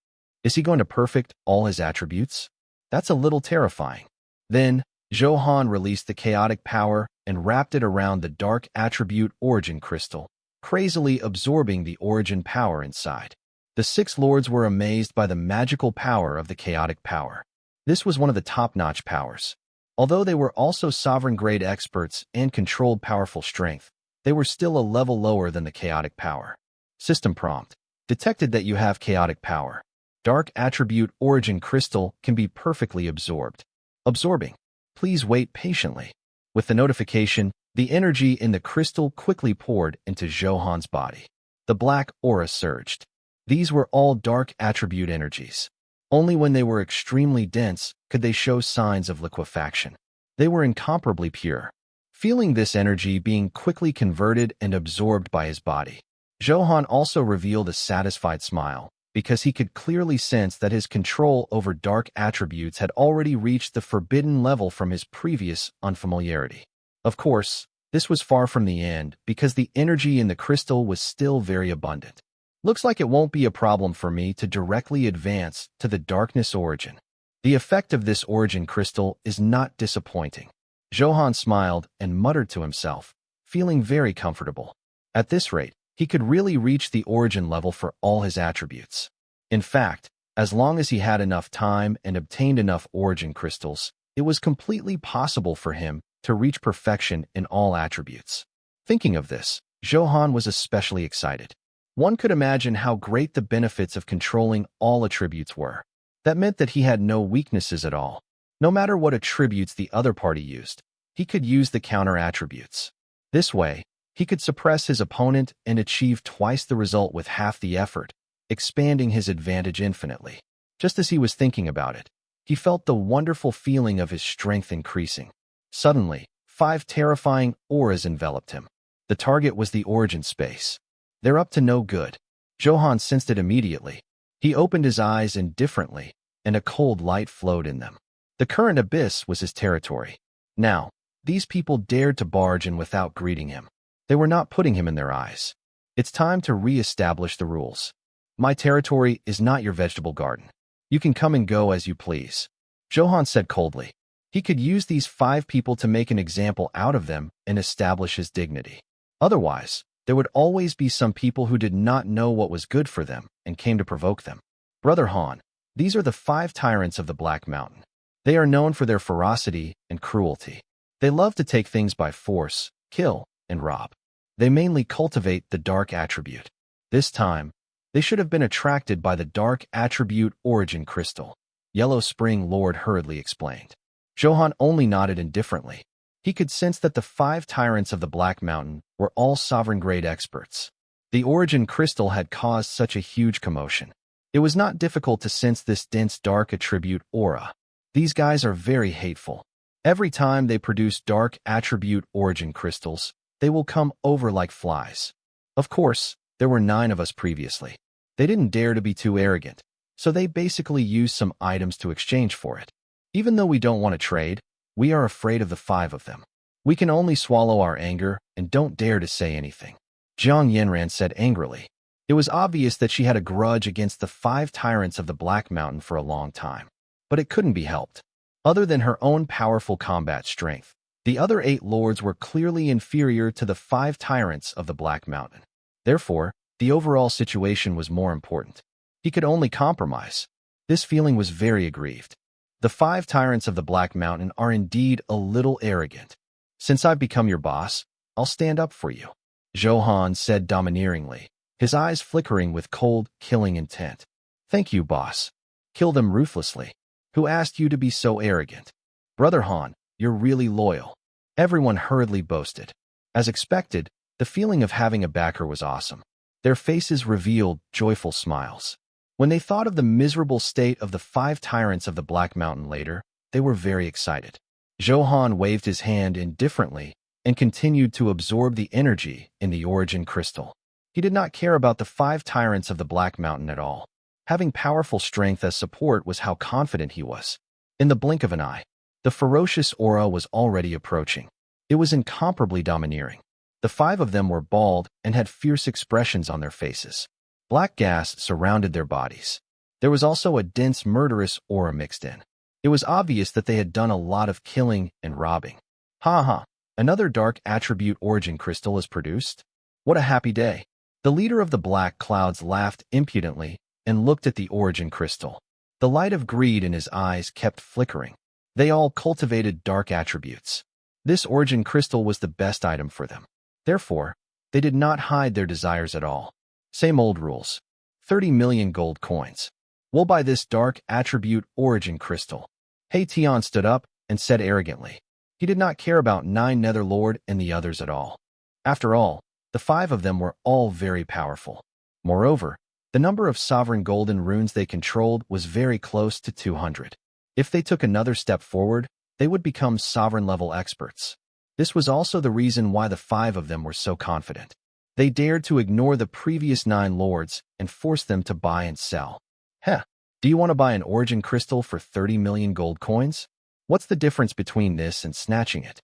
Is he going to perfect all his attributes? That's a little terrifying. Then, Zhou Han released the chaotic power and wrapped it around the dark attribute origin crystal, crazily absorbing the origin power inside. The six lords were amazed by the magical power of the chaotic power. This was one of the top-notch powers. Although they were also sovereign-grade experts and controlled powerful strength, they were still a level lower than the chaotic power. System prompt. Detected that you have chaotic power. Dark attribute origin crystal can be perfectly absorbed. Absorbing. Please wait patiently. With the notification, the energy in the crystal quickly poured into Zhou Han's body. The black aura surged. These were all dark attribute energies. Only when they were extremely dense could they show signs of liquefaction. They were incomparably pure. Feeling this energy being quickly converted and absorbed by his body, Zhou Han also revealed a satisfied smile, because he could clearly sense that his control over dark attributes had already reached the forbidden level from his previous unfamiliarity. Of course, this was far from the end because the energy in the crystal was still very abundant. Looks like it won't be a problem for me to directly advance to the darkness origin. The effect of this origin crystal is not disappointing. Zhou Han smiled and muttered to himself, feeling very comfortable. At this rate, he could really reach the origin level for all his attributes. In fact, as long as he had enough time and obtained enough origin crystals, it was completely possible for him to reach perfection in all attributes. Thinking of this, Zhou Han was especially excited. One could imagine how great the benefits of controlling all attributes were. That meant that he had no weaknesses at all. No matter what attributes the other party used, he could use the counter attributes. This way, he could suppress his opponent and achieve twice the result with half the effort, expanding his advantage infinitely. Just as he was thinking about it, he felt the wonderful feeling of his strength increasing. Suddenly, 5 terrifying auras enveloped him. The target was the origin space. They're up to no good. Zhou Han sensed it immediately. He opened his eyes indifferently, and a cold light flowed in them. The current abyss was his territory. Now, these people dared to barge in without greeting him. They were not putting him in their eyes. It's time to re-establish the rules. My territory is not your vegetable garden. You can come and go as you please, Zhou Han said coldly. He could use these 5 people to make an example out of them and establish his dignity. Otherwise, there would always be some people who did not know what was good for them and came to provoke them. Brother Han, these are the 5 tyrants of the Black Mountain. They are known for their ferocity and cruelty. They love to take things by force, kill, and rob. They mainly cultivate the dark attribute. This time, they should have been attracted by the dark attribute origin crystal, Yellow Spring Lord hurriedly explained. Zhou Han only nodded indifferently. He could sense that the 5 tyrants of the Black Mountain were all sovereign-grade experts. The origin crystal had caused such a huge commotion. It was not difficult to sense this dense dark attribute aura. These guys are very hateful. Every time they produce dark attribute origin crystals, they will come over like flies. Of course, there were 9 of us previously. They didn't dare to be too arrogant, so they basically used some items to exchange for it. Even though we don't want to trade, we are afraid of the 5 of them. We can only swallow our anger and don't dare to say anything, Jiang Yanran said angrily. It was obvious that she had a grudge against the 5 tyrants of the Black Mountain for a long time, but it couldn't be helped. Other than her own powerful combat strength, the other 8 lords were clearly inferior to the 5 tyrants of the Black Mountain. Therefore, the overall situation was more important. He could only compromise. This feeling was very aggrieved. The 5 tyrants of the Black Mountain are indeed a little arrogant. Since I've become your boss, I'll stand up for you, Zhou Han said domineeringly, his eyes flickering with cold, killing intent. Thank you, boss. Kill them ruthlessly. Who asked you to be so arrogant? Brother Han, you're really loyal. Everyone hurriedly boasted. As expected, the feeling of having a backer was awesome. Their faces revealed joyful smiles. When they thought of the miserable state of the 5 tyrants of the Black Mountain later, they were very excited. Zhou Han waved his hand indifferently and continued to absorb the energy in the origin crystal. He did not care about the 5 tyrants of the Black Mountain at all. Having powerful strength as support was how confident he was. In the blink of an eye, the ferocious aura was already approaching. It was incomparably domineering. The 5 of them were bald and had fierce expressions on their faces. Black gas surrounded their bodies. There was also a dense, murderous aura mixed in. It was obvious that they had done a lot of killing and robbing. Ha ha, another dark attribute origin crystal is produced? What a happy day. The leader of the Black Clouds laughed impudently and looked at the origin crystal. The light of greed in his eyes kept flickering. They all cultivated dark attributes. This origin crystal was the best item for them. Therefore, they did not hide their desires at all. Same old rules. 30 million gold coins. We'll buy this dark attribute origin crystal. He Tian stood up and said arrogantly. He did not care about 9 Netherlord and the others at all. After all, the 5 of them were all very powerful. Moreover, the number of sovereign golden runes they controlled was very close to 200. If they took another step forward, they would become sovereign-level experts. This was also the reason why the 5 of them were so confident. They dared to ignore the previous 9 lords and force them to buy and sell. Heh, do you want to buy an origin crystal for 30 million gold coins? What's the difference between this and snatching it?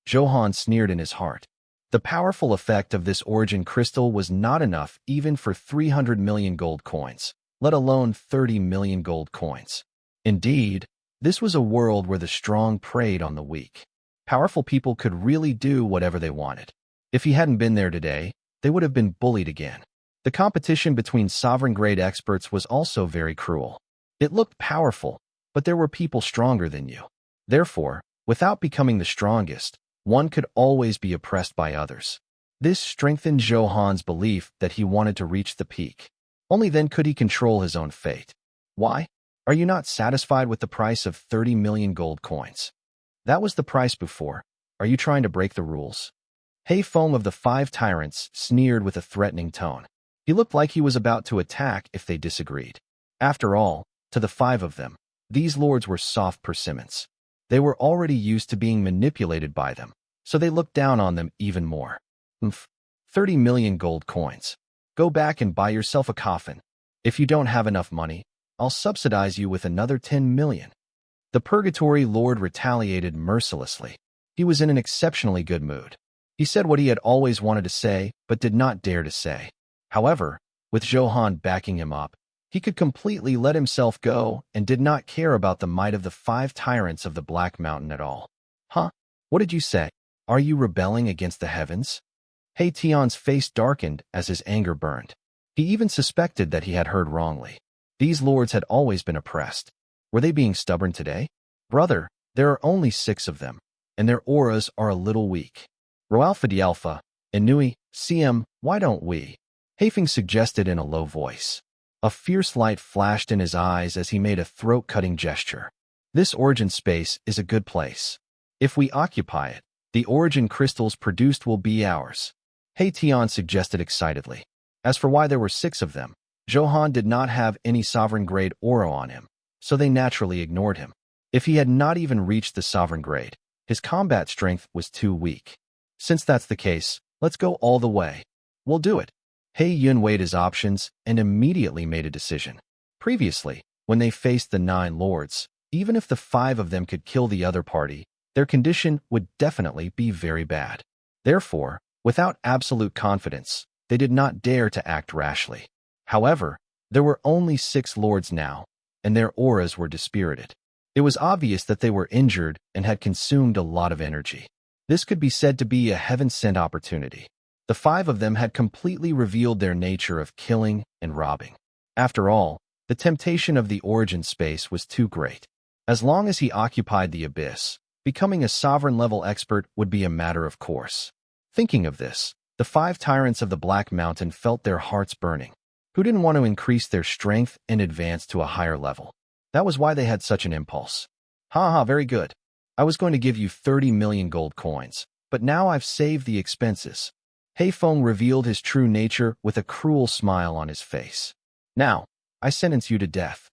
Zhou Han sneered in his heart. The powerful effect of this origin crystal was not enough even for 300 million gold coins, let alone 30 million gold coins. Indeed, this was a world where the strong preyed on the weak. Powerful people could really do whatever they wanted. If he hadn't been there today, they would have been bullied again. The competition between sovereign-grade experts was also very cruel. It looked powerful, but there were people stronger than you. Therefore, without becoming the strongest, one could always be oppressed by others. This strengthened Zhou Han's belief that he wanted to reach the peak. Only then could he control his own fate. Why? Are you not satisfied with the price of 30 million gold coins? That was the price before. Are you trying to break the rules? He Feng of the 5 tyrants sneered with a threatening tone. He looked like he was about to attack if they disagreed. After all, to the 5 of them, these lords were soft persimmons. They were already used to being manipulated by them, so they looked down on them even more. 30 million gold coins. Go back and buy yourself a coffin. If you don't have enough money, I'll subsidize you with another 10 million. The Purgatory Lord retaliated mercilessly. He was in an exceptionally good mood. He said what he had always wanted to say, but did not dare to say. However, with Zhou Han backing him up, he could completely let himself go and did not care about the might of the 5 tyrants of the Black Mountain at all. Huh? What did you say? Are you rebelling against the heavens? He Tian's face darkened as his anger burned. He even suspected that he had heard wrongly. These lords had always been oppressed. Were they being stubborn today? Brother, there are only 6 of them, and their auras are a little weak. Roalpha Dialpha, Inui, CM, why don't we? Hafeng suggested in a low voice. A fierce light flashed in his eyes as he made a throat-cutting gesture. This origin space is a good place. If we occupy it, the origin crystals produced will be ours. He Tian suggested excitedly. As for why there were 6 of them, Zhou Han did not have any sovereign-grade aura on him, so they naturally ignored him. If he had not even reached the sovereign grade, his combat strength was too weak. Since that's the case, let's go all the way. We'll do it. He Yun weighed his options and immediately made a decision. Previously, when they faced the 9 lords, even if the 5 of them could kill the other party, their condition would definitely be very bad. Therefore, without absolute confidence, they did not dare to act rashly. However, there were only 6 lords now, and their auras were dispirited. It was obvious that they were injured and had consumed a lot of energy. This could be said to be a heaven-sent opportunity. The 5 of them had completely revealed their nature of killing and robbing. After all, The temptation of the origin space was too great. As long as he occupied the abyss, becoming a sovereign-level expert would be a matter of course. Thinking of this, the 5 tyrants of the Black Mountain felt their hearts burning. Who didn't want to increase their strength and advance to a higher level? That was why they had such an impulse. Ha, very good. I was going to give you 30 million gold coins, but now I've saved the expenses. Heifeng revealed his true nature with a cruel smile on his face. Now, I sentence you to death.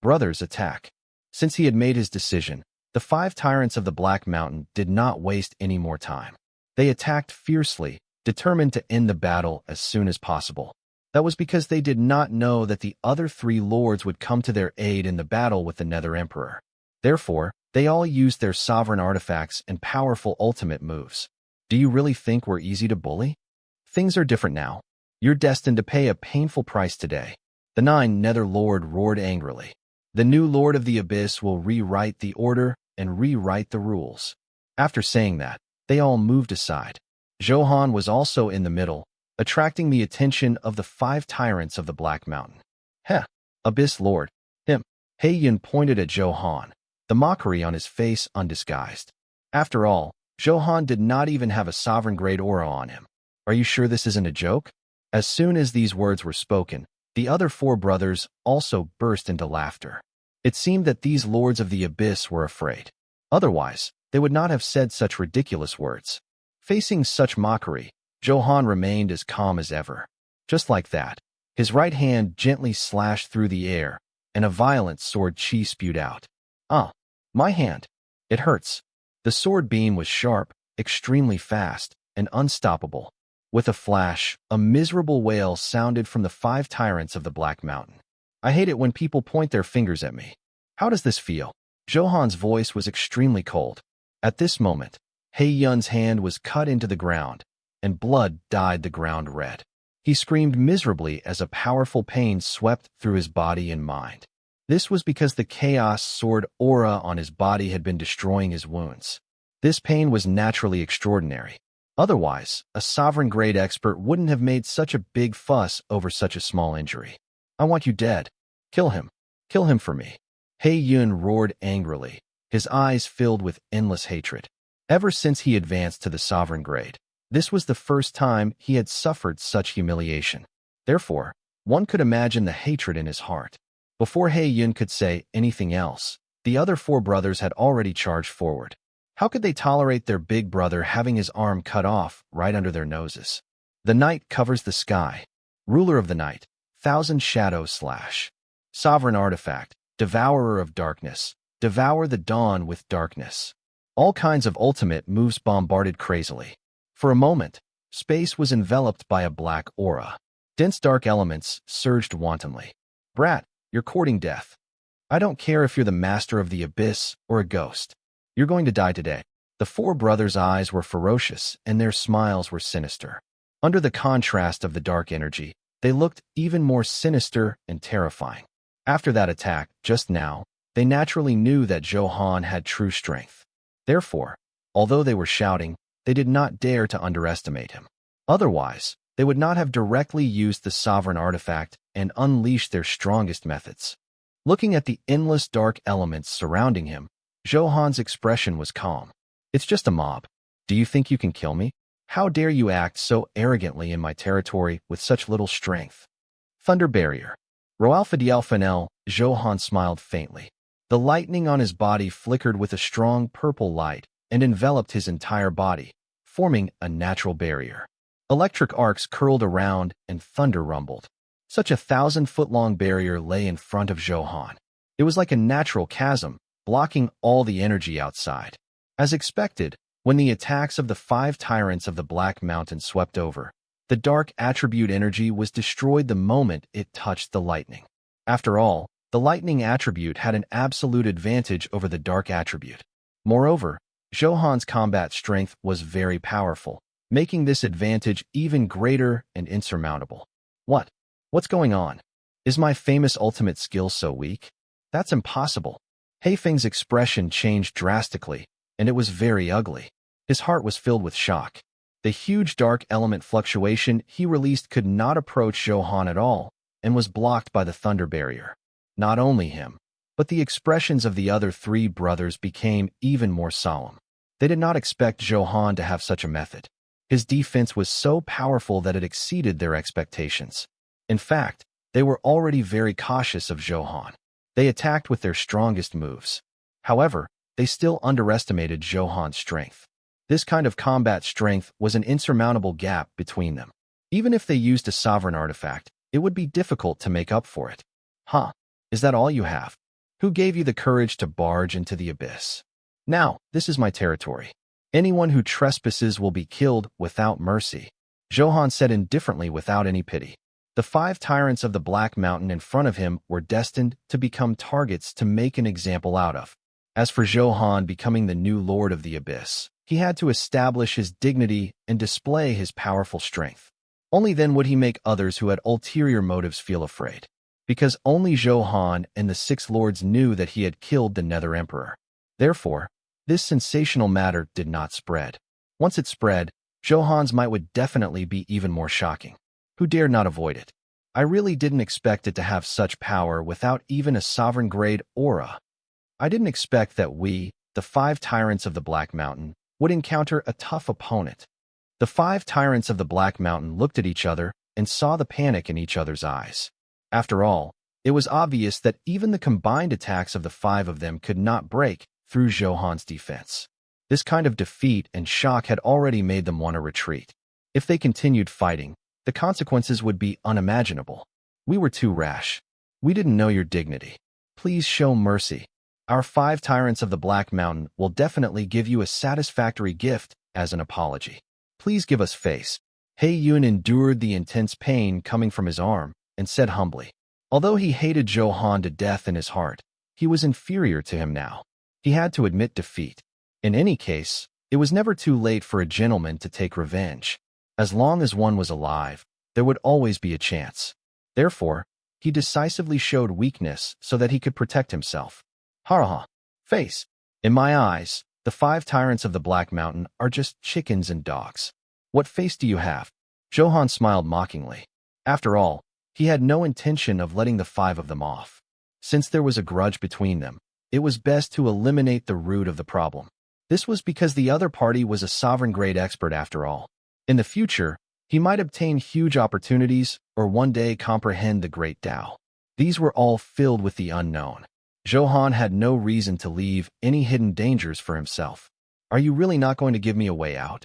Brothers, attack. Since he had made his decision, the 5 tyrants of the Black Mountain did not waste any more time. They attacked fiercely, determined to end the battle as soon as possible. That was because they did not know that the other 3 lords would come to their aid in the battle with the Nether Emperor. Therefore, they all used their sovereign artifacts and powerful ultimate moves. Do you really think we're easy to bully? Things are different now. You're destined to pay a painful price today. The 9 Nether Lord roared angrily. The new Lord of the Abyss will rewrite the order and rewrite the rules. After saying that, they all moved aside. Zhou Han was also in the middle, attracting the attention of the 5 tyrants of the Black Mountain. Heh, Abyss Lord, him. Heiyun pointed at Zhou Han, the mockery on his face undisguised. After all, Zhou Han did not even have a sovereign-grade aura on him. Are you sure this isn't a joke? As soon as these words were spoken, the other 4 brothers also burst into laughter. It seemed that these lords of the abyss were afraid. Otherwise, they would not have said such ridiculous words. Facing such mockery, Zhou Han remained as calm as ever. Just like that, his right hand gently slashed through the air, and a violent sword chi spewed out. Ah, my hand. It hurts. The sword beam was sharp, extremely fast, and unstoppable. With a flash, a miserable wail sounded from the 5 tyrants of the Black Mountain. I hate it when people point their fingers at me. How does this feel? Zhou Han's voice was extremely cold. At this moment, Heiyun's hand was cut into the ground, and blood dyed the ground red. He screamed miserably as a powerful pain swept through his body and mind. This was because the Chaos Sword aura on his body had been destroying his wounds. This pain was naturally extraordinary. Otherwise, a sovereign-grade expert wouldn't have made such a big fuss over such a small injury. I want you dead. Kill him. Kill him for me. Heiyun roared angrily, his eyes filled with endless hatred. Ever since he advanced to the sovereign grade, this was the first time he had suffered such humiliation. Therefore, one could imagine the hatred in his heart. Before Heiyun could say anything else, the other 4 brothers had already charged forward. How could they tolerate their big brother having his arm cut off right under their noses? The night covers the sky. Ruler of the night, 1,000 shadows slash. Sovereign artifact, devourer of darkness. Devour the dawn with darkness. All kinds of ultimate moves bombarded crazily. For a moment, space was enveloped by a black aura. Dense dark elements surged wantonly. Brat, you're courting death. I don't care if you're the master of the abyss or a ghost. You're going to die today. The 4 brothers' eyes were ferocious and their smiles were sinister. Under the contrast of the dark energy, they looked even more sinister and terrifying. After that attack, just now, they naturally knew that Zhou Han had true strength. Therefore, although they were shouting, they did not dare to underestimate him. Otherwise, they would not have directly used the sovereign artifact and unleashed their strongest methods. Looking at the endless dark elements surrounding him, Zhou Han's expression was calm. It's just a mob. Do you think you can kill me? How dare you act so arrogantly in my territory with such little strength? Thunder Barrier. Roalfadialfanel, Zhou Han smiled faintly. The lightning on his body flickered with a strong purple light and enveloped his entire body, forming a natural barrier. Electric arcs curled around and thunder rumbled. Such a 1,000-foot-long barrier lay in front of Zhou Han. It was like a natural chasm, blocking all the energy outside. As expected, when the attacks of the 5 tyrants of the Black Mountain swept over, the dark attribute energy was destroyed the moment it touched the lightning. After all, the lightning attribute had an absolute advantage over the dark attribute. Moreover, Zhou Han's combat strength was very powerful, making this advantage even greater and insurmountable. What's going on? Is my famous ultimate skill so weak? That's impossible. Heifeng's expression changed drastically, and it was very ugly. His heart was filled with shock. The huge dark element fluctuation he released could not approach Zhou Han at all, and was blocked by the thunder barrier. Not only him, but the expressions of the other three brothers became even more solemn. They did not expect Zhou Han to have such a method. His defense was so powerful that it exceeded their expectations. In fact, they were already very cautious of Zhou Han. They attacked with their strongest moves. However, they still underestimated Zhou Han's strength. This kind of combat strength was an insurmountable gap between them. Even if they used a sovereign artifact, it would be difficult to make up for it. Huh? Is that all you have? Who gave you the courage to barge into the abyss? Now, this is my territory. Anyone who trespasses will be killed without mercy. Zhou Han said indifferently without any pity. The 5 tyrants of the Black Mountain in front of him were destined to become targets to make an example out of. As for Zhou Han becoming the new Lord of the Abyss, he had to establish his dignity and display his powerful strength. Only then would he make others who had ulterior motives feel afraid. Because only Zhou Han and the 6 lords knew that he had killed the Nether Emperor. Therefore, this sensational matter did not spread. Once it spread, Zhou Han's might would definitely be even more shocking. Who dared not avoid it? I really didn't expect it to have such power without even a sovereign-grade aura. I didn't expect that we, the 5 tyrants of the Black Mountain, would encounter a tough opponent. The 5 tyrants of the Black Mountain looked at each other and saw the panic in each other's eyes. After all, it was obvious that even the combined attacks of the 5 of them could not break through Zhou Han's defense. This kind of defeat and shock had already made them want to retreat. If they continued fighting, the consequences would be unimaginable. We were too rash. We didn't know your dignity. Please show mercy. Our 5 tyrants of the Black Mountain will definitely give you a satisfactory gift as an apology. Please give us face. He Yun endured the intense pain coming from his arm and said humbly. Although he hated Zhou Han to death in his heart, he was inferior to him now. He had to admit defeat. In any case, it was never too late for a gentleman to take revenge. As long as one was alive, there would always be a chance. Therefore, he decisively showed weakness so that he could protect himself. Ha! Face. In my eyes, the 5 tyrants of the Black Mountain are just chickens and dogs. What face do you have? Zhou Han smiled mockingly. After all, he had no intention of letting the 5 of them off. Since there was a grudge between them, it was best to eliminate the root of the problem. This was because the other party was a sovereign-grade expert after all. In the future, he might obtain huge opportunities or one day comprehend the Great Tao. These were all filled with the unknown. Zhou Han had no reason to leave any hidden dangers for himself. Are you really not going to give me a way out?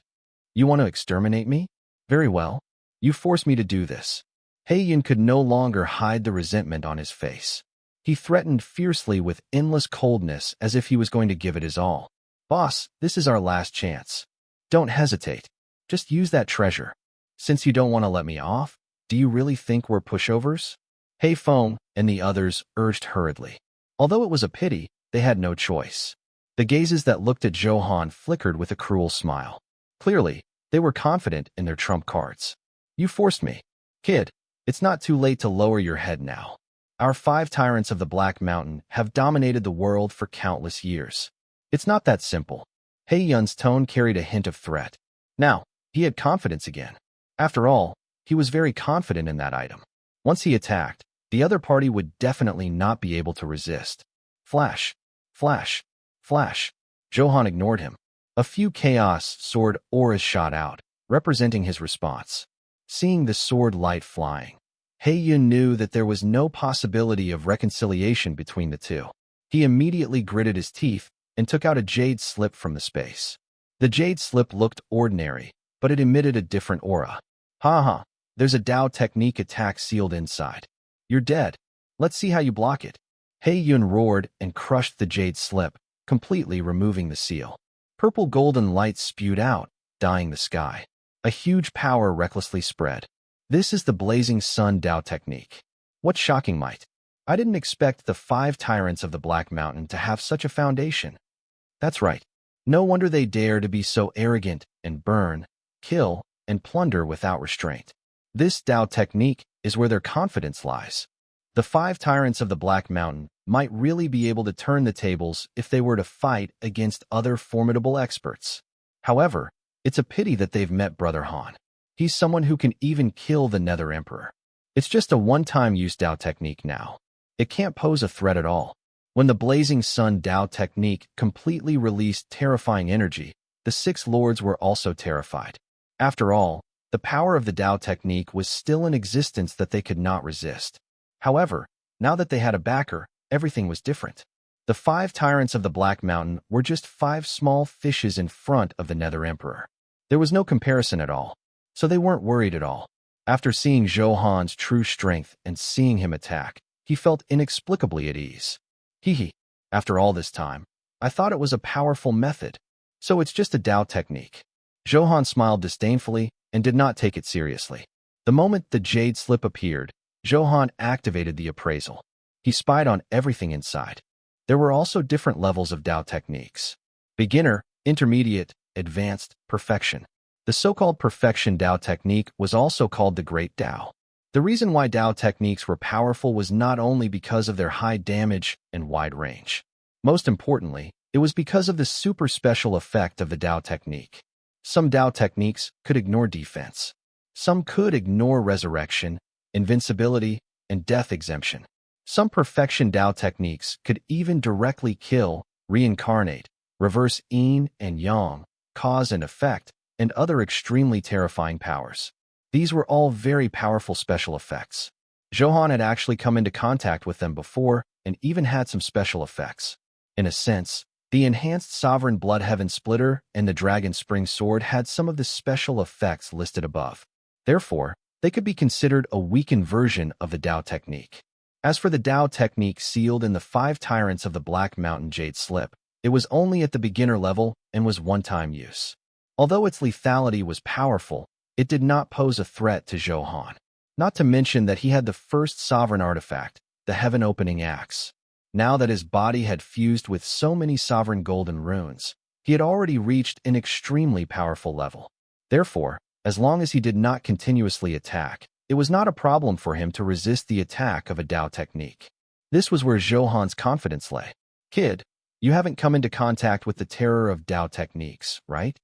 You want to exterminate me? Very well. You forced me to do this. He Yun could no longer hide the resentment on his face. He threatened fiercely with endless coldness as if he was going to give it his all. Boss, this is our last chance. Don't hesitate. Just use that treasure. Since you don't want to let me off, do you really think we're pushovers? He Feng and the others urged hurriedly. Although it was a pity, they had no choice. The gazes that looked at Zhou Han flickered with a cruel smile. Clearly, they were confident in their trump cards. You forced me. Kid, it's not too late to lower your head now. Our 5 tyrants of the Black Mountain have dominated the world for countless years. It's not that simple. He Yun's tone carried a hint of threat. Now, he had confidence again. After all, he was very confident in that item. Once he attacked, the other party would definitely not be able to resist. Flash, flash, flash. Zhou Han ignored him. A few chaos sword auras shot out, representing his response. Seeing the sword light flying, He Yun knew that there was no possibility of reconciliation between the two. He immediately gritted his teeth and took out a jade slip from the space. The jade slip looked ordinary, but it emitted a different aura. Ha! There's a Dao technique attack sealed inside. You're dead. Let's see how you block it. He Yun roared and crushed the jade slip, completely removing the seal. Purple golden light spewed out, dyeing the sky. A huge power recklessly spread. This is the blazing sun Dao technique. What shocking might. I didn't expect the 5 tyrants of the Black Mountain to have such a foundation. That's right. No wonder they dare to be so arrogant and burn, kill, and plunder without restraint. This Dao technique is where their confidence lies. The 5 tyrants of the Black Mountain might really be able to turn the tables if they were to fight against other formidable experts. However, it's a pity that they've met Brother Han. He's someone who can even kill the Nether Emperor. It's just a one-time use Dao technique now. It can't pose a threat at all. When the blazing sun Tao technique completely released terrifying energy, the six lords were also terrified. After all, the power of the Tao technique was still in existence that they could not resist. However, now that they had a backer, everything was different. The 5 tyrants of the Black Mountain were just 5 small fishes in front of the Nether Emperor. There was no comparison at all, so they weren't worried at all. After seeing Zhou Han's true strength and seeing him attack, he felt inexplicably at ease. After all this time, I thought it was a powerful method. So it's just a Tao technique. Zhou Han smiled disdainfully and did not take it seriously. The moment the jade slip appeared, Zhou Han activated the appraisal. He spied on everything inside. There were also different levels of Tao techniques. Beginner, intermediate, advanced, perfection. The so-called perfection Tao technique was also called the Great Tao. The reason why Tao techniques were powerful was not only because of their high damage and wide range. Most importantly, it was because of the super special effect of the Tao technique. Some Tao techniques could ignore defense. Some could ignore resurrection, invincibility, and death exemption. Some perfection Tao techniques could even directly kill, reincarnate, reverse yin and yang, cause and effect, and other extremely terrifying powers. These were all very powerful special effects. Zhou Han had actually come into contact with them before and even had some special effects. In a sense, the enhanced Sovereign Blood Heaven Splitter and the Dragon Spring Sword had some of the special effects listed above. Therefore, they could be considered a weakened version of the Tao technique. As for the Tao technique sealed in the 5 tyrants of the Black Mountain Jade Slip, it was only at the beginner level and was one-time use. Although its lethality was powerful, it did not pose a threat to Zhou Han. Not to mention that he had the first sovereign artifact, the Heaven-Opening Axe. Now that his body had fused with so many sovereign golden runes, he had already reached an extremely powerful level. Therefore, as long as he did not continuously attack, it was not a problem for him to resist the attack of a Tao technique. This was where Zhou Han's confidence lay. Kid, you haven't come into contact with the terror of Tao techniques, right?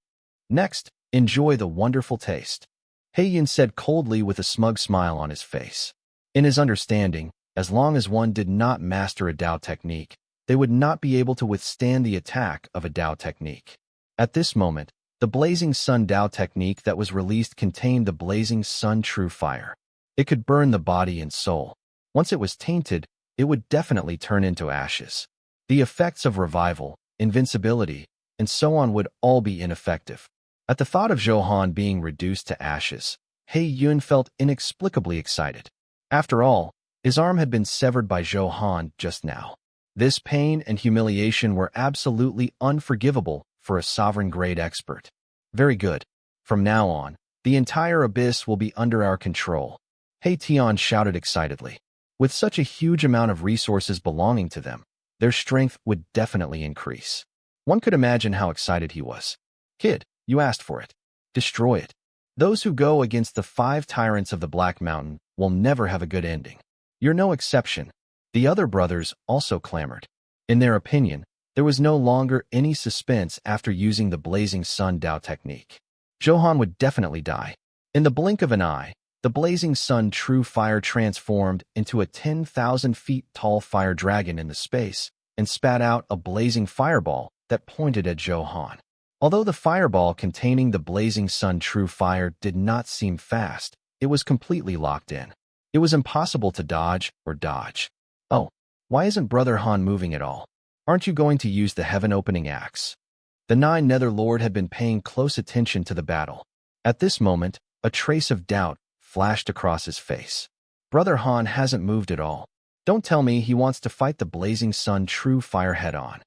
Next, enjoy the wonderful taste. He Yin said coldly with a smug smile on his face. In his understanding, as long as one did not master a Tao technique, they would not be able to withstand the attack of a Tao technique. At this moment, the Blazing Sun Tao technique that was released contained the Blazing Sun True Fire. It could burn the body and soul. Once it was tainted, it would definitely turn into ashes. The effects of revival, invincibility, and so on would all be ineffective. At the thought of Zhou Han being reduced to ashes, He Yun felt inexplicably excited. After all, his arm had been severed by Zhou Han just now. This pain and humiliation were absolutely unforgivable for a sovereign-grade expert. Very good. From now on, the entire abyss will be under our control. He Tian shouted excitedly. With such a huge amount of resources belonging to them, their strength would definitely increase. One could imagine how excited he was. Kid, you asked for it. Destroy it. Those who go against the 5 tyrants of the Black Mountain will never have a good ending. You're no exception. The other brothers also clamored. In their opinion, there was no longer any suspense after using the Blazing Sun Tao technique. Zhou Han would definitely die. In the blink of an eye, the Blazing Sun True Fire transformed into a 10,000 feet tall fire dragon in the space and spat out a blazing fireball that pointed at Zhou Han. Although the fireball containing the Blazing Sun True Fire did not seem fast, it was completely locked in. It was impossible to dodge or dodge. Oh, why isn't Brother Han moving at all? Aren't you going to use the Heaven-Opening Axe? The 9 Nether Lord had been paying close attention to the battle. At this moment, a trace of doubt flashed across his face. Brother Han hasn't moved at all. Don't tell me he wants to fight the Blazing Sun True Fire head-on.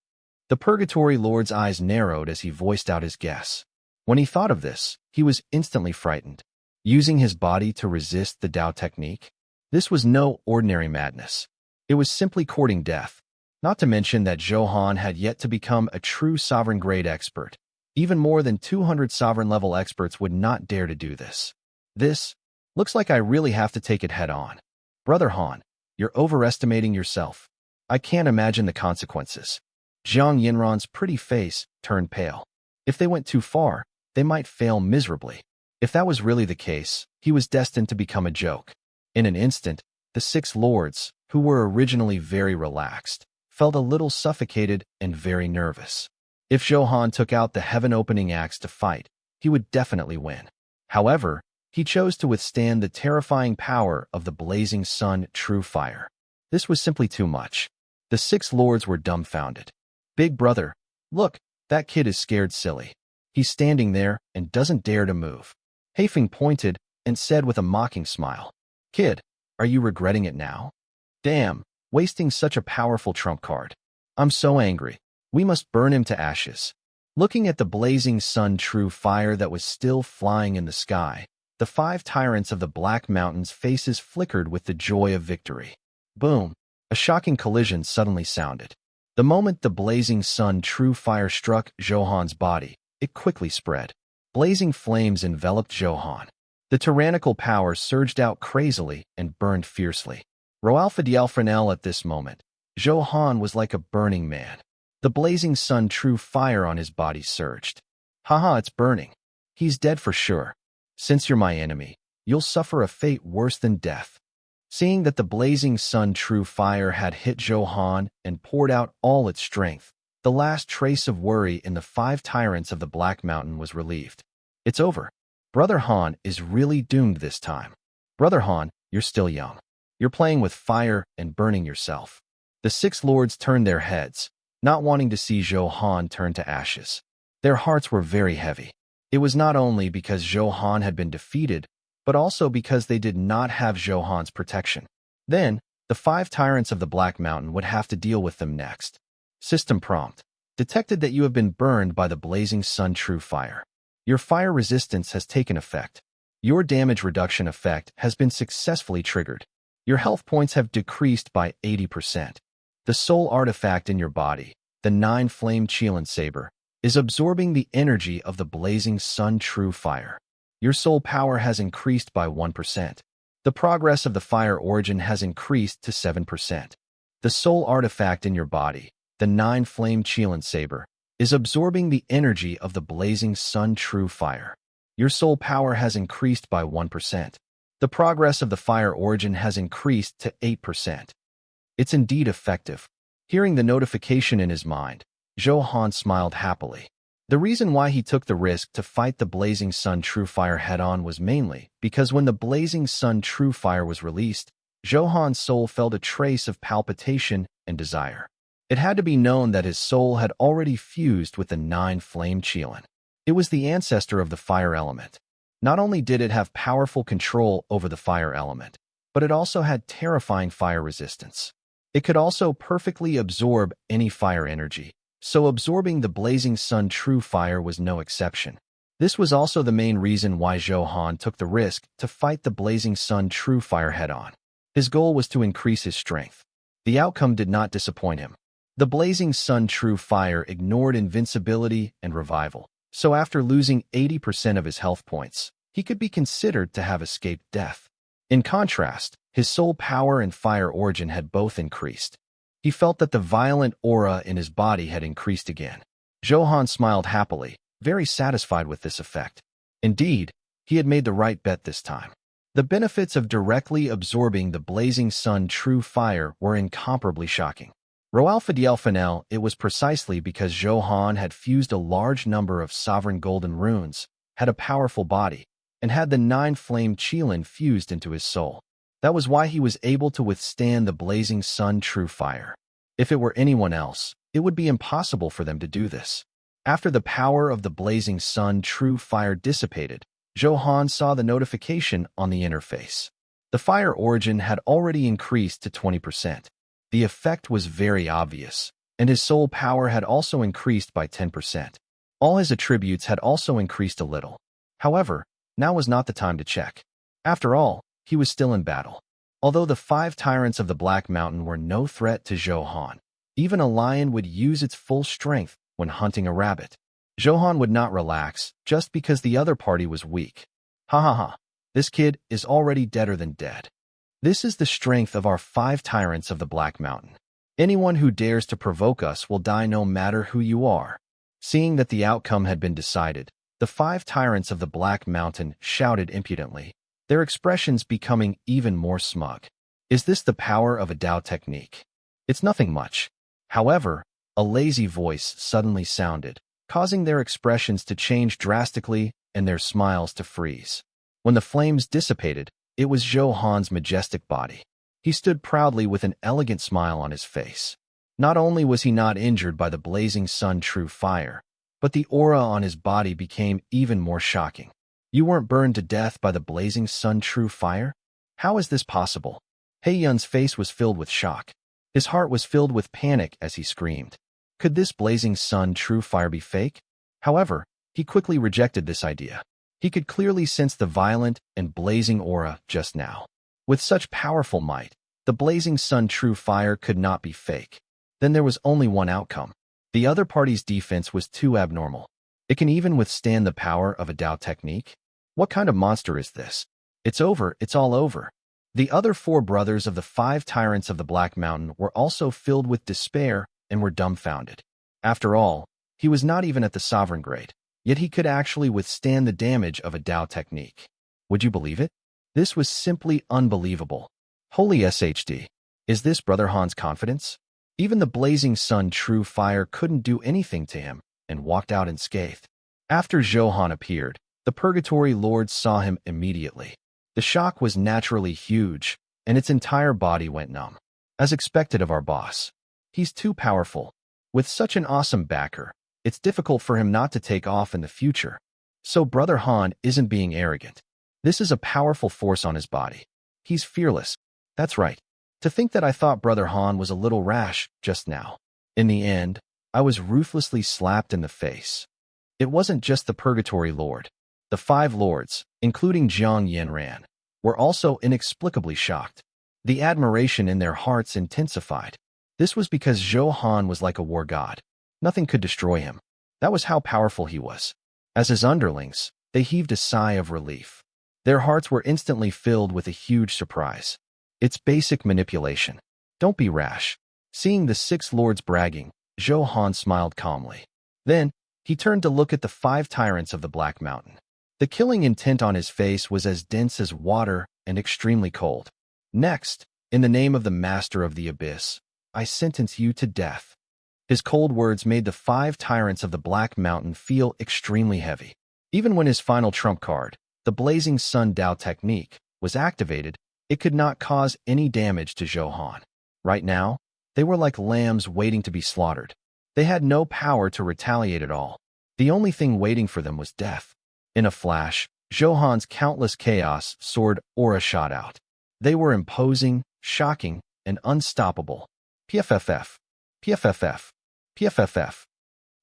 The Purgatory Lord's eyes narrowed as he voiced out his guess. When he thought of this, he was instantly frightened. Using his body to resist the Tao technique? This was no ordinary madness. It was simply courting death. Not to mention that Zhou Han had yet to become a true sovereign-grade expert. Even more than 200 sovereign-level experts would not dare to do this. This looks like I really have to take it head-on. Brother Han, you're overestimating yourself. I can't imagine the consequences. Zhang Yinran's pretty face turned pale. If they went too far, they might fail miserably. If that was really the case, he was destined to become a joke. In an instant, the 6 lords, who were originally very relaxed, felt a little suffocated and very nervous. If Zhou Han took out the heaven-opening axe to fight, he would definitely win. However, he chose to withstand the terrifying power of the blazing sun true fire. This was simply too much. The six lords were dumbfounded. Big brother, look, that kid is scared silly. He's standing there and doesn't dare to move. Haifeng pointed and said with a mocking smile, Kid, are you regretting it now? Damn, wasting such a powerful trump card. I'm so angry. We must burn him to ashes. Looking at the blazing sun true fire that was still flying in the sky, the five tyrants of the Black Mountain's faces flickered with the joy of victory. Boom! A shocking collision suddenly sounded. The moment the blazing sun true fire struck Zhou Han's body, it quickly spread. Blazing flames enveloped Zhou Han. The tyrannical power surged out crazily and burned fiercely. Roalfa Dialfrenel at this moment, Zhou Han was like a burning man. The blazing sun true fire on his body surged. Haha, it's burning. He's dead for sure. Since you're my enemy, you'll suffer a fate worse than death. Seeing that the blazing sun true fire had hit Zhou Han and poured out all its strength, the last trace of worry in the five tyrants of the Black Mountain was relieved. It's over. Brother Han is really doomed this time. Brother Han, you're still young. You're playing with fire and burning yourself. The six lords turned their heads, not wanting to see Zhou Han turn to ashes. Their hearts were very heavy. It was not only because Zhou Han had been defeated, but also because they did not have Zhou Han's protection. Then, the five tyrants of the Black Mountain would have to deal with them next. System prompt. Detected that you have been burned by the blazing sun true fire. Your fire resistance has taken effect. Your damage reduction effect has been successfully triggered. Your health points have decreased by 80%. The soul artifact in your body, the 9-flame Qilin saber, is absorbing the energy of the blazing sun true fire. Your soul power has increased by 1%. The progress of the fire origin has increased to 7%. The soul artifact in your body, the 9-flame Qilin saber, is absorbing the energy of the blazing sun true fire. Your soul power has increased by 1%. The progress of the fire origin has increased to 8%. It's indeed effective. Hearing the notification in his mind, Zhou Han smiled happily. The reason why he took the risk to fight the blazing sun true fire head-on was mainly because when the blazing sun true fire was released, Zhou Han's soul felt a trace of palpitation and desire. It had to be known that his soul had already fused with the 9-flame Qilin. It was the ancestor of the fire element. Not only did it have powerful control over the fire element, but it also had terrifying fire resistance. It could also perfectly absorb any fire energy, so absorbing the blazing sun true fire was no exception. This was also the main reason why Zhou Han took the risk to fight the blazing sun true fire head-on. His goal was to increase his strength. The outcome did not disappoint him. The blazing sun true fire ignored invincibility and revival, so after losing 80% of his health points, he could be considered to have escaped death. In contrast, his soul power and fire origin had both increased. He felt that the violent aura in his body had increased again. Zhou Han smiled happily, very satisfied with this effect. Indeed, he had made the right bet this time. The benefits of directly absorbing the blazing sun true fire were incomparably shocking. Roalfa Dialfrenel, it was precisely because Zhou Han had fused a large number of sovereign golden runes, had a powerful body, and had the 9-flame Qilin fused into his soul. That was why he was able to withstand the blazing sun true fire. If it were anyone else, it would be impossible for them to do this. After the power of the blazing sun true fire dissipated, Zhou Han saw the notification on the interface. The fire origin had already increased to 20%. The effect was very obvious, and his soul power had also increased by 10%. All his attributes had also increased a little. However, now was not the time to check. After all, he was still in battle. Although the five tyrants of the Black Mountain were no threat to Zhou Han, even a lion would use its full strength when hunting a rabbit. Zhou Han would not relax just because the other party was weak. Ha ha ha, this kid is already deader than dead. This is the strength of our five tyrants of the Black Mountain. Anyone who dares to provoke us will die no matter who you are. Seeing that the outcome had been decided, the five tyrants of the Black Mountain shouted impudently, their expressions becoming even more smug. Is this the power of a Dao technique? It's nothing much. However, a lazy voice suddenly sounded, causing their expressions to change drastically and their smiles to freeze. When the flames dissipated, it was Zhou Han's majestic body. He stood proudly with an elegant smile on his face. Not only was he not injured by the blazing sun true fire, but the aura on his body became even more shocking. You weren't burned to death by the blazing sun true fire? How is this possible? He Yun's face was filled with shock. His heart was filled with panic as he screamed. Could this blazing sun true fire be fake? However, he quickly rejected this idea. He could clearly sense the violent and blazing aura just now. With such powerful might, the blazing sun true fire could not be fake. Then there was only one outcome. The other party's defense was too abnormal. It can even withstand the power of a Dao technique? What kind of monster is this? It's over, it's all over. The other 4 brothers of the 5 tyrants of the Black Mountain were also filled with despair and were dumbfounded. After all, he was not even at the sovereign grade, yet he could actually withstand the damage of a Dao technique. Would you believe it? This was simply unbelievable. Holy SHD. Is this Brother Han's confidence? Even the blazing sun true fire couldn't do anything to him and walked out unscathed. After Zhou Han appeared, the Purgatory Lords saw him immediately. The shock was naturally huge, and its entire body went numb. As expected of our boss. He's too powerful. With such an awesome backer, it's difficult for him not to take off in the future. So Brother Han isn't being arrogant. This is a powerful force on his body. He's fearless. That's right. To think that I thought Brother Han was a little rash just now. In the end, I was ruthlessly slapped in the face. It wasn't just the Purgatory Lord. The 5 lords, including Zhang Yanran, were also inexplicably shocked. The admiration in their hearts intensified. This was because Zhou Han was like a war god. Nothing could destroy him. That was how powerful he was. As his underlings, they heaved a sigh of relief. Their hearts were instantly filled with a huge surprise. It's basic manipulation. Don't be rash. Seeing the 6 lords bragging, Zhou Han smiled calmly. Then, he turned to look at the 5 tyrants of the Black Mountain. The killing intent on his face was as dense as water and extremely cold. Next, in the name of the Master of the Abyss, I sentence you to death. His cold words made the 5 tyrants of the Black Mountain feel extremely heavy. Even when his final trump card, the Blazing Sun Dao technique, was activated, it could not cause any damage to Zhou Han. Right now, they were like lambs waiting to be slaughtered. They had no power to retaliate at all. The only thing waiting for them was death. In a flash, Zhou Han's countless chaos sword aura shot out. They were imposing, shocking, and unstoppable. PFFF. PFFF. PFFF.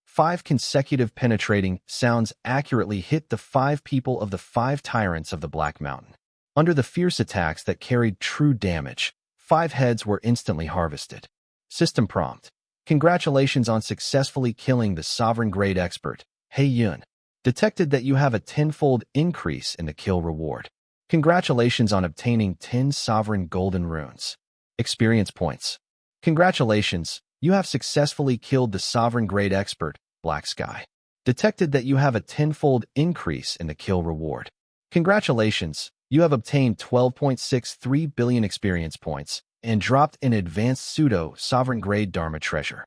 5 consecutive penetrating sounds accurately hit the 5 people of the 5 tyrants of the Black Mountain. Under the fierce attacks that carried true damage, 5 heads were instantly harvested. System prompt. Congratulations on successfully killing the sovereign grade expert, He Yun. Detected that you have a 10-fold increase in the kill reward. Congratulations on obtaining 10 sovereign golden runes. Experience points. Congratulations, you have successfully killed the sovereign grade expert, Black Sky. Detected that you have a 10-fold increase in the kill reward. Congratulations, you have obtained 12.63 billion experience points and dropped an advanced pseudo-sovereign grade Dharma treasure.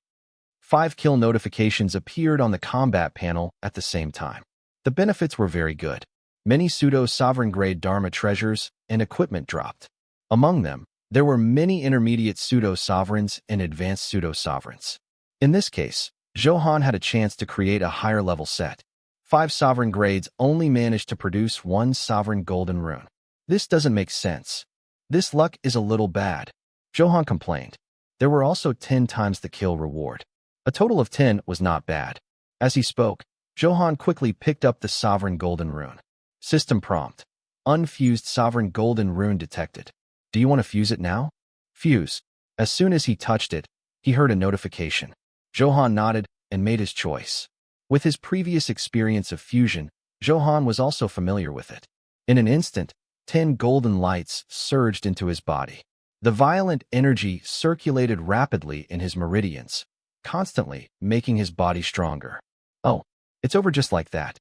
5 kill notifications appeared on the combat panel at the same time. The benefits were very good. Many pseudo-sovereign grade Dharma treasures and equipment dropped. Among them, there were many intermediate pseudo-sovereigns and advanced pseudo-sovereigns. In this case, Zhou Han had a chance to create a higher level set. 5 sovereign grades only managed to produce 1 sovereign golden rune. This doesn't make sense. This luck is a little bad. Zhou Han complained. There were also 10 times the kill reward. A total of 10 was not bad. As he spoke, Zhou Han quickly picked up the sovereign golden rune. System prompt. Unfused sovereign golden rune detected. Do you want to fuse it now? Fuse. As soon as he touched it, he heard a notification. Zhou Han nodded and made his choice. With his previous experience of fusion, Zhou Han was also familiar with it. In an instant, 10 golden lights surged into his body. The violent energy circulated rapidly in his meridians, constantly making his body stronger. Oh, it's over just like that.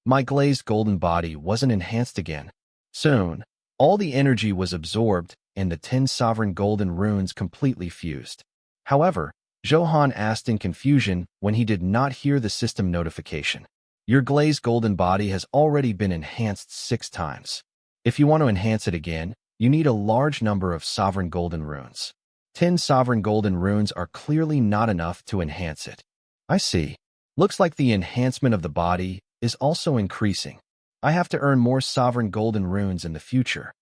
My glazed golden body wasn't enhanced again. Soon, all the energy was absorbed and the 10 sovereign golden runes completely fused. However, Zhou Han asked in confusion when he did not hear the system notification. Your glazed golden body has already been enhanced 6 times. If you want to enhance it again, you need a large number of sovereign golden runes. 10 sovereign golden runes are clearly not enough to enhance it. I see. Looks like the enhancement of the body is also increasing. I have to earn more sovereign golden runes in the future.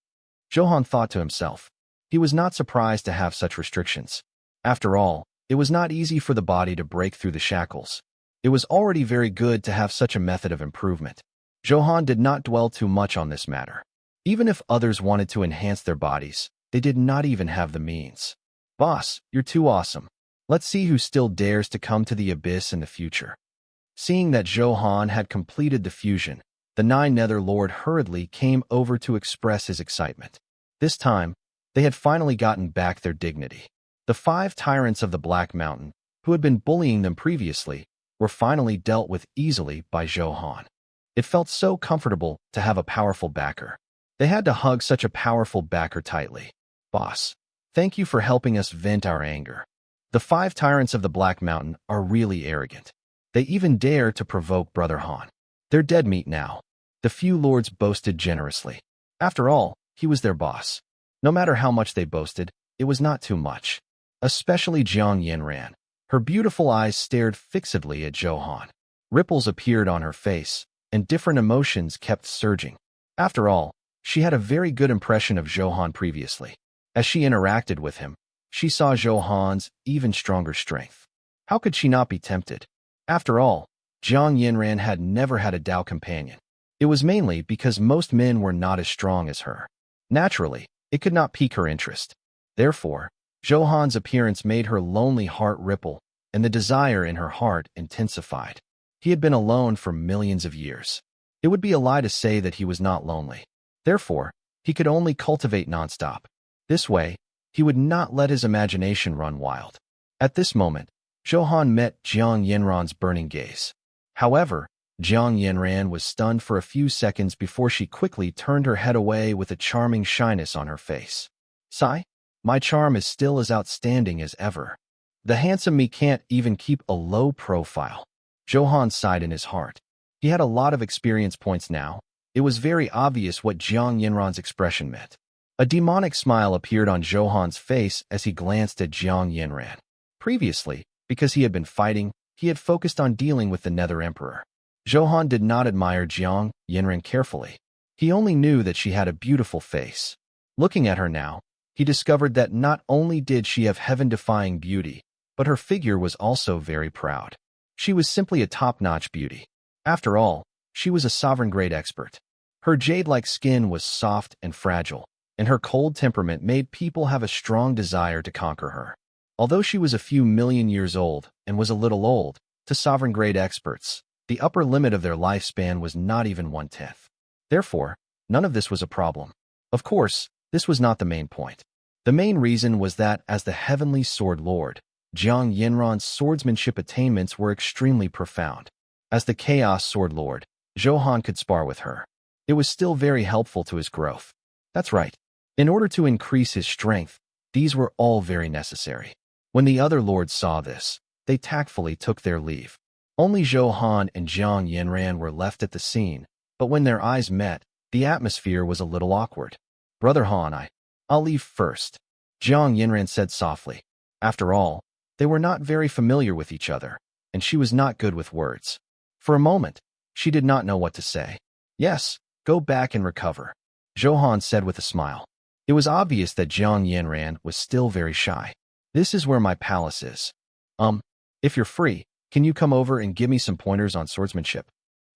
Zhou Han thought to himself. He was not surprised to have such restrictions. After all, it was not easy for the body to break through the shackles. It was already very good to have such a method of improvement. Zhou Han did not dwell too much on this matter. Even if others wanted to enhance their bodies, they did not even have the means. Boss, you're too awesome. Let's see who still dares to come to the abyss in the future. Seeing that Zhou Han had completed the fusion, the 9 Nether Lord hurriedly came over to express his excitement. This time, they had finally gotten back their dignity. The 5 tyrants of the Black Mountain, who had been bullying them previously, were finally dealt with easily by Zhou Han. It felt so comfortable to have a powerful backer. They had to hug such a powerful backer tightly. Boss, thank you for helping us vent our anger. The 5 tyrants of the Black Mountain are really arrogant. They even dare to provoke Brother Han. They're dead meat now. The few lords boasted generously. After all, he was their boss. No matter how much they boasted, it was not too much. Especially Jiang Yanran. Her beautiful eyes stared fixedly at Zhou Han. Ripples appeared on her face, and different emotions kept surging. After all, she had a very good impression of Zhou Han previously. As she interacted with him, she saw Zhou Han's even stronger strength. How could she not be tempted? After all, Jiang Yanran had never had a Dao companion. It was mainly because most men were not as strong as her. Naturally, it could not pique her interest. Therefore, Zhou Han's appearance made her lonely heart ripple, and the desire in her heart intensified. He had been alone for millions of years. It would be a lie to say that he was not lonely. Therefore, he could only cultivate nonstop. This way, he would not let his imagination run wild. At this moment, Zhou Han met Jiang Yanran's burning gaze. However, Jiang Yanran was stunned for a few seconds before she quickly turned her head away with a charming shyness on her face. Sigh? My charm is still as outstanding as ever. The handsome me can't even keep a low profile. Zhou Han sighed in his heart. He had a lot of experience points now. It was very obvious what Jiang Yanran's expression meant. A demonic smile appeared on Zhou Han's face as he glanced at Jiang Yanran. Previously, because he had been fighting, he had focused on dealing with the Nether Emperor. Zhou Han did not admire Jiang Yanran carefully. He only knew that she had a beautiful face. Looking at her now, he discovered that not only did she have heaven-defying beauty, but her figure was also very proud. She was simply a top-notch beauty. After all, she was a sovereign-grade expert. Her jade-like skin was soft and fragile, and her cold temperament made people have a strong desire to conquer her. Although she was a few million years old and was a little old, to sovereign-grade experts, the upper limit of their lifespan was not even 1/10. Therefore, none of this was a problem. Of course, this was not the main point. The main reason was that as the Heavenly Sword Lord, Jiang Yanran's swordsmanship attainments were extremely profound. As the Chaos Sword Lord, Zhou Han could spar with her. It was still very helpful to his growth. That's right. In order to increase his strength, these were all very necessary. When the other lords saw this, they tactfully took their leave. Only Zhou Han and Jiang Yanran were left at the scene, but when their eyes met, the atmosphere was a little awkward. Brother Han, I'll leave first, Jiang Yanran said softly. After all, they were not very familiar with each other, and she was not good with words. For a moment, she did not know what to say. Yes, go back and recover, Zhou Han said with a smile. It was obvious that Jiang Yanran was still very shy. This is where my palace is. If you're free, can you come over and give me some pointers on swordsmanship?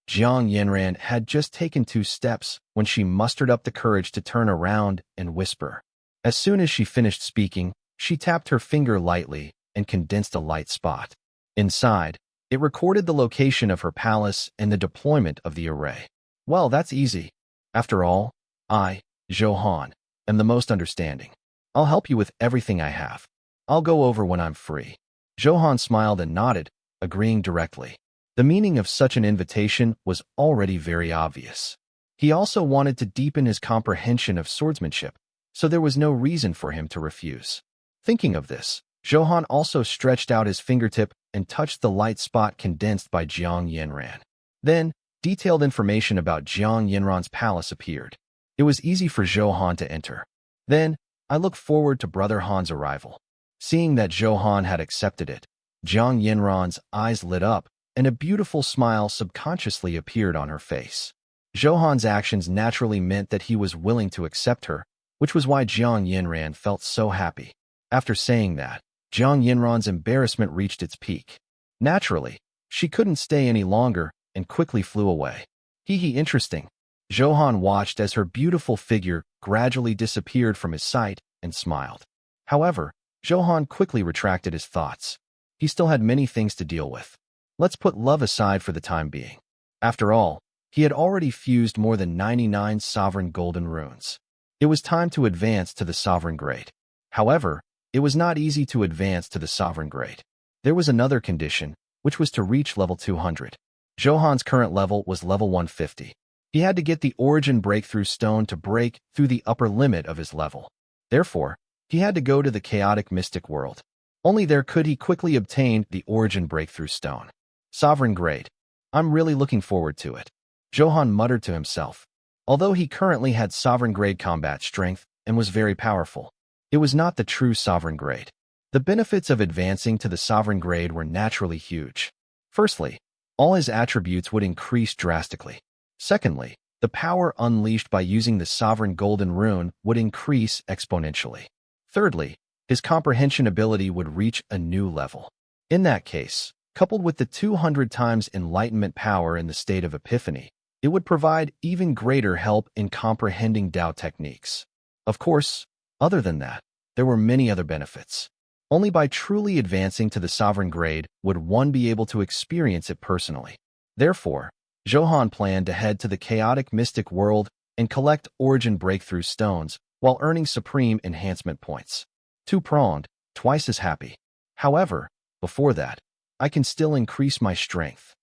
Jiang Yanran had just taken 2 steps when she mustered up the courage to turn around and whisper. As soon as she finished speaking, she tapped her finger lightly and condensed a light spot. Inside, it recorded the location of her palace and the deployment of the array. Well, that's easy. After all, I, Zhou Han, am the most understanding. I'll help you with everything I have. I'll go over when I'm free. Zhou Han smiled and nodded, agreeing directly. The meaning of such an invitation was already very obvious. He also wanted to deepen his comprehension of swordsmanship, so there was no reason for him to refuse. Thinking of this, Zhou Han also stretched out his fingertip and touched the light spot condensed by Jiang Yanran. Then, detailed information about Jiang Yanran's palace appeared. It was easy for Zhou Han to enter. Then, I looked forward to Brother Han's arrival. Seeing that Zhou Han had accepted it, Jiang Yanran's eyes lit up, and a beautiful smile subconsciously appeared on her face. Zhou Han's actions naturally meant that he was willing to accept her, which was why Jiang Yanran felt so happy. After saying that, Jiang Yanran's embarrassment reached its peak. Naturally, she couldn't stay any longer and quickly flew away. Interesting. Zhou Han watched as her beautiful figure gradually disappeared from his sight and smiled. However, Zhou Han quickly retracted his thoughts. He still had many things to deal with. Let's put love aside for the time being. After all, he had already fused more than 99 sovereign golden runes. It was time to advance to the sovereign grade. However, it was not easy to advance to the sovereign grade. There was another condition, which was to reach level 200. Zhou Han's current level was level 150. He had to get the origin breakthrough stone to break through the upper limit of his level. Therefore, he had to go to the chaotic mystic world. Only there could he quickly obtain the origin breakthrough stone. Sovereign grade. I'm really looking forward to it. Zhou Han muttered to himself. Although he currently had sovereign grade combat strength and was very powerful, it was not the true sovereign grade. The benefits of advancing to the sovereign grade were naturally huge. Firstly, all his attributes would increase drastically. Secondly, the power unleashed by using the sovereign golden rune would increase exponentially. Thirdly, his comprehension ability would reach a new level. In that case, coupled with the 200 times enlightenment power in the state of epiphany, it would provide even greater help in comprehending Tao techniques. Of course, other than that, there were many other benefits. Only by truly advancing to the sovereign grade would one be able to experience it personally. Therefore, Zhou Han planned to head to the chaotic mystic world and collect origin breakthrough stones while earning supreme enhancement points. Two-pronged, twice as happy. However, before that, I can still increase my strength.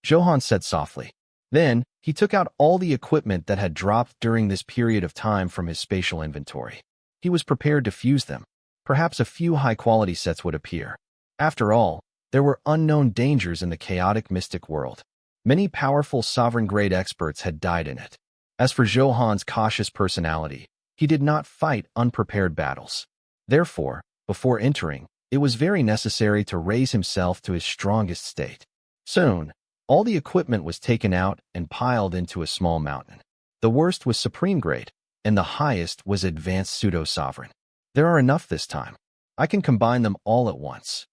Zhou Han said softly. Then, he took out all the equipment that had dropped during this period of time from his spatial inventory. He was prepared to fuse them. Perhaps a few high-quality sets would appear. After all, there were unknown dangers in the chaotic mystic world. Many powerful sovereign-grade experts had died in it. As for Zhou Han's cautious personality, he did not fight unprepared battles. Therefore, before entering, it was very necessary to raise himself to his strongest state. Soon, all the equipment was taken out and piled into a small mountain. The worst was supreme grade, and the highest was advanced pseudo-sovereign. There are enough this time. I can combine them all at once.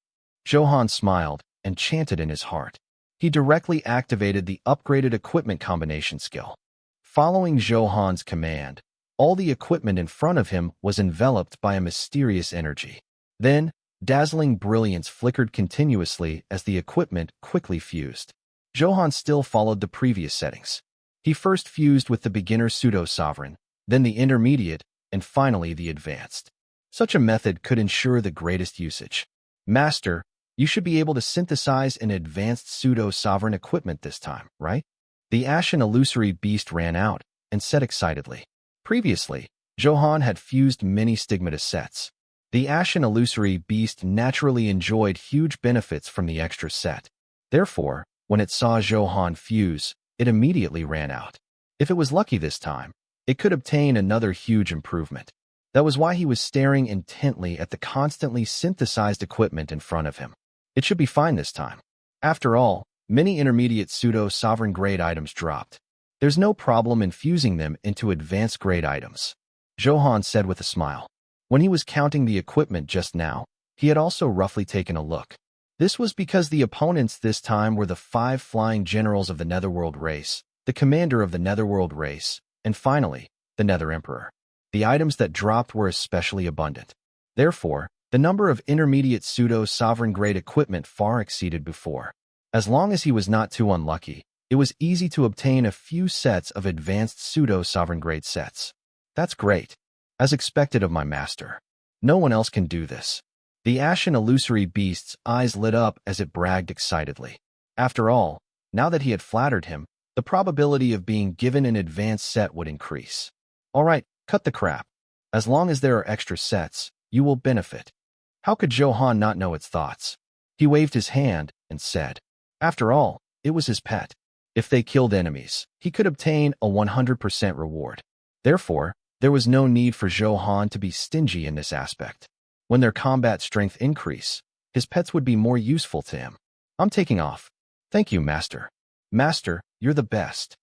Zhou Han smiled and chanted in his heart. He directly activated the upgraded equipment combination skill. Following Zhou Han's command, all the equipment in front of him was enveloped by a mysterious energy. Then, dazzling brilliance flickered continuously as the equipment quickly fused. Zhou Han still followed the previous settings. He first fused with the beginner pseudo-sovereign, then the intermediate, and finally the advanced. Such a method could ensure the greatest usage. Master, you should be able to synthesize an advanced pseudo-sovereign equipment this time, right? The ashen illusory beast ran out and said excitedly. Previously, Zhou Han had fused many stigmata sets. The ashen illusory beast naturally enjoyed huge benefits from the extra set. Therefore, when it saw Zhou Han fuse, it immediately ran out. If it was lucky this time, it could obtain another huge improvement. That was why he was staring intently at the constantly synthesized equipment in front of him. It should be fine this time. After all, many intermediate pseudo-sovereign grade items dropped. There's no problem in fusing them into advanced grade items. Zhou Han said with a smile. When he was counting the equipment just now, he had also roughly taken a look. This was because the opponents this time were the 5 flying generals of the Netherworld race, the commander of the Netherworld race, and finally, the Nether Emperor. The items that dropped were especially abundant. Therefore, the number of intermediate pseudo-sovereign grade equipment far exceeded before. As long as he was not too unlucky, it was easy to obtain a few sets of advanced pseudo-sovereign grade sets. That's great. As expected of my master. No one else can do this. The ashen illusory beast's eyes lit up as it bragged excitedly. After all, now that he had flattered him, the probability of being given an advanced set would increase. All right, cut the crap. As long as there are extra sets, you will benefit. How could Zhou Han not know its thoughts? He waved his hand and said, after all, it was his pet. If they killed enemies, he could obtain a 100% reward. Therefore, there was no need for Zhou Han to be stingy in this aspect. When their combat strength increase, his pets would be more useful to him. I'm taking off. Thank you, Master. Master, you're the best.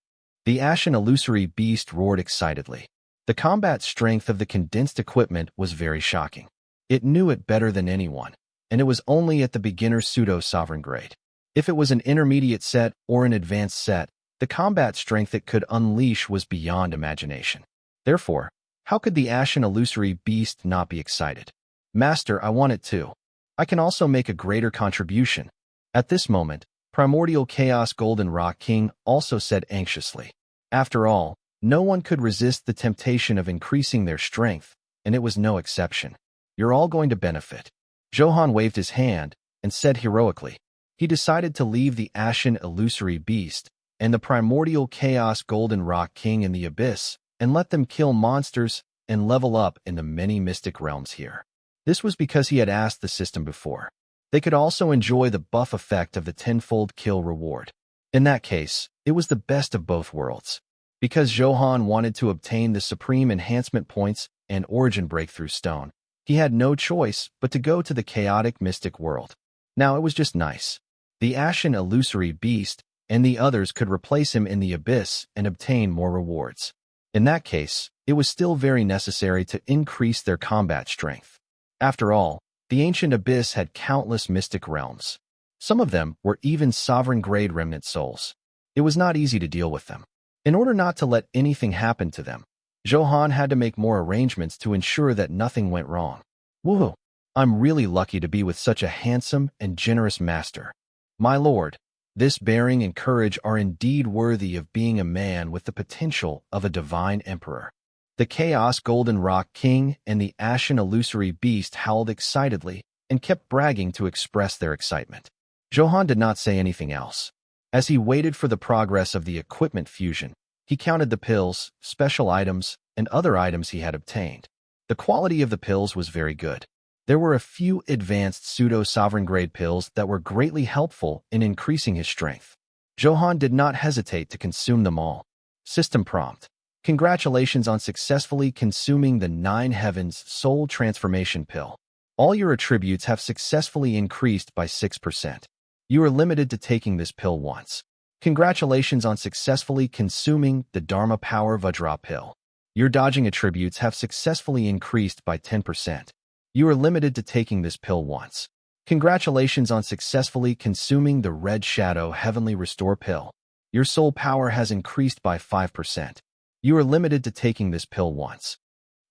The ashen illusory beast roared excitedly. The combat strength of the condensed equipment was very shocking. It knew it better than anyone, and it was only at the beginner pseudo-sovereign grade. If it was an intermediate set or an advanced set, the combat strength it could unleash was beyond imagination. Therefore, how could the ashen illusory beast not be excited? Master, I want it too. I can also make a greater contribution. At this moment, Primordial Chaos Golden Rock King also said anxiously. After all, no one could resist the temptation of increasing their strength, and it was no exception. You're all going to benefit. Zhou Han waved his hand and said heroically. He decided to leave the ashen illusory beast and the primordial chaos golden rock king in the abyss and let them kill monsters and level up in the many mystic realms here. This was because he had asked the system before. They could also enjoy the buff effect of the tenfold kill reward. In that case, it was the best of both worlds. Because Zhou Han wanted to obtain the supreme enhancement points and origin breakthrough stone, he had no choice but to go to the chaotic mystic world. Now it was just nice. The ashen illusory beast and the others could replace him in the abyss and obtain more rewards. In that case, it was still very necessary to increase their combat strength. After all, the ancient abyss had countless mystic realms. Some of them were even sovereign-grade remnant souls. It was not easy to deal with them. In order not to let anything happen to them, Zhou Han had to make more arrangements to ensure that nothing went wrong. Woohoo! I'm really lucky to be with such a handsome and generous master. My lord, this bearing and courage are indeed worthy of being a man with the potential of a divine emperor. The Chaos Golden Rock King and the Ashen Illusory Beast howled excitedly and kept bragging to express their excitement. Zhou Han did not say anything else. As he waited for the progress of the equipment fusion, he counted the pills, special items, and other items he had obtained. The quality of the pills was very good. There were a few advanced pseudo-sovereign grade pills that were greatly helpful in increasing his strength. Zhou Han did not hesitate to consume them all. System prompt. Congratulations on successfully consuming the 9 Heavens Soul Transformation Pill. All your attributes have successfully increased by 6%. You are limited to taking this pill once. Congratulations on successfully consuming the Dharma Power Vajra Pill. Your dodging attributes have successfully increased by 10%. You are limited to taking this pill once. Congratulations on successfully consuming the Red Shadow Heavenly Restore Pill. Your soul power has increased by 5%. You are limited to taking this pill once.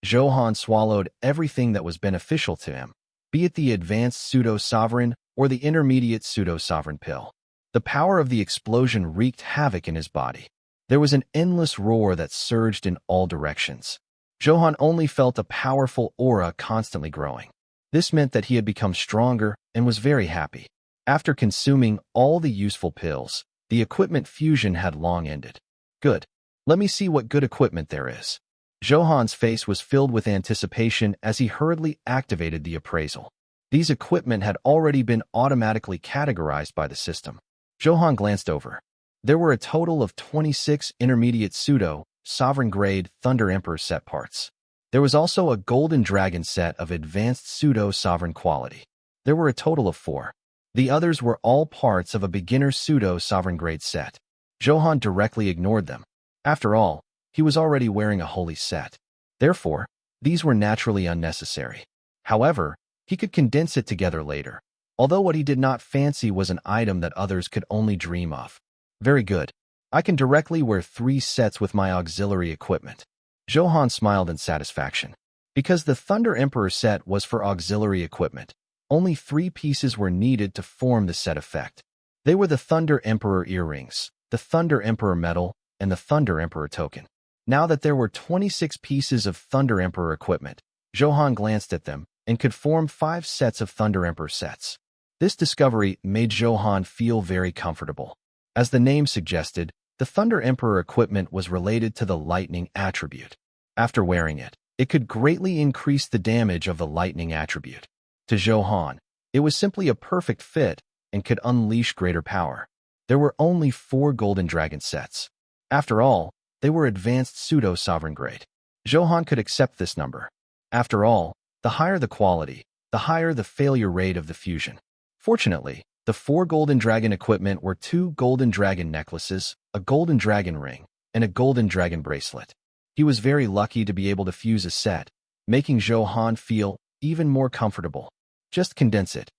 Zhou Han swallowed everything that was beneficial to him, be it the advanced pseudo-sovereign or the intermediate pseudo-sovereign pill. The power of the explosion wreaked havoc in his body. There was an endless roar that surged in all directions. Zhou Han only felt a powerful aura constantly growing. This meant that he had become stronger and was very happy. After consuming all the useful pills, the equipment fusion had long ended. Good. Let me see what good equipment there is. Zhou Han's face was filled with anticipation as he hurriedly activated the appraisal. These equipment had already been automatically categorized by the system. Zhou Han glanced over. There were a total of 26 intermediate pseudo-sovereign-grade Thunder Emperor set parts. There was also a Golden Dragon set of advanced pseudo-sovereign quality. There were a total of 4. The others were all parts of a beginner pseudo-sovereign-grade set. Zhou Han directly ignored them. After all, he was already wearing a holy set. Therefore, these were naturally unnecessary. However, he could condense it together later, although what he did not fancy was an item that others could only dream of. Very good. I can directly wear 3 sets with my auxiliary equipment. Zhou Han smiled in satisfaction. Because the Thunder Emperor set was for auxiliary equipment, only 3 pieces were needed to form the set effect. They were the Thunder Emperor earrings, the Thunder Emperor medal, and the Thunder Emperor token. Now that there were 26 pieces of Thunder Emperor equipment, Zhou Han glanced at them and could form 5 sets of Thunder Emperor sets. This discovery made Zhou Han feel very comfortable. As the name suggested, the Thunder Emperor equipment was related to the lightning attribute. After wearing it, It could greatly increase the damage of the lightning attribute. To Zhou Han, it was simply a perfect fit and could unleash greater power. There were only 4 golden dragon sets. After all, they were advanced pseudo-sovereign grade. Zhou Han could accept this number. After all, the higher the quality, the higher the failure rate of the fusion. Fortunately, the 4 golden dragon equipment were 2 golden dragon necklaces, a golden dragon ring, and a golden dragon bracelet. He was very lucky to be able to fuse a set, making Zhou Han feel even more comfortable. Just condense it.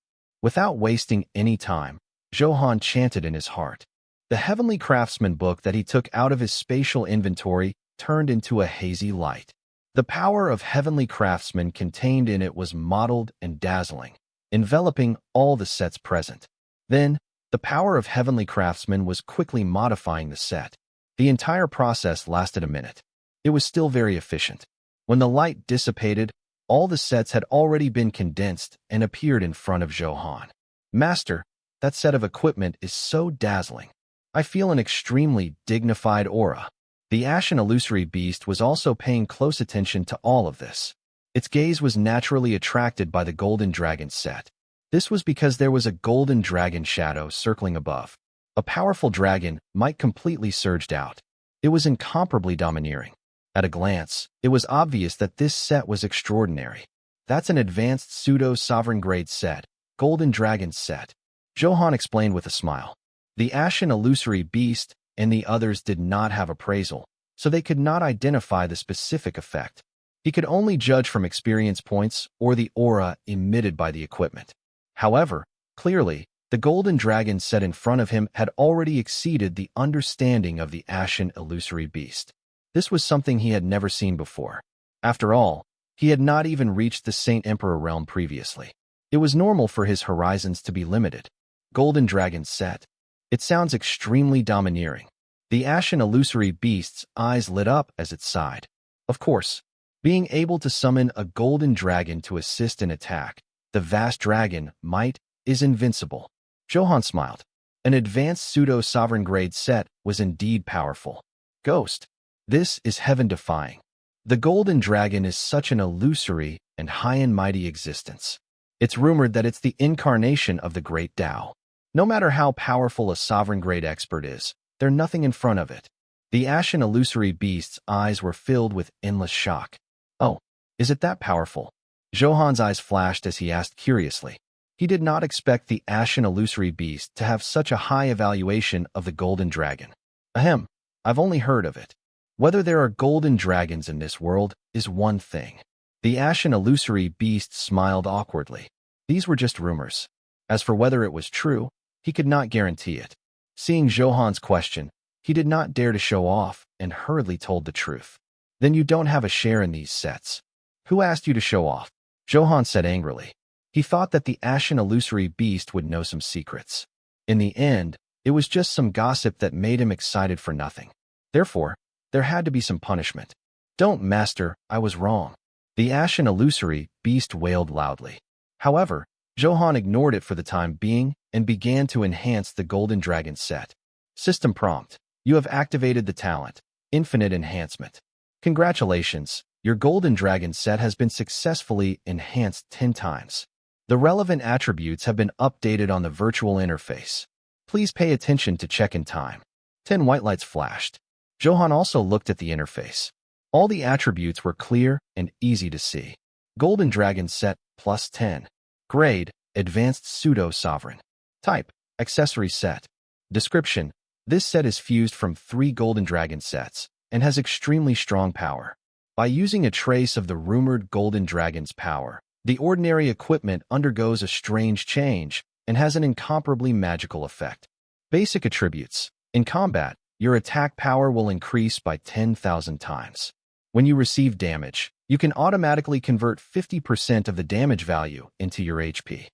Without wasting any time, Zhou Han chanted in his heart. The Heavenly Craftsman book that he took out of his spatial inventory turned into a hazy light. The power of Heavenly Craftsman contained in it was mottled and dazzling, enveloping all the sets present. Then, the power of Heavenly Craftsman was quickly modifying the set. The entire process lasted a minute. It was still very efficient. When the light dissipated, all the sets had already been condensed and appeared in front of Zhou Han. Master, that set of equipment is so dazzling. I feel an extremely dignified aura. The ashen illusory beast was also paying close attention to all of this. Its gaze was naturally attracted by the golden dragon set. This was because there was a golden dragon shadow circling above. A powerful dragon might completely surged out. It was incomparably domineering. At a glance, it was obvious that this set was extraordinary. That's an advanced pseudo-sovereign grade set, golden dragon set. Zhou Han explained with a smile. The ashen illusory beast and the others did not have appraisal, so they could not identify the specific effect. He could only judge from experience points or the aura emitted by the equipment. However, clearly, the golden dragon set in front of him had already exceeded the understanding of the ashen illusory beast. This was something he had never seen before. After all, he had not even reached the Saint Emperor realm previously. It was normal for his horizons to be limited. Golden dragon set. It sounds extremely domineering. The ashen illusory beast's eyes lit up as it sighed. Of course, being able to summon a golden dragon to assist in attack, the vast dragon, might, is invincible. Zhou Han smiled. An advanced pseudo-sovereign grade set was indeed powerful. Ghost. This is heaven-defying. The golden dragon is such an illusory and high and mighty existence. It's rumored that it's the incarnation of the great Tao. No matter how powerful a sovereign-grade expert is, there's nothing in front of it. The ashen illusory beast's eyes were filled with endless shock. Oh, is it that powerful? Zhou Han's eyes flashed as he asked curiously. He did not expect the ashen illusory beast to have such a high evaluation of the golden dragon. Ahem, I've only heard of it. Whether there are golden dragons in this world is one thing. The ashen illusory beast smiled awkwardly. These were just rumors. As for whether it was true, he could not guarantee it. Seeing Zhou Han's question, he did not dare to show off and hurriedly told the truth. Then you don't have a share in these sets. Who asked you to show off? Zhou Han said angrily. He thought that the ashen illusory beast would know some secrets. In the end, it was just some gossip that made him excited for nothing. Therefore, there had to be some punishment. Don't, master, I was wrong. The ashen illusory beast wailed loudly. However, Zhou Han ignored it for the time being and began to enhance the golden dragon set. System prompt. You have activated the talent, Infinite Enhancement. Congratulations, your golden dragon set has been successfully enhanced 10 times. The relevant attributes have been updated on the virtual interface. Please pay attention to check-in time. 10 white lights flashed. Zhou Han also looked at the interface. All the attributes were clear and easy to see. Golden Dragon Set plus 10. Grade, Advanced Pseudo-Sovereign. Type, Accessory Set. Description, this set is fused from 3 Golden Dragon sets and has extremely strong power. By using a trace of the rumored Golden Dragon's power, the ordinary equipment undergoes a strange change and has an incomparably magical effect. Basic attributes. In combat, your attack power will increase by 10,000 times. When you receive damage, you can automatically convert 50% of the damage value into your HP.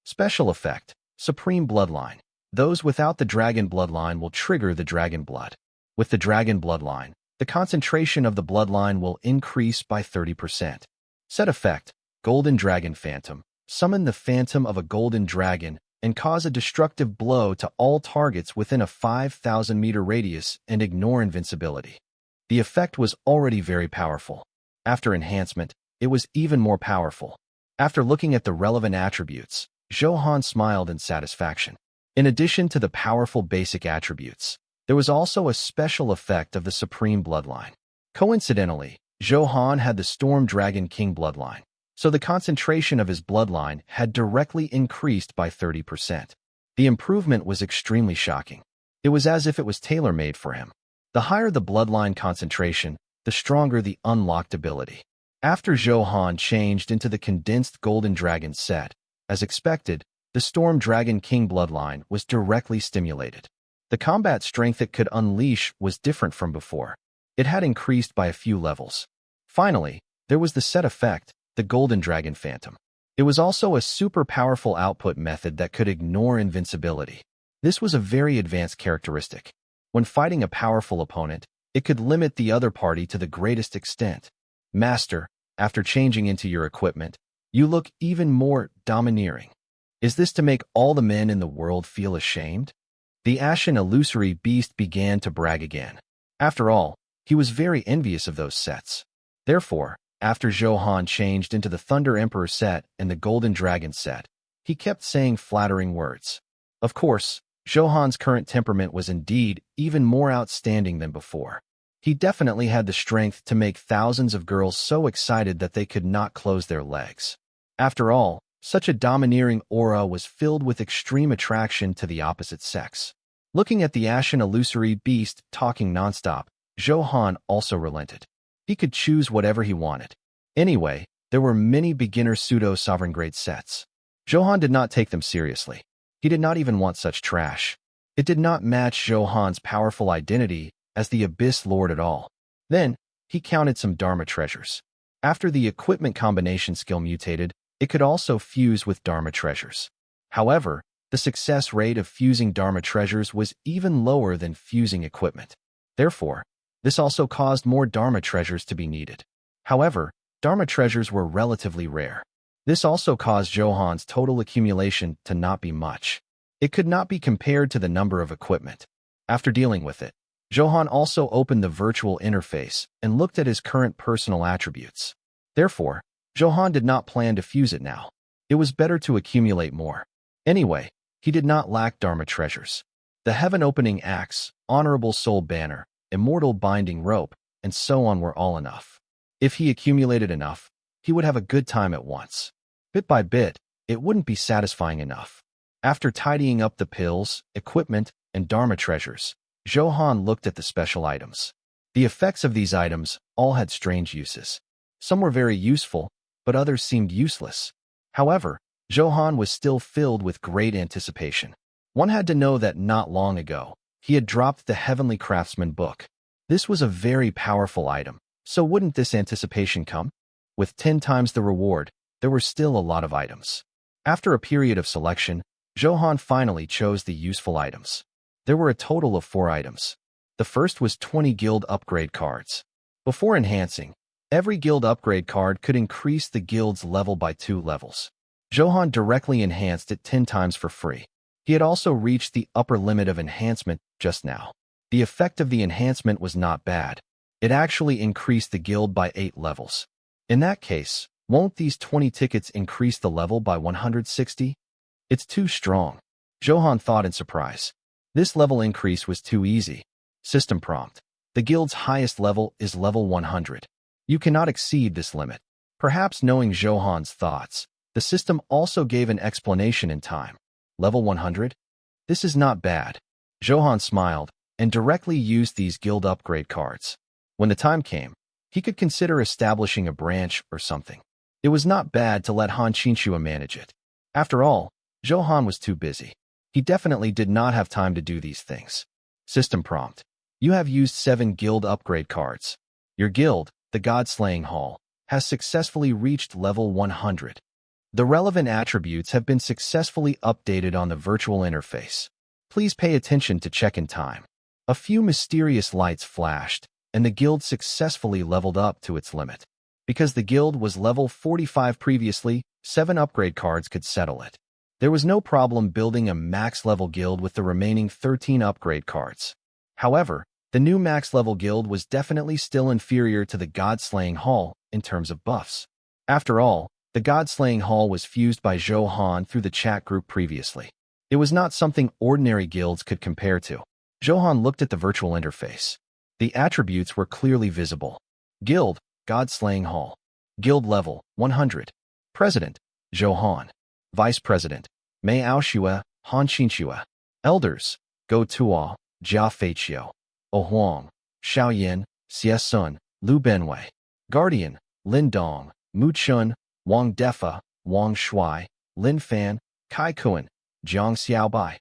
Special effect, Supreme Bloodline. Those without the Dragon Bloodline will trigger the Dragon Blood. With the Dragon Bloodline, the concentration of the Bloodline will increase by 30%. Set effect, Golden Dragon Phantom. Summon the phantom of a golden dragon and cause a destructive blow to all targets within a 5,000-meter radius and ignore invincibility. The effect was already very powerful. After enhancement, it was even more powerful. After looking at the relevant attributes, Zhou Han smiled in satisfaction. In addition to the powerful basic attributes, there was also a special effect of the Supreme Bloodline. Coincidentally, Zhou Han had the Storm Dragon King bloodline, so the concentration of his bloodline had directly increased by 30%. The improvement was extremely shocking. It was as if it was tailor-made for him. The higher the bloodline concentration, the stronger the unlocked ability. After Zhou Han changed into the condensed Golden Dragon set, as expected, the Storm Dragon King bloodline was directly stimulated. The combat strength it could unleash was different from before. It had increased by a few levels. Finally, there was the set effect, the Golden Dragon Phantom. It was also a super powerful output method that could ignore invincibility. This was a very advanced characteristic. When fighting a powerful opponent, it could limit the other party to the greatest extent. Master, after changing into your equipment, you look even more domineering. Is this to make all the men in the world feel ashamed? The ashen illusory beast began to brag again. After all, he was very envious of those sets. Therefore, after Zhou Han changed into the Thunder Emperor set and the Golden Dragon set, he kept saying flattering words. Of course, Zhou Han's current temperament was indeed even more outstanding than before. He definitely had the strength to make thousands of girls so excited that they could not close their legs. After all, such a domineering aura was filled with extreme attraction to the opposite sex. Looking at the ashen illusory beast talking nonstop, Zhou Han also relented. He could choose whatever he wanted. Anyway, there were many beginner pseudo-sovereign grade sets. Zhou Han did not take them seriously. He did not even want such trash. It did not match Zhou Han's powerful identity as the Abyss Lord at all. Then, he counted some Dharma treasures. After the equipment combination skill mutated, it could also fuse with Dharma treasures. However, the success rate of fusing Dharma treasures was even lower than fusing equipment. Therefore, this also caused more Dharma treasures to be needed. However, Dharma treasures were relatively rare. This also caused Zhou Han's total accumulation to not be much. It could not be compared to the number of equipment. After dealing with it, Zhou Han also opened the virtual interface and looked at his current personal attributes. Therefore, Zhou Han did not plan to fuse it now. It was better to accumulate more. Anyway, he did not lack Dharma treasures. The Heaven-Opening Axe, Honorable Soul Banner, Immortal Binding Rope, and so on were all enough. If he accumulated enough, he would have a good time at once. Bit by bit, it wouldn't be satisfying enough. After tidying up the pills, equipment, and Dharma treasures, Zhou Han looked at the special items. The effects of these items all had strange uses. Some were very useful, but others seemed useless. However, Zhou Han was still filled with great anticipation. One had to know that not long ago, he had dropped the Heavenly Craftsman book. This was a very powerful item, so wouldn't this anticipation come? With 10 times the reward, there were still a lot of items. After a period of selection, Zhou Han finally chose the useful items. There were a total of 4 items. The first was 20 guild upgrade cards. Before enhancing, every guild upgrade card could increase the guild's level by 2 levels. Zhou Han directly enhanced it 10 times for free. He had also reached the upper limit of enhancement just now. The effect of the enhancement was not bad. It actually increased the guild by 8 levels. In that case, won't these 20 tickets increase the level by 160? It's too strong. Zhou Han thought in surprise. This level increase was too easy. System prompt. The guild's highest level is level 100. You cannot exceed this limit. Perhaps knowing Zhou Han's thoughts, the system also gave an explanation in time. Level 100? This is not bad. Zhou Han smiled and directly used these guild upgrade cards. When the time came, he could consider establishing a branch or something. It was not bad to let Han Qinshua manage it. After all, Zhou Han was too busy. He definitely did not have time to do these things. System prompt. You have used 7 guild upgrade cards. Your guild, the God-Slaying Hall, has successfully reached level 100. The relevant attributes have been successfully updated on the virtual interface. Please pay attention to check in time. A few mysterious lights flashed, and the guild successfully leveled up to its limit. Because the guild was level 45 previously, 7 upgrade cards could settle it. There was no problem building a max-level guild with the remaining 13 upgrade cards. However, The new max-level guild was definitely still inferior to the God-Slaying Hall in terms of buffs. After all, the God-Slaying Hall was fused by Zhou Han through the chat group previously. It was not something ordinary guilds could compare to. Zhou Han looked at the virtual interface. The attributes were clearly visible. Guild, God-Slaying Hall. Guild level, 100. President, Zhou Han. Vice President, Mei Aoxue, Han Qinxue. Elders, Go Tuo, Jia Feiqiu. O Huang, Xiao Yin, Xie Sun, Lu Benwei. Guardian, Lin Dong, Mu Chun, Wang Defa, Wang Shui, Lin Fan, Kai Kuan, Jiang Xiaobai.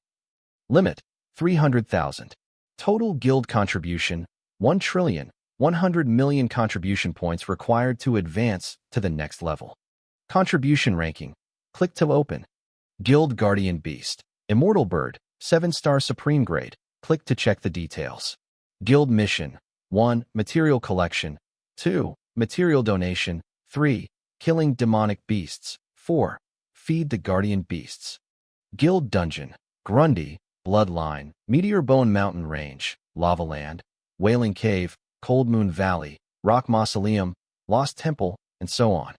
Limit, 300,000. Total guild contribution, 1,100,000,000 contribution points required to advance to the next level. Contribution ranking. Click to open. Guild Guardian Beast. Immortal Bird, 7-star Supreme Grade. Click to check the details. Guild Mission. 1. Material Collection. 2. Material Donation. 3. Killing Demonic Beasts. 4. Feed the Guardian Beasts. Guild Dungeon. Grundy, Bloodline, Meteor Bone Mountain Range, Lava Land, Wailing Cave, Cold Moon Valley, Rock Mausoleum, Lost Temple, and so on.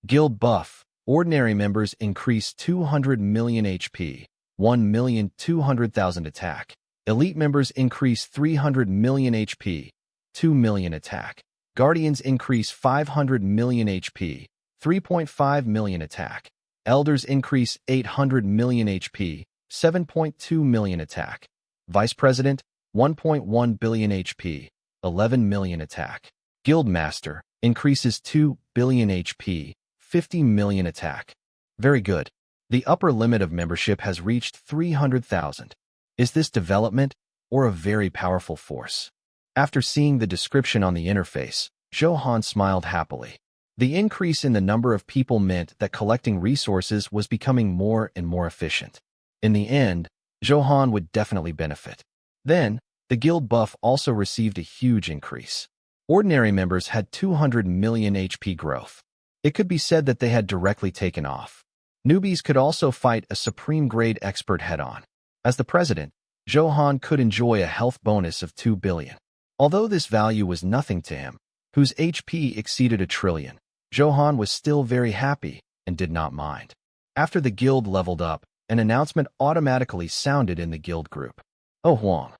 Guild Buff. Ordinary members increase 200 million HP, 1,200,000 attack. Elite members increase 300 million HP, 2 million attack. Guardians increase 500 million HP, 3.5 million attack. Elders increase 800 million HP, 7.2 million attack. Vice President, 1.1 billion HP, 11 million attack. Guild Master increases 2 billion HP, 50 million attack. Very good. The upper limit of membership has reached 300,000. Is this development or a very powerful force? After seeing the description on the interface, Zhou Han smiled happily. The increase in the number of people meant that collecting resources was becoming more and more efficient. In the end, Zhou Han would definitely benefit. Then, the guild buff also received a huge increase. Ordinary members had 200 million HP growth. It could be said that they had directly taken off. Newbies could also fight a Supreme Grade expert head-on. As the president, Zhou Han could enjoy a health bonus of 2 billion. Although this value was nothing to him, whose HP exceeded 1 trillion, Zhou Han was still very happy and did not mind. After the guild leveled up, an announcement automatically sounded in the guild group. Oh Huang.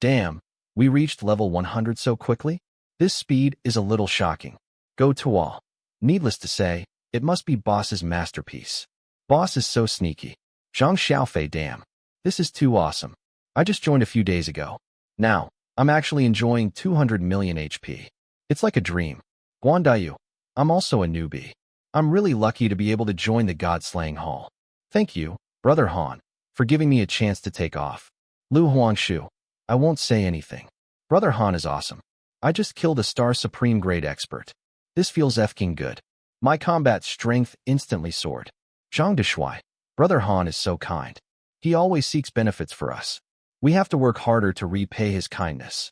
Damn, we reached level 100 so quickly? This speed is a little shocking. Go to all. Needless to say, it must be Boss's masterpiece. Boss is so sneaky. Zhang Xiaofei, damn. This is too awesome. I just joined a few days ago. Now, I'm actually enjoying 200 million HP. It's like a dream. Guandayu. I'm also a newbie. I'm really lucky to be able to join the God-Slaying Hall. Thank you, Brother Han, for giving me a chance to take off. Lu Huangshu. I won't say anything. Brother Han is awesome. I just killed a Star Supreme Grade expert. This feels effing good. My combat strength instantly soared. Zhang Deshui. Brother Han is so kind. He always seeks benefits for us. We have to work harder to repay his kindness.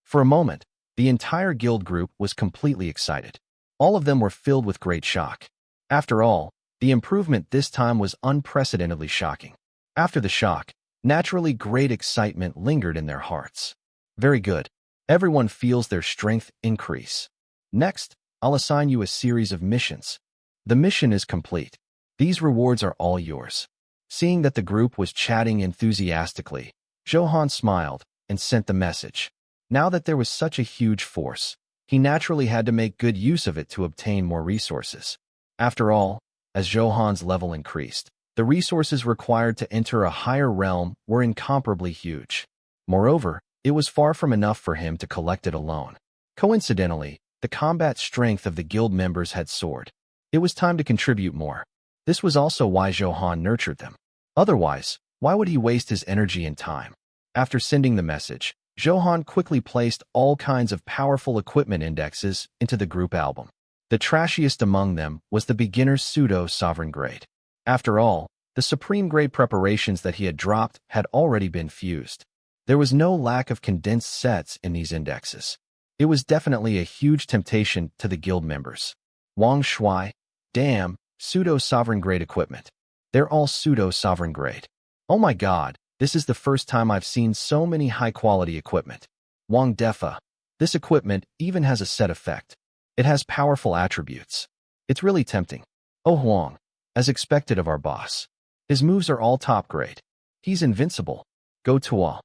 For a moment, the entire guild group was completely excited. All of them were filled with great shock. After all, the improvement this time was unprecedentedly shocking. After the shock, naturally great excitement lingered in their hearts. Very good. Everyone feels their strength increase. Next, I'll assign you a series of missions. The mission is complete. These rewards are all yours. Seeing that the group was chatting enthusiastically, Zhou Han smiled and sent the message. Now that there was such a huge force, he naturally had to make good use of it to obtain more resources. After all, as Zhou Han's level increased, the resources required to enter a higher realm were incomparably huge. Moreover, it was far from enough for him to collect it alone. Coincidentally, the combat strength of the guild members had soared. It was time to contribute more. This was also why Zhou Han nurtured them. Otherwise, why would he waste his energy and time? After sending the message, Zhou Han quickly placed all kinds of powerful equipment indexes into the group album. The trashiest among them was the beginner's pseudo-sovereign grade. After all, the supreme grade preparations that he had dropped had already been fused. There was no lack of condensed sets in these indexes. It was definitely a huge temptation to the guild members. Wang Shui, damn, pseudo-sovereign grade equipment. They're all pseudo-sovereign grade. Oh my god, this is the first time I've seen so many high-quality equipment. Wang Defa. This equipment even has a set effect. It has powerful attributes. It's really tempting. Oh Huang, as expected of our boss. His moves are all top grade. He's invincible. Go Tuo.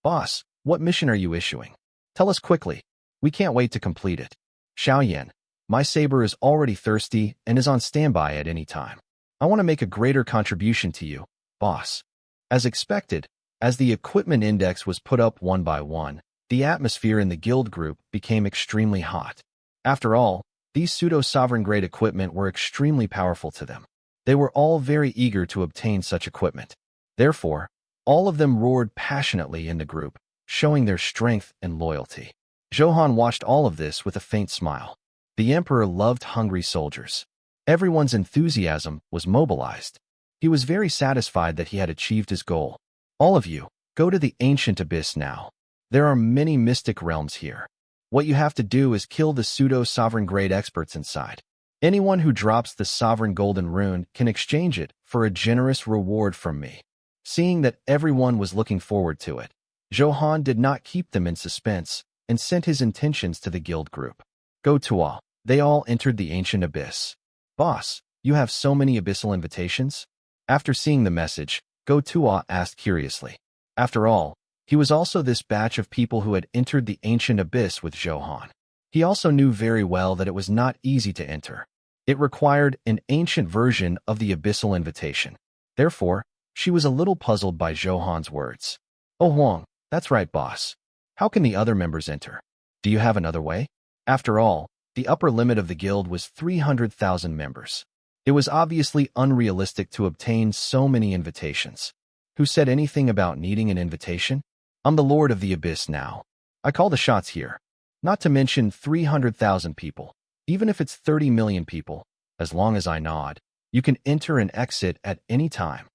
Boss, what mission are you issuing? Tell us quickly. We can't wait to complete it. Xiaoyan, my saber is already thirsty and is on standby at any time. I want to make a greater contribution to you, boss. As expected, as the equipment index was put up one by one, the atmosphere in the guild group became extremely hot. After all, these pseudo-sovereign grade equipment were extremely powerful to them. They were all very eager to obtain such equipment. Therefore, all of them roared passionately in the group, showing their strength and loyalty. Zhou Han watched all of this with a faint smile. The emperor loved hungry soldiers. Everyone's enthusiasm was mobilized. He was very satisfied that he had achieved his goal. All of you, go to the ancient abyss now. There are many mystic realms here. What you have to do is kill the pseudo-sovereign grade experts inside. Anyone who drops the sovereign golden rune can exchange it for a generous reward from me. Seeing that everyone was looking forward to it, Zhou Han did not keep them in suspense and sent his intentions to the guild group. Go Tuo. They all entered the ancient abyss. Boss, you have so many abyssal invitations? After seeing the message, Go Tuo asked curiously. After all, he was also this batch of people who had entered the ancient abyss with Zhou Han. He also knew very well that it was not easy to enter. It required an ancient version of the abyssal invitation. Therefore, she was a little puzzled by Zhou Han's words. Oh Huang, that's right, boss. How can the other members enter? Do you have another way? After all, the upper limit of the guild was 300,000 members. It was obviously unrealistic to obtain so many invitations. Who said anything about needing an invitation? I'm the Lord of the Abyss now. I call the shots here. Not to mention 300,000 people. Even if it's 30 million people, as long as I nod, you can enter and exit at any time.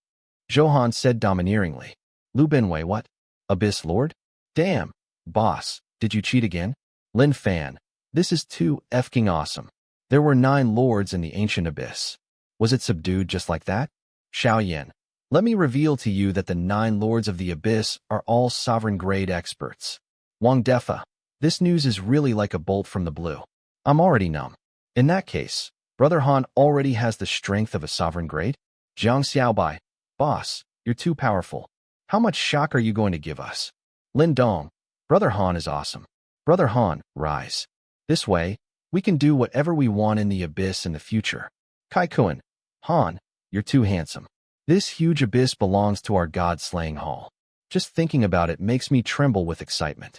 Zhou Han said domineeringly. Lu Benwei, what? Abyss Lord? Damn. Boss, did you cheat again? Lin Fan. This is too effing awesome. There were 9 lords in the ancient abyss. Was it subdued just like that? Xiaoyan. Let me reveal to you that the 9 lords of the abyss are all sovereign grade experts. Wang Defa. This news is really like a bolt from the blue. I'm already numb. In that case, Brother Han already has the strength of a sovereign grade? Jiang Xiaobai. Boss, you're too powerful. How much shock are you going to give us? Lin Dong. Brother Han is awesome. Brother Han, rise. This way, we can do whatever we want in the abyss in the future. Kai Kuan. Han, you're too handsome. This huge abyss belongs to our god-slaying hall. Just thinking about it makes me tremble with excitement.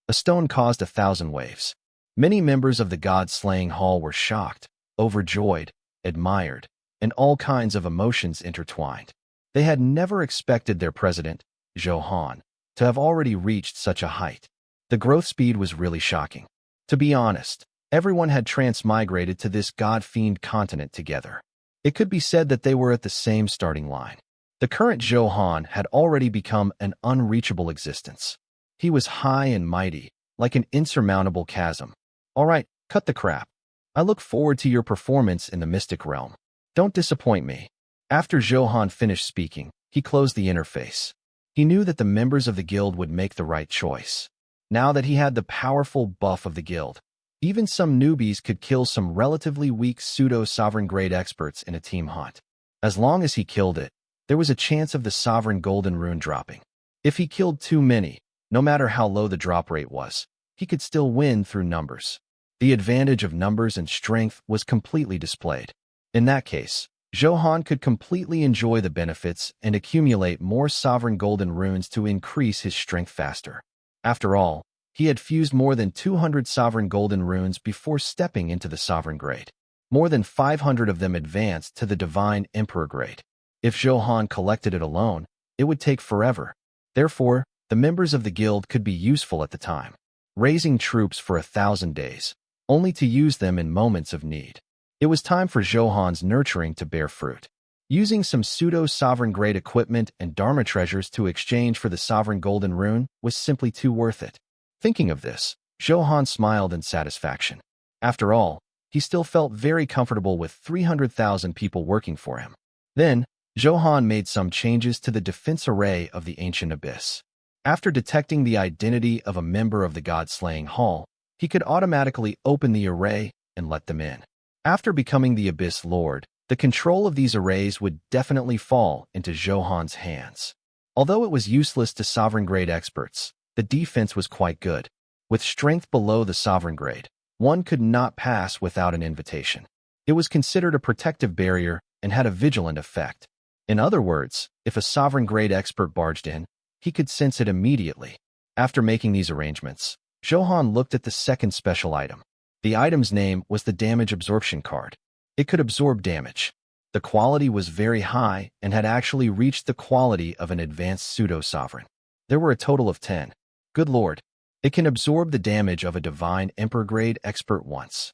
A stone caused 1,000 waves. Many members of the god-slaying hall were shocked, overjoyed, admired, and all kinds of emotions intertwined. They had never expected their president, Zhou Han, to have already reached such a height. The growth speed was really shocking. To be honest, everyone had transmigrated to this god-fiend continent together. It could be said that they were at the same starting line. The current Zhou Han had already become an unreachable existence. He was high and mighty, like an insurmountable chasm. All right, cut the crap. I look forward to your performance in the mystic realm. Don't disappoint me. After Zhou Han finished speaking, he closed the interface. He knew that the members of the guild would make the right choice. Now that he had the powerful buff of the guild, even some newbies could kill some relatively weak pseudo-sovereign grade experts in a team hunt. As long as he killed it, there was a chance of the sovereign golden rune dropping. If he killed too many, no matter how low the drop rate was, he could still win through numbers. The advantage of numbers and strength was completely displayed. In that case, Zhou Han could completely enjoy the benefits and accumulate more sovereign golden runes to increase his strength faster. After all, he had fused more than 200 sovereign golden runes before stepping into the sovereign grade. More than 500 of them advanced to the divine emperor grade. If Zhou Han collected it alone, it would take forever. Therefore, the members of the guild could be useful at the time, raising troops for 1,000 days, only to use them in moments of need. It was time for Zhou Han's nurturing to bear fruit. Using some pseudo-sovereign grade equipment and Dharma treasures to exchange for the sovereign golden rune was simply too worth it. Thinking of this, Zhou Han smiled in satisfaction. After all, he still felt very comfortable with 300,000 people working for him. Then, Zhou Han made some changes to the defense array of the ancient abyss. After detecting the identity of a member of the God-slaying hall, he could automatically open the array and let them in. After becoming the Abyss Lord, the control of these arrays would definitely fall into Zhou Han's hands. Although it was useless to sovereign grade experts, the defense was quite good. With strength below the sovereign grade, one could not pass without an invitation. It was considered a protective barrier and had a vigilant effect. In other words, if a sovereign grade expert barged in, he could sense it immediately. After making these arrangements, Zhou Han looked at the second special item. The item's name was the damage absorption card. It could absorb damage. The quality was very high and had actually reached the quality of an advanced pseudo-sovereign. There were a total of 10. Good lord. It can absorb the damage of a divine emperor-grade expert once.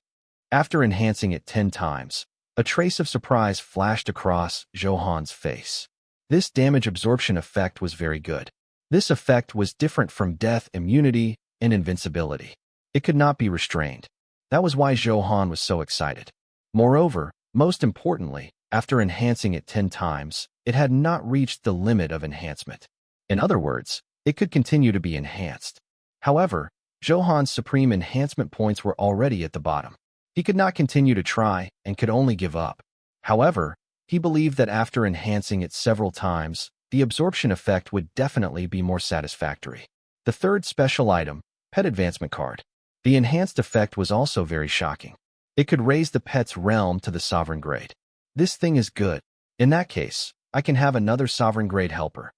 After enhancing it 10 times, a trace of surprise flashed across Zhou Han's face. This damage absorption effect was very good. This effect was different from death, immunity, and invincibility. It could not be restrained. That was why Zhou Han was so excited. Moreover, most importantly, after enhancing it 10 times, it had not reached the limit of enhancement. In other words, it could continue to be enhanced. However, Zhou Han's supreme enhancement points were already at the bottom. He could not continue to try and could only give up. However, he believed that after enhancing it several times, the absorption effect would definitely be more satisfactory. The third special item, Pet Advancement Card. The enhanced effect was also very shocking. It could raise the pet's realm to the sovereign grade. This thing is good. In that case, I can have another sovereign grade helper.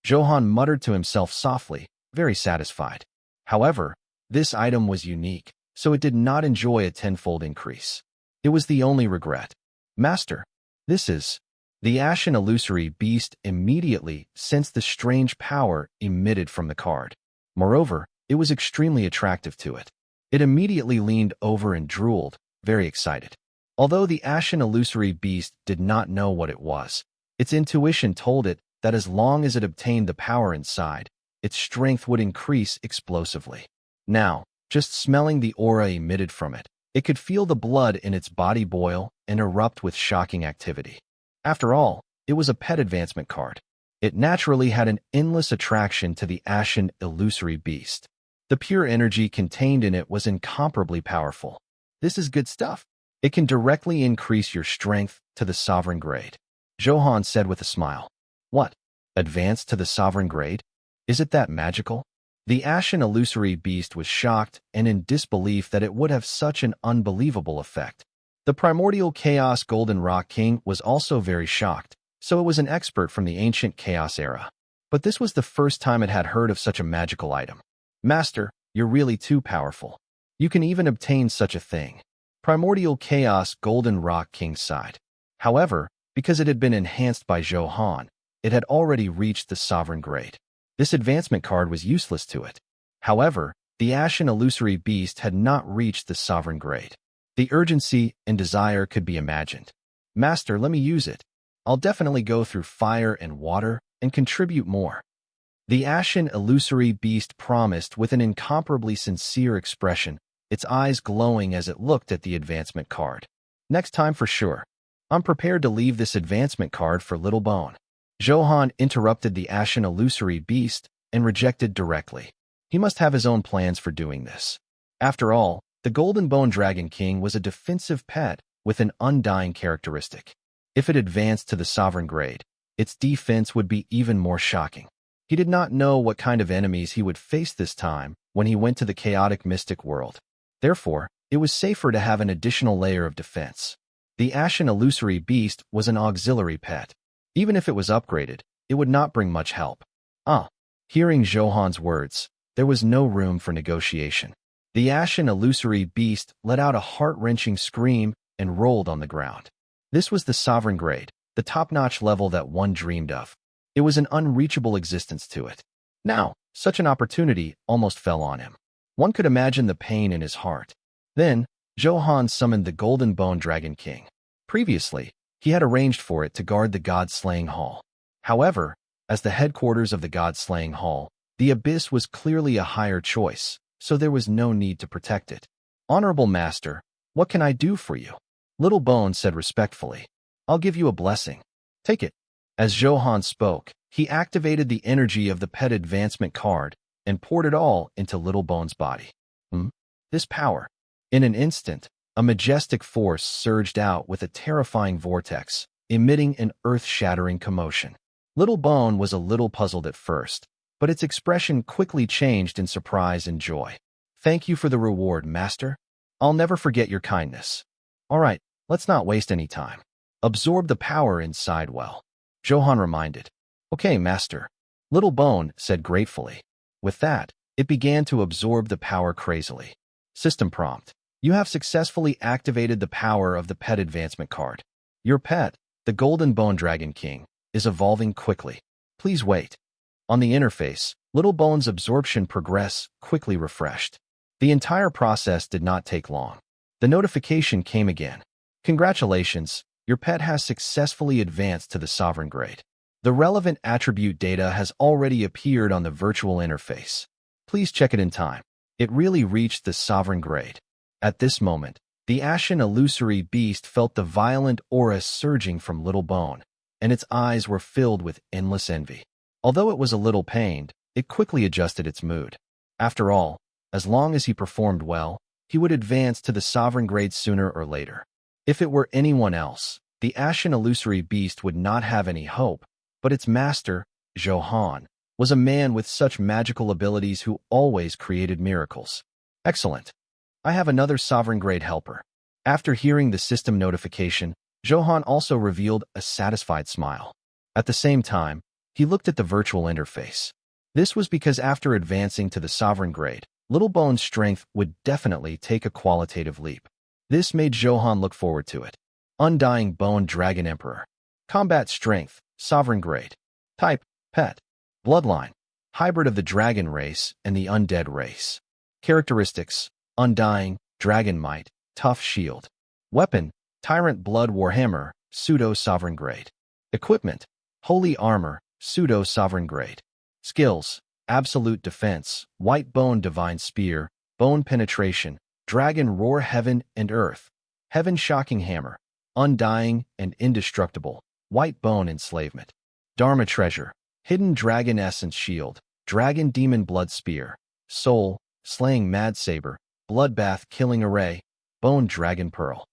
Zhou Han muttered to himself softly, very satisfied. However, this item was unique, so it did not enjoy a tenfold increase. It was the only regret. Master, this is... The ashen illusory beast immediately sensed the strange power emitted from the card. Moreover, it was extremely attractive to it. It immediately leaned over and drooled, very excited. Although the ashen illusory beast did not know what it was, its intuition told it that as long as it obtained the power inside, its strength would increase explosively. Now, just smelling the aura emitted from it, it could feel the blood in its body boil and erupt with shocking activity. After all, it was a pet advancement card. It naturally had an endless attraction to the ashen illusory beast. The pure energy contained in it was incomparably powerful. This is good stuff. It can directly increase your strength to the sovereign grade. Zhou Han said with a smile. What? Advance to the sovereign grade? Is it that magical? The ashen illusory beast was shocked and in disbelief that it would have such an unbelievable effect. The primordial Chaos Golden Rock King was also very shocked, so it was an expert from the ancient Chaos era. But this was the first time it had heard of such a magical item. Master, you're really too powerful. You can even obtain such a thing. Primordial Chaos Golden Rock King sighed. However, because it had been enhanced by Zhou Han, it had already reached the sovereign grade. This advancement card was useless to it. However, the ashen illusory beast had not reached the sovereign grade. The urgency and desire could be imagined. Master, let me use it. I'll definitely go through fire and water and contribute more. The ashen illusory beast promised with an incomparably sincere expression, its eyes glowing as it looked at the advancement card. Next time for sure. I'm prepared to leave this advancement card for Little Bone. Zhou Han interrupted the ashen illusory beast and rejected directly. He must have his own plans for doing this. After all, the Golden Bone Dragon King was a defensive pet with an undying characteristic. If it advanced to the sovereign grade, its defense would be even more shocking. He did not know what kind of enemies he would face this time when he went to the chaotic mystic world. Therefore, it was safer to have an additional layer of defense. The ashen illusory beast was an auxiliary pet. Even if it was upgraded, it would not bring much help. Hearing Zhou Han's words, there was no room for negotiation. The ashen illusory beast let out a heart-wrenching scream and rolled on the ground. This was the sovereign grade, the top-notch level that one dreamed of. It was an unreachable existence to it. Now, such an opportunity almost fell on him. One could imagine the pain in his heart. Then, Zhou Han summoned the Golden Bone Dragon King. Previously, he had arranged for it to guard the God-slaying hall. However, as the headquarters of the God-slaying hall, the Abyss was clearly a higher choice, so there was no need to protect it. Honorable Master, what can I do for you? Little Bone said respectfully. I'll give you a blessing. Take it. As Zhou Han spoke, He activated the energy of the pet advancement card and poured it all into Little Bone's body. This power. In an instant, a majestic force surged out with a terrifying vortex, emitting an earth-shattering commotion. Little Bone was a little puzzled at first, but its expression quickly changed in surprise and joy. Thank you for the reward, Master. I'll never forget your kindness. All right, let's not waste any time. Absorb the power inside well. Zhou Han reminded. Okay, Master. Little Bone said gratefully. With that, it began to absorb the power crazily. System prompt. You have successfully activated the power of the pet advancement card. Your pet, the Golden Bone Dragon King, is evolving quickly. Please wait. On the interface, Little Bone's absorption progress quickly refreshed. The entire process did not take long. The notification came again. Congratulations, your pet has successfully advanced to the Sovereign grade. The relevant attribute data has already appeared on the virtual interface. Please check it in time. It really reached the Sovereign grade. At this moment, the ashen illusory beast felt the violent aura surging from Little Bone, and its eyes were filled with endless envy. Although it was a little pained, it quickly adjusted its mood. After all, as long as he performed well, he would advance to the Sovereign grade sooner or later. If it were anyone else, the ashen illusory beast would not have any hope, but its master, Zhou Han, was a man with such magical abilities who always created miracles. Excellent. I have another Sovereign grade helper. After hearing the system notification, Zhou Han also revealed a satisfied smile. At the same time, he looked at the virtual interface. This was because after advancing to the Sovereign grade, Little Bone's strength would definitely take a qualitative leap. This made Zhou Han look forward to it. Undying Bone Dragon Emperor. Combat Strength, Sovereign grade. Type, Pet. Bloodline, hybrid of the dragon race and the undead race. Characteristics, Undying, Dragon Might, Tough Shield. Weapon, Tyrant Blood Warhammer, Pseudo-Sovereign grade. Equipment, Holy Armor, Pseudo-Sovereign grade. Skills, Absolute Defense, White Bone Divine Spear, Bone Penetration, Dragon Roar Heaven and Earth, Heaven Shocking Hammer, Undying and Indestructible, White Bone Enslavement. Dharma Treasure, Hidden Dragon Essence Shield, Dragon Demon Blood Spear, Soul, Slaying Mad Saber, Bloodbath Killing Array, Bone Dragon Pearl.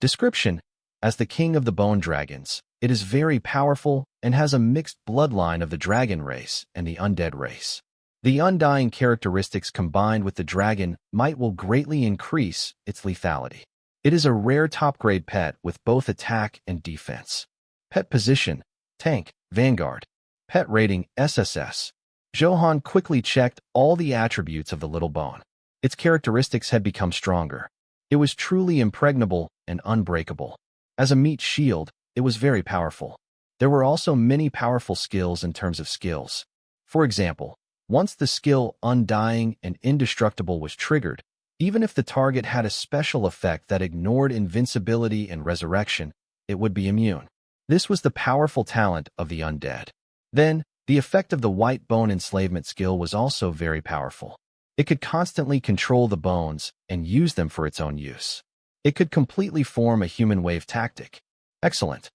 Description: as the king of the bone dragons, it is very powerful and has a mixed bloodline of the dragon race and the undead race. The undying characteristics combined with the dragon might will greatly increase its lethality. It is a rare top-grade pet with both attack and defense. Pet position: Tank, Vanguard. Pet rating: SSS. Zhou Han quickly checked all the attributes of the Little Bone. Its characteristics had become stronger. It was truly impregnable and unbreakable. As a meat shield, it was very powerful. There were also many powerful skills in terms of skills. For example, once the skill Undying and Indestructible was triggered, even if the target had a special effect that ignored invincibility and resurrection, it would be immune. This was the powerful talent of the undead. Then, the effect of the White Bone Enslavement skill was also very powerful. It could constantly control the bones and use them for its own use. It could completely form a human wave tactic. Excellent.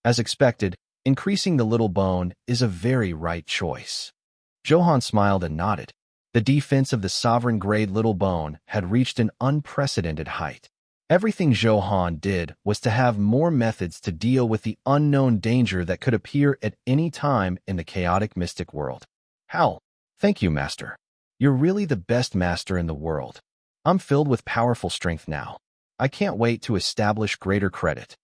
As expected, increasing the Little Bone is a very right choice. Zhou Han smiled and nodded. The defense of the Sovereign grade Little Bone had reached an unprecedented height. Everything Zhou Han did was to have more methods to deal with the unknown danger that could appear at any time in the chaotic mystic world. How? Thank you, Master. You're really the best master in the world. I'm filled with powerful strength now. I can't wait to establish greater credit.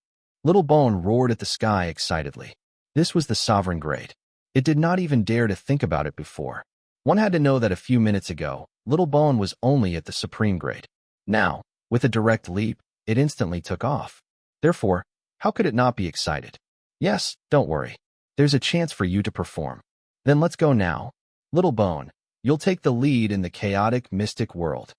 Little Bone roared at the sky excitedly. This was the Sovereign grade. It did not even dare to think about it before. One had to know that a few minutes ago, Little Bone was only at the Supreme grade. Now, with a direct leap, it instantly took off. Therefore, how could it not be excited? Yes, don't worry. There's a chance for you to perform. Then let's go now. Little Bone, you'll take the lead in the chaotic mystic world.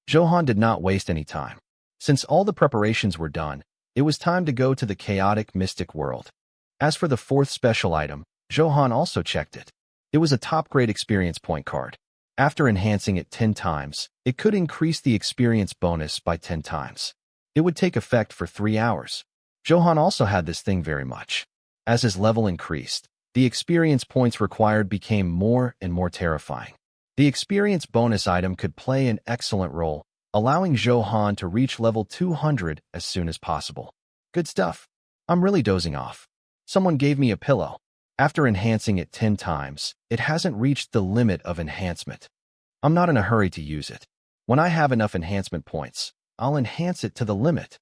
Zhou Han did not waste any time. Since all the preparations were done, it was time to go to the chaotic mystic world. As for the fourth special item, Zhou Han also checked it. It was a top-grade experience point card. After enhancing it 10 times, it could increase the experience bonus by 10 times. It would take effect for 3 hours. Zhou Han also had this thing very much. As his level increased, The experience points required became more and more terrifying. The experience bonus item could play an excellent role, allowing Zhou Han to reach level 200 as soon as possible. Good stuff. I'm really dozing off. Someone gave me a pillow. After enhancing it 10 times, it hasn't reached the limit of enhancement. I'm not in a hurry to use it. When I have enough enhancement points, I'll enhance it to the limit.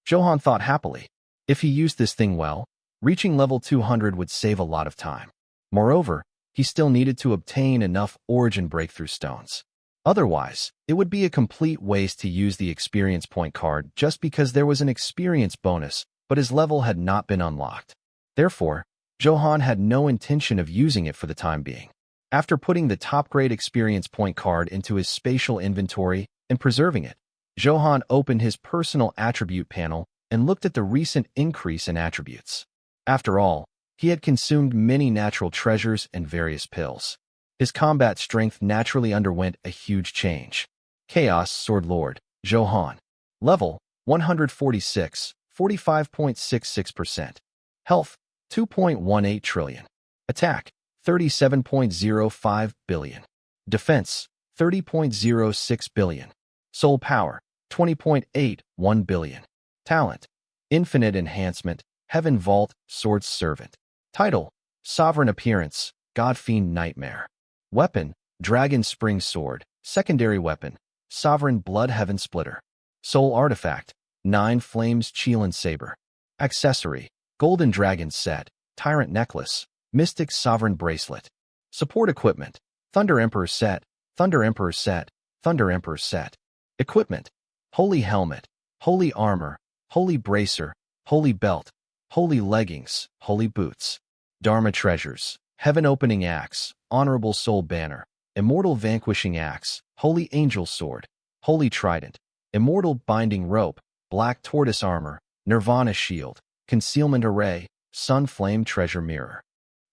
Zhou Han thought happily. If he used this thing well, reaching level 200 would save a lot of time. Moreover, he still needed to obtain enough origin breakthrough stones. Otherwise, it would be a complete waste to use the experience point card just because there was an experience bonus, but his level had not been unlocked. Therefore, Zhou Han had no intention of using it for the time being. After putting the top-grade experience point card into his spatial inventory and preserving it, Zhou Han opened his personal attribute panel and looked at the recent increase in attributes. After all, he had consumed many natural treasures and various pills. His combat strength naturally underwent a huge change. Chaos Sword Lord, Zhou Han. Level, 146, 45.66%. Health, 2.18 trillion. Attack, 37.05 billion. Defense, 30.06 billion. Soul Power, 20.81 billion. Talent, Infinite Enhancement, Heaven Vault, Sword's Servant. Title, Sovereign Appearance, God-Fiend Nightmare. Weapon, Dragon Spring Sword. Secondary Weapon, Sovereign Blood Heaven Splitter. Soul Artifact, 9 Flames Qilin Saber. Accessory, Golden Dragon Set, Tyrant Necklace, Mystic Sovereign Bracelet. Support Equipment, Thunder Emperor Set, Thunder Emperor Set, Thunder Emperor Set. Equipment, Holy Helmet, Holy Armor, Holy Bracer, Holy Belt, Holy Leggings, Holy Boots. Dharma Treasures, Heaven Opening Axe, Honorable Soul Banner, Immortal Vanquishing Axe, Holy Angel Sword, Holy Trident, Immortal Binding Rope, Black Tortoise Armor, Nirvana Shield, Concealment Array, Sun Flame Treasure Mirror.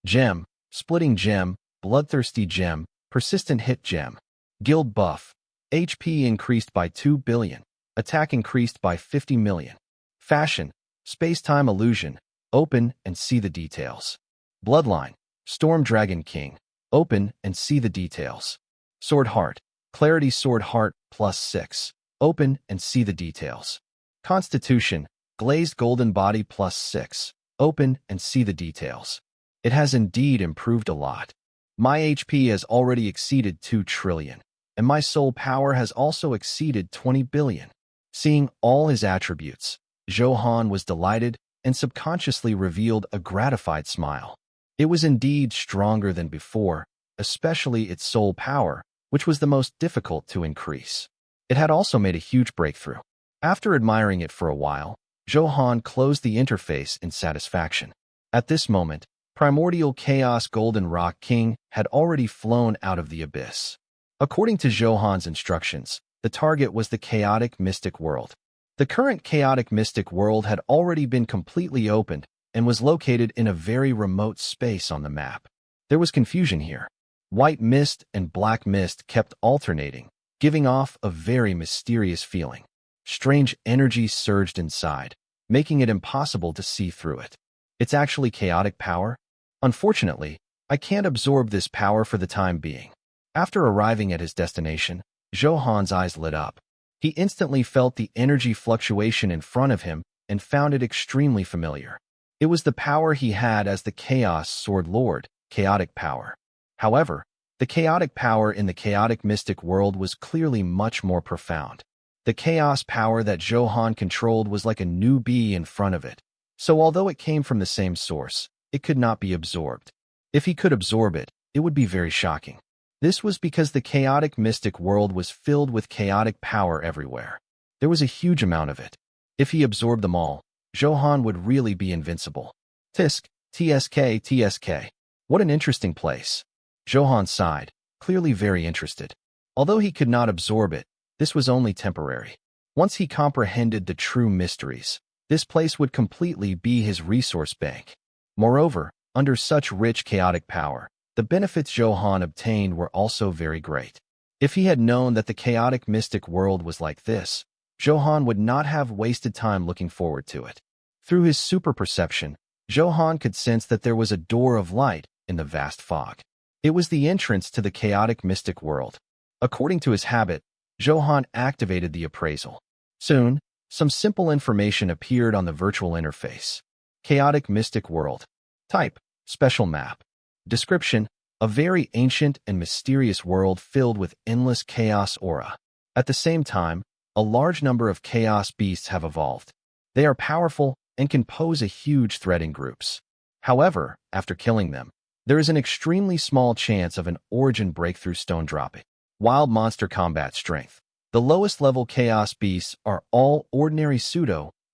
Gem, Splitting Gem, Bloodthirsty Gem, Persistent Hit Gem. Guild Buff, HP increased by 2 billion, Attack increased by 50 million. Fashion, Space-Time Illusion, open and see the details. Bloodline, Storm Dragon King, open and see the details. Sword Heart, Clarity Sword Heart +6, open and see the details. Constitution, Glazed Golden Body +6, open and see the details. It has indeed improved a lot. My HP has already exceeded 2 trillion, and my soul power has also exceeded 20 billion. Seeing all his attributes, Zhou Han was delighted and subconsciously revealed a gratified smile. It was indeed stronger than before, especially its soul power, which was the most difficult to increase. It had also made a huge breakthrough. After admiring it for a while, Zhou Han closed the interface in satisfaction. At this moment, Primordial Chaos Golden Rock King had already flown out of the abyss. According to Zhou Han's instructions, the target was the Chaotic Mystic World. The current Chaotic Mystic World had already been completely opened and was located in a very remote space on the map. There was confusion here. White mist and black mist kept alternating, giving off a very mysterious feeling. Strange energy surged inside, making it impossible to see through it. It's actually chaotic power? Unfortunately, I can't absorb this power for the time being. After arriving at his destination, Zhou Han's eyes lit up. He instantly felt the energy fluctuation in front of him and found it extremely familiar. It was the power he had as the Chaos Sword Lord, chaotic power. However, the chaotic power in the chaotic mystic world was clearly much more profound. The chaos power that Zhou Han controlled was like a new bee in front of it. So although it came from the same source, it could not be absorbed. If he could absorb it, it would be very shocking. This was because the chaotic mystic world was filled with chaotic power everywhere. There was a huge amount of it. If he absorbed them all, Zhou Han would really be invincible. Tisk, TSK. What an interesting place. Zhou Han sighed, clearly very interested. Although he could not absorb it, this was only temporary. Once he comprehended the true mysteries, this place would completely be his resource bank. Moreover, under such rich chaotic power, the benefits Zhou Han obtained were also very great. If he had known that the chaotic mystic world was like this, Zhou Han would not have wasted time looking forward to it. Through his super perception, Zhou Han could sense that there was a door of light in the vast fog. It was the entrance to the chaotic mystic world. According to his habit, Zhou Han activated the appraisal. Soon, some simple information appeared on the virtual interface. Chaotic mystic world. Type, special map. Description, a very ancient and mysterious world filled with endless chaos aura. At the same time, a large number of chaos beasts have evolved. They are powerful and can pose a huge threat in groups. However, after killing them, there is an extremely small chance of an origin breakthrough stone dropping. Wild monster combat strength. The lowest level chaos beasts are all ordinary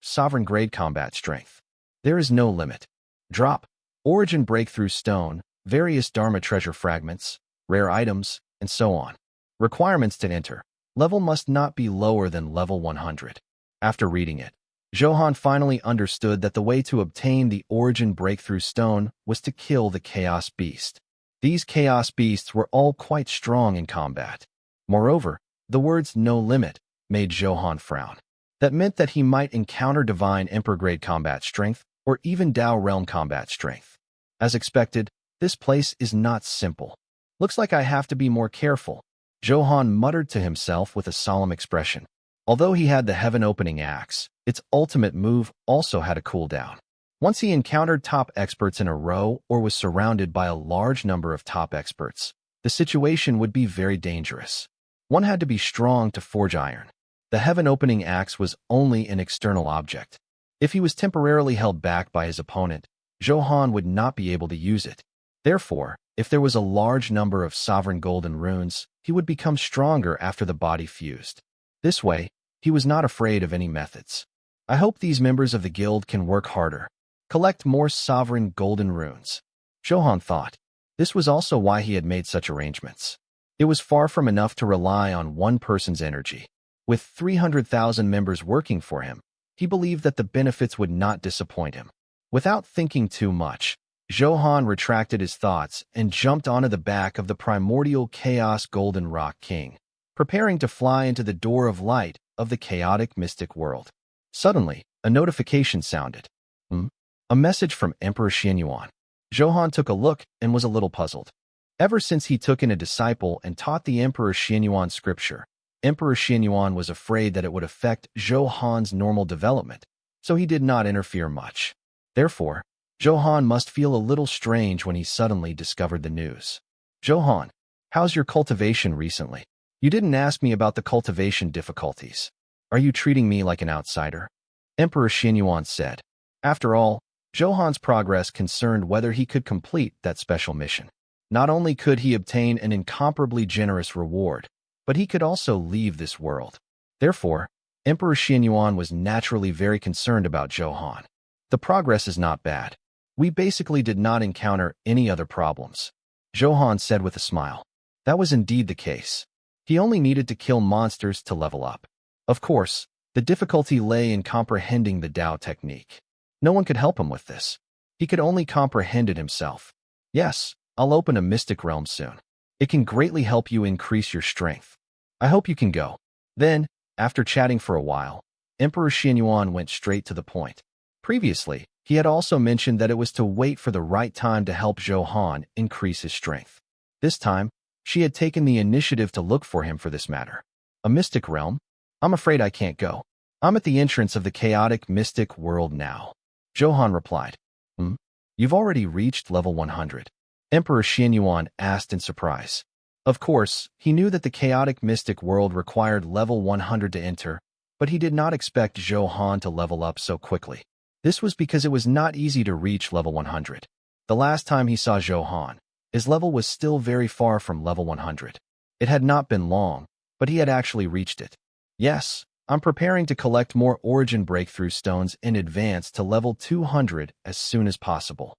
sovereign grade combat strength. There is no limit. Drop. Origin breakthrough stone, various Dharma treasure fragments, rare items, and so on. Requirements to enter. Level must not be lower than level 100. After reading it, Zhou Han finally understood that the way to obtain the origin breakthrough stone was to kill the chaos beast. These chaos beasts were all quite strong in combat. Moreover, the words "no limit" made Zhou Han frown. That meant that he might encounter divine emperor-grade combat strength or even Dao realm combat strength. As expected, this place is not simple. Looks like I have to be more careful. Zhou Han muttered to himself with a solemn expression. Although he had the heaven-opening axe, its ultimate move also had a cooldown. Once he encountered top experts in a row or was surrounded by a large number of top experts, the situation would be very dangerous. One had to be strong to forge iron. The heaven-opening axe was only an external object. If he was temporarily held back by his opponent, Zhou Han would not be able to use it. Therefore, if there was a large number of sovereign golden runes, he would become stronger after the body fused. This way, he was not afraid of any methods. I hope these members of the guild can work harder. Collect more sovereign golden runes. Zhou Han thought. This was also why he had made such arrangements. It was far from enough to rely on one person's energy. With 300,000 members working for him, he believed that the benefits would not disappoint him. Without thinking too much, Zhou Han retracted his thoughts and jumped onto the back of the primordial chaos golden rock king, preparing to fly into the door of light of the chaotic mystic world. Suddenly, a notification sounded. A message from Emperor Xianyuan. Zhou Han took a look and was a little puzzled. Ever since he took in a disciple and taught the Emperor Xianyuan scripture, Emperor Xianyuan was afraid that it would affect Zhou Han's normal development, so he did not interfere much. Therefore, Zhou Han must feel a little strange when he suddenly discovered the news. Zhou Han, how's your cultivation recently? You didn't ask me about the cultivation difficulties. Are you treating me like an outsider? Emperor Xianyuan said. After all, Zhou Han's progress concerned whether he could complete that special mission. Not only could he obtain an incomparably generous reward, but he could also leave this world. Therefore, Emperor Xianyuan was naturally very concerned about Zhou Han. The progress is not bad. We basically did not encounter any other problems. Zhou Han said with a smile. That was indeed the case. He only needed to kill monsters to level up. Of course, the difficulty lay in comprehending the Dao technique. No one could help him with this. He could only comprehend it himself. Yes, I'll open a mystic realm soon. It can greatly help you increase your strength. I hope you can go. Then, after chatting for a while, Emperor Xianyuan went straight to the point. Previously, he had also mentioned that it was to wait for the right time to help Zhou Han increase his strength. This time, she had taken the initiative to look for him for this matter. A mystic realm? I'm afraid I can't go. I'm at the entrance of the chaotic mystic world now. Zhou Han replied. You've already reached level 100. Emperor Xianyuan asked in surprise. Of course, he knew that the chaotic mystic world required level 100 to enter, but he did not expect Zhou Han to level up so quickly. This was because it was not easy to reach level 100. The last time he saw Zhou Han, his level was still very far from level 100. It had not been long, but he had actually reached it. Yes, I'm preparing to collect more origin breakthrough stones in advance to level 200 as soon as possible.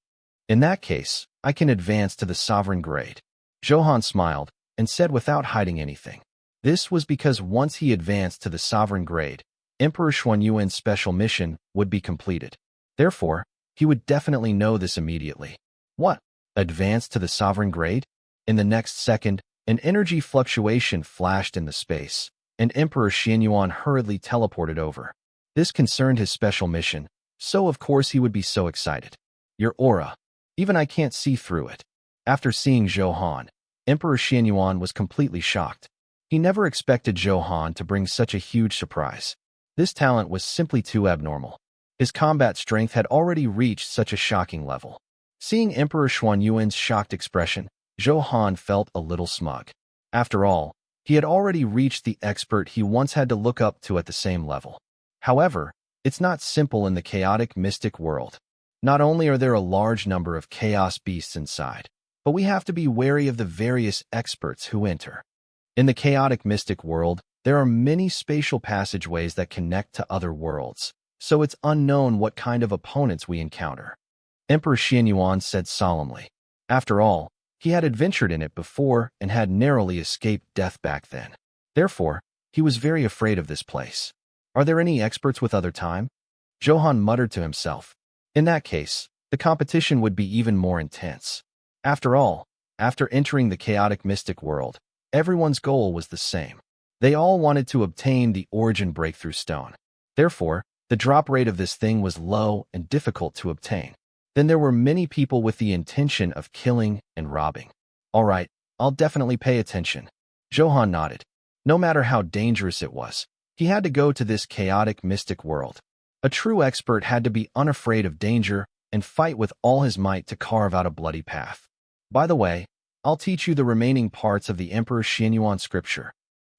In that case, I can advance to the sovereign grade. Zhou Han smiled and said without hiding anything. This was because once he advanced to the sovereign grade, Emperor Xuanyuan's special mission would be completed. Therefore, he would definitely know this immediately. What? Advance to the sovereign grade? In the next second, an energy fluctuation flashed in the space, and Emperor Xianyuan hurriedly teleported over. This concerned his special mission, so of course he would be so excited. Your aura. Even I can't see through it. After seeing Zhou Han, Emperor Xianyuan was completely shocked. He never expected Zhou Han to bring such a huge surprise. This talent was simply too abnormal. His combat strength had already reached such a shocking level. Seeing Emperor Xuanyuan's shocked expression, Zhou Han felt a little smug. After all, he had already reached the expert he once had to look up to at the same level. However, it's not simple in the chaotic mystic world. Not only are there a large number of chaos beasts inside, but we have to be wary of the various experts who enter. In the chaotic mystic world, there are many spatial passageways that connect to other worlds, so it's unknown what kind of opponents we encounter. Emperor Xianyuan said solemnly. After all, he had adventured in it before and had narrowly escaped death back then. Therefore, he was very afraid of this place. Are there any experts with other time? Zhou Han muttered to himself. In that case, the competition would be even more intense. After all, after entering the chaotic mystic world, everyone's goal was the same. They all wanted to obtain the origin breakthrough stone. Therefore, the drop rate of this thing was low and difficult to obtain. Then there were many people with the intention of killing and robbing. All right, I'll definitely pay attention. Zhou Han nodded. No matter how dangerous it was, he had to go to this chaotic mystic world. A true expert had to be unafraid of danger and fight with all his might to carve out a bloody path. By the way, I'll teach you the remaining parts of the Emperor Xianyuan scripture.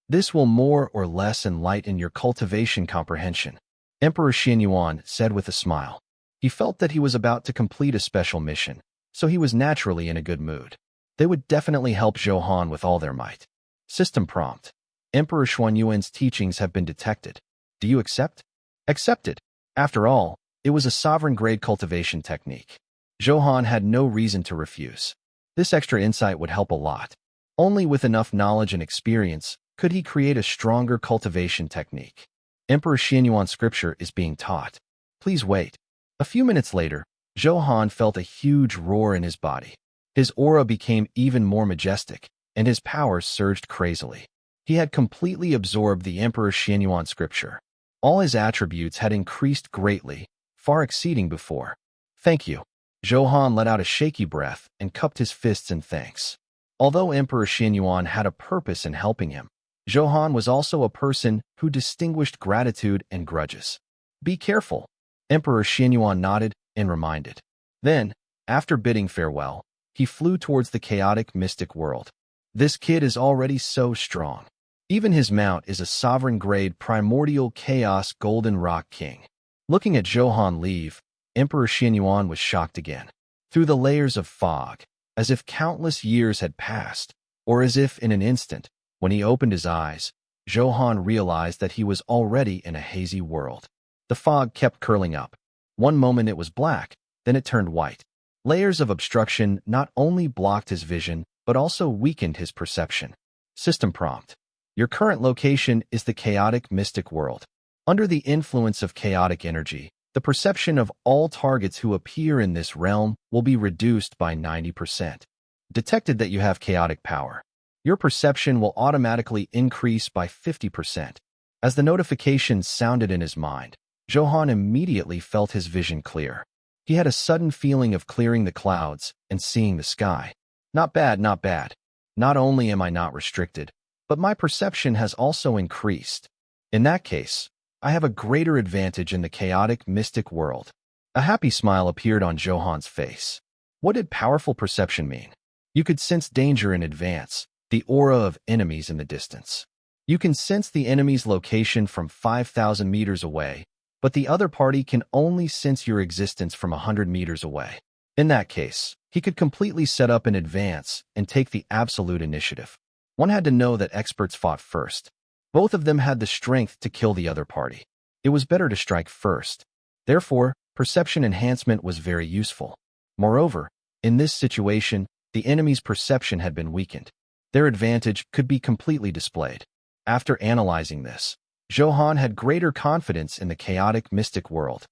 This will more or less enlighten your cultivation comprehension, Emperor Xianyuan said with a smile. He felt that he was about to complete a special mission, so he was naturally in a good mood. They would definitely help Zhou Han with all their might. System prompt. Emperor Xuanyuan's teachings have been detected. Do you accept? Accepted. After all, it was a sovereign-grade cultivation technique. Zhou Han had no reason to refuse. This extra insight would help a lot. Only with enough knowledge and experience could he create a stronger cultivation technique. Emperor Xianyuan's scripture is being taught. Please wait. A few minutes later, Zhou Han felt a huge roar in his body. His aura became even more majestic, and his powers surged crazily. He had completely absorbed the Emperor Xianyuan scripture. All his attributes had increased greatly, far exceeding before. Thank you. Zhou Han let out a shaky breath and cupped his fists in thanks. Although Emperor Xianyuan had a purpose in helping him, Zhou Han was also a person who distinguished gratitude and grudges. Be careful. Emperor Xianyuan nodded and reminded. Then, after bidding farewell, he flew towards the chaotic mystic world. This kid is already so strong. Even his mount is a sovereign-grade primordial chaos golden rock king. Looking at Zhou Han leave, Emperor Xianyuan was shocked again. Through the layers of fog, as if countless years had passed, or as if in an instant, when he opened his eyes, Zhou Han realized that he was already in a hazy world. The fog kept curling up. One moment it was black, then it turned white. Layers of obstruction not only blocked his vision, but also weakened his perception. System prompt. Your current location is the chaotic mystic world. Under the influence of chaotic energy, the perception of all targets who appear in this realm will be reduced by 90%. Detected that you have chaotic power. Your perception will automatically increase by 50%. As the notification sounded in his mind, Zhou Han immediately felt his vision clear. He had a sudden feeling of clearing the clouds and seeing the sky. Not bad, not bad. Not only am I not restricted, but my perception has also increased. In that case, I have a greater advantage in the chaotic mystic world. A happy smile appeared on Zhou Han's face. What did powerful perception mean? You could sense danger in advance, the aura of enemies in the distance. You can sense the enemy's location from 5,000 meters away, but the other party can only sense your existence from 100 meters away. In that case, he could completely set up in advance and take the absolute initiative. One had to know that experts fought first. Both of them had the strength to kill the other party. It was better to strike first. Therefore, perception enhancement was very useful. Moreover, in this situation, the enemy's perception had been weakened. Their advantage could be completely displayed. After analyzing this, Zhou Han had greater confidence in the chaotic mystic world.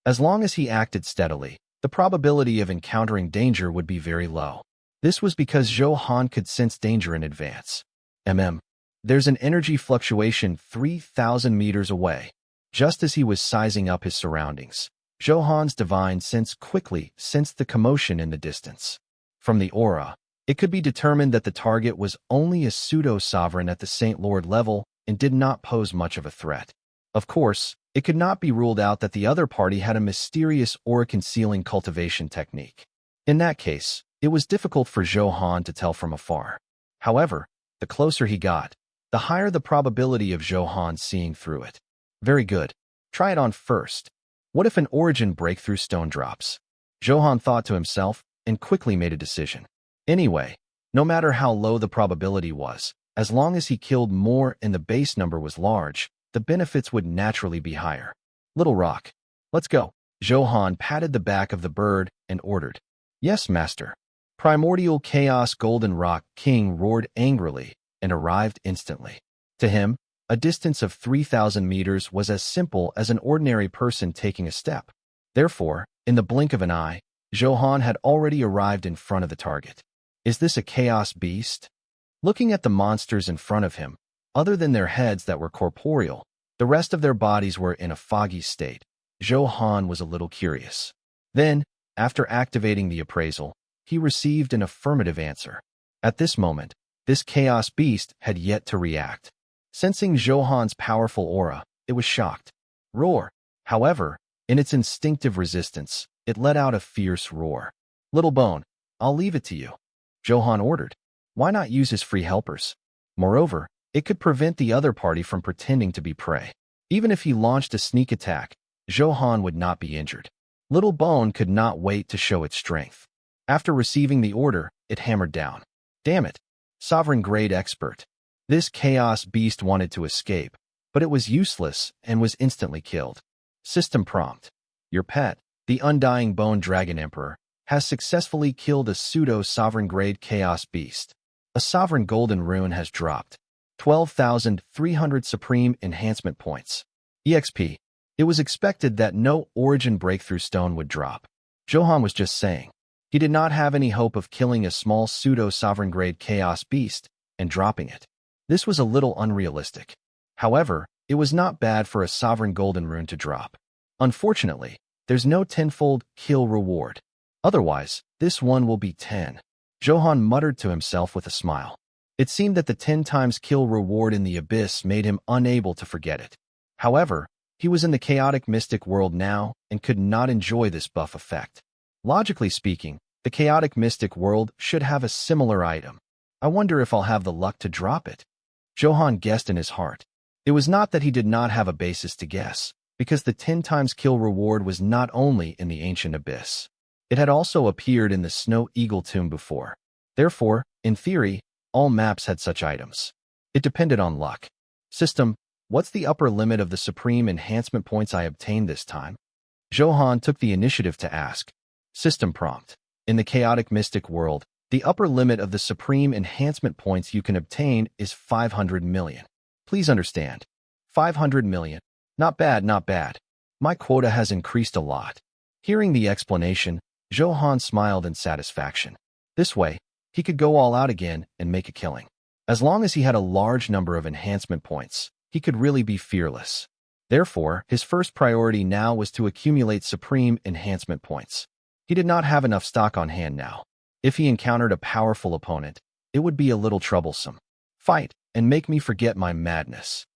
As long as he acted steadily, the probability of encountering danger would be very low. This was because Zhou Han could sense danger in advance. There's an energy fluctuation 3,000 meters away. Just as he was sizing up his surroundings, Zhou Han's divine sense quickly sensed the commotion in the distance. From the aura, it could be determined that the target was only a pseudo-sovereign at the Saint Lord level and did not pose much of a threat. Of course, it could not be ruled out that the other party had a mysterious aura-concealing cultivation technique. In that case, it was difficult for Zhou Han to tell from afar. However, the closer he got, the higher the probability of Zhou Han seeing through it. Very good. Try it on first. What if an origin breakthrough stone drops? Zhou Han thought to himself and quickly made a decision. Anyway, no matter how low the probability was, as long as he killed more and the base number was large, the benefits would naturally be higher. Little Rock, let's go. Zhou Han patted the back of the bird and ordered. Yes, master. Primordial Chaos Golden Rock King roared angrily and arrived instantly. To him, a distance of 3,000 meters was as simple as an ordinary person taking a step. Therefore, in the blink of an eye, Zhou Han had already arrived in front of the target. Is this a chaos beast? Looking at the monsters in front of him, other than their heads that were corporeal, the rest of their bodies were in a foggy state. Zhou Han was a little curious. Then, after activating the appraisal, he received an affirmative answer. At this moment, this chaos beast had yet to react. Sensing Zhou Han's powerful aura, it was shocked. Roar! However, in its instinctive resistance, it let out a fierce roar. Little Bone, I'll leave it to you. Zhou Han ordered. Why not use his free helpers? Moreover, it could prevent the other party from pretending to be prey. Even if he launched a sneak attack, Zhou Han would not be injured. Little Bone could not wait to show its strength. After receiving the order, it hammered down. Damn it! Sovereign-grade expert. This chaos beast wanted to escape, but it was useless and was instantly killed. System prompt. Your pet, the Undying Bone Dragon Emperor, has successfully killed a pseudo-sovereign-grade chaos beast. A sovereign golden rune has dropped. 12,300 supreme enhancement points. EXP. It was expected that no origin breakthrough stone would drop. Zhou Han was just saying. He did not have any hope of killing a small pseudo-sovereign-grade chaos beast and dropping it. This was a little unrealistic. However, it was not bad for a sovereign golden rune to drop. Unfortunately, there's no tenfold kill reward. Otherwise, this one will be 10. Zhou Han muttered to himself with a smile. It seemed that the 10 times kill reward in the abyss made him unable to forget it. However, he was in the chaotic mystic world now and could not enjoy this buff effect. Logically speaking, the chaotic mystic world should have a similar item. I wonder if I'll have the luck to drop it. Zhou Han guessed in his heart. It was not that he did not have a basis to guess, because the 10 times kill reward was not only in the ancient abyss. It had also appeared in the Snow Eagle tomb before. Therefore, in theory, all maps had such items. It depended on luck. System, what's the upper limit of the supreme enhancement points I obtained this time? Zhou Han took the initiative to ask. System prompt. In the chaotic mystic world, the upper limit of the supreme enhancement points you can obtain is 500 million. Please understand. 500 million. Not bad, not bad. My quota has increased a lot. Hearing the explanation, Zhou Han smiled in satisfaction. This way, he could go all out again and make a killing. As long as he had a large number of enhancement points, he could really be fearless. Therefore, his first priority now was to accumulate supreme enhancement points. He did not have enough stock on hand now. If he encountered a powerful opponent, it would be a little troublesome. Fight, and make me forget my madness.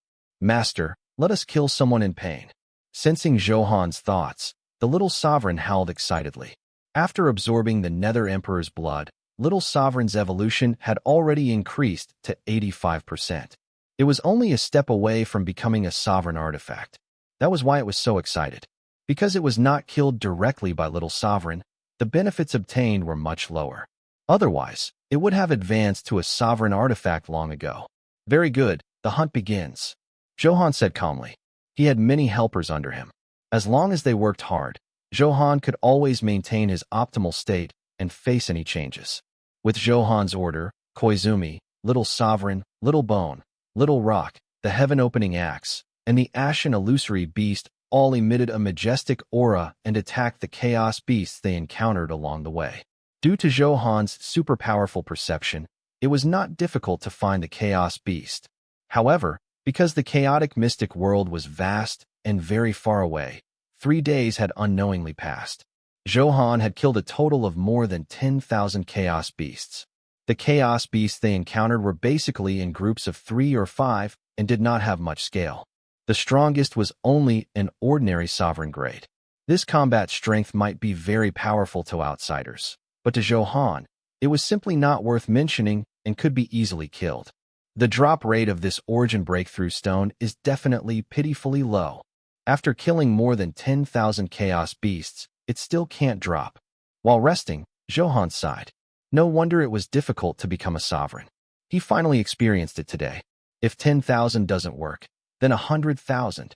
Master, let us kill someone in pain. Sensing Zhou Han's thoughts, the little sovereign howled excitedly. After absorbing the Nether Emperor's blood, Little Sovereign's evolution had already increased to 85%. It was only a step away from becoming a sovereign artifact. That was why it was so excited. Because it was not killed directly by Little Sovereign, the benefits obtained were much lower. Otherwise, it would have advanced to a sovereign artifact long ago. Very good, the hunt begins. Zhou Han said calmly. He had many helpers under him. As long as they worked hard, Zhou Han could always maintain his optimal state and face any changes. With Zhou Han's order, Koizumi, Little Sovereign, Little Bone, Little Rock, the Heaven-Opening Axe, and the Ashen Illusory Beast all emitted a majestic aura and attacked the chaos beasts they encountered along the way. Due to Zhou Han's super-powerful perception, it was not difficult to find the chaos beast. However, because the chaotic mystic world was vast and very far away, 3 days had unknowingly passed. Zhou Han had killed a total of more than 10,000 chaos beasts. The chaos beasts they encountered were basically in groups of 3 or 5 and did not have much scale. The strongest was only an ordinary sovereign grade. This combat strength might be very powerful to outsiders, but to Zhou Han, it was simply not worth mentioning and could be easily killed. The drop rate of this origin breakthrough stone is definitely pitifully low. After killing more than 10,000 chaos beasts, it still can't drop. While resting, Zhou Han sighed. No wonder it was difficult to become a sovereign. He finally experienced it today. If 10,000 doesn't work, then 100,000.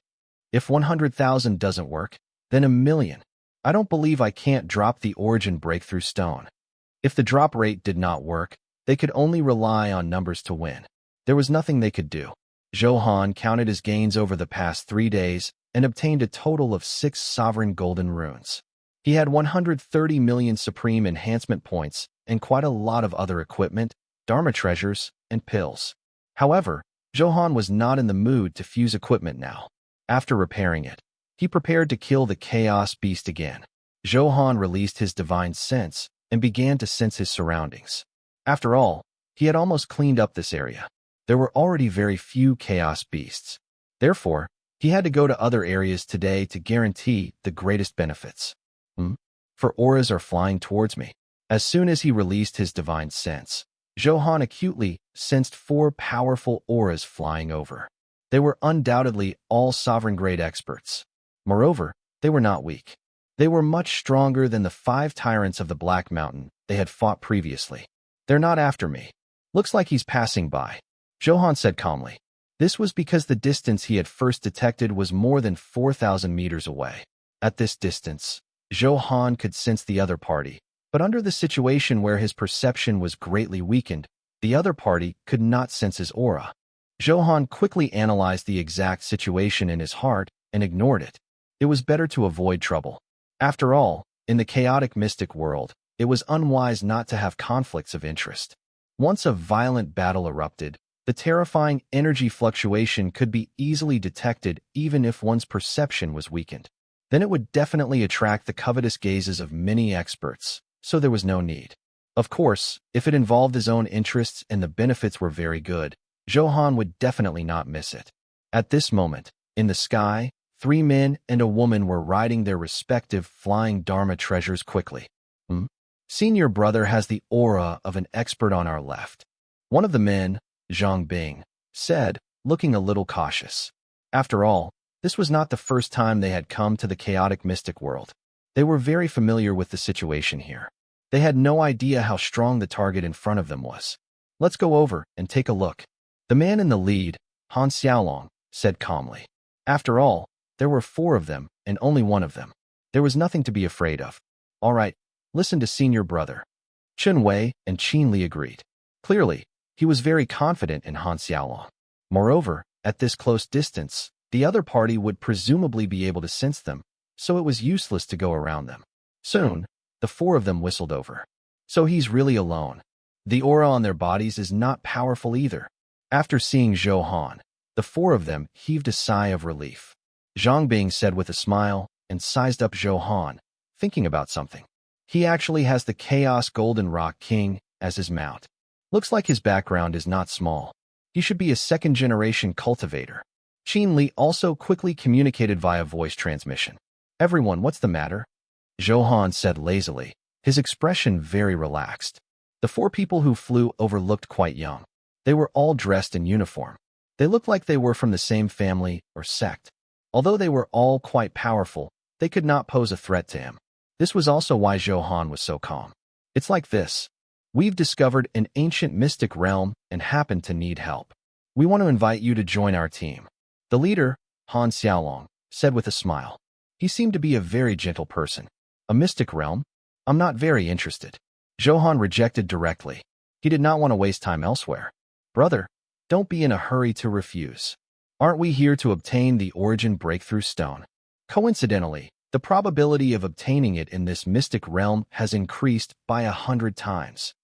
If 100,000 doesn't work, then 1,000,000. I don't believe I can't drop the origin breakthrough stone. If the drop rate did not work, they could only rely on numbers to win. There was nothing they could do. Zhou Han counted his gains over the past 3 days and obtained a total of 6 sovereign golden runes. He had 130 million supreme enhancement points and quite a lot of other equipment, Dharma treasures, and pills. However, Zhou Han was not in the mood to fuse equipment now. After repairing it, he prepared to kill the chaos beast again. Zhou Han released his divine sense and began to sense his surroundings. After all, he had almost cleaned up this area. There were already very few chaos beasts. Therefore, he had to go to other areas today to guarantee the greatest benefits. For auras are flying towards me. As soon as he released his divine sense, Zhou Han acutely sensed 4 powerful auras flying over. They were undoubtedly all sovereign-grade experts. Moreover, they were not weak. They were much stronger than the 5 tyrants of the Black Mountain they had fought previously. They're not after me. Looks like he's passing by, Zhou Han said calmly. This was because the distance he had first detected was more than 4,000 meters away. At this distance, Zhou Han could sense the other party, but under the situation where his perception was greatly weakened, the other party could not sense his aura. Zhou Han quickly analyzed the exact situation in his heart and ignored it. It was better to avoid trouble. After all, in the chaotic mystic world, it was unwise not to have conflicts of interest. Once a violent battle erupted, the terrifying energy fluctuation could be easily detected even if one's perception was weakened. Then it would definitely attract the covetous gazes of many experts, so there was no need. Of course, if it involved his own interests and the benefits were very good, Zhou Han would definitely not miss it. At this moment, in the sky, 3 men and a woman were riding their respective flying Dharma treasures quickly. Senior brother has the aura of an expert on our left. One of the men, Zhang Bing, said, looking a little cautious. After all, this was not the first time they had come to the chaotic mystic world. They were very familiar with the situation here. They had no idea how strong the target in front of them was. Let's go over and take a look. The man in the lead, Han Xiaolong, said calmly. After all, there were 4 of them and only one of them. There was nothing to be afraid of. All right, listen to senior brother. Chen Wei and Qin Li agreed. Clearly, he was very confident in Han Xiaolong. Moreover, at this close distance, the other party would presumably be able to sense them, so it was useless to go around them. Soon, the 4 of them whistled over. So he's really alone. The aura on their bodies is not powerful either. After seeing Zhou Han, the 4 of them heaved a sigh of relief. Zhang Bing said with a smile and sized up Zhou Han, thinking about something. He actually has the Chaos Golden Rock King as his mount. Looks like his background is not small. He should be a 2nd-generation cultivator. Qin Li also quickly communicated via voice transmission. Everyone, what's the matter? Zhou Han said lazily, his expression very relaxed. The 4 people who flew over looked quite young. They were all dressed in uniform. They looked like they were from the same family or sect. Although they were all quite powerful, they could not pose a threat to him. This was also why Zhou Han was so calm. It's like this. We've discovered an ancient mystic realm and happen to need help. We want to invite you to join our team. The leader, Han Xiaolong, said with a smile. He seemed to be a very gentle person. A mystic realm? I'm not very interested. Zhou Han rejected directly. He did not want to waste time elsewhere. Brother, don't be in a hurry to refuse. Aren't we here to obtain the origin breakthrough stone? Coincidentally, the probability of obtaining it in this mystic realm has increased by 100 times.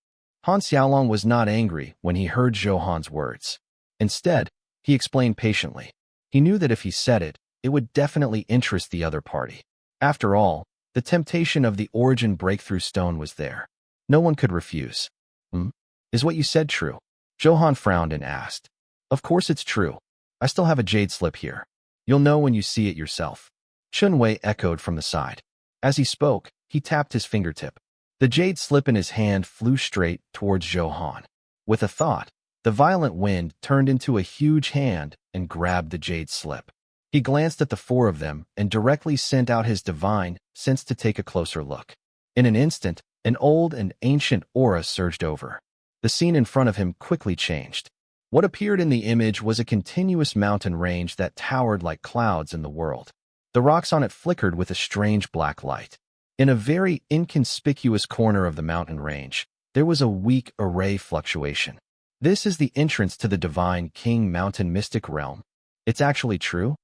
Han Xiaolong was not angry when he heard Zhou Han's words. Instead, he explained patiently. He knew that if he said it, it would definitely interest the other party. After all, the temptation of the origin breakthrough stone was there. No one could refuse. Hmm? Is what you said true? Zhou Han frowned and asked. Of course it's true. I still have a jade slip here. You'll know when you see it yourself. Chun Wei echoed from the side. As he spoke, he tapped his fingertip. The jade slip in his hand flew straight towards Zhou Han. With a thought, the violent wind turned into a huge hand and grabbed the jade slip. He glanced at the four of them and directly sent out his divine sense to take a closer look. In an instant, an old and ancient aura surged over. The scene in front of him quickly changed. What appeared in the image was a continuous mountain range that towered like clouds in the world. The rocks on it flickered with a strange black light. In a very inconspicuous corner of the mountain range, there was a weak array fluctuation. This is the entrance to the Divine King Mountain Mystic Realm. It's actually true?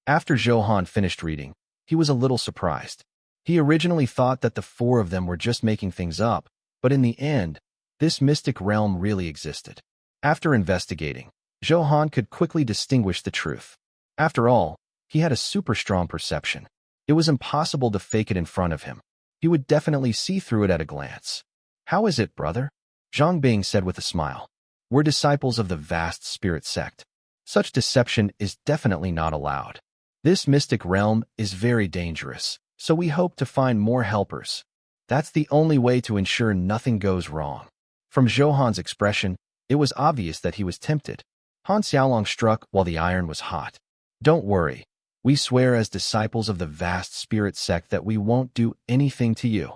After Zhou Han finished reading, he was a little surprised. He originally thought that the four of them were just making things up, but in the end, this mystic realm really existed. After investigating, Zhou Han could quickly distinguish the truth. After all, he had a super strong perception. It was impossible to fake it in front of him. He would definitely see through it at a glance. How is it, brother? Zhang Bing said with a smile. We're disciples of the vast spirit sect. Such deception is definitely not allowed. This mystic realm is very dangerous, so we hope to find more helpers. That's the only way to ensure nothing goes wrong. From Zhou Han's expression, it was obvious that he was tempted. Han Xiaolong struck while the iron was hot. Don't worry. We swear as disciples of the vast spirit sect that we won't do anything to you.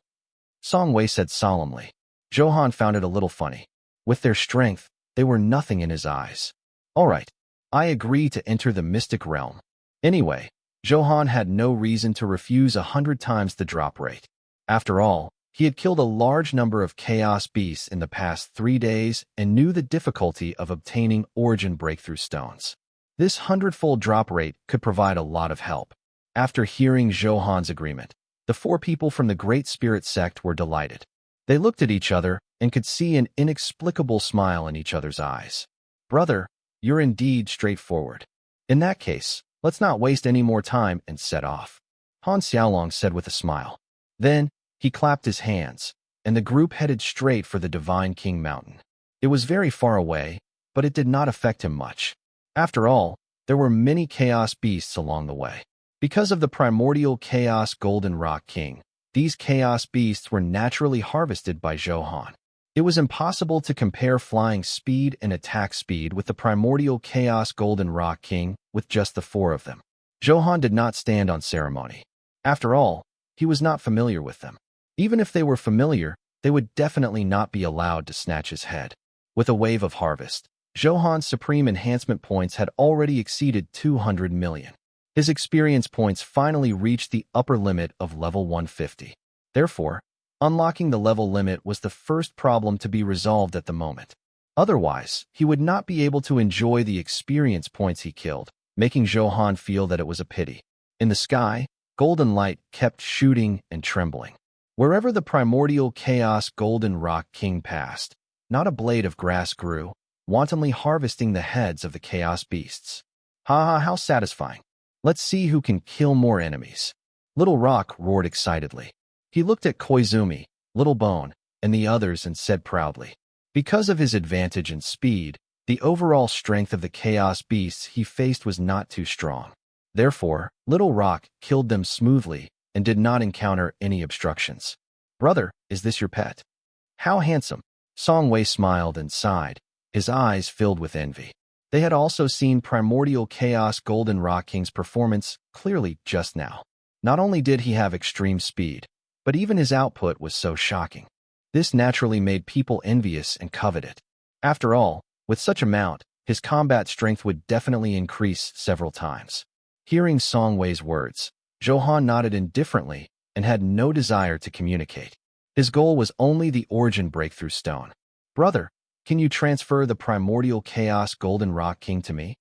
Song Wei said solemnly. Zhou Han found it a little funny. With their strength, they were nothing in his eyes. All right, I agree to enter the mystic realm. Anyway, Zhou Han had no reason to refuse 100 times the drop rate. After all, he had killed a large number of chaos beasts in the past 3 days and knew the difficulty of obtaining origin breakthrough stones. This 100-fold drop rate could provide a lot of help. After hearing Zhou Han's agreement, the four people from the Great Spirit Sect were delighted. They looked at each other and could see an inexplicable smile in each other's eyes. Brother, you're indeed straightforward. In that case, let's not waste any more time and set off. Han Xiaolong said with a smile. Then, he clapped his hands, and the group headed straight for the Divine King Mountain. It was very far away, but it did not affect him much. After all, there were many chaos beasts along the way. Because of the primordial chaos Golden Rock King, these chaos beasts were naturally harvested by Zhou Han. It was impossible to compare flying speed and attack speed with the primordial chaos Golden Rock King with just the four of them. Zhou Han did not stand on ceremony. After all, he was not familiar with them. Even if they were familiar, they would definitely not be allowed to snatch his head. With a wave of harvest, Zhou Han's supreme enhancement points had already exceeded 200 million. His experience points finally reached the upper limit of level 150. Therefore, unlocking the level limit was the first problem to be resolved at the moment. Otherwise, he would not be able to enjoy the experience points he killed, making Zhou Han feel that it was a pity. In the sky, golden light kept shooting and trembling. Wherever the primordial chaos Golden Rock King passed, not a blade of grass grew, wantonly harvesting the heads of the chaos beasts. Ha ha, how satisfying. Let's see who can kill more enemies. Little Rock roared excitedly. He looked at Koizumi, Little Bone, and the others and said proudly. Because of his advantage in speed, the overall strength of the chaos beasts he faced was not too strong. Therefore, Little Rock killed them smoothly and did not encounter any obstructions. Brother, is this your pet? How handsome. Song Wei smiled and sighed, his eyes filled with envy. They had also seen primordial chaos Golden Rock King's performance clearly just now. Not only did he have extreme speed, but even his output was so shocking. This naturally made people envious and covet it. After all, with such amount, his combat strength would definitely increase several times. Hearing Song Wei's words, Zhou Han nodded indifferently and had no desire to communicate. His goal was only the origin breakthrough stone. Brother, can you transfer the primordial chaos Golden Rock King to me?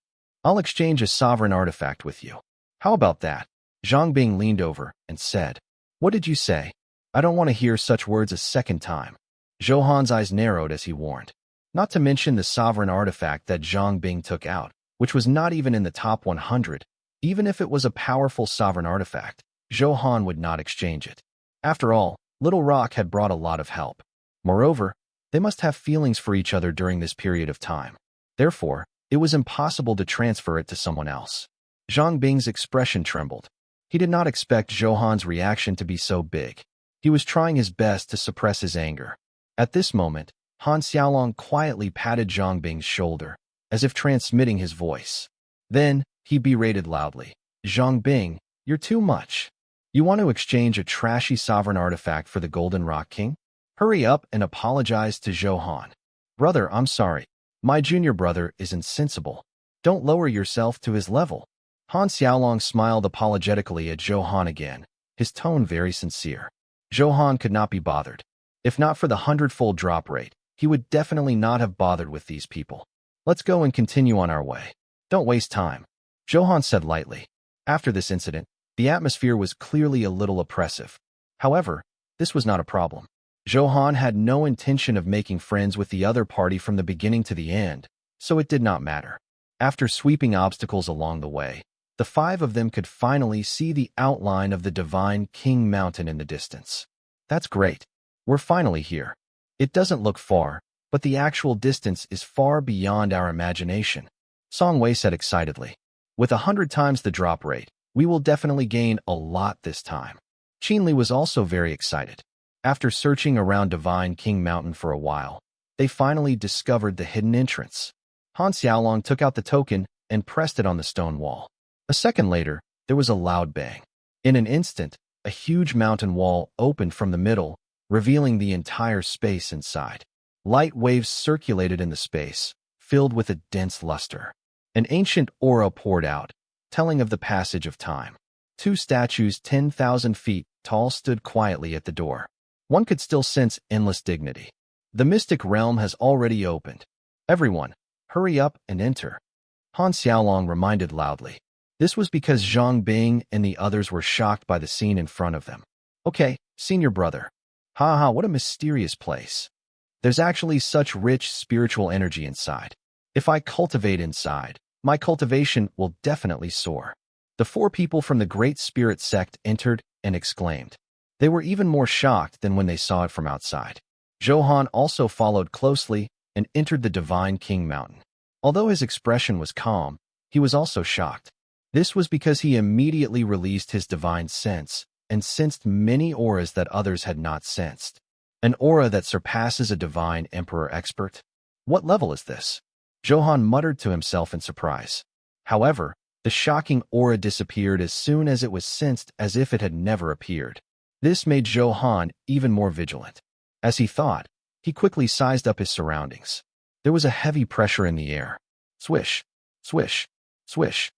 I'll exchange a sovereign artifact with you. How about that? Zhang Bing leaned over and said, What did you say? I don't want to hear such words a second time. Zhou Han's eyes narrowed as he warned. Not to mention the sovereign artifact that Zhang Bing took out, which was not even in the top 100, even if it was a powerful sovereign artifact. Zhou Han would not exchange it. After all, Little Rock had brought a lot of help. Moreover, they must have feelings for each other during this period of time. Therefore, it was impossible to transfer it to someone else. Zhang Bing's expression trembled. He did not expect Zhou Han's reaction to be so big. He was trying his best to suppress his anger. At this moment, Han Xiaolong quietly patted Zhang Bing's shoulder, as if transmitting his voice. Then, he berated loudly. Zhang Bing, you're too much. You want to exchange a trashy sovereign artifact for the Golden Rock King? Hurry up and apologize to Zhou Han. Brother, I'm sorry. My junior brother is insensible. Don't lower yourself to his level. Han Xiaolong smiled apologetically at Zhou Han again, his tone very sincere. Zhou Han could not be bothered. If not for the 100-fold drop rate, he would definitely not have bothered with these people. Let's go and continue on our way. Don't waste time, Zhou Han said lightly. After this incident, the atmosphere was clearly a little oppressive. However, this was not a problem. Zhou Han had no intention of making friends with the other party from the beginning to the end, so it did not matter. After sweeping obstacles along the way, the five of them could finally see the outline of the divine King Mountain in the distance. That's great. We're finally here. It doesn't look far, but the actual distance is far beyond our imagination, Song Wei said excitedly. With 100 times the drop rate, we will definitely gain a lot this time. Qin Li was also very excited. After searching around Divine King Mountain for a while, they finally discovered the hidden entrance. Han Xiaolong took out the token and pressed it on the stone wall. A second later, there was a loud bang. In an instant, a huge mountain wall opened from the middle, revealing the entire space inside. Light waves circulated in the space, filled with a dense luster. An ancient aura poured out, telling of the passage of time. Two statues 10,000 feet tall stood quietly at the door. One could still sense endless dignity. The mystic realm has already opened. Everyone, hurry up and enter, Han Xiaolong reminded loudly. This was because Zhang Bing and the others were shocked by the scene in front of them. Okay, senior brother. Haha, what a mysterious place. There's actually such rich spiritual energy inside. If I cultivate inside, my cultivation will definitely soar. The four people from the Great Spirit sect entered and exclaimed. They were even more shocked than when they saw it from outside. Zhou Han also followed closely and entered the Divine King Mountain. Although his expression was calm, he was also shocked. This was because he immediately released his divine sense and sensed many auras that others had not sensed. An aura that surpasses a divine emperor expert? What level is this? Zhou Han muttered to himself in surprise. However, the shocking aura disappeared as soon as it was sensed, as if it had never appeared. This made Zhou Han even more vigilant. As he thought, he quickly sized up his surroundings. There was a heavy pressure in the air. Swish, swish, swish.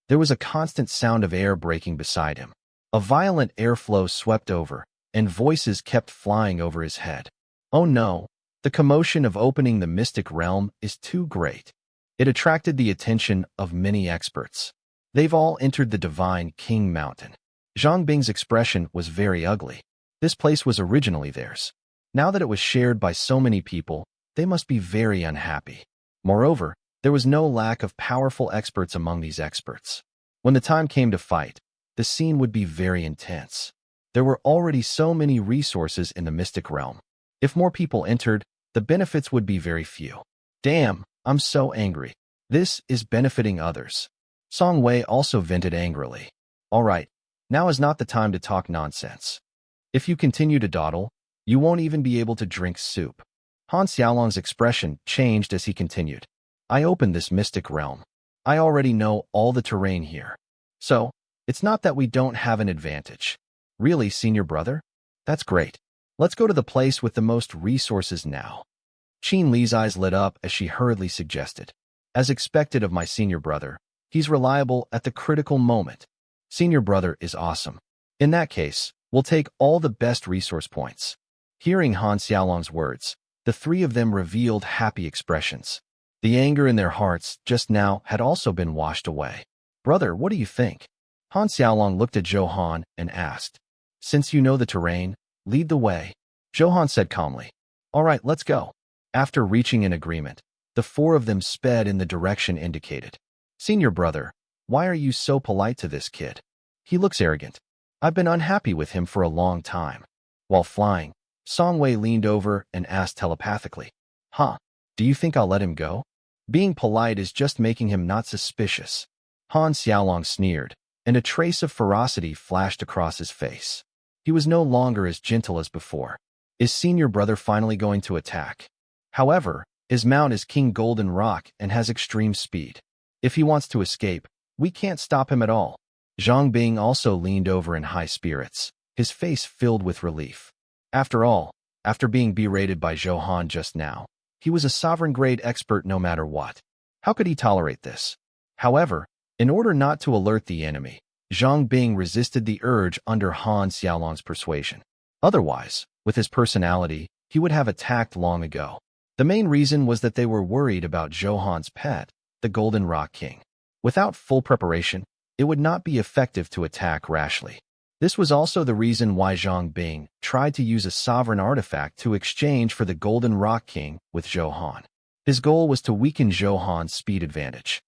There was a constant sound of air breaking beside him. A violent airflow swept over, and voices kept flying over his head. Oh no, the commotion of opening the mystic realm is too great. It attracted the attention of many experts. They've all entered the Divine King Mountain. Zhang Bing's expression was very ugly. This place was originally theirs. Now that it was shared by so many people, they must be very unhappy. Moreover, there was no lack of powerful experts among these experts. When the time came to fight, the scene would be very intense. There were already so many resources in the mystic realm. If more people entered, the benefits would be very few. Damn, I'm so angry. This is benefiting others. Song Wei also vented angrily. All right, now is not the time to talk nonsense. If you continue to dawdle, you won't even be able to drink soup. Han Xiaolong's expression changed as he continued. I opened this mystic realm. I already know all the terrain here. So, it's not that we don't have an advantage. Really, senior brother? That's great. Let's go to the place with the most resources now. Qin Li's eyes lit up as she hurriedly suggested. As expected of my senior brother, he's reliable at the critical moment. Senior brother is awesome. In that case, we'll take all the best resource points. Hearing Han Xiaolong's words, the three of them revealed happy expressions. The anger in their hearts just now had also been washed away. Brother, what do you think? Han Xiaolong looked at Zhou Han and asked. Since you know the terrain, lead the way. Zhou Han said calmly. All right, let's go. After reaching an agreement, the four of them sped in the direction indicated. Senior brother, why are you so polite to this kid? He looks arrogant. I've been unhappy with him for a long time. While flying, Song Wei leaned over and asked telepathically, "Huh, do you think I'll let him go? Being polite is just making him not suspicious." Han Xiaolong sneered, and a trace of ferocity flashed across his face. He was no longer as gentle as before. Is senior brother finally going to attack? However, his mount is King Golden Rock and has extreme speed. If he wants to escape, we can't stop him at all. Zhang Bing also leaned over in high spirits, his face filled with relief. After all, after being berated by Zhou Han just now, he was a sovereign-grade expert no matter what. How could he tolerate this? However, in order not to alert the enemy, Zhang Bing resisted the urge under Han Xiaolong's persuasion. Otherwise, with his personality, he would have attacked long ago. The main reason was that they were worried about Zhou Han's pet, the Golden Rock King. Without full preparation, it would not be effective to attack rashly. This was also the reason why Zhang Bing tried to use a sovereign artifact to exchange for the Golden Rock King with Zhou Han. His goal was to weaken Zhou Han's speed advantage.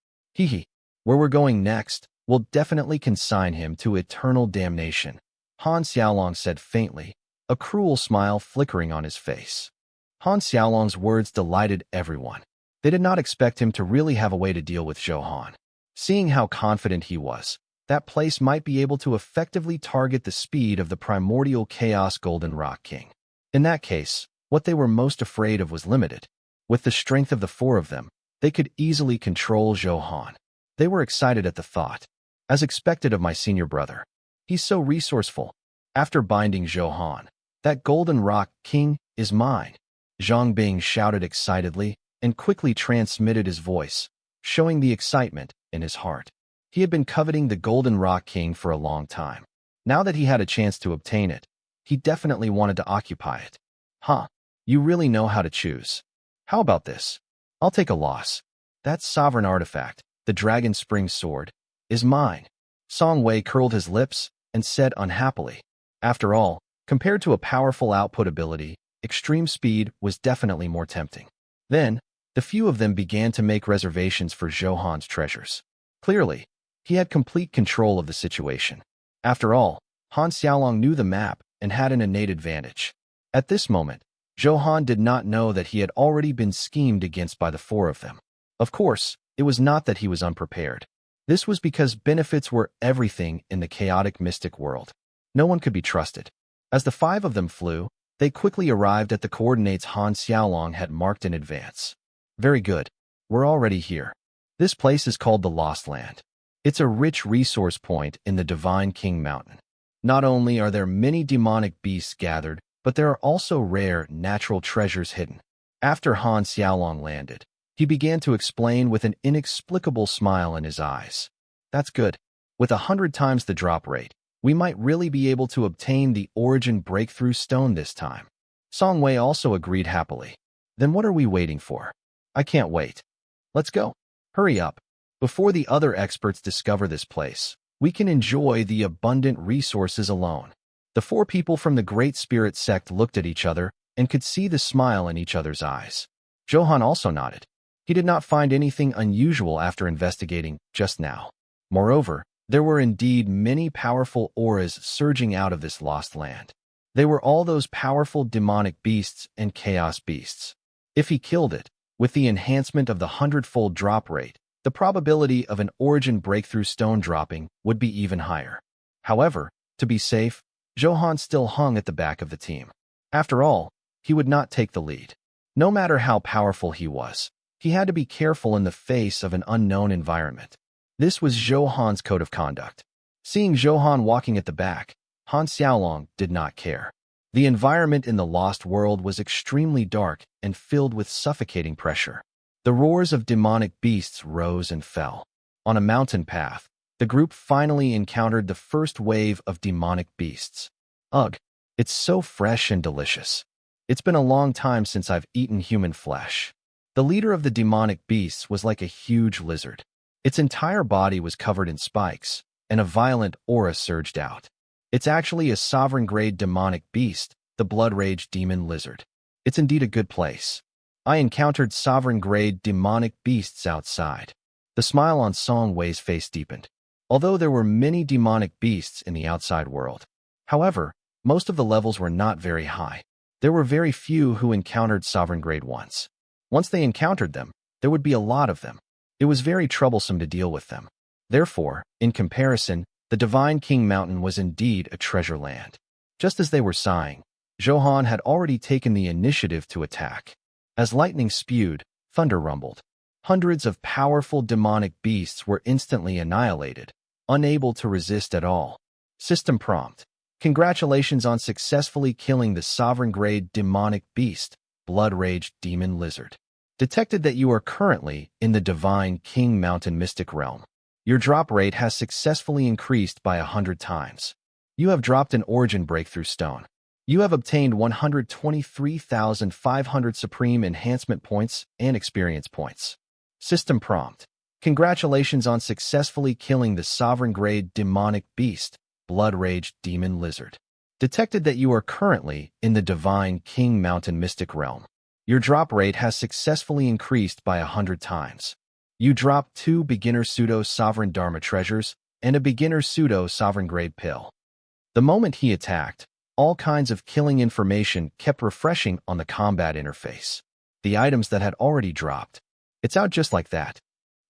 Where we're going next will definitely consign him to eternal damnation, Han Xiaolong said faintly, a cruel smile flickering on his face. Han Xiaolong's words delighted everyone. They did not expect him to really have a way to deal with Zhou Han. Seeing how confident he was, that place might be able to effectively target the speed of the primordial chaos Golden Rock King. In that case, what they were most afraid of was limited. With the strength of the four of them, they could easily control Zhou Han. They were excited at the thought. As expected of my senior brother. He's so resourceful. After binding Zhou Han, that Golden Rock King is mine. Zhang Bing shouted excitedly and quickly transmitted his voice, showing the excitement in his heart. He had been coveting the Golden Rock King for a long time. Now that he had a chance to obtain it, he definitely wanted to occupy it. You really know how to choose. How about this? I'll take a loss. That sovereign artifact, the Dragon Spring Sword, is mine. Song Wei curled his lips and said unhappily. After all, compared to a powerful output ability, extreme speed was definitely more tempting. Then, the few of them began to make reservations for Zhou Han's treasures. Clearly, he had complete control of the situation. After all, Han Xiaolong knew the map and had an innate advantage. At this moment, Zhou Han did not know that he had already been schemed against by the four of them. Of course, it was not that he was unprepared. This was because benefits were everything in the chaotic mystic world. No one could be trusted. As the five of them flew, they quickly arrived at the coordinates Han Xiaolong had marked in advance. Very good. We're already here. This place is called the Lost Land. It's a rich resource point in the Divine King Mountain. Not only are there many demonic beasts gathered, but there are also rare, natural treasures hidden. After Han Xiaolong landed, he began to explain with an inexplicable smile in his eyes. That's good. With 100 times the drop rate, we might really be able to obtain the Origin Breakthrough Stone this time. Song Wei also agreed happily. Then what are we waiting for? I can't wait. Let's go. Hurry up. Before the other experts discover this place, we can enjoy the abundant resources alone. The four people from the Great Spirit sect looked at each other and could see the smile in each other's eyes. Zhou Han also nodded. He did not find anything unusual after investigating just now. Moreover, there were indeed many powerful auras surging out of this lost land. They were all those powerful demonic beasts and chaos beasts. If he killed it, with the enhancement of the 100-fold drop rate, the probability of an Origin Breakthrough Stone dropping would be even higher. However, to be safe, Zhou Han still hung at the back of the team. After all, he would not take the lead. No matter how powerful he was, he had to be careful in the face of an unknown environment. This was Zhou Han's code of conduct. Seeing Zhou Han walking at the back, Han Xiaolong did not care. The environment in the Lost World was extremely dark and filled with suffocating pressure. The roars of demonic beasts rose and fell. On a mountain path, the group finally encountered the first wave of demonic beasts. Ugh, it's so fresh and delicious. It's been a long time since I've eaten human flesh. The leader of the demonic beasts was like a huge lizard. Its entire body was covered in spikes, and a violent aura surged out. It's actually a sovereign-grade demonic beast, the Blood Rage Demon Lizard. It's indeed a good place. I encountered sovereign-grade demonic beasts outside. The smile on Song Wei's face deepened. although there were many demonic beasts in the outside world. However, most of the levels were not very high. There were very few who encountered sovereign grade ones. Once they encountered them, there would be a lot of them. It was very troublesome to deal with them. Therefore, in comparison, the Divine King Mountain was indeed a treasure land. Just as they were sighing, Zhou Han had already taken the initiative to attack. As lightning spewed, thunder rumbled. Hundreds of powerful demonic beasts were instantly annihilated, unable to resist at all. System prompt. Congratulations on successfully killing the sovereign-grade demonic beast, Blood Rage Demon Lizard. Detected that you are currently in the Divine King Mountain Mystic Realm. Your drop rate has successfully increased by 100 times. You have dropped an Origin Breakthrough Stone. You have obtained 123,500 Supreme Enhancement points and Experience points. System prompt. Congratulations on successfully killing the sovereign-grade demonic beast, Blood Rage Demon Lizard. Detected that you are currently in the Divine King Mountain Mystic Realm. Your drop rate has successfully increased by 100 times. You dropped 2 beginner pseudo-sovereign Dharma treasures and a beginner pseudo-sovereign grade pill. The moment he attacked, all kinds of killing information kept refreshing on the combat interface. The items that had already dropped. It's out just like that.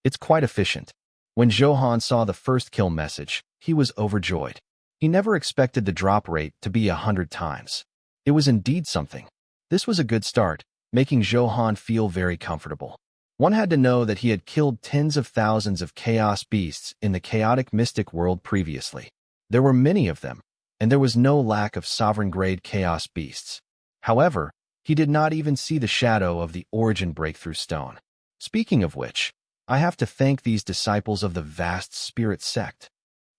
It's quite efficient. When Zhou Han saw the first kill message, he was overjoyed. He never expected the drop rate to be 100 times. It was indeed something. This was a good start, making Zhou Han feel very comfortable. One had to know that he had killed tens of thousands of chaos beasts in the chaotic mystic world previously. There were many of them, and there was no lack of sovereign-grade chaos beasts. However, he did not even see the shadow of the Origin Breakthrough Stone. Speaking of which, I have to thank these disciples of the vast spirit sect.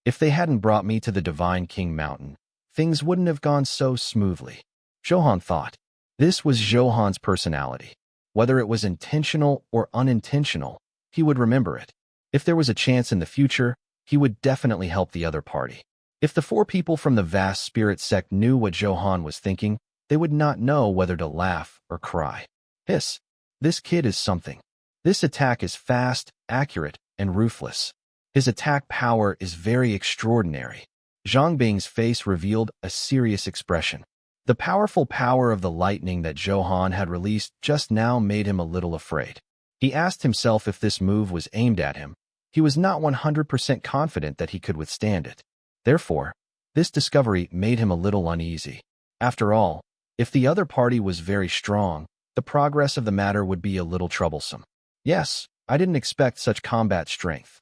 If they hadn't brought me to the Divine King Mountain, things wouldn't have gone so smoothly. Zhou Han thought. This was Zhou Han's personality. Whether it was intentional or unintentional, he would remember it. If there was a chance in the future, he would definitely help the other party. If the 4 people from the vast spirit sect knew what Zhou Han was thinking, they would not know whether to laugh or cry. Hiss. This kid is something. This attack is fast, accurate, and ruthless. His attack power is very extraordinary. Zhang Bing's face revealed a serious expression. The powerful power of the lightning that Zhou Han had released just now made him a little afraid. He asked himself if this move was aimed at him. He was not 100% confident that he could withstand it. Therefore, this discovery made him a little uneasy. After all, if the other party was very strong, the progress of the matter would be a little troublesome. Yes, I didn't expect such combat strength.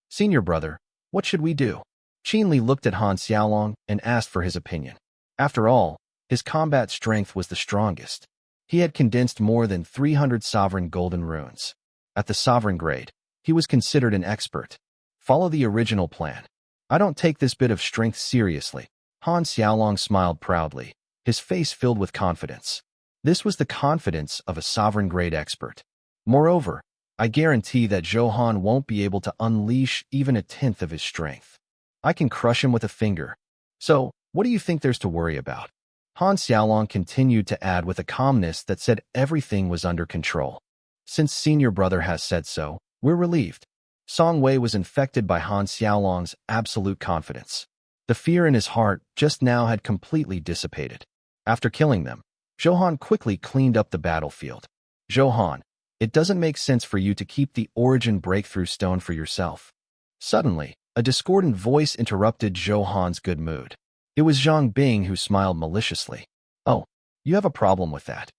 Senior brother, what should we do? Qin Li looked at Han Xiaolong and asked for his opinion. After all, his combat strength was the strongest. He had condensed more than 300 sovereign golden runes. At the sovereign grade, he was considered an expert. Follow the original plan. I don't take this bit of strength seriously. Han Xiaolong smiled proudly, his face filled with confidence. This was the confidence of a sovereign grade expert. Moreover, I guarantee that Zhou Han won't be able to unleash even a tenth of his strength. I can crush him with a finger. So, what do you think there's to worry about? Han Xiaolong continued to add with a calmness that said everything was under control. Since senior brother has said so, we're relieved. Song Wei was infected by Han Xiaolong's absolute confidence. The fear in his heart just now had completely dissipated. After killing them, Zhou Han quickly cleaned up the battlefield. Zhou Han, it doesn't make sense for you to keep the Origin Breakthrough Stone for yourself. Suddenly, a discordant voice interrupted Zhou Han's good mood. It was Zhang Bing who smiled maliciously. Oh, you have a problem with that.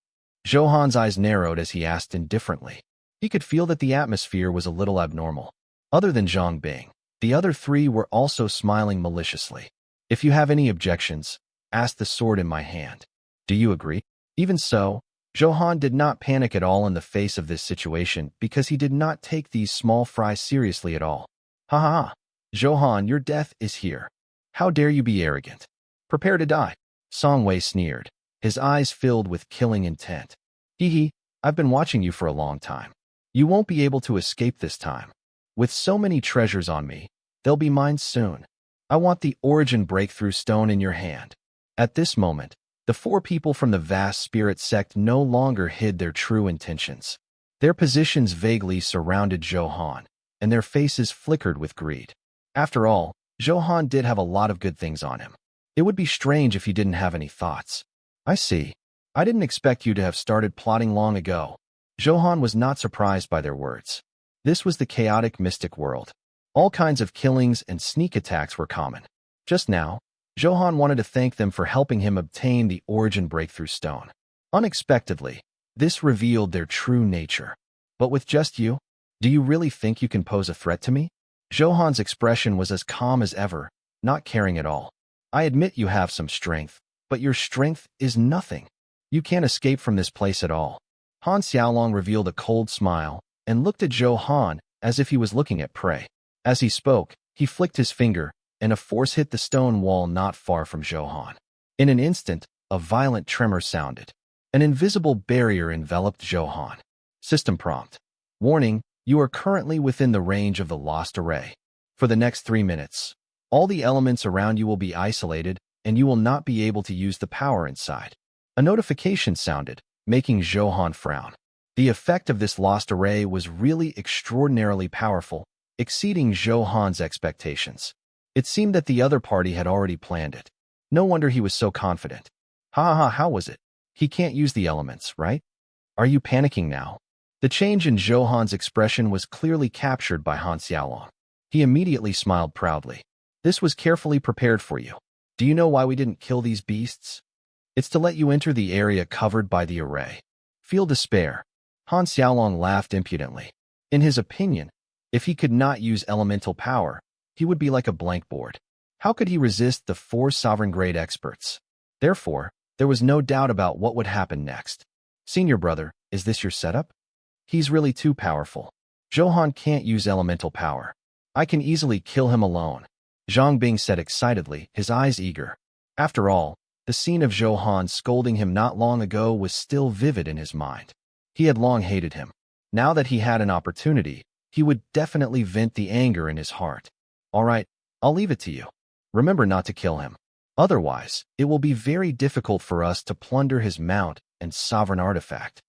Zhou Han's eyes narrowed as he asked indifferently. He could feel that the atmosphere was a little abnormal. Other than Zhang Bing, the other 3 were also smiling maliciously. If you have any objections, ask the sword in my hand. Do you agree? Even so, Zhou Han did not panic at all in the face of this situation because he did not take these small fries seriously at all. Ha ha ha. Zhou Han, your death is here. How dare you be arrogant? Prepare to die. Song Wei sneered, his eyes filled with killing intent. Hee hee, I've been watching you for a long time. You won't be able to escape this time. With so many treasures on me, they'll be mine soon. I want the Origin Breakthrough Stone in your hand. At this moment, the 4 people from the vast spirit sect no longer hid their true intentions. Their positions vaguely surrounded Zhou Han, and their faces flickered with greed. After all, Zhou Han did have a lot of good things on him. It would be strange if he didn't have any thoughts. I see. I didn't expect you to have started plotting long ago. Zhou Han was not surprised by their words. This was the chaotic mystic world. All kinds of killings and sneak attacks were common. Just now, Zhou Han wanted to thank them for helping him obtain the origin breakthrough stone. Unexpectedly, this revealed their true nature. But with just you, do you really think you can pose a threat to me? Zhou Han's expression was as calm as ever, not caring at all. I admit you have some strength, but your strength is nothing. You can't escape from this place at all. Han Xiaolong revealed a cold smile and looked at Zhou Han as if he was looking at prey. As he spoke, he flicked his finger, and a force hit the stone wall not far from Zhou Han. In an instant, a violent tremor sounded. An invisible barrier enveloped Zhou Han. System prompt. Warning, you are currently within the range of the lost array. For the next 3 minutes, all the elements around you will be isolated, and you will not be able to use the power inside. A notification sounded, making Zhou Han frown. The effect of this lost array was really extraordinarily powerful, exceeding Zhou Han's expectations. It seemed that the other party had already planned it. No wonder he was so confident. How was it? He can't use the elements, right? Are you panicking now? The change in Zhou Han's expression was clearly captured by Han Xiaolong. He immediately smiled proudly. This was carefully prepared for you. Do you know why we didn't kill these beasts? It's to let you enter the area covered by the array. Feel despair. Han Xiaolong laughed impudently. In his opinion, if he could not use elemental power, he would be like a blank board. How could he resist the 4 sovereign-grade experts? Therefore, there was no doubt about what would happen next. Senior brother, is this your setup? He's really too powerful. Zhou Han can't use elemental power. I can easily kill him alone. Zhang Bing said excitedly, his eyes eager. After all, the scene of Zhou Han scolding him not long ago was still vivid in his mind. He had long hated him. Now that he had an opportunity, he would definitely vent the anger in his heart. All right, I'll leave it to you. Remember not to kill him. Otherwise, it will be very difficult for us to plunder his mount and sovereign artifact.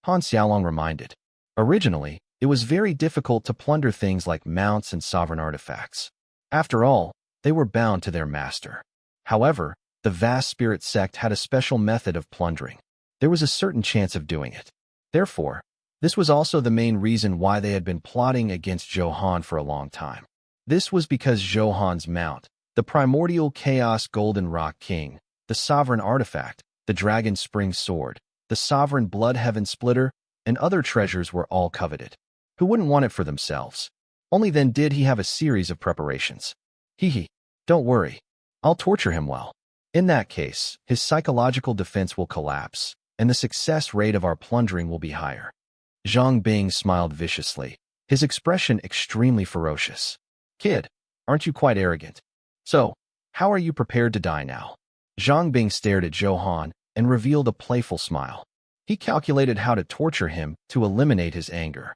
Han Xiaolong reminded. Originally, it was very difficult to plunder things like mounts and sovereign artifacts. After all, they were bound to their master. However, the vast spirit sect had a special method of plundering. There was a certain chance of doing it. Therefore, this was also the main reason why they had been plotting against Zhou Han for a long time. This was because Zhou Han's mount, the primordial chaos golden rock king, the sovereign artifact, the dragon spring sword, the sovereign blood heaven splitter, and other treasures were all coveted. Who wouldn't want it for themselves? Only then did he have a series of preparations. Don't worry. I'll torture him well. In that case, his psychological defense will collapse, and the success rate of our plundering will be higher. Zhang Bing smiled viciously, his expression extremely ferocious. Kid, aren't you quite arrogant? So, how are you prepared to die now? Zhang Bing stared at Zhou Han and revealed a playful smile. He calculated how to torture him to eliminate his anger.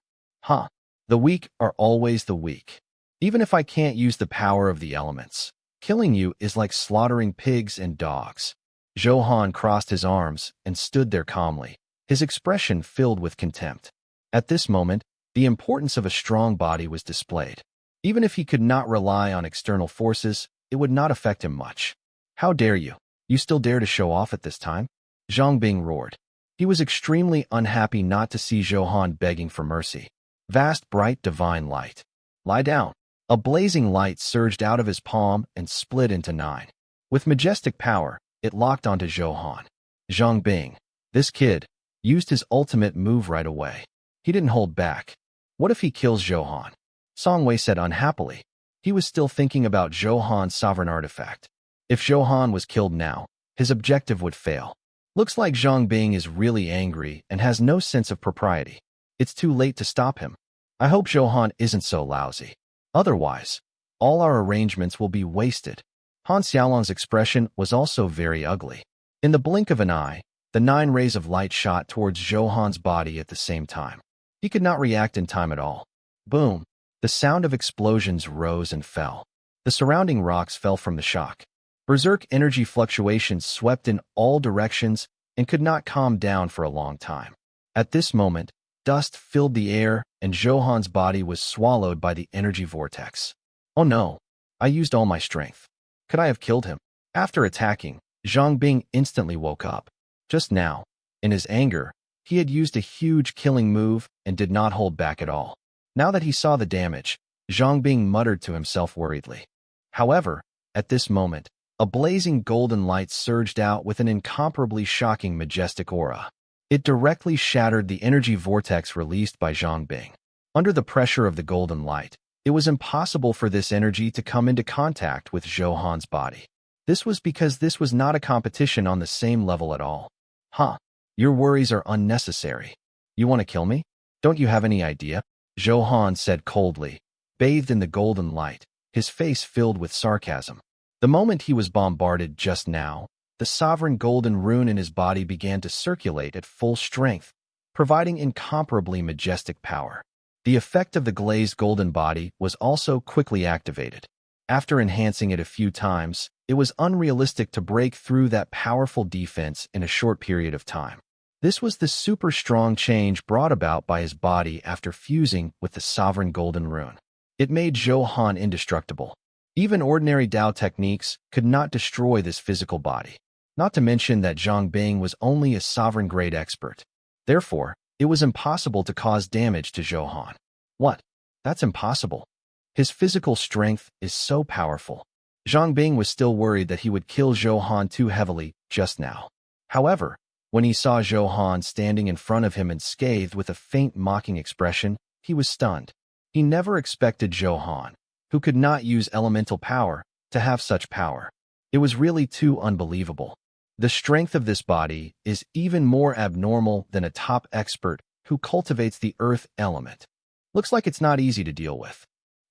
The weak are always the weak. Even if I can't use the power of the elements, killing you is like slaughtering pigs and dogs. Zhou Han crossed his arms and stood there calmly, his expression filled with contempt. At this moment, the importance of a strong body was displayed. Even if he could not rely on external forces, it would not affect him much. How dare you? You still dare to show off at this time? Zhang Bing roared. He was extremely unhappy not to see Zhou Han begging for mercy. Vast, bright, divine light. Lie down. A blazing light surged out of his palm and split into 9. With majestic power, it locked onto Zhou Han. Zhang Bing, this kid, used his ultimate move right away. He didn't hold back. What if he kills Zhou Han? Song Wei said unhappily. He was still thinking about Zhou Han's sovereign artifact. If Zhou Han was killed now, his objective would fail. Looks like Zhang Bing is really angry and has no sense of propriety. It's too late to stop him. I hope Zhou Han isn't so lousy. Otherwise, all our arrangements will be wasted. Han Xiaolong's expression was also very ugly. In the blink of an eye, the 9 rays of light shot towards Zhou Han's body at the same time. He could not react in time at all. Boom! The sound of explosions rose and fell. The surrounding rocks fell from the shock. Berserk energy fluctuations swept in all directions and could not calm down for a long time. At this moment, dust filled the air and Zhou Han's body was swallowed by the energy vortex. Oh no! I used all my strength. Could I have killed him? After attacking, Zhang Bing instantly woke up. Just now, in his anger, he had used a huge killing move and did not hold back at all. Now that he saw the damage, Zhang Bing muttered to himself worriedly. However, at this moment, a blazing golden light surged out with an incomparably shocking majestic aura. It directly shattered the energy vortex released by Zhang Bing. Under the pressure of the golden light, it was impossible for this energy to come into contact with Zhou Han's body. This was because this was not a competition on the same level at all. Huh, your worries are unnecessary. You want to kill me? Don't you have any idea? Zhou Han said coldly, bathed in the golden light, his face filled with sarcasm. The moment he was bombarded just now, the sovereign golden rune in his body began to circulate at full strength, providing incomparably majestic power. The effect of the glazed golden body was also quickly activated. After enhancing it a few times, it was unrealistic to break through that powerful defense in a short period of time. This was the super strong change brought about by his body after fusing with the sovereign golden rune. It made Zhou Han indestructible. Even ordinary Dao techniques could not destroy this physical body. Not to mention that Zhang Bing was only a sovereign-grade expert. Therefore, it was impossible to cause damage to Zhou Han. What? That's impossible. His physical strength is so powerful. Zhang Bing was still worried that he would kill Zhou Han too heavily just now. However, when he saw Zhou Han standing in front of him and scathed with a faint mocking expression, he was stunned. He never expected Zhou Han, who could not use elemental power, to have such power. It was really too unbelievable. The strength of this body is even more abnormal than a top expert who cultivates the earth element. Looks like it's not easy to deal with.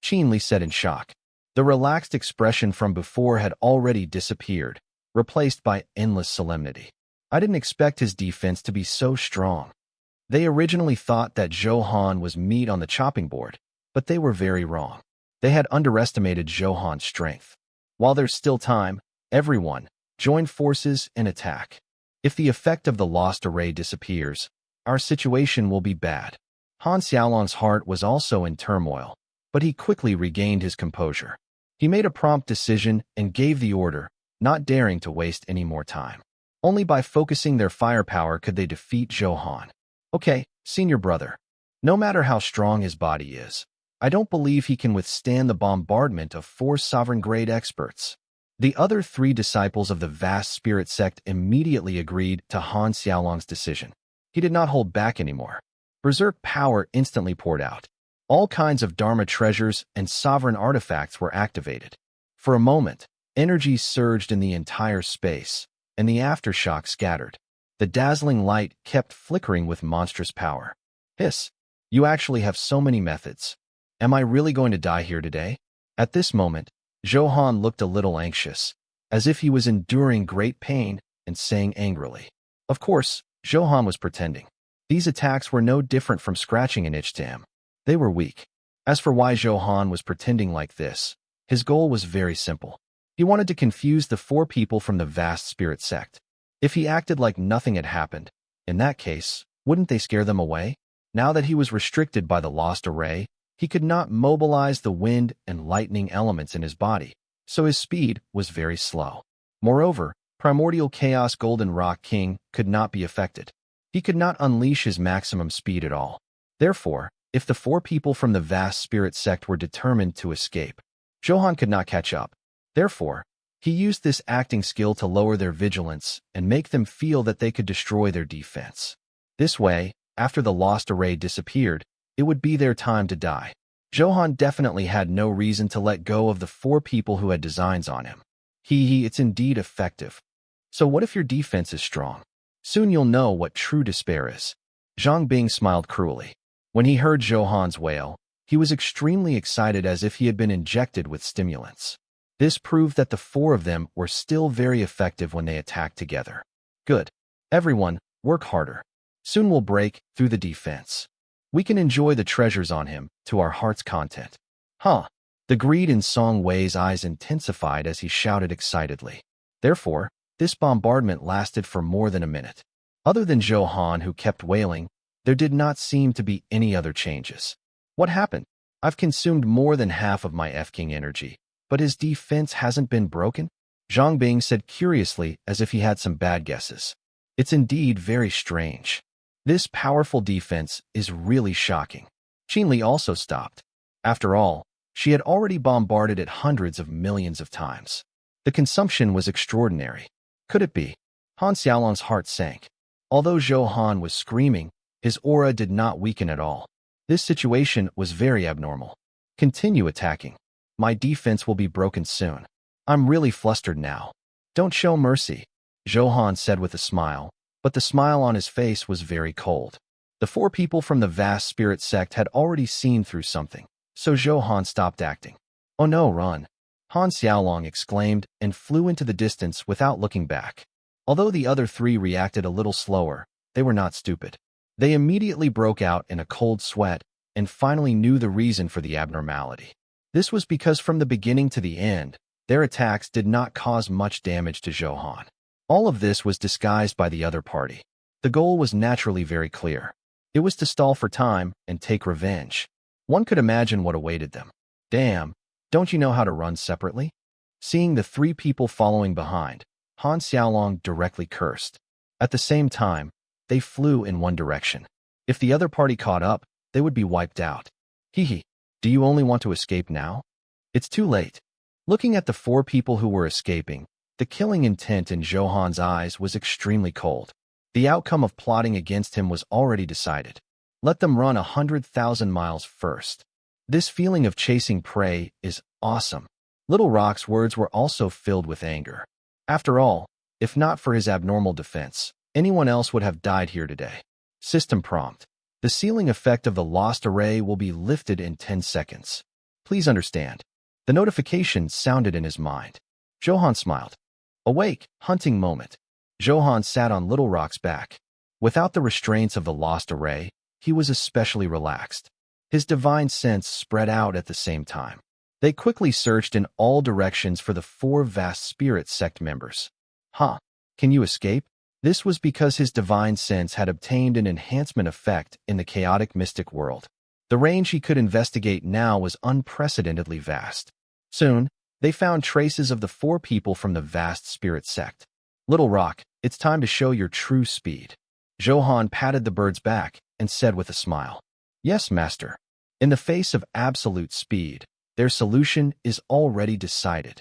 Qin Li said in shock. The relaxed expression from before had already disappeared, replaced by endless solemnity. I didn't expect his defense to be so strong. They originally thought that Zhou Han was meat on the chopping board, but they were very wrong. They had underestimated Zhou Han's strength. While there's still time, everyone, join forces and attack. If the effect of the lost array disappears, our situation will be bad. Han Xiaolong's heart was also in turmoil, but he quickly regained his composure. He made a prompt decision and gave the order, not daring to waste any more time. Only by focusing their firepower could they defeat Zhou Han. Okay, senior brother. No matter how strong his body is, I don't believe he can withstand the bombardment of 4 sovereign-grade experts. The other 3 disciples of the vast spirit sect immediately agreed to Han Xiaolong's decision. He did not hold back anymore. Berserk power instantly poured out. All kinds of Dharma treasures and sovereign artifacts were activated. For a moment, energy surged in the entire space, and the aftershock scattered. The dazzling light kept flickering with monstrous power. Hiss, you actually have so many methods. Am I really going to die here today? At this moment, Zhou Han looked a little anxious, as if he was enduring great pain and saying angrily. Of course, Zhou Han was pretending. These attacks were no different from scratching an itch to him. They were weak. As for why Zhou Han was pretending like this, his goal was very simple. He wanted to confuse the 4 people from the vast spirit sect. If he acted like nothing had happened, in that case, wouldn't they scare them away? Now that he was restricted by the lost array, he could not mobilize the wind and lightning elements in his body, so his speed was very slow. Moreover, Primordial Chaos Golden Rock King could not be affected. He could not unleash his maximum speed at all. Therefore, if the 4 people from the vast spirit sect were determined to escape, Zhou Han could not catch up. Therefore, he used this acting skill to lower their vigilance and make them feel that they could destroy their defense. This way, after the lost array disappeared, it would be their time to die. Zhou Han definitely had no reason to let go of the 4 people who had designs on him. It's indeed effective. So what if your defense is strong? Soon you'll know what true despair is. Zhang Bing smiled cruelly. When he heard Zhou Han's wail, he was extremely excited as if he had been injected with stimulants. This proved that the 4 of them were still very effective when they attacked together. Good. Everyone, work harder. Soon we'll break through the defense. We can enjoy the treasures on him to our heart's content. Huh. The greed in Song Wei's eyes intensified as he shouted excitedly. Therefore, this bombardment lasted for more than a minute. Other than Zhou Han, who kept wailing, there did not seem to be any other changes. What happened? I've consumed more than half of my F-King energy. But his defense hasn't been broken? Zhang Bing said curiously as if he had some bad guesses. It's indeed very strange. This powerful defense is really shocking. Qinli also stopped. After all, she had already bombarded it hundreds of millions of times. The consumption was extraordinary. Could it be? Han Xiaolong's heart sank. Although Zhou Han was screaming, his aura did not weaken at all. This situation was very abnormal. Continue attacking. My defense will be broken soon. I'm really flustered now. Don't show mercy, Zhou Han said with a smile, but the smile on his face was very cold. The 4 people from the vast spirit sect had already seen through something, so Zhou Han stopped acting. Oh no, run! Han Xiaolong exclaimed and flew into the distance without looking back. Although the other 3 reacted a little slower, they were not stupid. They immediately broke out in a cold sweat and finally knew the reason for the abnormality. This was because from the beginning to the end, their attacks did not cause much damage to Zhou Han. All of this was disguised by the other party. The goal was naturally very clear. It was to stall for time and take revenge. One could imagine what awaited them. Damn, don't you know how to run separately? Seeing the 3 people following behind, Han Xiaolong directly cursed. At the same time, they flew in one direction. If the other party caught up, they would be wiped out. Hee, do you only want to escape now? It's too late. Looking at the 4 people who were escaping, the killing intent in Zhou Han's eyes was extremely cold. The outcome of plotting against him was already decided. Let them run 100,000 miles first. This feeling of chasing prey is awesome. Little Rock's words were also filled with anger. After all, if not for his abnormal defense, anyone else would have died here today. System prompt. The ceiling effect of the lost array will be lifted in 10 seconds. Please understand. The notification sounded in his mind. Zhou Han smiled. Awake, hunting moment. Zhou Han sat on Little Rock's back. Without the restraints of the lost array, he was especially relaxed. His divine sense spread out at the same time. They quickly searched in all directions for the 4 vast spirit sect members. Huh? Can you escape? This was because his divine sense had obtained an enhancement effect in the chaotic mystic world. The range he could investigate now was unprecedentedly vast. Soon, they found traces of the 4 people from the vast spirit sect. Little Rock, it's time to show your true speed. Zhou Han patted the bird's back and said with a smile. Yes, master. In the face of absolute speed, their solution is already decided.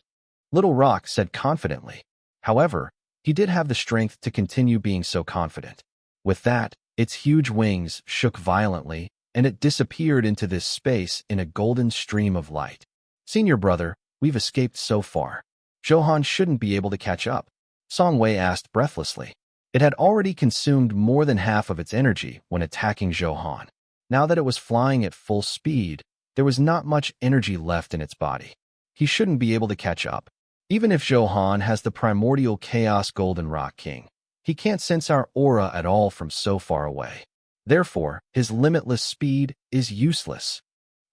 Little Rock said confidently. However, he did have the strength to continue being so confident. With that, its huge wings shook violently, and it disappeared into this space in a golden stream of light. Senior brother, we've escaped so far. Zhou Han shouldn't be able to catch up. Song Wei asked breathlessly. It had already consumed more than half of its energy when attacking Zhou Han. Now that it was flying at full speed, there was not much energy left in its body. He shouldn't be able to catch up. Even if Zhou Han has the primordial chaos Golden Rock King, he can't sense our aura at all from so far away. Therefore, his limitless speed is useless.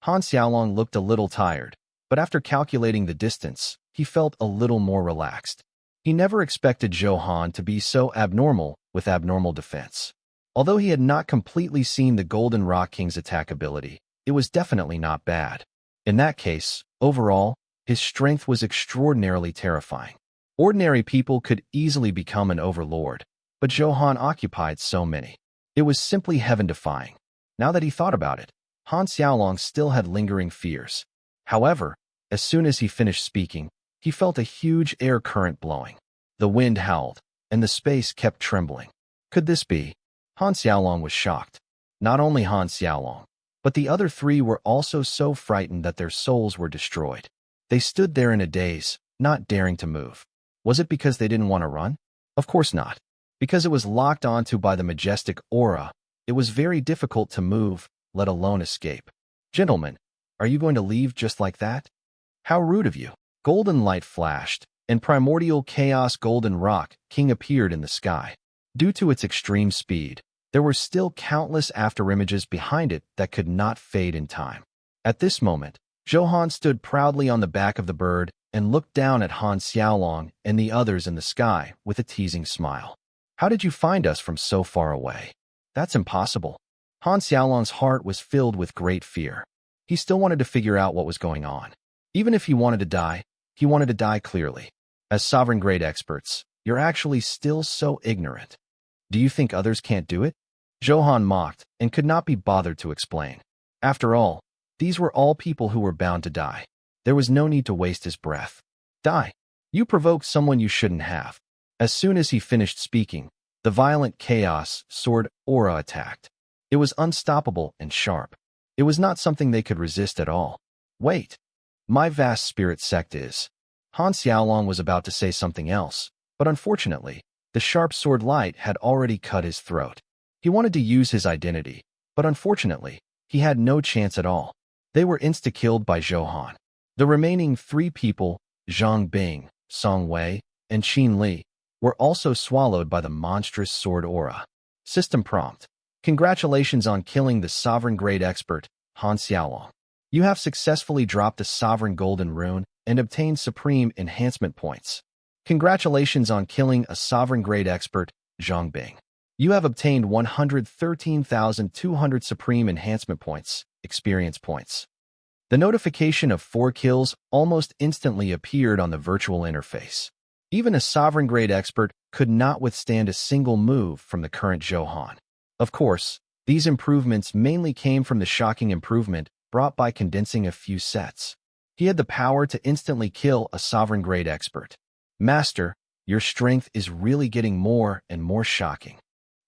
Han Xiaolong looked a little tired, but after calculating the distance, he felt a little more relaxed. He never expected Zhou Han to be so abnormal with abnormal defense. Although he had not completely seen the Golden Rock King's attack ability, it was definitely not bad. In that case, overall, his strength was extraordinarily terrifying. Ordinary people could easily become an overlord, but Zhou Han occupied so many. It was simply heaven-defying. Now that he thought about it, Han Xiaolong still had lingering fears. However, as soon as he finished speaking, he felt a huge air current blowing. The wind howled, and the space kept trembling. Could this be? Han Xiaolong was shocked. Not only Han Xiaolong, but the other 3 were also so frightened that their souls were destroyed. They stood there in a daze, not daring to move. Was it because they didn't want to run? Of course not. Because it was locked onto by the majestic aura, it was very difficult to move, let alone escape. Gentlemen, are you going to leave just like that? How rude of you. Golden light flashed, and primordial chaos Golden Rock King appeared in the sky. Due to its extreme speed, there were still countless afterimages behind it that could not fade in time. At this moment, Zhou Han stood proudly on the back of the bird and looked down at Han Xiaolong and the others in the sky with a teasing smile. How did you find us from so far away? That's impossible. Han Xiaolong's heart was filled with great fear. He still wanted to figure out what was going on. Even if he wanted to die clearly. As sovereign-grade experts, you're actually still so ignorant. Do you think others can't do it? Zhou Han mocked and could not be bothered to explain. After all, these were all people who were bound to die. There was no need to waste his breath. Die. You provoked someone you shouldn't have. As soon as he finished speaking, the violent chaos sword aura attacked. It was unstoppable and sharp. It was not something they could resist at all. Wait. My vast spirit sect is. Han Xiaolong was about to say something else, but unfortunately, the sharp sword light had already cut his throat. He wanted to use his identity, but unfortunately, he had no chance at all. They were insta-killed by Zhou Han. The remaining 3 people, Zhang Bing, Song Wei, and Qin Li, were also swallowed by the monstrous sword aura. System prompt. Congratulations on killing the sovereign-grade expert, Han Xiaolong. You have successfully dropped the sovereign golden rune and obtained supreme enhancement points. Congratulations on killing a sovereign-grade expert, Zhang Bing. You have obtained 113,200 supreme enhancement points, experience points. The notification of 4 kills almost instantly appeared on the virtual interface. Even a sovereign-grade expert could not withstand a single move from the current Zhou Han. Of course, these improvements mainly came from the shocking improvement brought by condensing a few sets. He had the power to instantly kill a sovereign-grade expert. Master, your strength is really getting more and more shocking.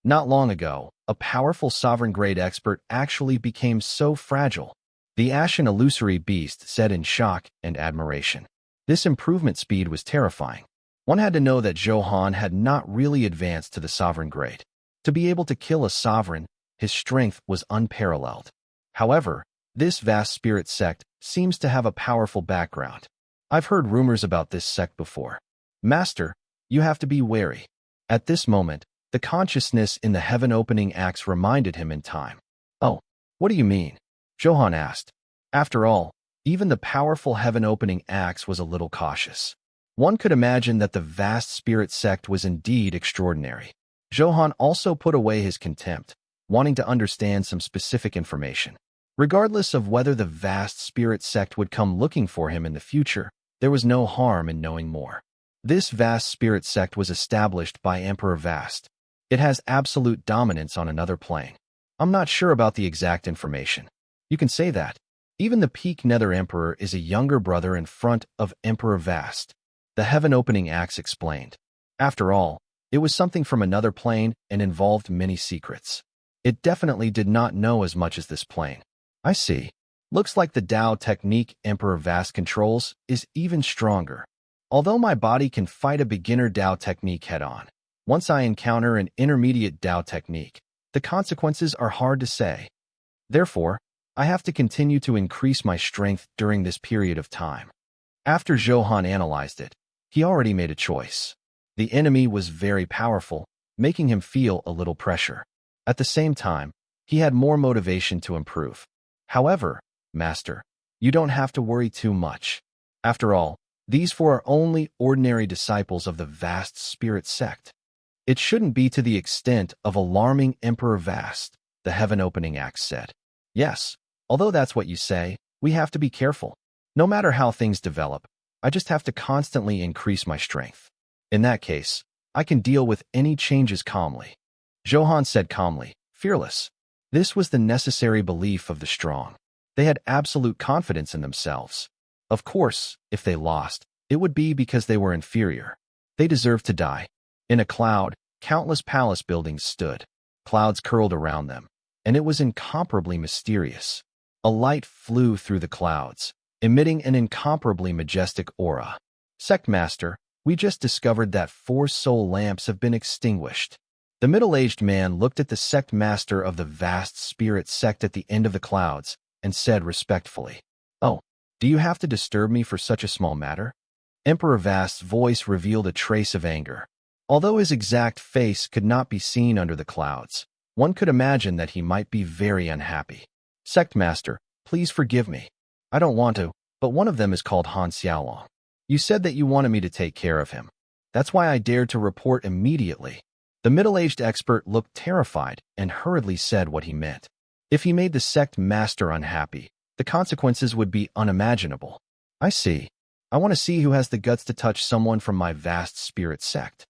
Not long ago, a powerful sovereign-grade expert actually became so fragile. The ashen illusory beast said in shock and admiration. This improvement speed was terrifying. One had to know that Zhou Han had not really advanced to the sovereign grade. To be able to kill a sovereign, his strength was unparalleled. However, this vast spirit sect seems to have a powerful background. I've heard rumors about this sect before. Master, you have to be wary. At this moment, the consciousness in the heaven-opening axe reminded him in time. Oh, what do you mean? Zhou Han asked. After all, even the powerful heaven-opening axe was a little cautious. One could imagine that the vast spirit sect was indeed extraordinary. Zhou Han also put away his contempt, wanting to understand some specific information. Regardless of whether the vast spirit sect would come looking for him in the future, there was no harm in knowing more. This vast spirit sect was established by Emperor Vast. It has absolute dominance on another plane. I'm not sure about the exact information. You can say that. Even the peak Nether Emperor is a younger brother in front of Emperor Vast. The heaven-opening axe explained. After all, it was something from another plane and involved many secrets. It definitely did not know as much as this plane. I see. Looks like the Dao technique Emperor Vast controls is even stronger. Although my body can fight a beginner Dao technique head-on, once I encounter an intermediate Dao technique, the consequences are hard to say. Therefore, I have to continue to increase my strength during this period of time. After Zhou Han analyzed it, he already made a choice. The enemy was very powerful, making him feel a little pressure. At the same time, he had more motivation to improve. However, Master, you don't have to worry too much. After all, these 4 are only ordinary disciples of the vast spirit sect. It shouldn't be to the extent of alarming Emperor Vast, the heaven-opening axe said. Yes, although that's what you say, we have to be careful. No matter how things develop, I just have to constantly increase my strength. In that case, I can deal with any changes calmly. Zhou Han said calmly, fearless. This was the necessary belief of the strong. They had absolute confidence in themselves. Of course, if they lost, it would be because they were inferior. They deserved to die. In a cloud, countless palace buildings stood. Clouds curled around them, and it was incomparably mysterious. A light flew through the clouds, emitting an incomparably majestic aura. Sect Master, we just discovered that 4 soul lamps have been extinguished. The middle-aged man looked at the sect master of the vast spirit sect at the end of the clouds and said respectfully, "Oh, do you have to disturb me for such a small matter?" Emperor Vast's voice revealed a trace of anger. Although his exact face could not be seen under the clouds, one could imagine that he might be very unhappy. Sect Master, please forgive me. I don't want to, but one of them is called Han Xiaolong. You said that you wanted me to take care of him. That's why I dared to report immediately. The middle-aged expert looked terrified and hurriedly said what he meant. If he made the sect master unhappy, the consequences would be unimaginable. I see. I want to see who has the guts to touch someone from my vast spirit sect.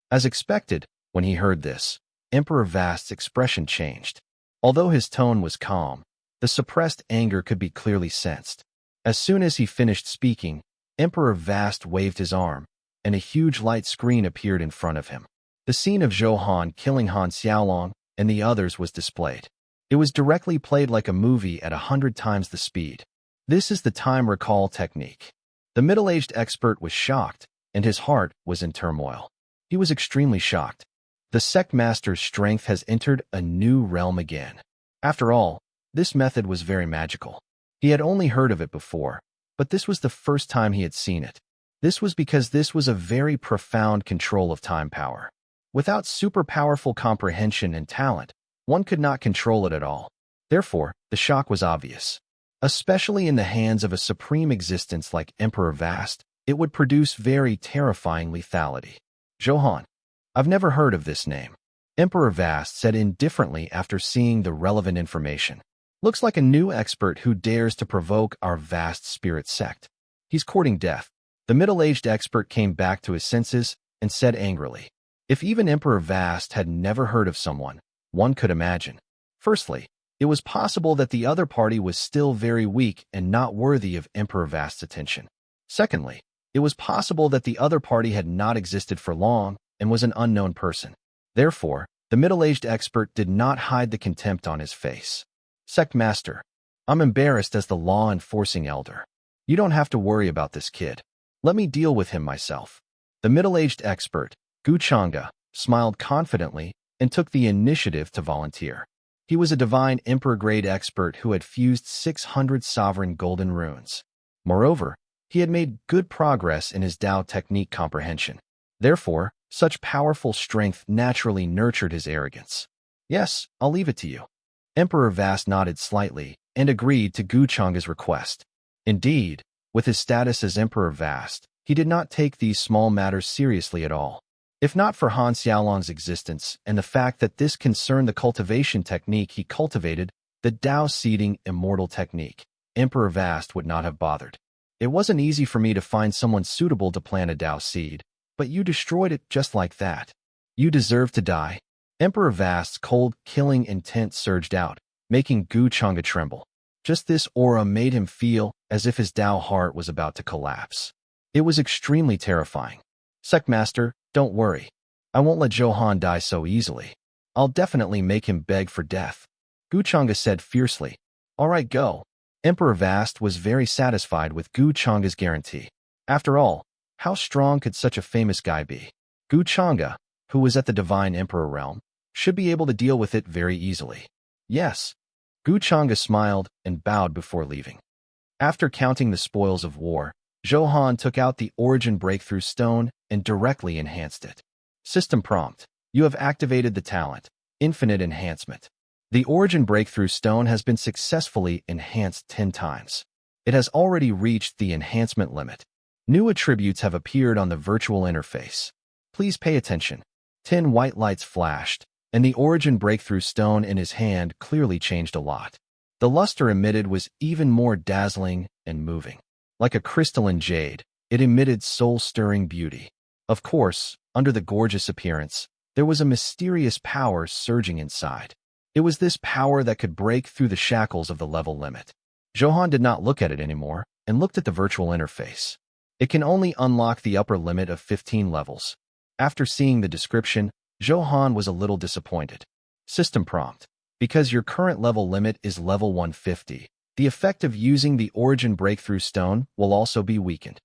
As expected, when he heard this, Emperor Vast's expression changed. Although his tone was calm, the suppressed anger could be clearly sensed. As soon as he finished speaking, Emperor Vast waved his arm, and a huge light screen appeared in front of him. The scene of Zhou Han killing Han Xiaolong and the others was displayed. It was directly played like a movie at 100 times the speed. This is the time recall technique. The middle-aged expert was shocked, and his heart was in turmoil. He was extremely shocked. The sect master's strength has entered a new realm again. After all, this method was very magical. He had only heard of it before, but this was the first time he had seen it. This was because this was a very profound control of time power. Without super powerful comprehension and talent, one could not control it at all. Therefore, the shock was obvious. Especially in the hands of a supreme existence like Emperor Vast, it would produce very terrifying lethality. Zhou Han. I've never heard of this name. Emperor Vast said indifferently after seeing the relevant information. Looks like a new expert who dares to provoke our vast spirit sect. He's courting death. The middle-aged expert came back to his senses and said angrily, if even Emperor Vast had never heard of someone, one could imagine. Firstly, it was possible that the other party was still very weak and not worthy of Emperor Vast's attention. Secondly, it was possible that the other party had not existed for long and was an unknown person. Therefore, the middle-aged expert did not hide the contempt on his face. Sect Master, I'm embarrassed as the law-enforcing elder. You don't have to worry about this kid. Let me deal with him myself. The middle-aged expert, Gu Chang'e, smiled confidently and took the initiative to volunteer. He was a divine emperor-grade expert who had fused 600 sovereign golden runes. Moreover, he had made good progress in his Tao technique comprehension. Therefore, such powerful strength naturally nurtured his arrogance. Yes, I'll leave it to you. Emperor Vast nodded slightly and agreed to Gu Chang'e's request. Indeed, with his status as Emperor Vast, he did not take these small matters seriously at all. If not for Han Xiaolong's existence and the fact that this concerned the cultivation technique he cultivated, the Tao seeding immortal technique, Emperor Vast would not have bothered. It wasn't easy for me to find someone suitable to plant a Tao seed, but you destroyed it just like that. You deserve to die. Emperor Vast's cold, killing intent surged out, making Gu Chang'e tremble. Just this aura made him feel as if his Tao heart was about to collapse. It was extremely terrifying. Sect Master, don't worry. I won't let Zhou Han die so easily. I'll definitely make him beg for death. Gu Chang'e said fiercely. All right, go. Emperor Vast was very satisfied with Gu Chang'e's guarantee. After all, how strong could such a famous guy be? Gu Chang'e, who was at the Divine Emperor realm, should be able to deal with it very easily. Yes. Gu Chang'e smiled and bowed before leaving. After counting the spoils of war, Zhou Han took out the Origin Breakthrough Stone and directly enhanced it. System prompt. You have activated the talent, Infinite Enhancement. The Origin Breakthrough Stone has been successfully enhanced 10 times. It has already reached the enhancement limit. New attributes have appeared on the virtual interface. Please pay attention. 10 white lights flashed, and the Origin Breakthrough Stone in his hand clearly changed a lot. The luster emitted was even more dazzling and moving. Like a crystalline jade, it emitted soul-stirring beauty. Of course, under the gorgeous appearance, there was a mysterious power surging inside. It was this power that could break through the shackles of the level limit. Zhou Han did not look at it anymore and looked at the virtual interface. It can only unlock the upper limit of 15 levels. After seeing the description, Zhou Han was a little disappointed. System prompt. Because your current level limit is level 150, the effect of using the Origin Breakthrough Stone will also be weakened.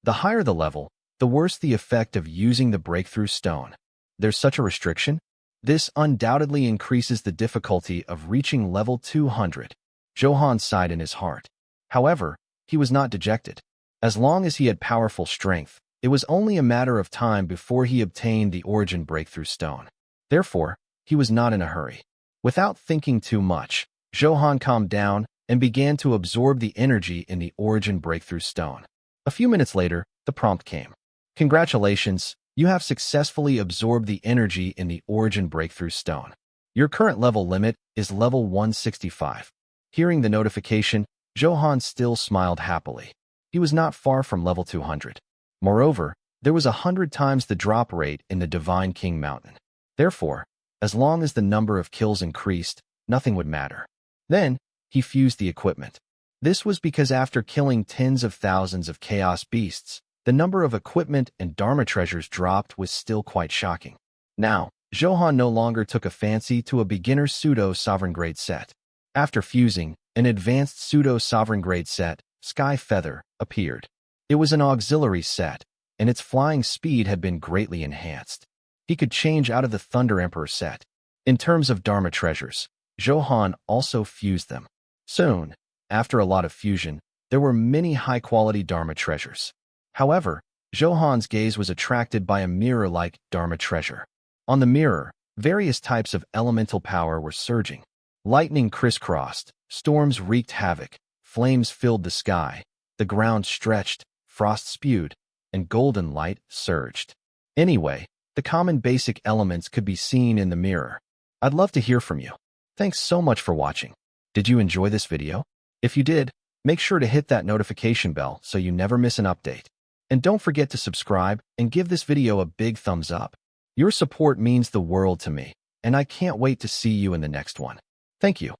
The higher the level, the worse the effect of using the Breakthrough Stone. There's such a restriction? This undoubtedly increases the difficulty of reaching level 200. Zhou Han sighed in his heart. However, he was not dejected. As long as he had powerful strength, it was only a matter of time before he obtained the Origin Breakthrough Stone. Therefore, he was not in a hurry. Without thinking too much, Zhou Han calmed down and began to absorb the energy in the Origin Breakthrough Stone. A few minutes later, the prompt came. Congratulations, you have successfully absorbed the energy in the Origin Breakthrough Stone. Your current level limit is level 165. Hearing the notification, Zhou Han still smiled happily. He was not far from level 200. Moreover, there was 100 times the drop rate in the Divine King Mountain. Therefore, as long as the number of kills increased, nothing would matter. Then, he fused the equipment. This was because after killing tens of thousands of chaos beasts, the number of equipment and Dharma treasures dropped was still quite shocking. Now, Zhou Han no longer took a fancy to a beginner pseudo-sovereign grade set. After fusing, an advanced pseudo-sovereign grade set, Sky Feather, appeared. It was an auxiliary set, and its flying speed had been greatly enhanced. He could change out of the Thunder Emperor set. In terms of Dharma treasures, Zhou Han also fused them. Soon, after a lot of fusion, there were many high-quality Dharma treasures. However, Zhou Han's gaze was attracted by a mirror-like Dharma treasure. On the mirror, various types of elemental power were surging. Lightning crisscrossed, storms wreaked havoc, flames filled the sky, the ground stretched, frost spewed, and golden light surged. Anyway, the common basic elements could be seen in the mirror. I'd love to hear from you. Thanks so much for watching. Did you enjoy this video? If you did, make sure to hit that notification bell so you never miss an update. And don't forget to subscribe and give this video a big thumbs up. Your support means the world to me, and I can't wait to see you in the next one. Thank you.